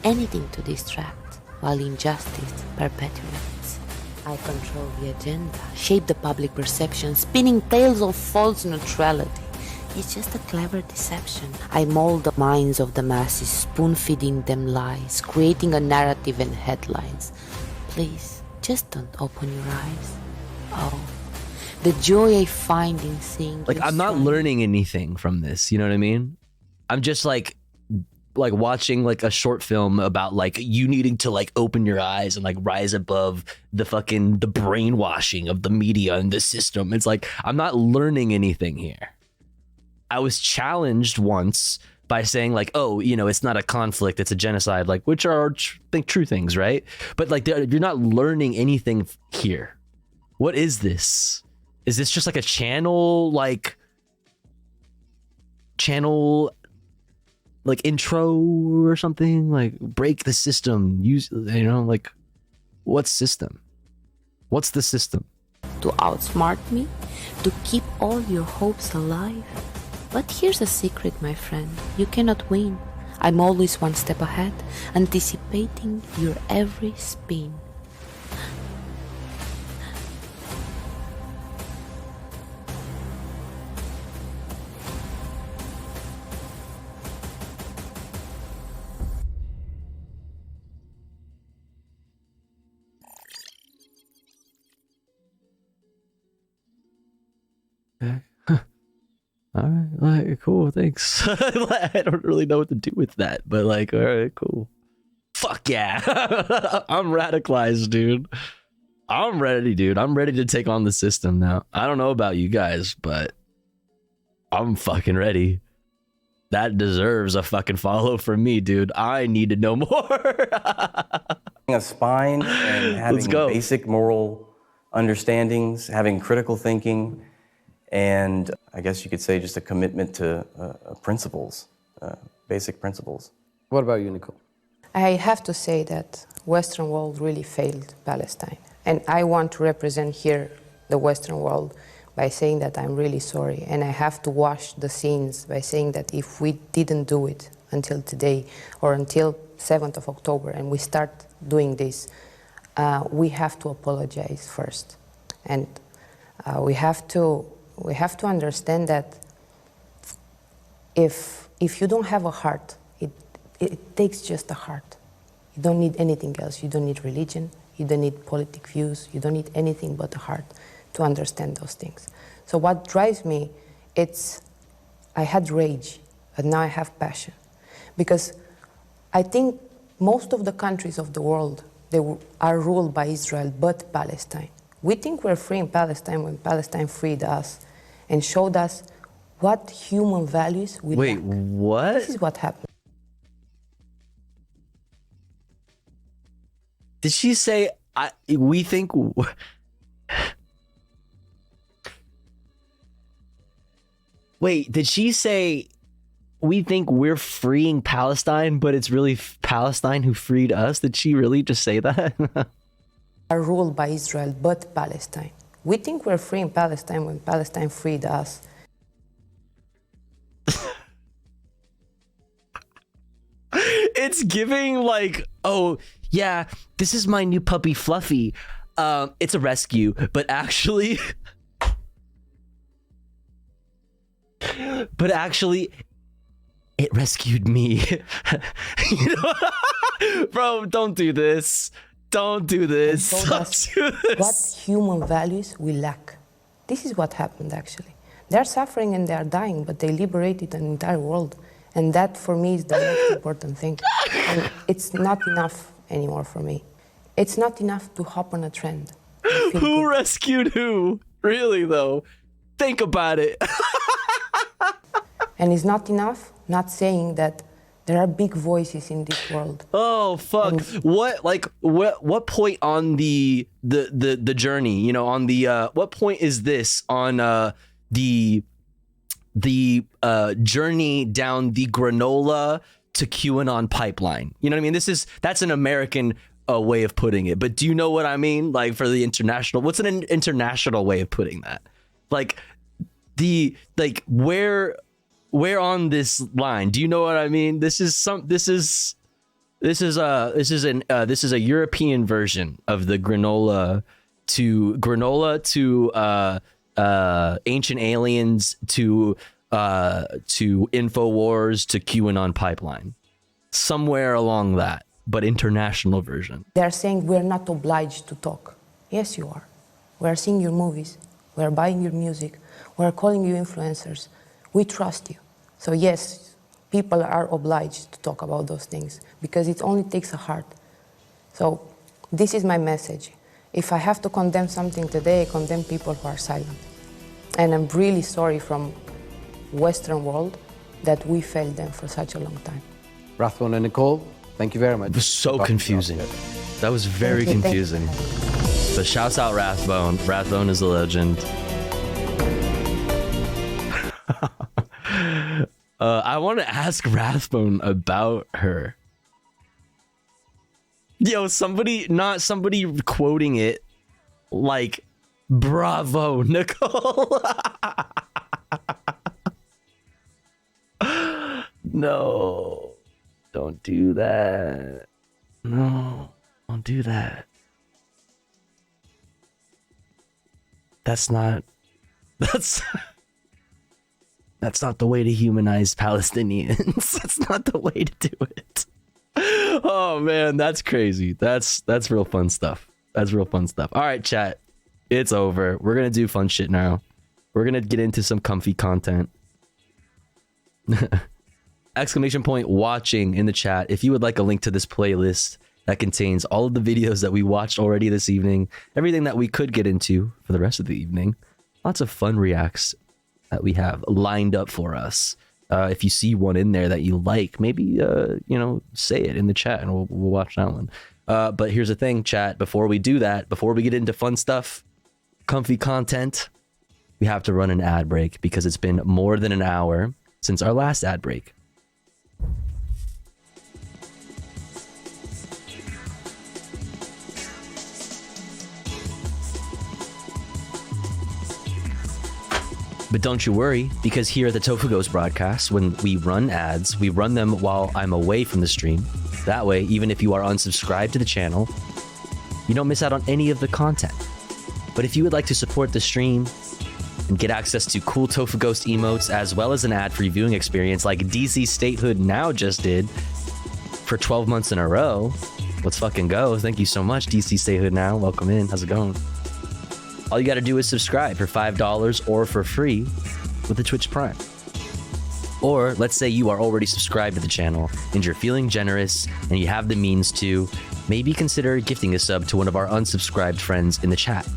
Anything to distract, while injustice perpetuates. I control the agenda, shape the public perception, spinning tales of false neutrality. It's just a clever deception. I mold the minds of the masses, spoon-feeding them lies, creating a narrative and headlines. Please, just don't open your eyes. Oh, the joy I find in seeing. Like, I'm not learning anything from this, you know what I mean? I'm just like watching like a short film about like you needing to like open your eyes and like rise above the brainwashing of the media and the system. It's like, I'm not learning anything here. I was challenged once by saying like, oh, you know, it's not a conflict, it's a genocide, like, which are true things, right? But like, you're not learning anything here. What is this? Is this just like a channel like intro or something? Like, break the system, use, you know, like, what system? What's the system? To outsmart me? To keep all your hopes alive? But here's a secret, my friend. You cannot win. I'm always one step ahead, anticipating your every spin. All right, like, cool, thanks. I don't really know what to do with that, but like, all right, cool. Fuck yeah. I'm radicalized, dude. I'm ready, dude. I'm ready to take on the system now. I don't know about you guys, but I'm fucking ready. That deserves a fucking follow from me, dude. I need to know more. A spine and having basic moral understandings, having critical thinking, and I guess you could say just a commitment to principles, basic principles. What about you, Nicole? I have to say that Western world really failed Palestine. And I want to represent here the Western world by saying that I'm really sorry. And I have to wash the sins by saying that if we didn't do it until today or until 7th of October and we start doing this, we have to apologize first. And we have to understand that if you don't have a heart, it takes just a heart. You don't need anything else. You don't need religion. You don't need politic views. You don't need anything but a heart to understand those things. So what drives me, I had rage, but now I have passion. Because I think most of the countries of the world, they are ruled by Israel, but Palestine. We think we're free in Palestine when Palestine freed us and showed us what human values we Wait, lack. what? This is what happened. Did she say, we think... Wait, did she say, we think we're freeing Palestine, but it's really Palestine who freed us? Did she really just say that? Are ruled by Israel, but Palestine. We think we're freeing Palestine when Palestine freed us. It's giving like, oh, yeah, this is my new puppy Fluffy. It's a rescue, but actually... But actually, it rescued me. You know? Bro, don't do this. Don't do this. Don't do this. What human values we lack. This is what happened, actually. They're suffering and they're dying, but they liberated an entire world. And that, for me, is the most important thing. And it's not enough anymore for me. It's not enough to hop on a trend. Who rescued who? Really, though? Think about it. And it's not enough not saying that there are big voices in this world. Oh fuck! And what point on the journey? You know, on the what point is this on the journey down the granola to QAnon pipeline? You know what I mean? That's an American way of putting it. But do you know what I mean? Like for the international, what's an international way of putting that? Like where on this line? Do you know what I mean? This is a European version of the granola to ancient aliens to InfoWars to QAnon pipeline. Somewhere along that, but international version. They're saying we're not obliged to talk. Yes, you are. We're seeing your movies. We're buying your music. We're calling you influencers. We trust you. So yes, people are obliged to talk about those things because it only takes a heart. So this is my message. If I have to condemn something today, I condemn people who are silent. And I'm really sorry from Western world that we failed them for such a long time. Rathbone and Nicole, thank you very much. It was so confusing. That was very confusing. But shouts out Rathbone. Rathbone is a legend. I want to ask Rathbone about her. Yo, somebody quoting it like, bravo, Nicole. No, don't do that. No, don't do that. That's not the way to humanize Palestinians. That's not the way to do it. Oh man, that's crazy. That's real fun stuff. That's real fun stuff. All right, chat. It's over. We're gonna do fun shit now. We're gonna get into some comfy content. Exclamation point watching in the chat if you would like a link to this playlist that contains all of the videos that we watched already this evening, everything that we could get into for the rest of the evening. Lots of fun reacts that we have lined up for us. If you see one in there that you like, maybe say it in the chat and we'll watch that one. But here's the thing, chat, before we do that, before we get into fun stuff, comfy content, we have to run an ad break because it's been more than an hour since our last ad break. But don't you worry, because here at the Tofu Ghost broadcast, when we run ads, we run them while I'm away from the stream. That way, even if you are unsubscribed to the channel, you don't miss out on any of the content. But if you would like to support the stream and get access to cool Tofu Ghost emotes, as well as an ad-free viewing experience like DC Statehood now just did for 12 months in a row, let's fucking go. Thank you so much, DC Statehood now. Welcome in. How's it going? All you got to do is subscribe for $5 or for free with the Twitch Prime. Or let's say you are already subscribed to the channel and you're feeling generous and you have the means to, maybe consider gifting a sub to one of our unsubscribed friends in the chat.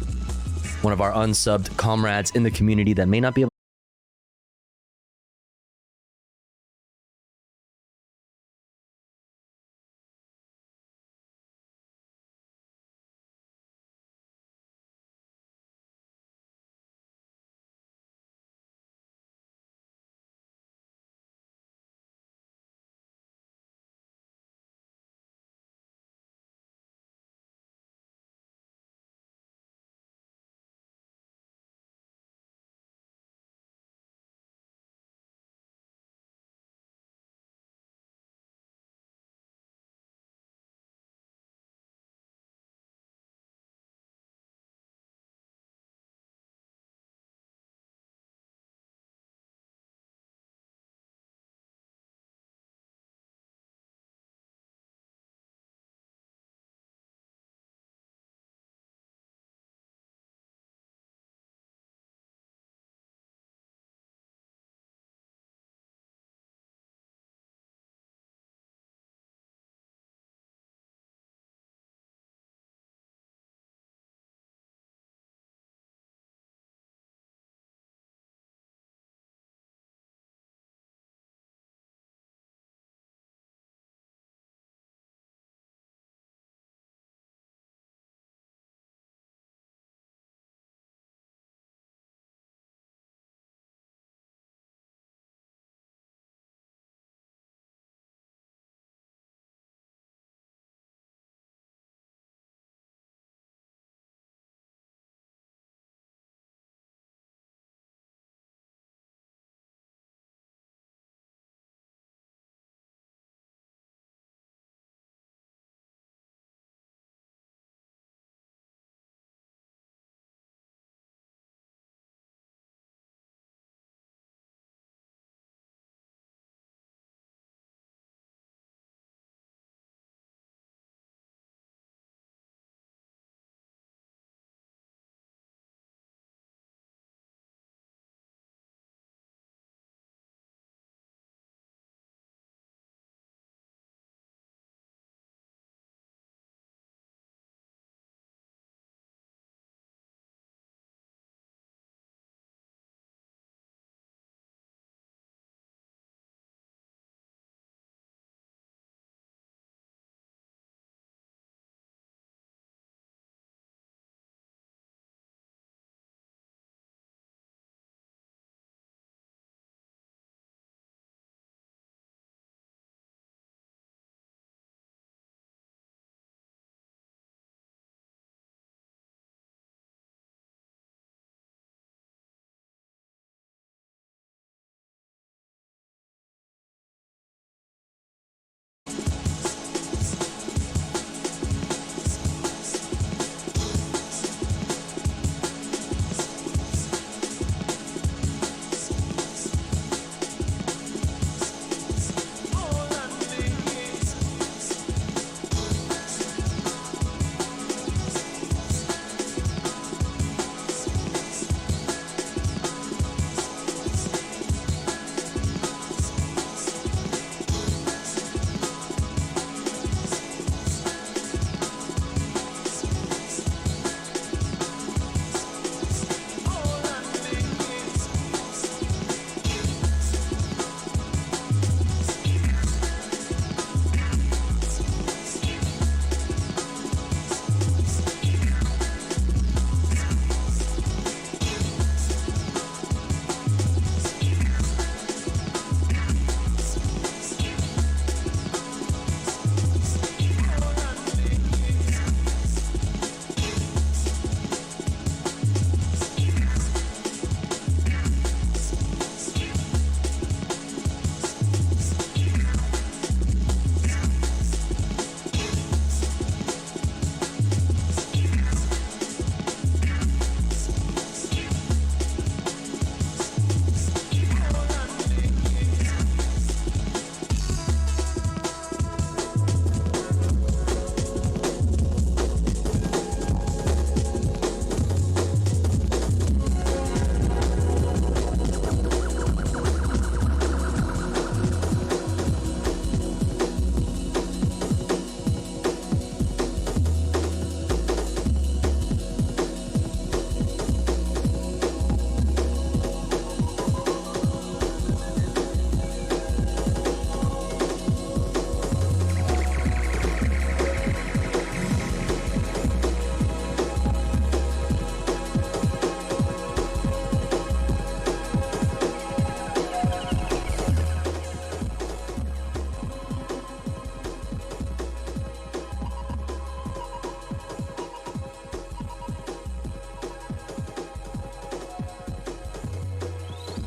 One of our unsubbed comrades in the community that may not be able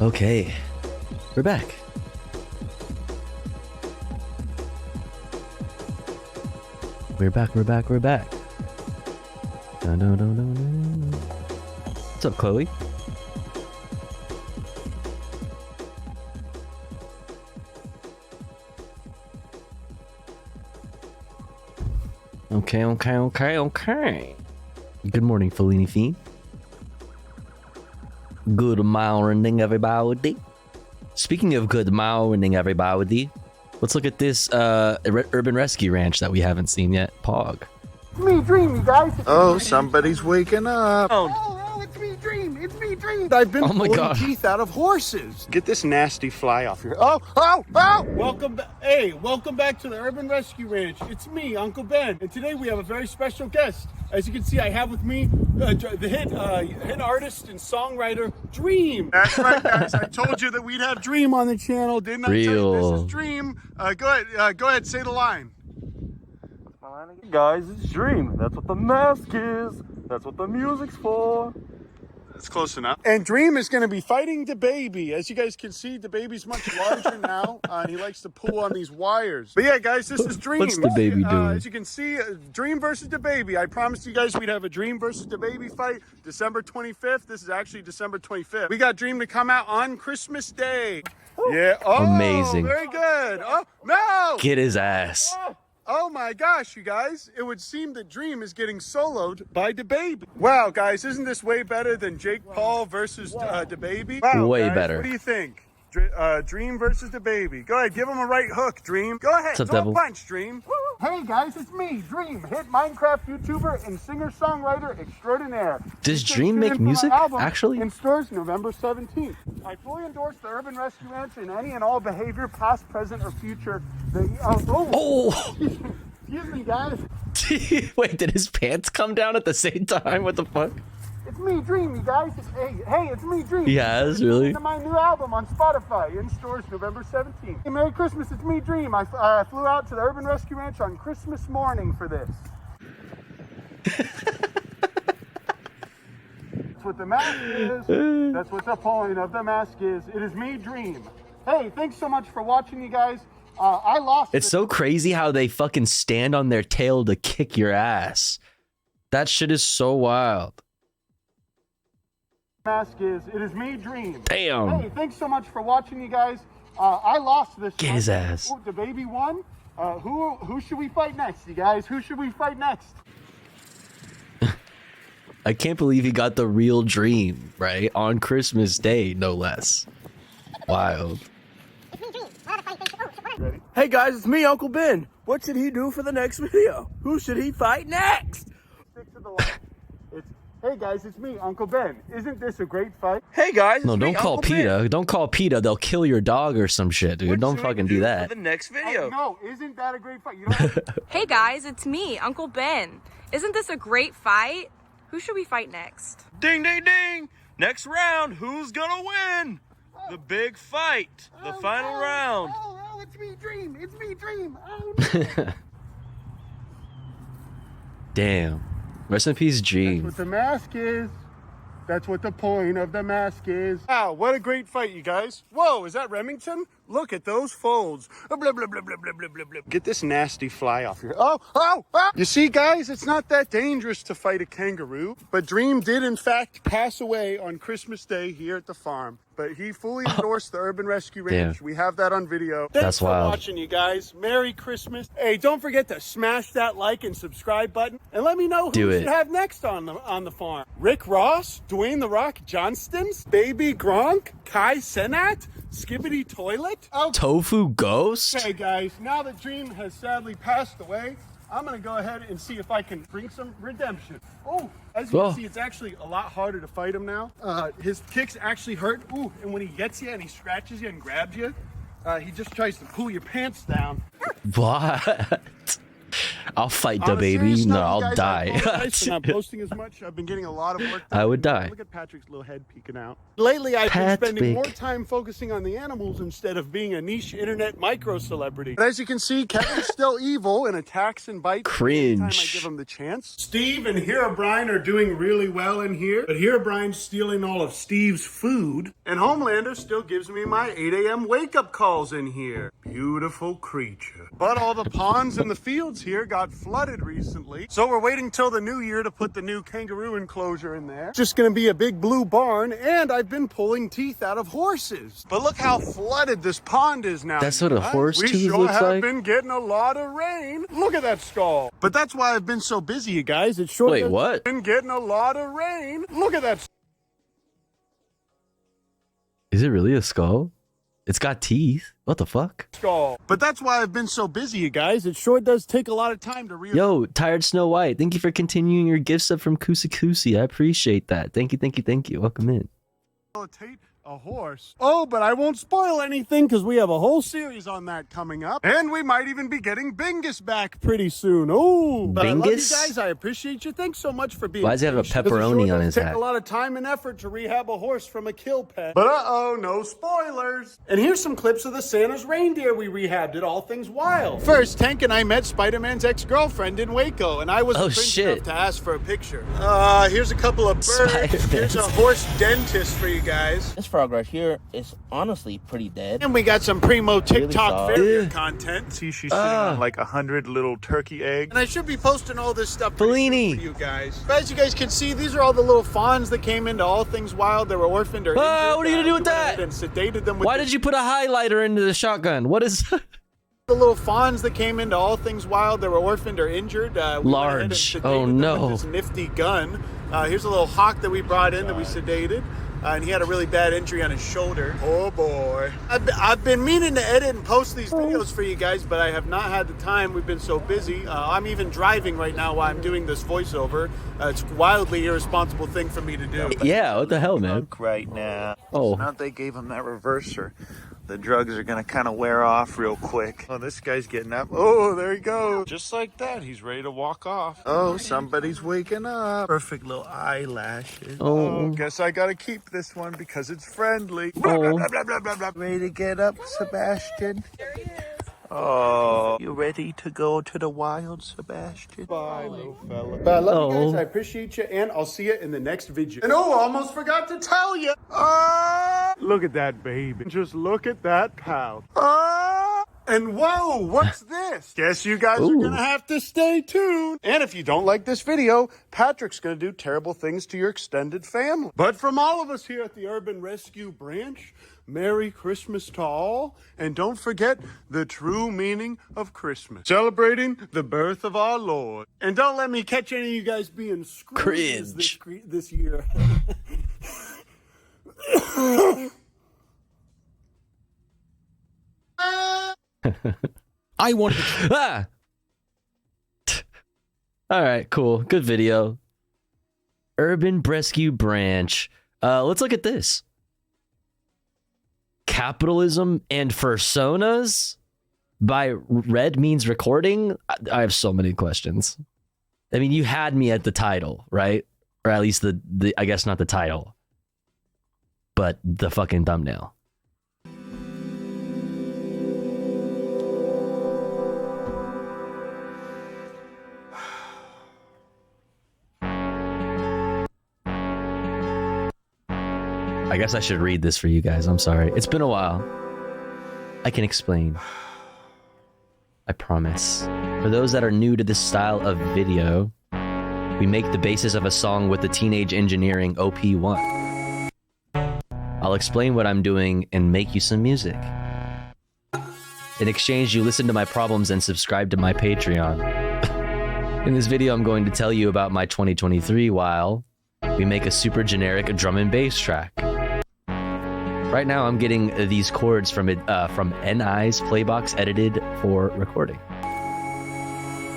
Okay, we're back. We're back. Dun, dun, dun, dun, dun. What's up, Chloe? Okay. Good morning, Fellini Fiend. Good morning, everybody. Speaking of good morning, everybody, let's look at this urban rescue ranch that we haven't seen yet. Pog. It's me, Dream, you guys. Oh, somebody's waking up. Oh, it's me, Dream. It's me, Dream. I've been pulling teeth out of horses. Get this nasty fly off your... Oh! Welcome back to the Urban Rescue Ranch. It's me, Uncle Ben. And today we have a very special guest. As you can see, I have with me the hit artist and songwriter, Dream. That's right, guys. I told you that we'd have Dream on the channel, didn't I tell you? This is Dream. Go ahead, say the line. Guys, it's Dream. That's what the mask is. That's what the music's for. That's close enough. And Dream is going to be fighting the baby. As you guys can see, the baby's much larger now. He likes to pull on these wires. But yeah, guys, this is Dream. What's the baby doing? As you can see, Dream versus the baby. I promised you guys we'd have a Dream versus the baby fight December 25th. This is actually December 25th. We got Dream to come out on Christmas Day. Yeah. Oh, amazing. Very good. Oh, no. Get his ass. Oh my gosh, you guys. It would seem that Dream is getting soloed by DaBaby. Wow, guys, isn't this way better than Jake Paul versus DaBaby? Wow, way guys, better. What do you think? Dream versus DaBaby. Go ahead, give him a right hook, Dream. Go ahead, What's up, throw devil? a punch, Dream. Hey guys, it's me, Dream, hit Minecraft YouTuber and singer-songwriter extraordinaire. Does Stay Dream tuned make for my music, album actually? In stores November 17th. I fully endorse the Urban Rescue Ranch in any and all behavior, past, present, or future. Excuse me, guys. Wait, did his pants come down at the same time? What the fuck? It's me, Dream, you guys. Hey, it's me, Dream. He has, really? Listen to my new album on Spotify, in stores November 17th. Hey, Merry Christmas, it's me, Dream. I flew out to the Urban Rescue Ranch on Christmas morning for this. That's what the mask is. That's what the point of the mask is. It is me, Dream. Hey, thanks so much for watching, you guys. I lost. It's so crazy how they fucking stand on their tail to kick your ass. That shit is so wild. Mask is. It is me, Dream. Damn. Hey, thanks so much for watching, you guys. I lost this. Get his ass. Ooh, DaBaby won. Who should we fight next, you guys? Who should we fight next? I can't believe he got the real Dream, right? On Christmas Day, no less. Wild. Hey guys, it's me, Uncle Ben. What should he do for the next video? Who should he fight next? Stick to the line. Hey guys, it's me, Uncle Ben. Isn't this a great fight? Hey guys, No, don't call PETA. Don't call PETA. They'll kill your dog or some shit, dude. Don't fucking do that. For the next video. No, isn't that a great fight? You don't Hey guys, it's me, Uncle Ben. Isn't this a great fight? Who should we fight next? Ding, ding, ding. Next round, who's gonna win? The big fight. The final round. Oh, it's me, Dream. It's me, Dream. Oh, no. Damn. Rest in peace, That's Dream. what the mask is. That's what the point of the mask is. Wow, what a great fight, you guys. Whoa, is that Remington? Look at those folds. Blah, blah, blah, blah, blah, blah, blah, blah. Get this nasty fly off here. Oh! You see, guys, it's not that dangerous to fight a kangaroo. But Dream did, in fact, pass away on Christmas Day here at the farm. But he fully endorsed the Urban Rescue Ranch. Damn. We have that on video. That's Thanks for wild. watching, you guys. Merry Christmas. Hey, don't forget to smash that like and subscribe button. And let me know who Do we it. should have next on the farm. Rick Ross, Dwayne The Rock Johnston's, Baby Gronk, Kai Cenat, Skibbity Toilet. Tofu Ghost? Okay, guys, now that Dream has sadly passed away, I'm going to go ahead and see if I can bring some redemption. Oh, as you Whoa. can see, it's actually a lot harder to fight him now. His kicks actually hurt. Ooh, and when he gets you and he scratches you and grabs you, he just tries to pull your pants down. What? I'll fight On the a baby. serious No, note, you I'll guys, I die. apologize for not posting as much. I've been getting a lot of work done. I would die. Look at Patrick's little head peeking out. Lately, I've been spending Patrick. more time focusing on the animals instead of being a niche internet micro celebrity. But as you can see, Kevin's still evil and attacks and bites anytime I Cringe. give him the chance. Steve and Herobrine are doing really well in here, but Herobrine's stealing all of Steve's food. And Homelander still gives me my 8 a.m. wake-up calls in here. Beautiful creature. But all the ponds and the fields here got flooded recently, so we're waiting till the new year to put the new kangaroo enclosure in there. It's just gonna be a big blue barn, and I've been pulling teeth out of horses. But look how flooded this pond is now. That's what a horse We tooth sure looks have like? been getting a lot of rain. Look at that skull. But that's why I've been so busy, you guys. It's sure Wait, what? been getting a lot of rain. Look at that Is it really a skull? It's got teeth. What the fuck? skull. But that's why I've been so busy, you guys. It sure does take a lot of time to Yo, Tired Snow White, thank you for continuing your gift sub from Kusa Kusi. I appreciate that. Thank you, thank you, thank you. Welcome in. rehabilitate a horse. Oh, but I won't spoil anything because we have a whole series on that coming up. And we might even be getting Bingus back pretty soon. Oh, but I love you Bingus? guys. I appreciate you. Thanks so much for being Why does he have a patient, 'cause it pepperoni sure on does his take hat? a lot of time and effort to rehab a horse from a kill pen. But uh-oh, no spoilers. And here's some clips of the Santa's reindeer we rehabbed at All Things Wild. First, Tank and I met Spider-Man's ex-girlfriend in Waco, and I was cringe enough to ask for a picture. Here's a couple of birds. Here's a horse dentist for you guys. This frog right here is honestly pretty dead. And we got some primo TikTok Really farrier soft. content. See, she's sitting on like 100 little turkey eggs. And I should be posting all this stuff pretty soon for you guys. But as you guys can see, these are all the little fawns that came into All Things Wild. They were orphaned or injured. What are you gonna do with that? And sedated them with Why did you put a highlighter into the shotgun? What is the little fawns that came into All Things Wild. They were orphaned or injured. We went ahead and large? sedated Oh them no. with this nifty gun. Here's a little hawk that we brought in that we sedated. And he had a really bad injury on his shoulder. Oh boy. I've been meaning to edit and post these videos for you guys, but I have not had the time. We've been so busy. I'm even driving right now while I'm doing this voiceover. It's a wildly irresponsible thing for me to do. Yeah, what the hell, man? Right now. Oh. Now they gave him that reverser. The drugs are gonna kind of wear off real quick. Oh, this guy's getting up. Oh, there he goes. Just like that, he's ready to walk off. Oh, somebody's waking up. Perfect little eyelashes. Oh. Guess I gotta keep this one because it's friendly. Oh. Ready to get up, Sebastian? Oh, you ready to go to the wild, Sebastian? Bye, little fella. But I love you guys. I appreciate you, and I'll see you in the next video. And oh, I almost forgot to tell you. Look at that baby. Just look at that pout. And whoa, what's this? Guess you guys are gonna have to stay tuned. And if you don't like this video, Patrick's gonna do terrible things to your extended family. But from all of us here at the Urban Rescue Branch, Merry Christmas to all, and don't forget the true meaning of Christmas. Celebrating the birth of our Lord. And don't let me catch any of you guys being Scrooges this year. I want to. All right, cool. Good video. Urban Rescue Branch. Let's look at this. Capitalism and Personas by Red Means Recording. I have so many questions. I mean, you had me at the title, right? Or at least the I guess not the title, but the fucking thumbnail. I guess I should read this for you guys. I'm sorry. It's been a while. I can explain. I promise. For those that are new to this style of video, we make the basis of a song with the Teenage Engineering OP1. I'll explain what I'm doing and make you some music. In exchange, you listen to my problems and subscribe to my Patreon. In this video, I'm going to tell you about my 2023 while we make a super generic drum and bass track. Right now, I'm getting these chords from NI's Playbox edited for recording.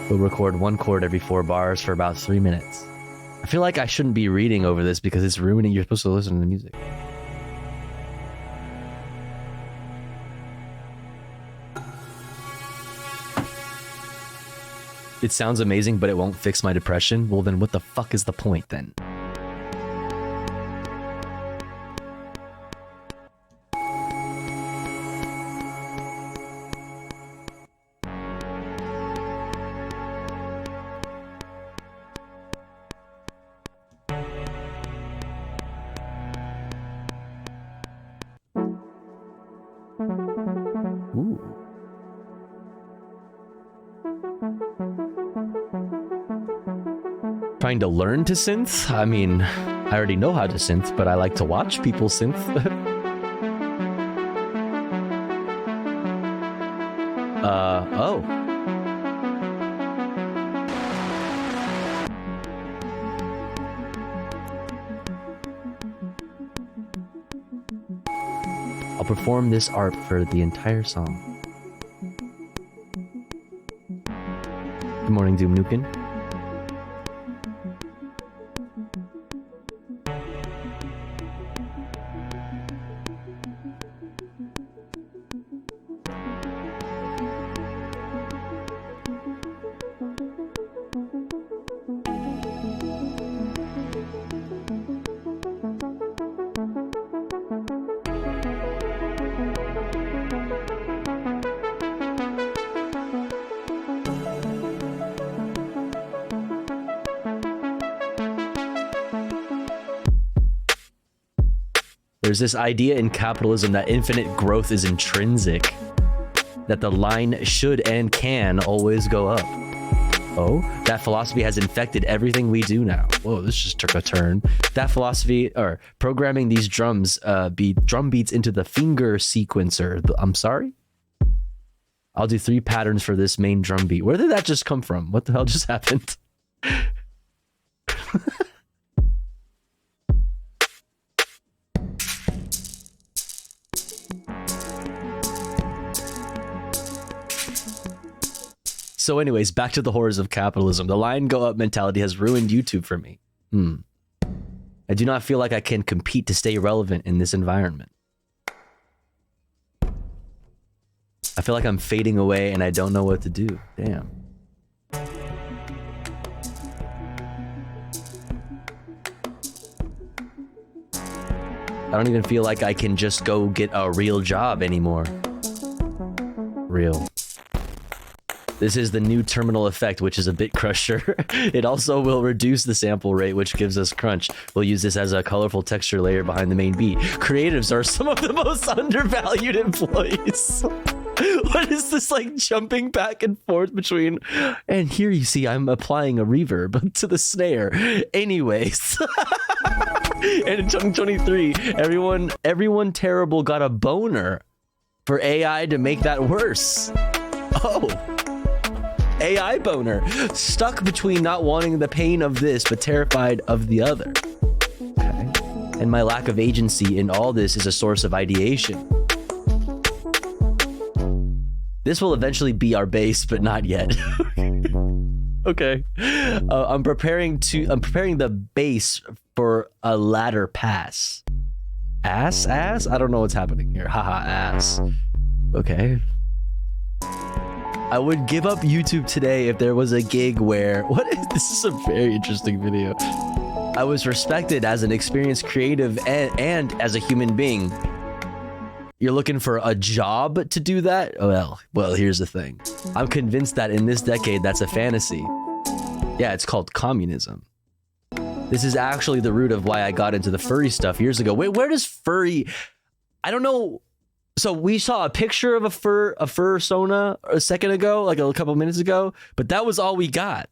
We'll record one chord every 4 bars for about 3 minutes. I feel like I shouldn't be reading over this because it's ruining. You're supposed to listen to the music. it sounds amazing, but it won't fix my depression. Well, then what the fuck is the point then? Ooh. Trying to learn to synth? I mean, I already know how to synth, but I like to watch people synth. Oh. I'll perform this art for the entire song. Good morning, Doom Nukin. There's this idea in capitalism that infinite growth is intrinsic, that the line should and can always go up. Oh, that philosophy has infected everything we do now. Whoa, this just took a turn. That philosophy, or programming these drum beats into the finger sequencer. I'm sorry? I'll do 3 patterns for this main drum beat. Where did that just come from? What the hell just happened? So anyways, back to the horrors of capitalism. The line go up mentality has ruined YouTube for me. I do not feel like I can compete to stay relevant in this environment. I feel like I'm fading away and I don't know what to do. Damn. I don't even feel like I can just go get a real job anymore. Real. This is the new terminal effect, which is a bit crusher. It also will reduce the sample rate, which gives us crunch. We'll use this as a colorful texture layer behind the main beat. Creatives are some of the most undervalued employees. What is this, like, jumping back and forth between... And here you see I'm applying a reverb to the snare. Anyways. And in 2023, everyone terrible got a boner for AI to make that worse. Oh. AI boner, stuck between not wanting the pain of this but terrified of the other. Okay. And my lack of agency in all this is a source of ideation. This will eventually be our base, but not yet. Okay. I'm preparing the base for a ladder pass. Ass? I don't know what's happening here. Haha, ass. Okay. I would give up YouTube today if there was a gig where... This is a very interesting video. I was respected as an experienced creative and as a human being. You're looking for a job to do that? Well, here's the thing. I'm convinced that in this decade, that's a fantasy. Yeah, it's called communism. This is actually the root of why I got into the furry stuff years ago. Wait, where does furry... I don't know... So we saw a picture of a fursona a second ago, like a couple minutes ago, but that was all we got.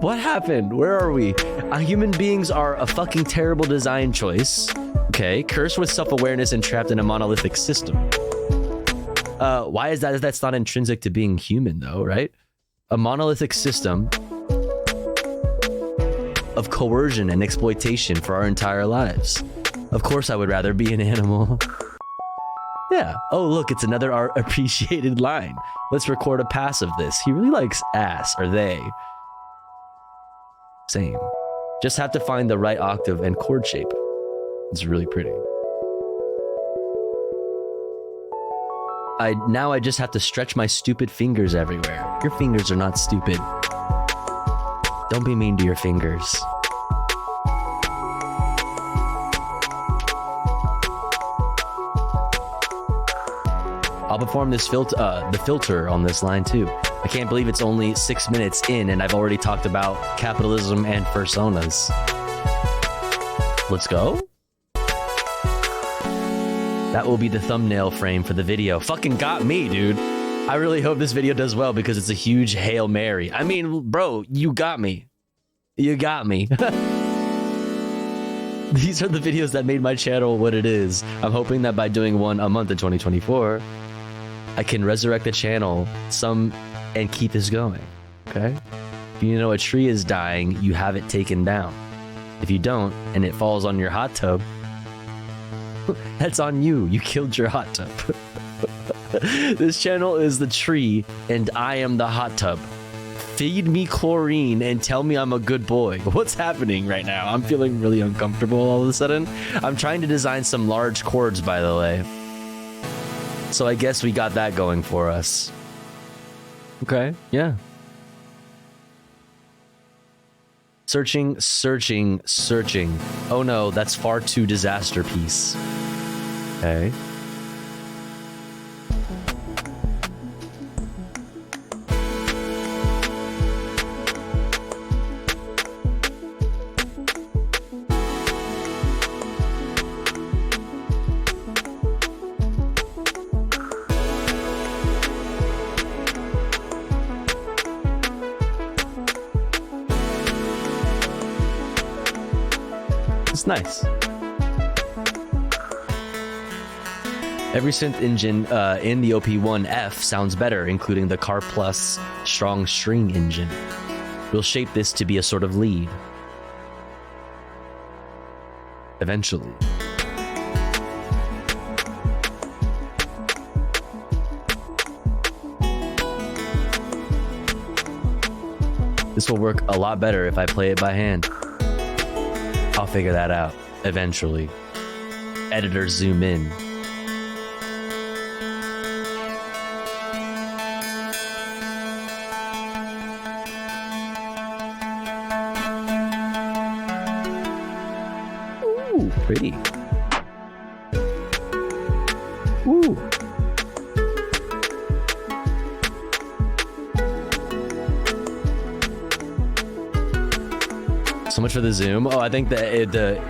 What happened? Where are we? Human beings are a fucking terrible design choice. Okay, cursed with self-awareness and trapped in a monolithic system. Why is that? That's not intrinsic to being human though, right? A monolithic system of coercion and exploitation for our entire lives. Of course I would rather be an animal. Yeah. Oh, look, it's another art appreciated line. Let's record a pass of this. He really likes ass, or they. Same. Just have to find the right octave and chord shape. It's really pretty. Now I just have to stretch my stupid fingers everywhere. Your fingers are not stupid. Don't be mean to your fingers. I'll perform this the filter on this line too. I can't believe it's only 6 minutes in and I've already talked about capitalism and personas. Let's go. That will be the thumbnail frame for the video. Fucking got me, dude. I really hope this video does well because it's a huge Hail Mary. I mean, bro, you got me. You got me. These are the videos that made my channel what it is. I'm hoping that by doing one a month in 2024, I can resurrect the channel some and keep this going, okay? If you know a tree is dying, you have it taken down. If you don't, and it falls on your hot tub, that's on you. You killed your hot tub. This channel is the tree, and I am the hot tub. Feed me chlorine and tell me I'm a good boy. What's happening right now? I'm feeling really uncomfortable all of a sudden. I'm trying to design some large chords, by the way. So I guess we got that going for us. Okay, yeah. Searching, searching, searching. Oh no, that's far too disaster piece. Okay. It's nice. Every synth engine in the OP1F sounds better, including the Car Plus strong string engine. We'll shape this to be a sort of lead. Eventually. This will work a lot better if I play it by hand. I'll figure that out eventually. Editor zoom in. Ooh, pretty. Ooh. So much for the zoom. Oh, I think that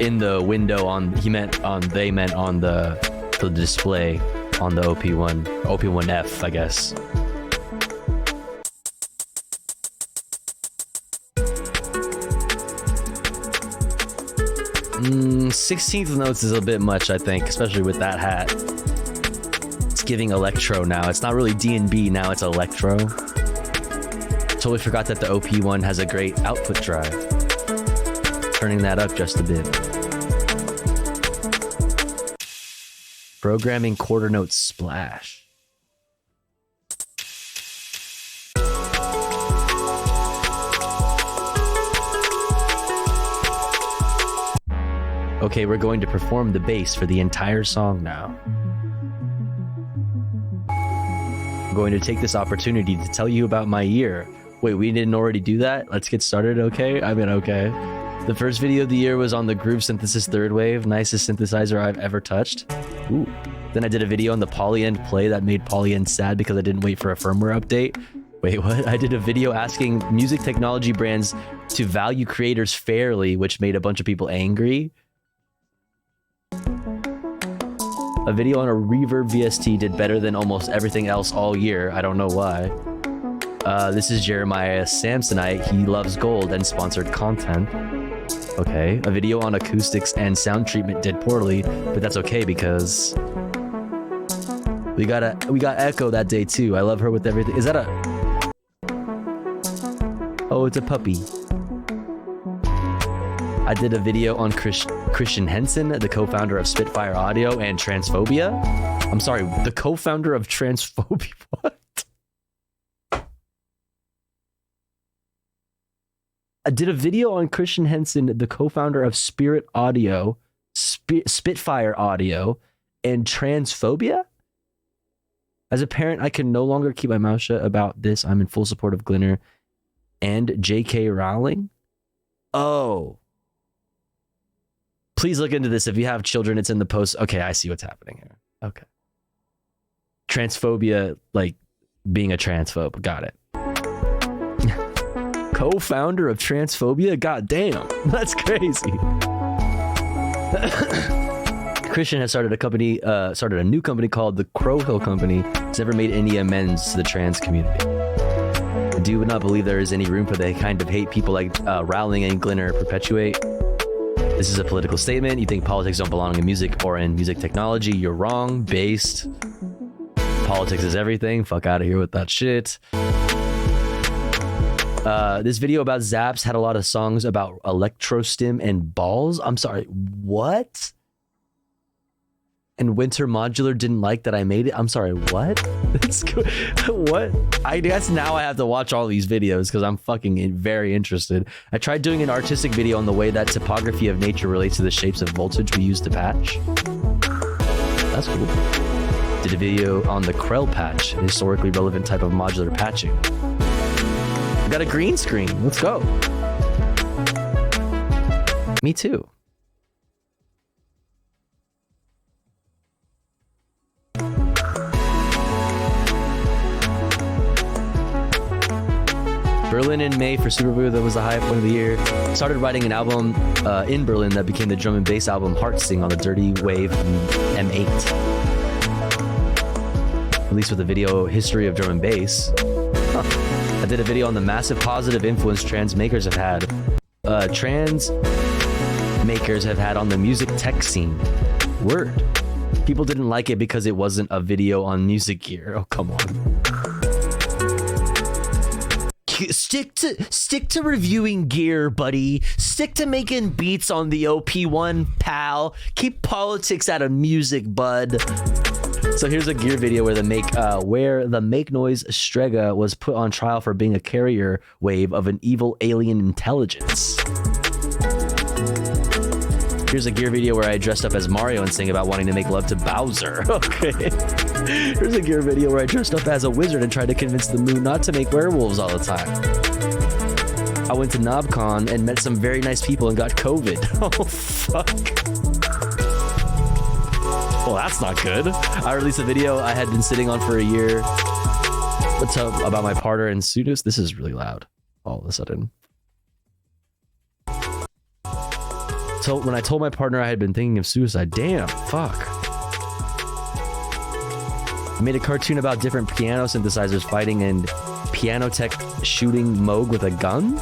in the window on they meant on the display on the OP1F, I guess. Mm, 16th notes is a bit much, I think, especially with that hat. It's giving electro now. It's not really D&B now, it's electro. Totally forgot that the OP1 has a great output drive. Turning that up just a bit. Programming quarter note splash. Okay, we're going to perform the bass for the entire song now. I'm going to take this opportunity to tell you about my year. Wait, we didn't already do that? Let's get started, okay? I mean, okay. The first video of the year was on the Groove Synthesis Third Wave, nicest synthesizer I've ever touched. Ooh. Then I did a video on the Polyend play that made Polyend sad because I didn't wait for a firmware update. Wait, what? I did a video asking music technology brands to value creators fairly, which made a bunch of people angry. A video on a Reverb VST did better than almost everything else all year. I don't know why. This is Jeremiah Samsonite. He loves gold and sponsored content. Okay, a video on acoustics and sound treatment did poorly, but that's okay because we got Echo that day too. I love her with everything. Is that a... Oh, it's a puppy. I did a video on Christian Henson, the co-founder of Spitfire Audio and Transphobia. I'm sorry, the co-founder of Transphobia. What? I did a video on Christian Henson, the co-founder of Spitfire Audio, and Transphobia? As a parent, I can no longer keep my mouth shut about this. I'm in full support of Glinner and J.K. Rowling. Oh. Please look into this. If you have children, it's in the post. Okay, I see what's happening here. Okay. Transphobia, like being a transphobe. Got it. Co-founder of Transphobia? God damn. That's crazy. Christian has started a new company called the Crowhill Company. Has never made any amends to the trans community. I do not believe there is any room for the kind of hate people like Rowling and Glinner perpetuate. This is a political statement. You think politics don't belong in music or in music technology? You're wrong. Based. Politics is everything. Fuck out of here with that shit. This video about Zaps had a lot of songs about electrostim and balls. I'm sorry, what? And Winter Modular didn't like that I made it. I'm sorry, what? That's good. What? I guess now I have to watch all these videos because I'm fucking very interested. I tried doing an artistic video on the way that topography of nature relates to the shapes of voltage we use to patch. That's cool. Did a video on the Krell patch, a historically relevant type of modular patching. I got a green screen. Let's go. Me too. Berlin in May for Superboo, that was the high point of the year. Started writing an album in Berlin that became the drum and bass album Heart Sing on the Dirty Wave M8. Released with a video history of drum and bass. I did a video on the massive positive influence trans makers have had on the music tech scene. Word. People didn't like it because it wasn't a video on music gear. Oh, come on. Stick to reviewing gear, buddy. Stick to making beats on the OP1, pal. Keep politics out of music, bud. So here's a gear video where the Make Noise Strega was put on trial for being a carrier wave of an evil alien intelligence. Here's a gear video where I dressed up as Mario and sang about wanting to make love to Bowser. Okay. Here's a gear video where I dressed up as a wizard and tried to convince the moon not to make werewolves all the time. I went to KnobCon and met some very nice people and got COVID. Oh, fuck. Well, that's not good. I released a video I had been sitting on for a year. What's up about my partner and Sudus? This is really loud all of a sudden. So when I told my partner I had been thinking of suicide, damn, fuck. I made a cartoon about different piano synthesizers fighting and piano tech shooting Moog with a gun.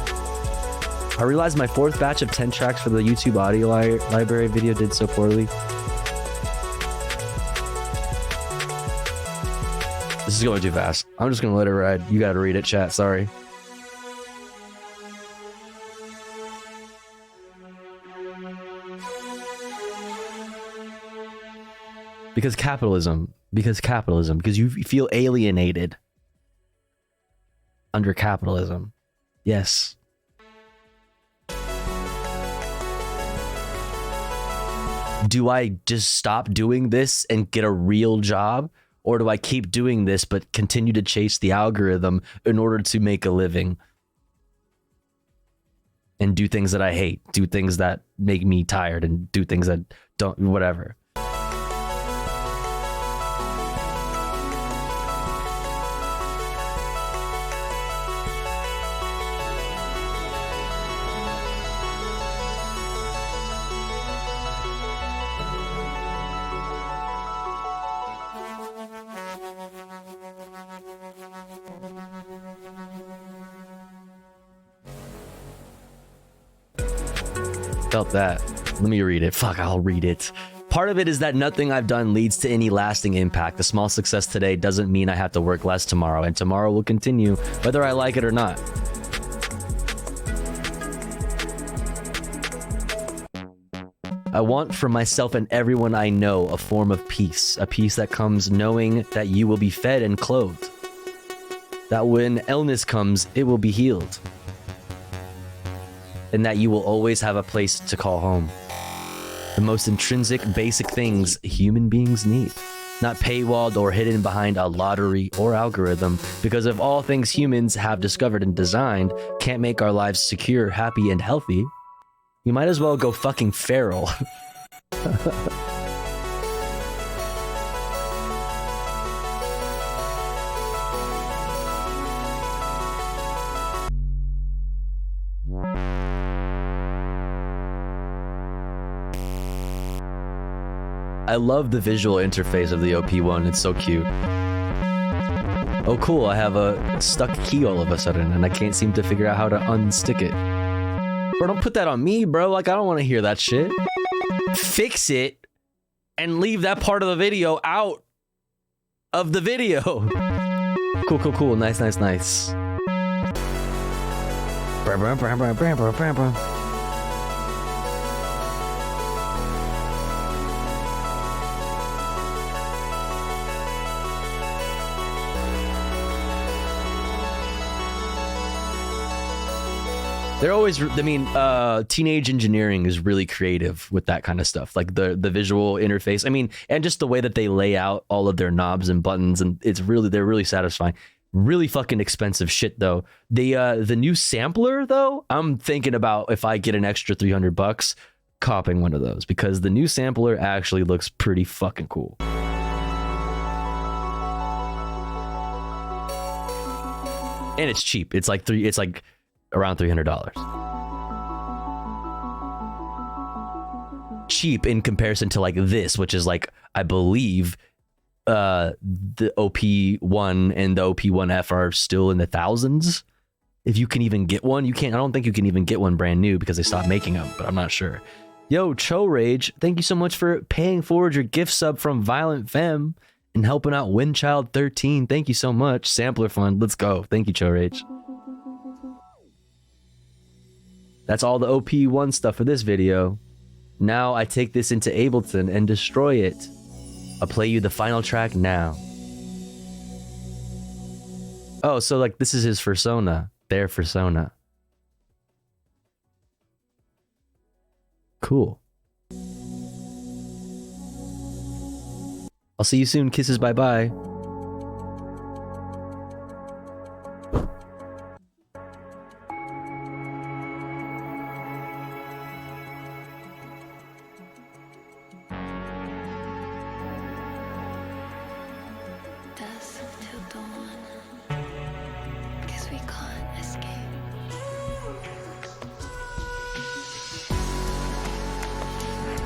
I realized my fourth batch of 10 tracks for the YouTube audio library video did so poorly. This is going too fast. I'm just gonna let it ride. You gotta read it, chat, sorry. Because capitalism, because you feel alienated under capitalism. Yes. Do I just stop doing this and get a real job? Or do I keep doing this but continue to chase the algorithm in order to make a living? And do things that I hate, do things that make me tired, and do things that don't, whatever. Felt that. Let me read it. Fuck, I'll read it. Part of it is that nothing I've done leads to any lasting impact. A small success today doesn't mean I have to work less tomorrow, and tomorrow will continue whether I like it or not. I want for myself and everyone I know a form of peace, a peace that comes knowing that you will be fed and clothed, that when illness comes, it will be healed, and that you will always have a place to call home. The most intrinsic, basic things human beings need. not paywalled or hidden behind a lottery or algorithm. Because if all things humans have discovered and designed can't make our lives secure, happy, and healthy, you might as well go fucking feral. I love the visual interface of the OP1. It's so cute. Oh cool, I have a stuck key all of a sudden and I can't seem to figure out how to unstick it. Bro, don't put that on me, bro. Like, I don't want to hear that shit. Fix it and leave that part of the video out of the video. Cool, cool, cool. Nice, nice, nice. They're always, I mean, Teenage Engineering is really creative with that kind of stuff, like the visual interface. I mean, and just the way that they lay out all of their knobs and buttons, and they're really satisfying. Really fucking expensive shit though. The new sampler though, I'm thinking about if I get an extra $300, copping one of those, because the new sampler actually looks pretty fucking cool. And it's cheap. It's like around $300. Cheap in comparison to like this, which is like, I believe the OP1 and the OP1F are still in the thousands. If you can even get one, I don't think you can even get one brand new because they stopped making them, but I'm not sure. Yo, Cho Rage, thank you so much for paying forward your gift sub from Violent Femme and helping out Windchild 13. Thank you so much. Sampler fund, let's go. Thank you, Cho Rage. That's all the OP1 stuff for this video. Now I take this into Ableton and destroy it. I'll play you the final track now. Oh, so like this is his persona. Their persona. Cool. I'll see you soon. Kisses, bye-bye.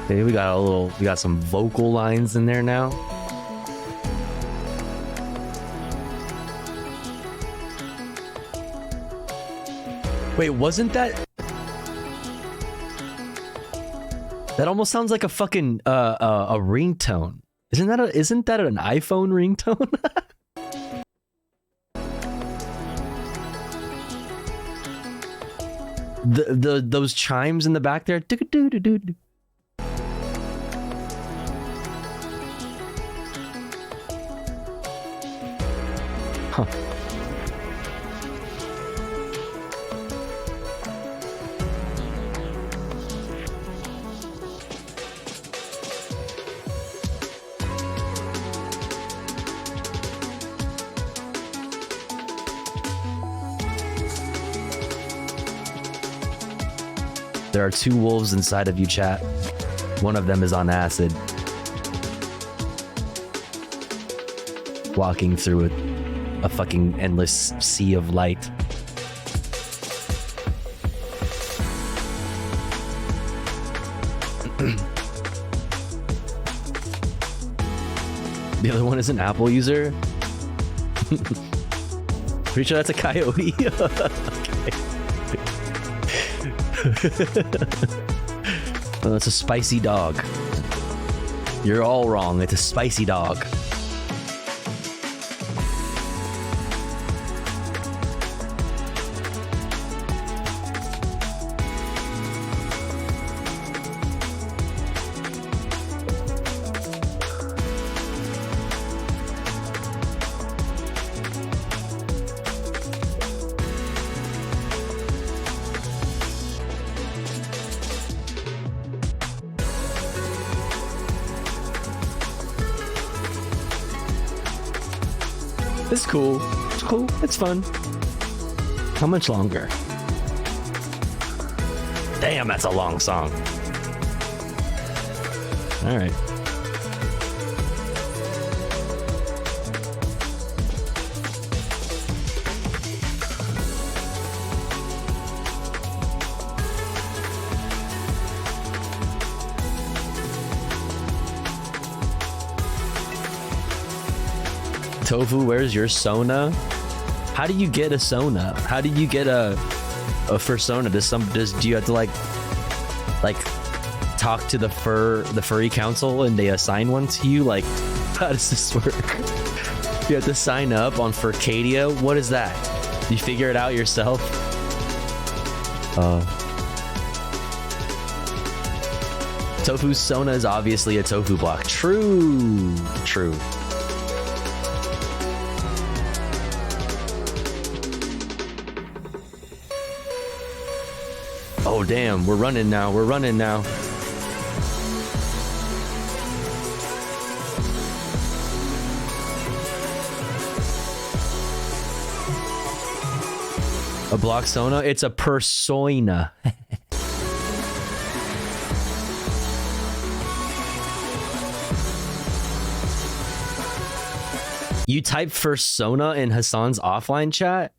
Okay, we got some vocal lines in there now. Wait, wasn't that? That almost sounds like a fucking a ringtone. Isn't that an iPhone ringtone? Those chimes in the back there. Huh. There are two wolves inside of you, chat. One of them is on acid. Walking through a fucking endless sea of light. The other one is an Apple user. Pretty sure that's a coyote. Oh, it's a spicy dog. You're all wrong. It's a spicy dog. It's cool. It's cool. It's fun. How much longer? Damn, that's a long song. All right. Tofu, where's your Sona? How do you get a Sona? How do you get a fursona? Do you have to like talk to the furry council and they assign one to you? Like, how does this work? You have to sign up on Furcadia? What is that? You figure it out yourself? Tofu's Sona is obviously a tofu block. True. True. Oh, damn. We're running now. We're running now. A block Sona? It's a persona. You type fursona in Hassan's offline chat?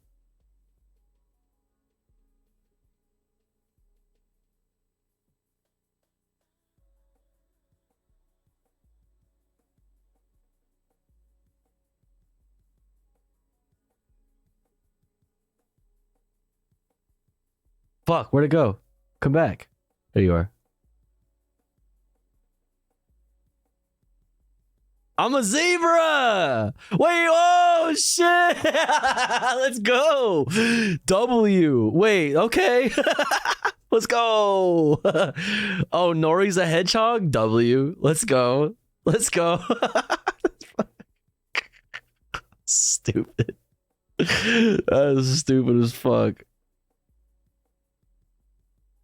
Fuck, where'd it go? Come back. There you are. I'm a zebra! Wait, oh shit! Let's go! W. Wait, okay. Let's go! Oh, Nori's a hedgehog? W. Let's go. Let's go. Stupid. That is stupid as fuck.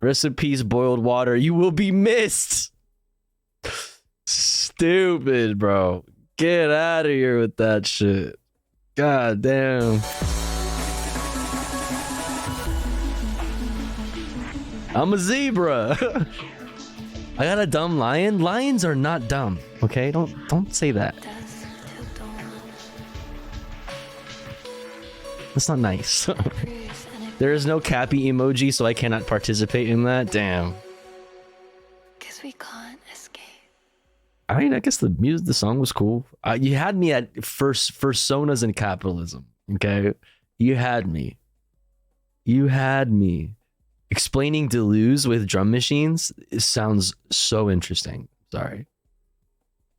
Recipes boiled water. You will be missed. Stupid, bro. Get out of here with that shit. God damn. I'm a zebra. I got a dumb lion. Lions are not dumb. Okay, don't say that. That's not nice. There is no Cappy emoji, so I cannot participate in that. Damn. Guess we can't escape. I mean, I guess the song was cool. You had me at fursonas and capitalism. Okay, you had me. You had me. Explaining Deleuze with drum machines sounds so interesting. Sorry.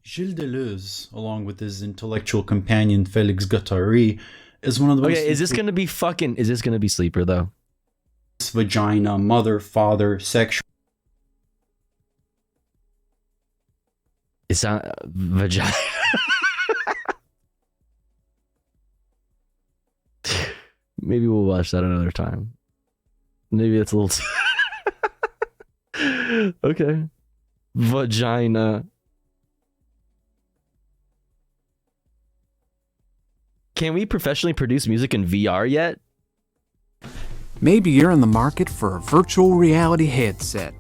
Gilles Deleuze, along with his intellectual companion Félix Guattari, is one of the most... Okay, is this gonna be Sleeper though? Vagina, mother, father, sexual... It's not vagina. Maybe we'll watch that another time. Maybe it's a little... Okay. Vagina. Can we professionally produce music in VR yet? Maybe you're in the market for a virtual reality headset.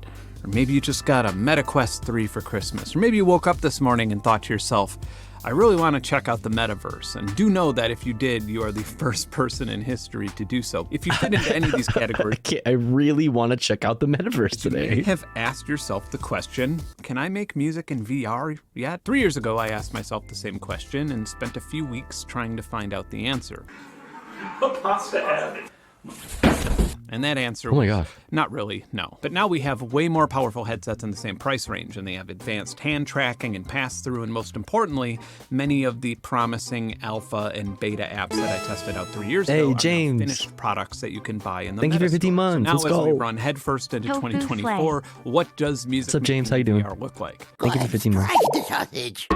Or maybe you just got a MetaQuest 3 for Christmas. Or maybe you woke up this morning and thought to yourself, I really want to check out the metaverse. And do know that if you did, you are the first person in history to do so. If you fit into any of these categories, I really want to check out the metaverse today. You may have asked yourself the question, can I make music in VR yet? 3 years ago, I asked myself the same question and spent a few weeks trying to find out the answer. And that answer was not really, no. But now we have way more powerful headsets in the same price range, and they have advanced hand tracking and pass-through, and most importantly, many of the promising alpha and beta apps that I tested out 3 years ago are now finished products that you can buy in the Thank you for 15 months. So now Let's as we go. run headfirst into 2024, what does music What's up, James? How you doing? VR look like? Thank you for 15 months. the sausage.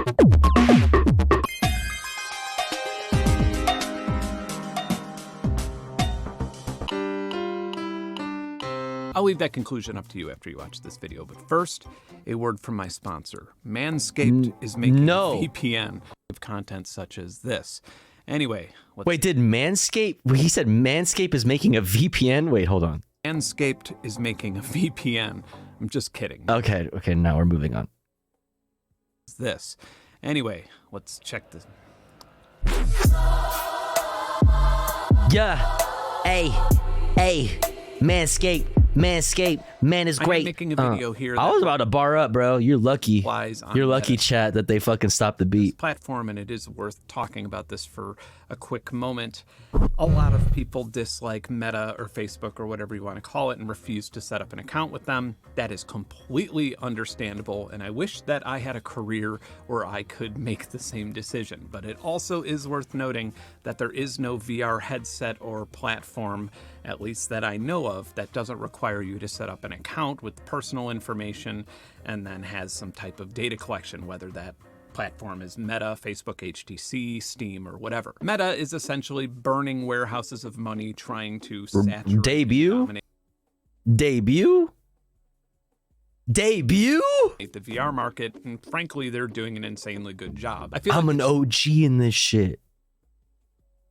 I'll leave that conclusion up to you after you watch this video, but first, a word from my sponsor. Manscaped is making VPN of content such as this. Anyway. Wait, did Manscaped? He said Manscaped is making a VPN? Wait, hold on. Manscaped is making a VPN. I'm just kidding. Okay, now we're moving on. This. Anyway, let's check this. Yeah. Hey. Manscaped. Man is great. I'm making a video here. I was about to bar up, bro. You're lucky. You're lucky, Meta. chat, that they fucking stopped the beat. Platform, and it is worth talking about this for a quick moment. A lot of people dislike Meta or Facebook or whatever you want to call it and refuse to set up an account with them. That is completely understandable, and I wish that I had a career where I could make the same decision. But it also is worth noting that there is no VR headset or platform, at least that I know of, that doesn't require you to set up an account with personal information and then has some type of data collection, whether that platform is Meta, Facebook, HTC, Steam, or whatever. Meta is essentially burning warehouses of money trying to saturate Debut? The VR market, and frankly, they're doing an insanely good job. I'm an OG in this shit.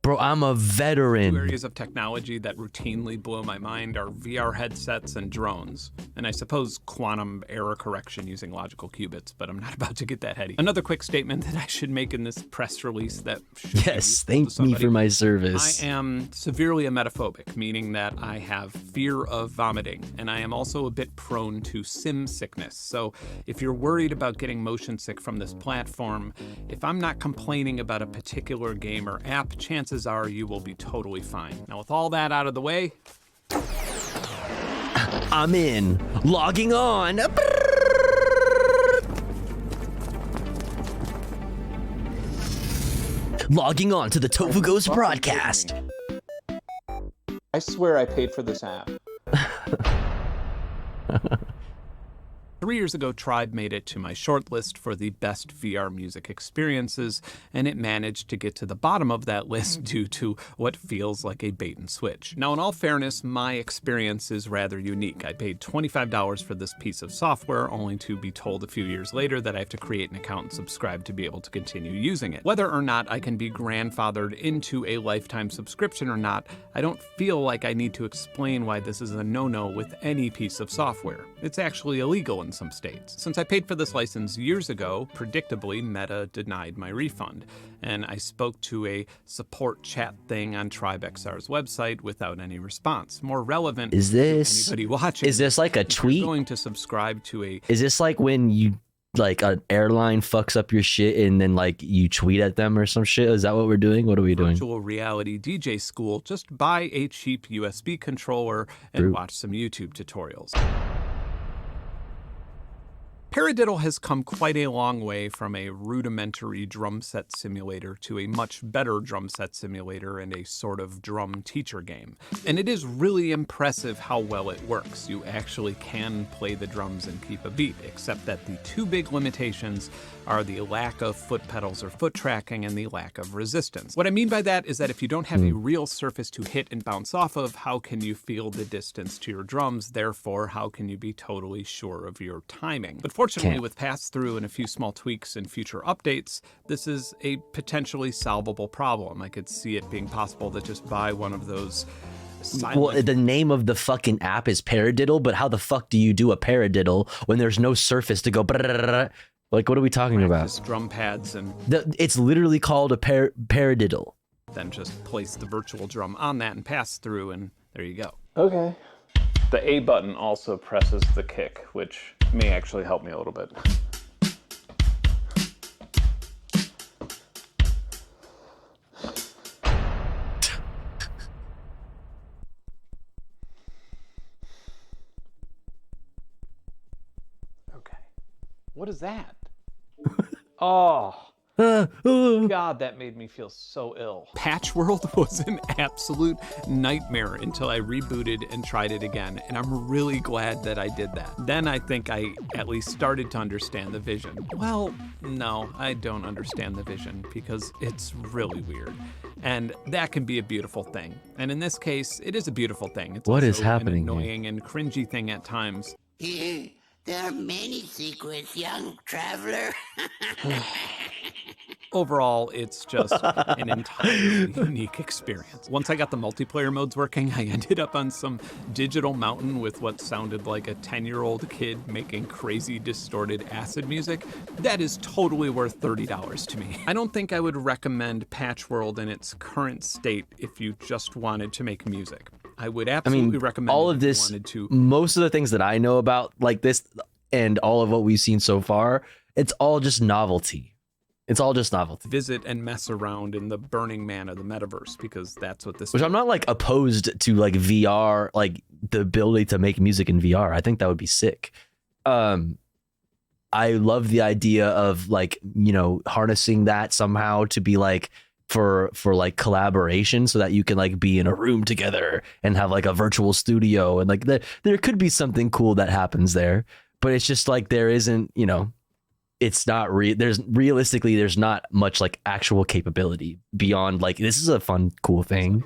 Bro, I'm a veteran. Two areas of technology that routinely blow my mind are VR headsets and drones. And I suppose quantum error correction using logical qubits, but I'm not about to get that heady. Another quick statement that I should make in this press release that should Yes, thank me for my service. I am severely emetophobic, meaning that I have fear of vomiting, and I am also a bit prone to sim sickness. So if you're worried about getting motion sick from this platform, if I'm not complaining about a particular game or app, chances are you will be totally fine. Now, with all that out of the way, I'm in. Logging on. Logging on to the Tofu Ghost broadcast. I swear I paid for this app. 3 years ago, Tribe made it to my shortlist for the best VR music experiences, and it managed to get to the bottom of that list due to what feels like a bait and switch. Now, in all fairness, my experience is rather unique. I paid $25 for this piece of software, only to be told a few years later that I have to create an account and subscribe to be able to continue using it. Whether or not I can be grandfathered into a lifetime subscription or not, I don't feel like I need to explain why this is a no-no with any piece of software. It's actually illegal in some states. Since I paid for this license years ago, predictably, Meta denied my refund, and I spoke to a support chat thing on TribeXR's website without any response. More relevant Is this anybody watching, is this like a if you're tweet? going to subscribe to a Is this like when you like an airline fucks up your shit and then like you tweet at them or some shit? Is that what we're doing? What are we doing? virtual reality DJ school, just buy a cheap USB controller and watch some YouTube tutorials. Paradiddle has come quite a long way from a rudimentary drum set simulator to a much better drum set simulator and a sort of drum teacher game. And it is really impressive how well it works. You actually can play the drums and keep a beat, except that the two big limitations are the lack of foot pedals or foot tracking and the lack of resistance. What I mean by that is that if you don't have a real surface to hit and bounce off of, how can you feel the distance to your drums? Therefore, how can you be totally sure of your timing? But fortunately, with pass-through and a few small tweaks and future updates, this is a potentially solvable problem. I could see it being possible to just buy one of those Well, the name of the fucking app is Paradiddle, but how the fuck do you do a paradiddle when there's no surface to go? Like, what are we talking about? Drum pads and it's literally called a paradiddle. Then just place the virtual drum on that and pass through, and there you go. Okay. The A button also presses the kick, which may actually help me a little bit. Okay. What is that? Oh. God, that made me feel so ill. Patch World was an absolute nightmare until I rebooted and tried it again, and I'm really glad that I did that. Then I think I at least started to understand the vision. Well, no, I don't understand the vision because it's really weird. And that can be a beautiful thing. And in this case, it is a beautiful thing. It's What also is happening an here? annoying and cringy thing at times. There are many secrets, young traveler. Overall, it's just an entirely unique experience. Once I got the multiplayer modes working, I ended up on some digital mountain with what sounded like a 10-year-old kid making crazy distorted acid music. That is totally worth $30 to me. I don't think I would recommend Patchworld in its current state if you just wanted to make music. I would absolutely recommend all it of if you this, wanted to. most of the things that I know about like this and all of what we've seen so far, it's all just novelty. It's all just novelty. Visit and mess around in the Burning Man of the metaverse, because that's what this Which I'm not like opposed to like VR, like the ability to make music in VR. I think that would be sick. I love the idea of like, you know, harnessing that somehow to be like for like collaboration, so that you can like be in a room together and have like a virtual studio, and like there could be something cool that happens there. But it's just like there isn't, you know, it's not there's not much like actual capability beyond like, this is a fun, cool thing.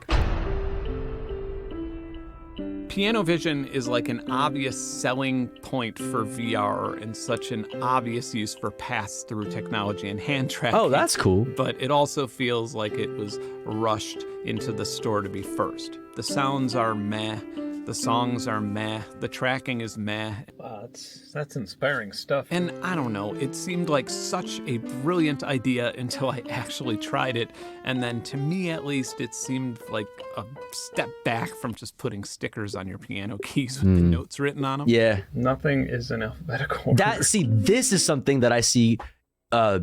Piano vision is like an obvious selling point for VR and such an obvious use for pass-through technology and hand tracking. Oh, that's cool. But it also feels like it was rushed into the store to be first. The sounds are meh. The songs are meh. The tracking is meh. Wow, that's inspiring stuff. And I don't know, it seemed like such a brilliant idea until I actually tried it. And then to me, at least, it seemed like a step back from just putting stickers on your piano keys with the notes written on them. Yeah. Nothing is in alphabetical order. This is something that I see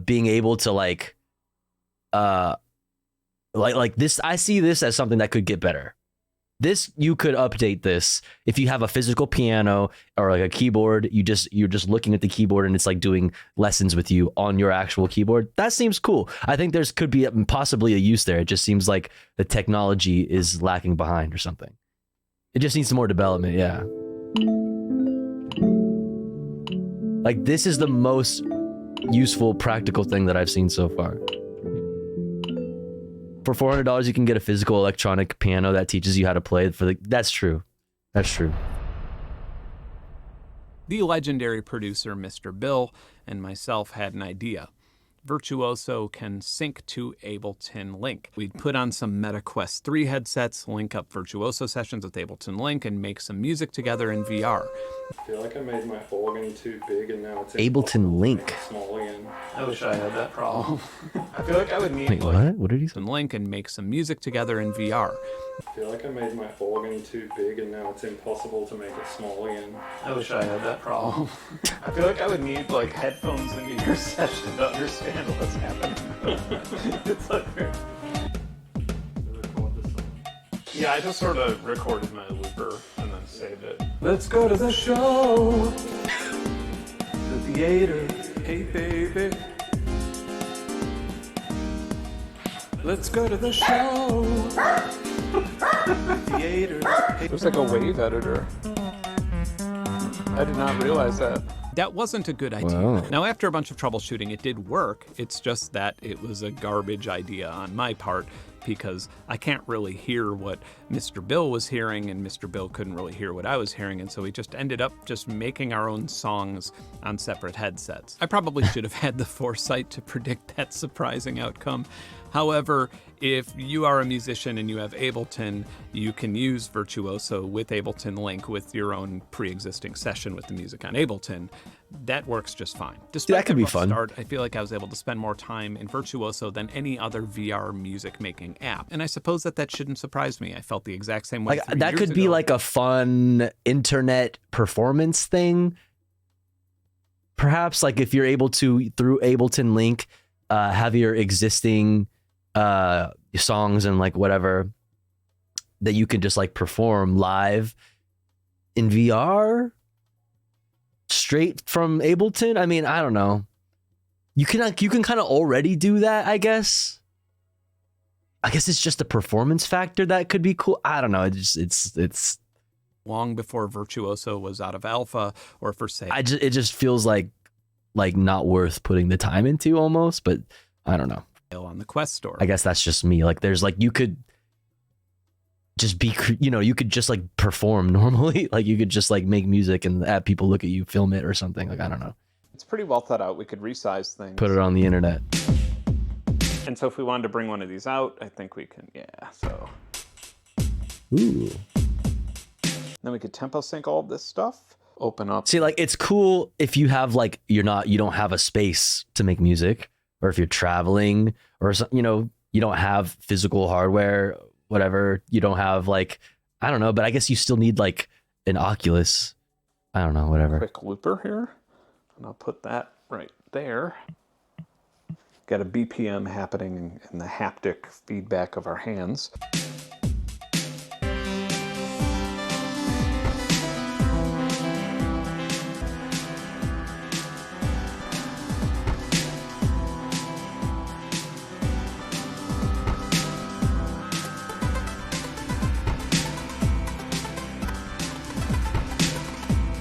being able to like this. I see this as something that could get better. This, you could update this if you have a physical piano or like a keyboard. You're just looking at the keyboard and it's like doing lessons with you on your actual keyboard. That seems cool. I think could be possibly a use there. It just seems like the technology is lacking behind or something. It just needs some more development. Yeah. Like, this is the most useful, practical thing that I've seen so far. For $400, you can get a physical electronic piano that teaches you how to play. That's true. That's true. The legendary producer, Mr. Bill, and myself had an idea. Virtuoso can sync to Ableton Link. We'd put on some MetaQuest 3 headsets, link up Virtuoso sessions with Ableton Link, and make some music together in VR. I feel like I made my organ too big and now it's Ableton Link. small again. I wish I had that problem. I feel like I would need Wait, what? What did he say? Link and make some music together in VR. I feel like I made my organ too big and now it's impossible to make it small again. I wish I had that problem. I feel like I would need like headphones into your session to understand what's happening. It's like yeah, I just sort of recorded my looper and then saved it. Let's go to the show. The theater. Hey baby. Let's go to the show. Theater. There's like a wave editor. I did not realize that. That wasn't a good idea. Wow. Now, after a bunch of troubleshooting, it did work. It's just that it was a garbage idea on my part, because I can't really hear what Mr. Bill was hearing, and Mr. Bill couldn't really hear what I was hearing, and so we just ended up just making our own songs on separate headsets. I probably should have had the foresight to predict that surprising outcome. However, if you are a musician and you have Ableton, you can use Virtuoso with Ableton Link with your own pre-existing session with the music on Ableton. That works just fine. Despite that could be fun. Start, I feel like I was able to spend more time in Virtuoso than any other VR music making app. And I suppose that shouldn't surprise me. I felt the exact same way. Like, that could be like a fun internet performance thing. Perhaps like if you're able to, through Ableton Link, have your existing songs and like whatever that you can just like perform live in VR straight from Ableton. I mean, I don't know. You can kind of already do that, I guess. I guess it's just a performance factor that could be cool. I don't know. It's long before Virtuoso was out of alpha or for sale. It just feels like not worth putting the time into almost, but I don't know. On the Quest Store. I guess that's just me. Like, there's like, you could just be, you could just like perform normally. Like, you could just like make music and have people look at you, film it or something. Like, I don't know. It's pretty well thought out. We could resize things. Put it on the internet. And so if we wanted to bring one of these out, I think we can, yeah, so. Ooh. Then we could tempo sync all of this stuff. Open up. See, like, it's cool if you have like, you don't have a space to make music, or if you're traveling or something, you don't have physical hardware, whatever. You don't have like, I don't know, but I guess you still need like an Oculus. I don't know, whatever. Quick looper here. And I'll put that right there. Got a BPM happening in the haptic feedback of our hands.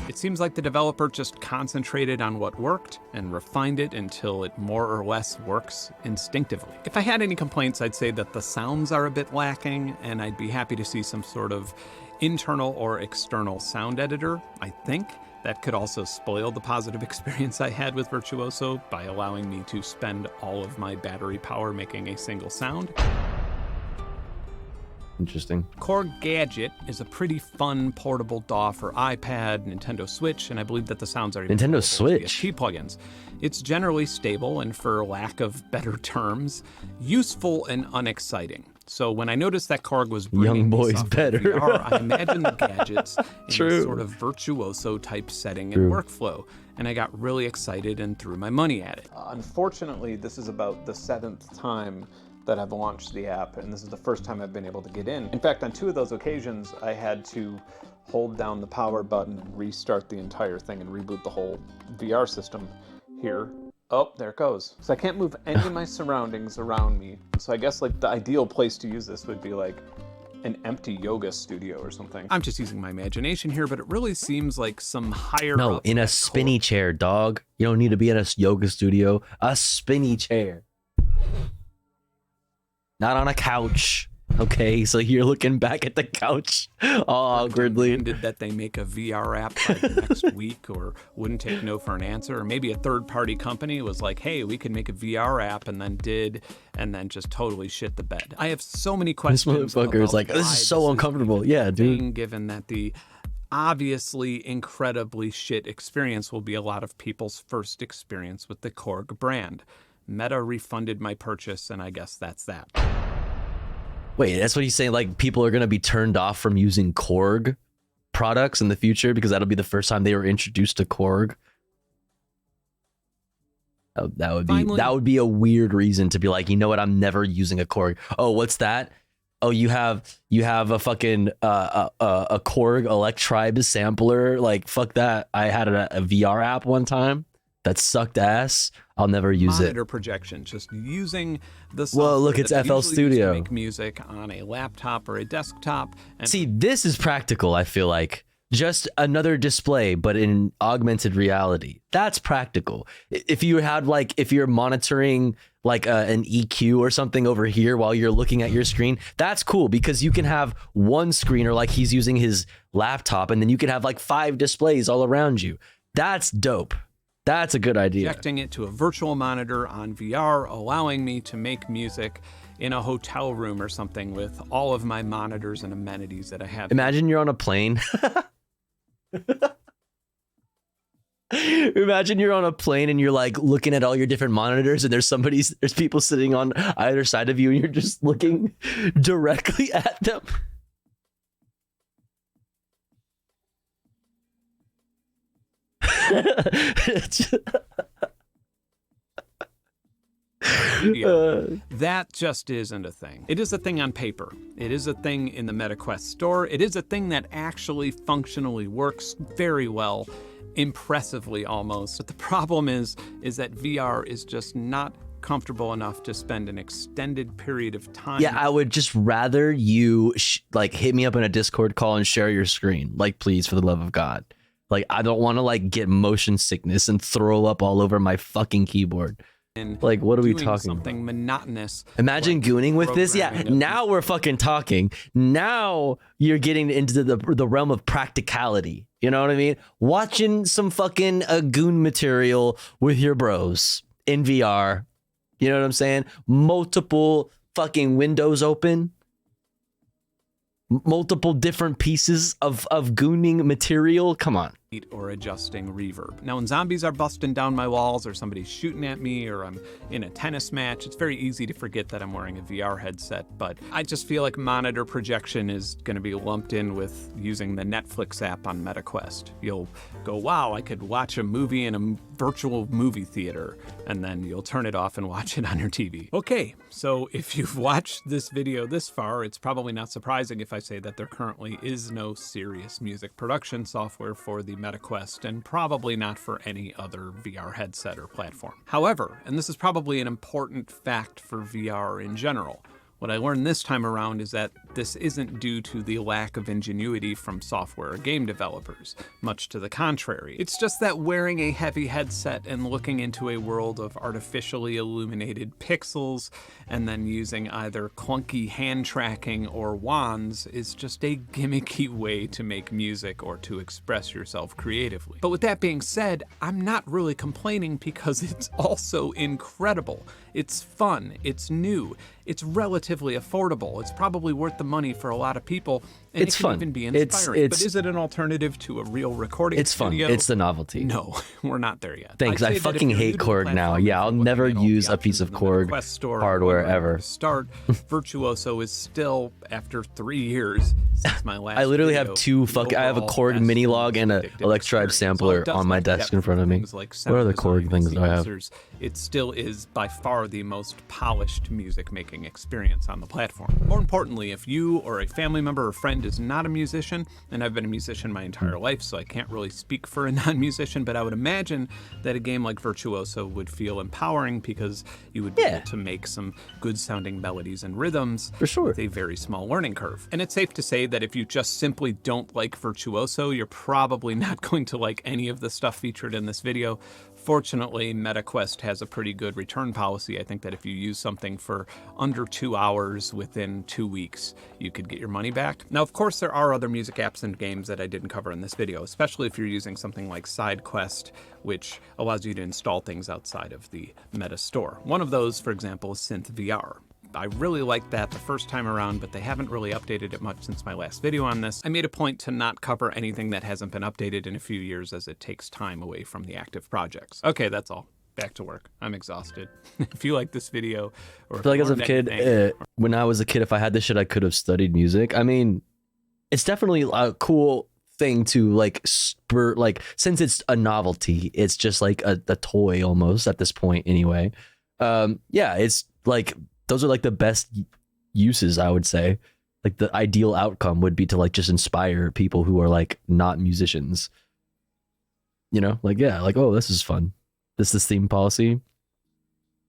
It seems like the developer just concentrated on what worked and refined it until it more or less works instinctively. If I had any complaints, I'd say that the sounds are a bit lacking, and I'd be happy to see some sort of internal or external sound editor. I think that could also spoil the positive experience I had with Virtuoso by allowing me to spend all of my battery power making a single sound. Interesting. Korg Gadget is a pretty fun portable DAW for iPad, Nintendo Switch, and I believe that the sounds are even Nintendo Switch PSP plugins. It's generally stable and, for lack of better terms, useful and unexciting. So when I noticed that Korg was bringing Young boys these off of better. VR, I imagined the gadgets in True. a sort of virtuoso type setting True. and workflow, and I got really excited and threw my money at it. Unfortunately, this is about the 7th time that I've launched the app, and this is the first time I've been able to get in. In fact, on 2 of those occasions, I had to hold down the power button and restart the entire thing and reboot the whole VR system here. Oh, there it goes. So I can't move any of my surroundings around me. So I guess like the ideal place to use this would be like an empty yoga studio or something. I'm just using my imagination here, but it really seems like some higher No, up in a spinny chair, dog. You don't need to be in a yoga studio. A spinny chair. Not on a couch. Okay, so you're looking back at the couch all awkwardly. Demanded that they make a VR app by next week, or wouldn't take no for an answer. Or maybe a third-party company was like, hey, we can make a VR app, and then just totally shit the bed. I have so many questions. This motherfucker is like, this is so uncomfortable. Yeah, dude. Given that the obviously incredibly shit experience will be a lot of people's first experience with the Korg brand. Meta refunded my purchase, and I guess that's that. Wait, that's what he's saying? Like, people are going to be turned off from using Korg products in the future because that'll be the first time they were introduced to Korg? That would be a weird reason to be like, you know what? I'm never using a Korg. Oh, what's that? Oh, you have a fucking a Korg Electribe sampler. Like, fuck that. I had a VR app one time that sucked ass. I'll never use Monitor it. projection, just using the software. Well, look, it's that they FL usually use Studio. to make music on a laptop or a desktop. And See, this is practical, I feel like. Just another display, but in augmented reality. That's practical. If you're monitoring like an EQ or something over here while you're looking at your screen, that's cool because you can have one screen, or like he's using his laptop, and then you can have like 5 displays all around you. That's dope. That's a good idea. Projecting it to a virtual monitor on VR, allowing me to make music in a hotel room or something with all of my monitors and amenities that I have. Imagine you're on a plane. Imagine you're on a plane and you're like looking at all your different monitors, and there's people sitting on either side of you, and you're just looking directly at them. That just isn't a thing. It is a thing on paper. It is a thing in the MetaQuest store. It is a thing that actually functionally works very well, impressively almost. But the problem is that VR is just not comfortable enough to spend an extended period of time. Yeah, I would just rather you like hit me up in a Discord call and share your screen. Like, please, for the love of God. Like, I don't want to like get motion sickness and throw up all over my fucking keyboard. Like, what are we talking something about? Monotonous. Imagine gooning with this. Yeah, now we're fucking talking. Now you're getting into the realm of practicality. You know what I mean? Watching some fucking goon material with your bros in VR. You know what I'm saying? Multiple fucking windows open. Multiple different pieces of gooning material. Come on. Or adjusting reverb. Now, when zombies are busting down my walls, or somebody's shooting at me, or I'm in a tennis match, it's very easy to forget that I'm wearing a VR headset, but I just feel like monitor projection is going to be lumped in with using the Netflix app on MetaQuest. You'll go, wow, I could watch a movie in a virtual movie theater, and then you'll turn it off and watch it on your TV. Okay, so if you've watched this video this far, it's probably not surprising if I say that there currently is no serious music production software for the MetaQuest, and probably not for any other VR headset or platform. However, and this is probably an important fact for VR in general, what I learned this time around is that this isn't due to the lack of ingenuity from software or game developers. Much to the contrary. It's just that wearing a heavy headset and looking into a world of artificially illuminated pixels and then using either clunky hand tracking or wands is just a gimmicky way to make music or to express yourself creatively. But with that being said, I'm not really complaining because it's also incredible. It's fun, it's new, it's relatively affordable, it's probably worth the money for a lot of people, and It's it can fun. even be inspiring. It's- But is it an alternative to a real recording It's fun. studio? It's the novelty. No, we're not there yet. Thanks. I'd I say that if fucking you're new hate to the Korg now. platform, Yeah, I'll never use a piece of Korg Quest Store hardware or ever. Start. Virtuoso is still, after 3 years since my last I literally video, have two the fucking. I have a overall Korg best mini log and a addictive Electribe experience. sampler While it does on my have desk depth in front of for me. things like What other sound Korg design things do I have? sequencers, it still is by far the most polished music making experience on the platform. More importantly, if you or a family member or friend is not a musician, and I've been a musician my entire life, so I can't really speak for a non-musician, but I would imagine that a game like Virtuoso would feel empowering because you would be able to make some good sounding melodies and rhythms with a very small learning curve. And it's safe to say that if you just simply don't like Virtuoso, you're probably not going to like any of the stuff featured in this video. Fortunately, MetaQuest has a pretty good return policy. I think that if you use something for under 2 hours within 2 weeks, you could get your money back. Now, of course, there are other music apps and games that I didn't cover in this video, especially if you're using something like SideQuest, which allows you to install things outside of the Meta store. One of those, for example, is SynthVR. I really liked that the first time around, but they haven't really updated it much since my last video on this. I made a point to not cover anything that hasn't been updated in a few years, as it takes time away from the active projects. Okay, that's all. Back to work. I'm exhausted. If you like this video, or I feel like as a kid, when I was a kid, if I had this shit, I could have studied music. I mean, it's definitely a cool thing to like spur, like, since it's a novelty, it's just like a toy almost at this point anyway. Yeah, it's like, those are like the best uses, I would say. Like the ideal outcome would be to like just inspire people who are like not musicians. You know, like, yeah, like, oh, this is fun. This is theme policy.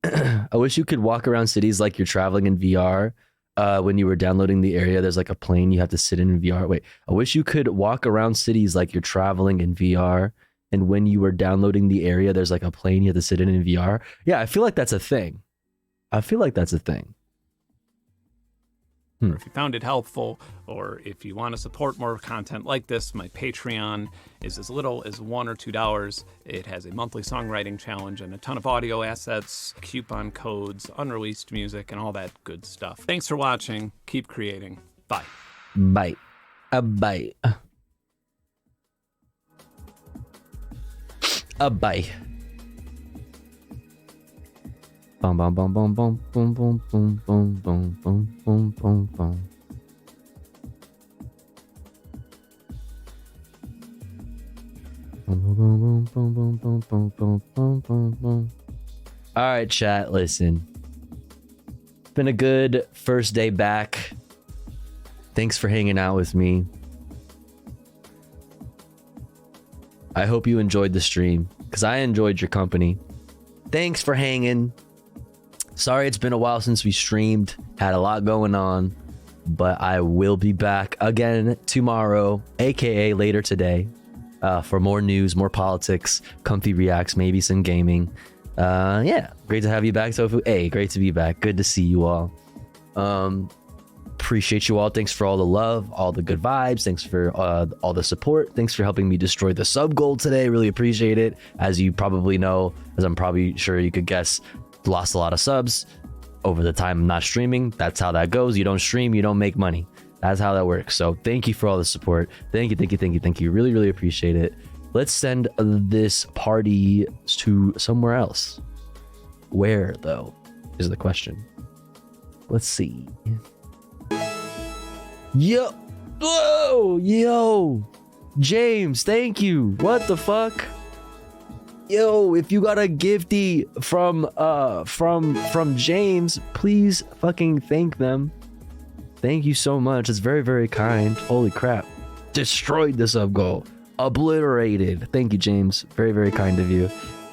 I wish you could walk around cities like you're traveling in VR. When you were downloading the area, there's like a plane you have to sit in VR. Wait, I wish you could walk around cities like you're traveling in VR. And when you were downloading the area, there's like a plane you have to sit in VR. Yeah, I feel like that's a thing. I feel like that's a thing. Or if you found it helpful, or if you want to support more content like this, my Patreon is as little as $1 or $2. It has a monthly songwriting challenge and a ton of audio assets, coupon codes, unreleased music, and all that good stuff. Thanks for watching. Keep creating. Bye. Bye. A bye. A bye. Bum bum bum bum bum bum bum bum bum bum bum bum bum bum. All right, chat, listen. It's been a good first day back. Thanks for hanging out with me. I hope you enjoyed the stream, because I enjoyed your company. Thanks for hanging. Sorry it's been a while since we streamed. Had a lot going on. But I will be back again tomorrow, aka later today, for more news, more politics, comfy reacts, maybe some gaming. Yeah, great to have you back, Tofu. Hey, great to be back. Good to see you all. Appreciate you all. Thanks for all the love, all the good vibes. Thanks for all the support. Thanks for helping me destroy the sub goal today. Really appreciate it. As you probably know, as I'm probably sure you could guess, lost a lot of subs over the time I'm not streaming. That's how that goes. You don't stream, you don't make money. That's how that works. So thank you for all the support. Thank you. Really, really appreciate it. Let's send this party to somewhere else. Where, though, is the question. Let's see. Yo. Whoa. Yo. James, thank you. What the fuck? Yo, if you got a gifty from James, please fucking thank them. Thank you so much. It's very, very kind. Holy crap. Destroyed the sub goal. Obliterated. Thank you, James. Very, very kind of you.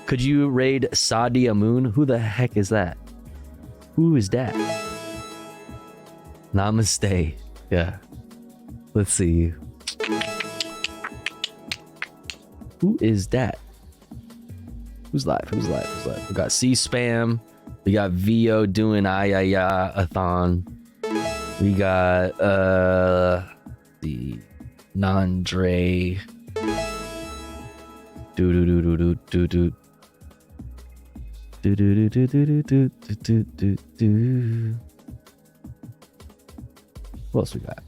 Could you raid Sadia Moon? Who the heck is that? Who is that? Namaste. Yeah. Let's see. Who is that? Who's live? We got C-Spam. We got VO doing Ayaya-a-thon. We got the Nandre. Do. What else we got?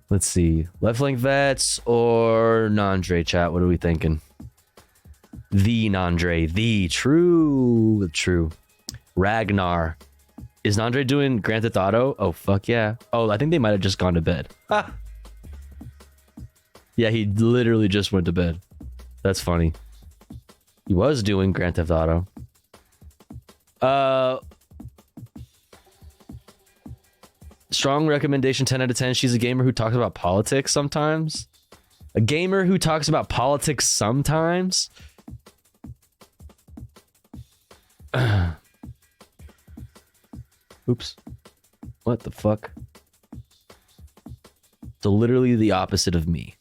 Let's see. Left flank vets or Nandre chat? What are we thinking? The Nandre. The true. Ragnar. Is Nandre doing Grand Theft Auto? Oh, fuck yeah. Oh, I think they might have just gone to bed. Ah. Yeah, he literally just went to bed. That's funny. He was doing Grand Theft Auto. Strong recommendation, 10 out of 10. She's a gamer who talks about politics sometimes. A gamer who talks about politics sometimes? Oops. What the fuck? So literally the opposite of me.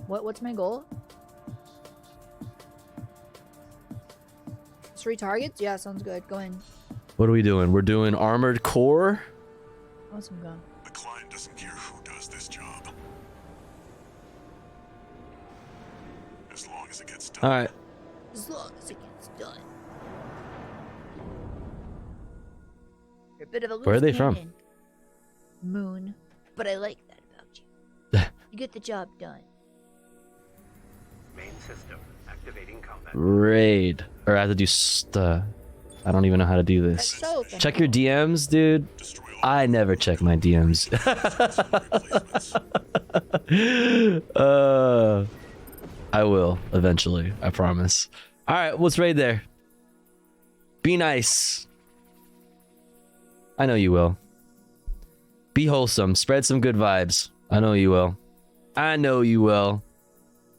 What's my goal? 3 targets? Yeah, sounds good. Go in. What are we doing? We're doing armored core. Awesome gun. The client doesn't care who does this job. As long as it gets done. All right. As long as it gets done. You're a bit of a loose Where are they from? cannon, Moon, but I like that about you. You get the job done. Main system activating combat. Raid. Or I have to do I don't even know how to do this. So Check your DMs, dude. I never check my DMs. I will eventually. I promise. All right, let's raid there. Be nice. I know you will. Be wholesome. Spread some good vibes. I know you will. I know you will.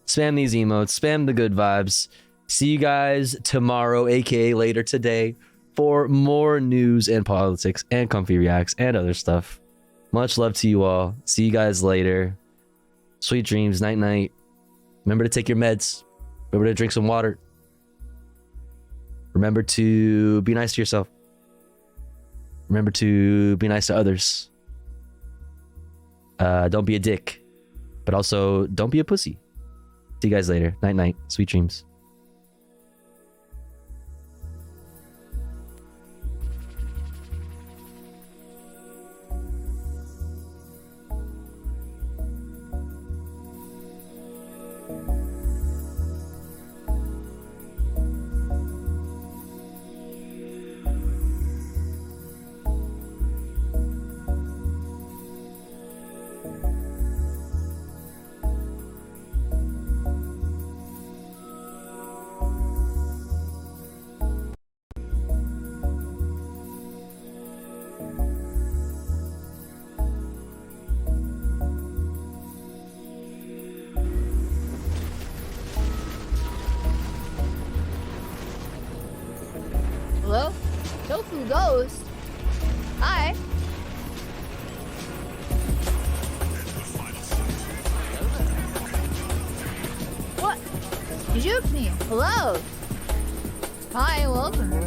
Spam these emotes. Spam the good vibes. See you guys tomorrow, aka later today, for more news and politics and comfy reacts and other stuff. Much love to you all. See you guys later. Sweet dreams. Night night. Remember to take your meds. Remember to drink some water. Remember to be nice to yourself. Remember to be nice to others. Don't be a dick. But also, don't be a pussy. See you guys later. Night night. Sweet dreams. Hello? Tofu Ghost? Hi. What? You juked me. Hello? Hi, welcome.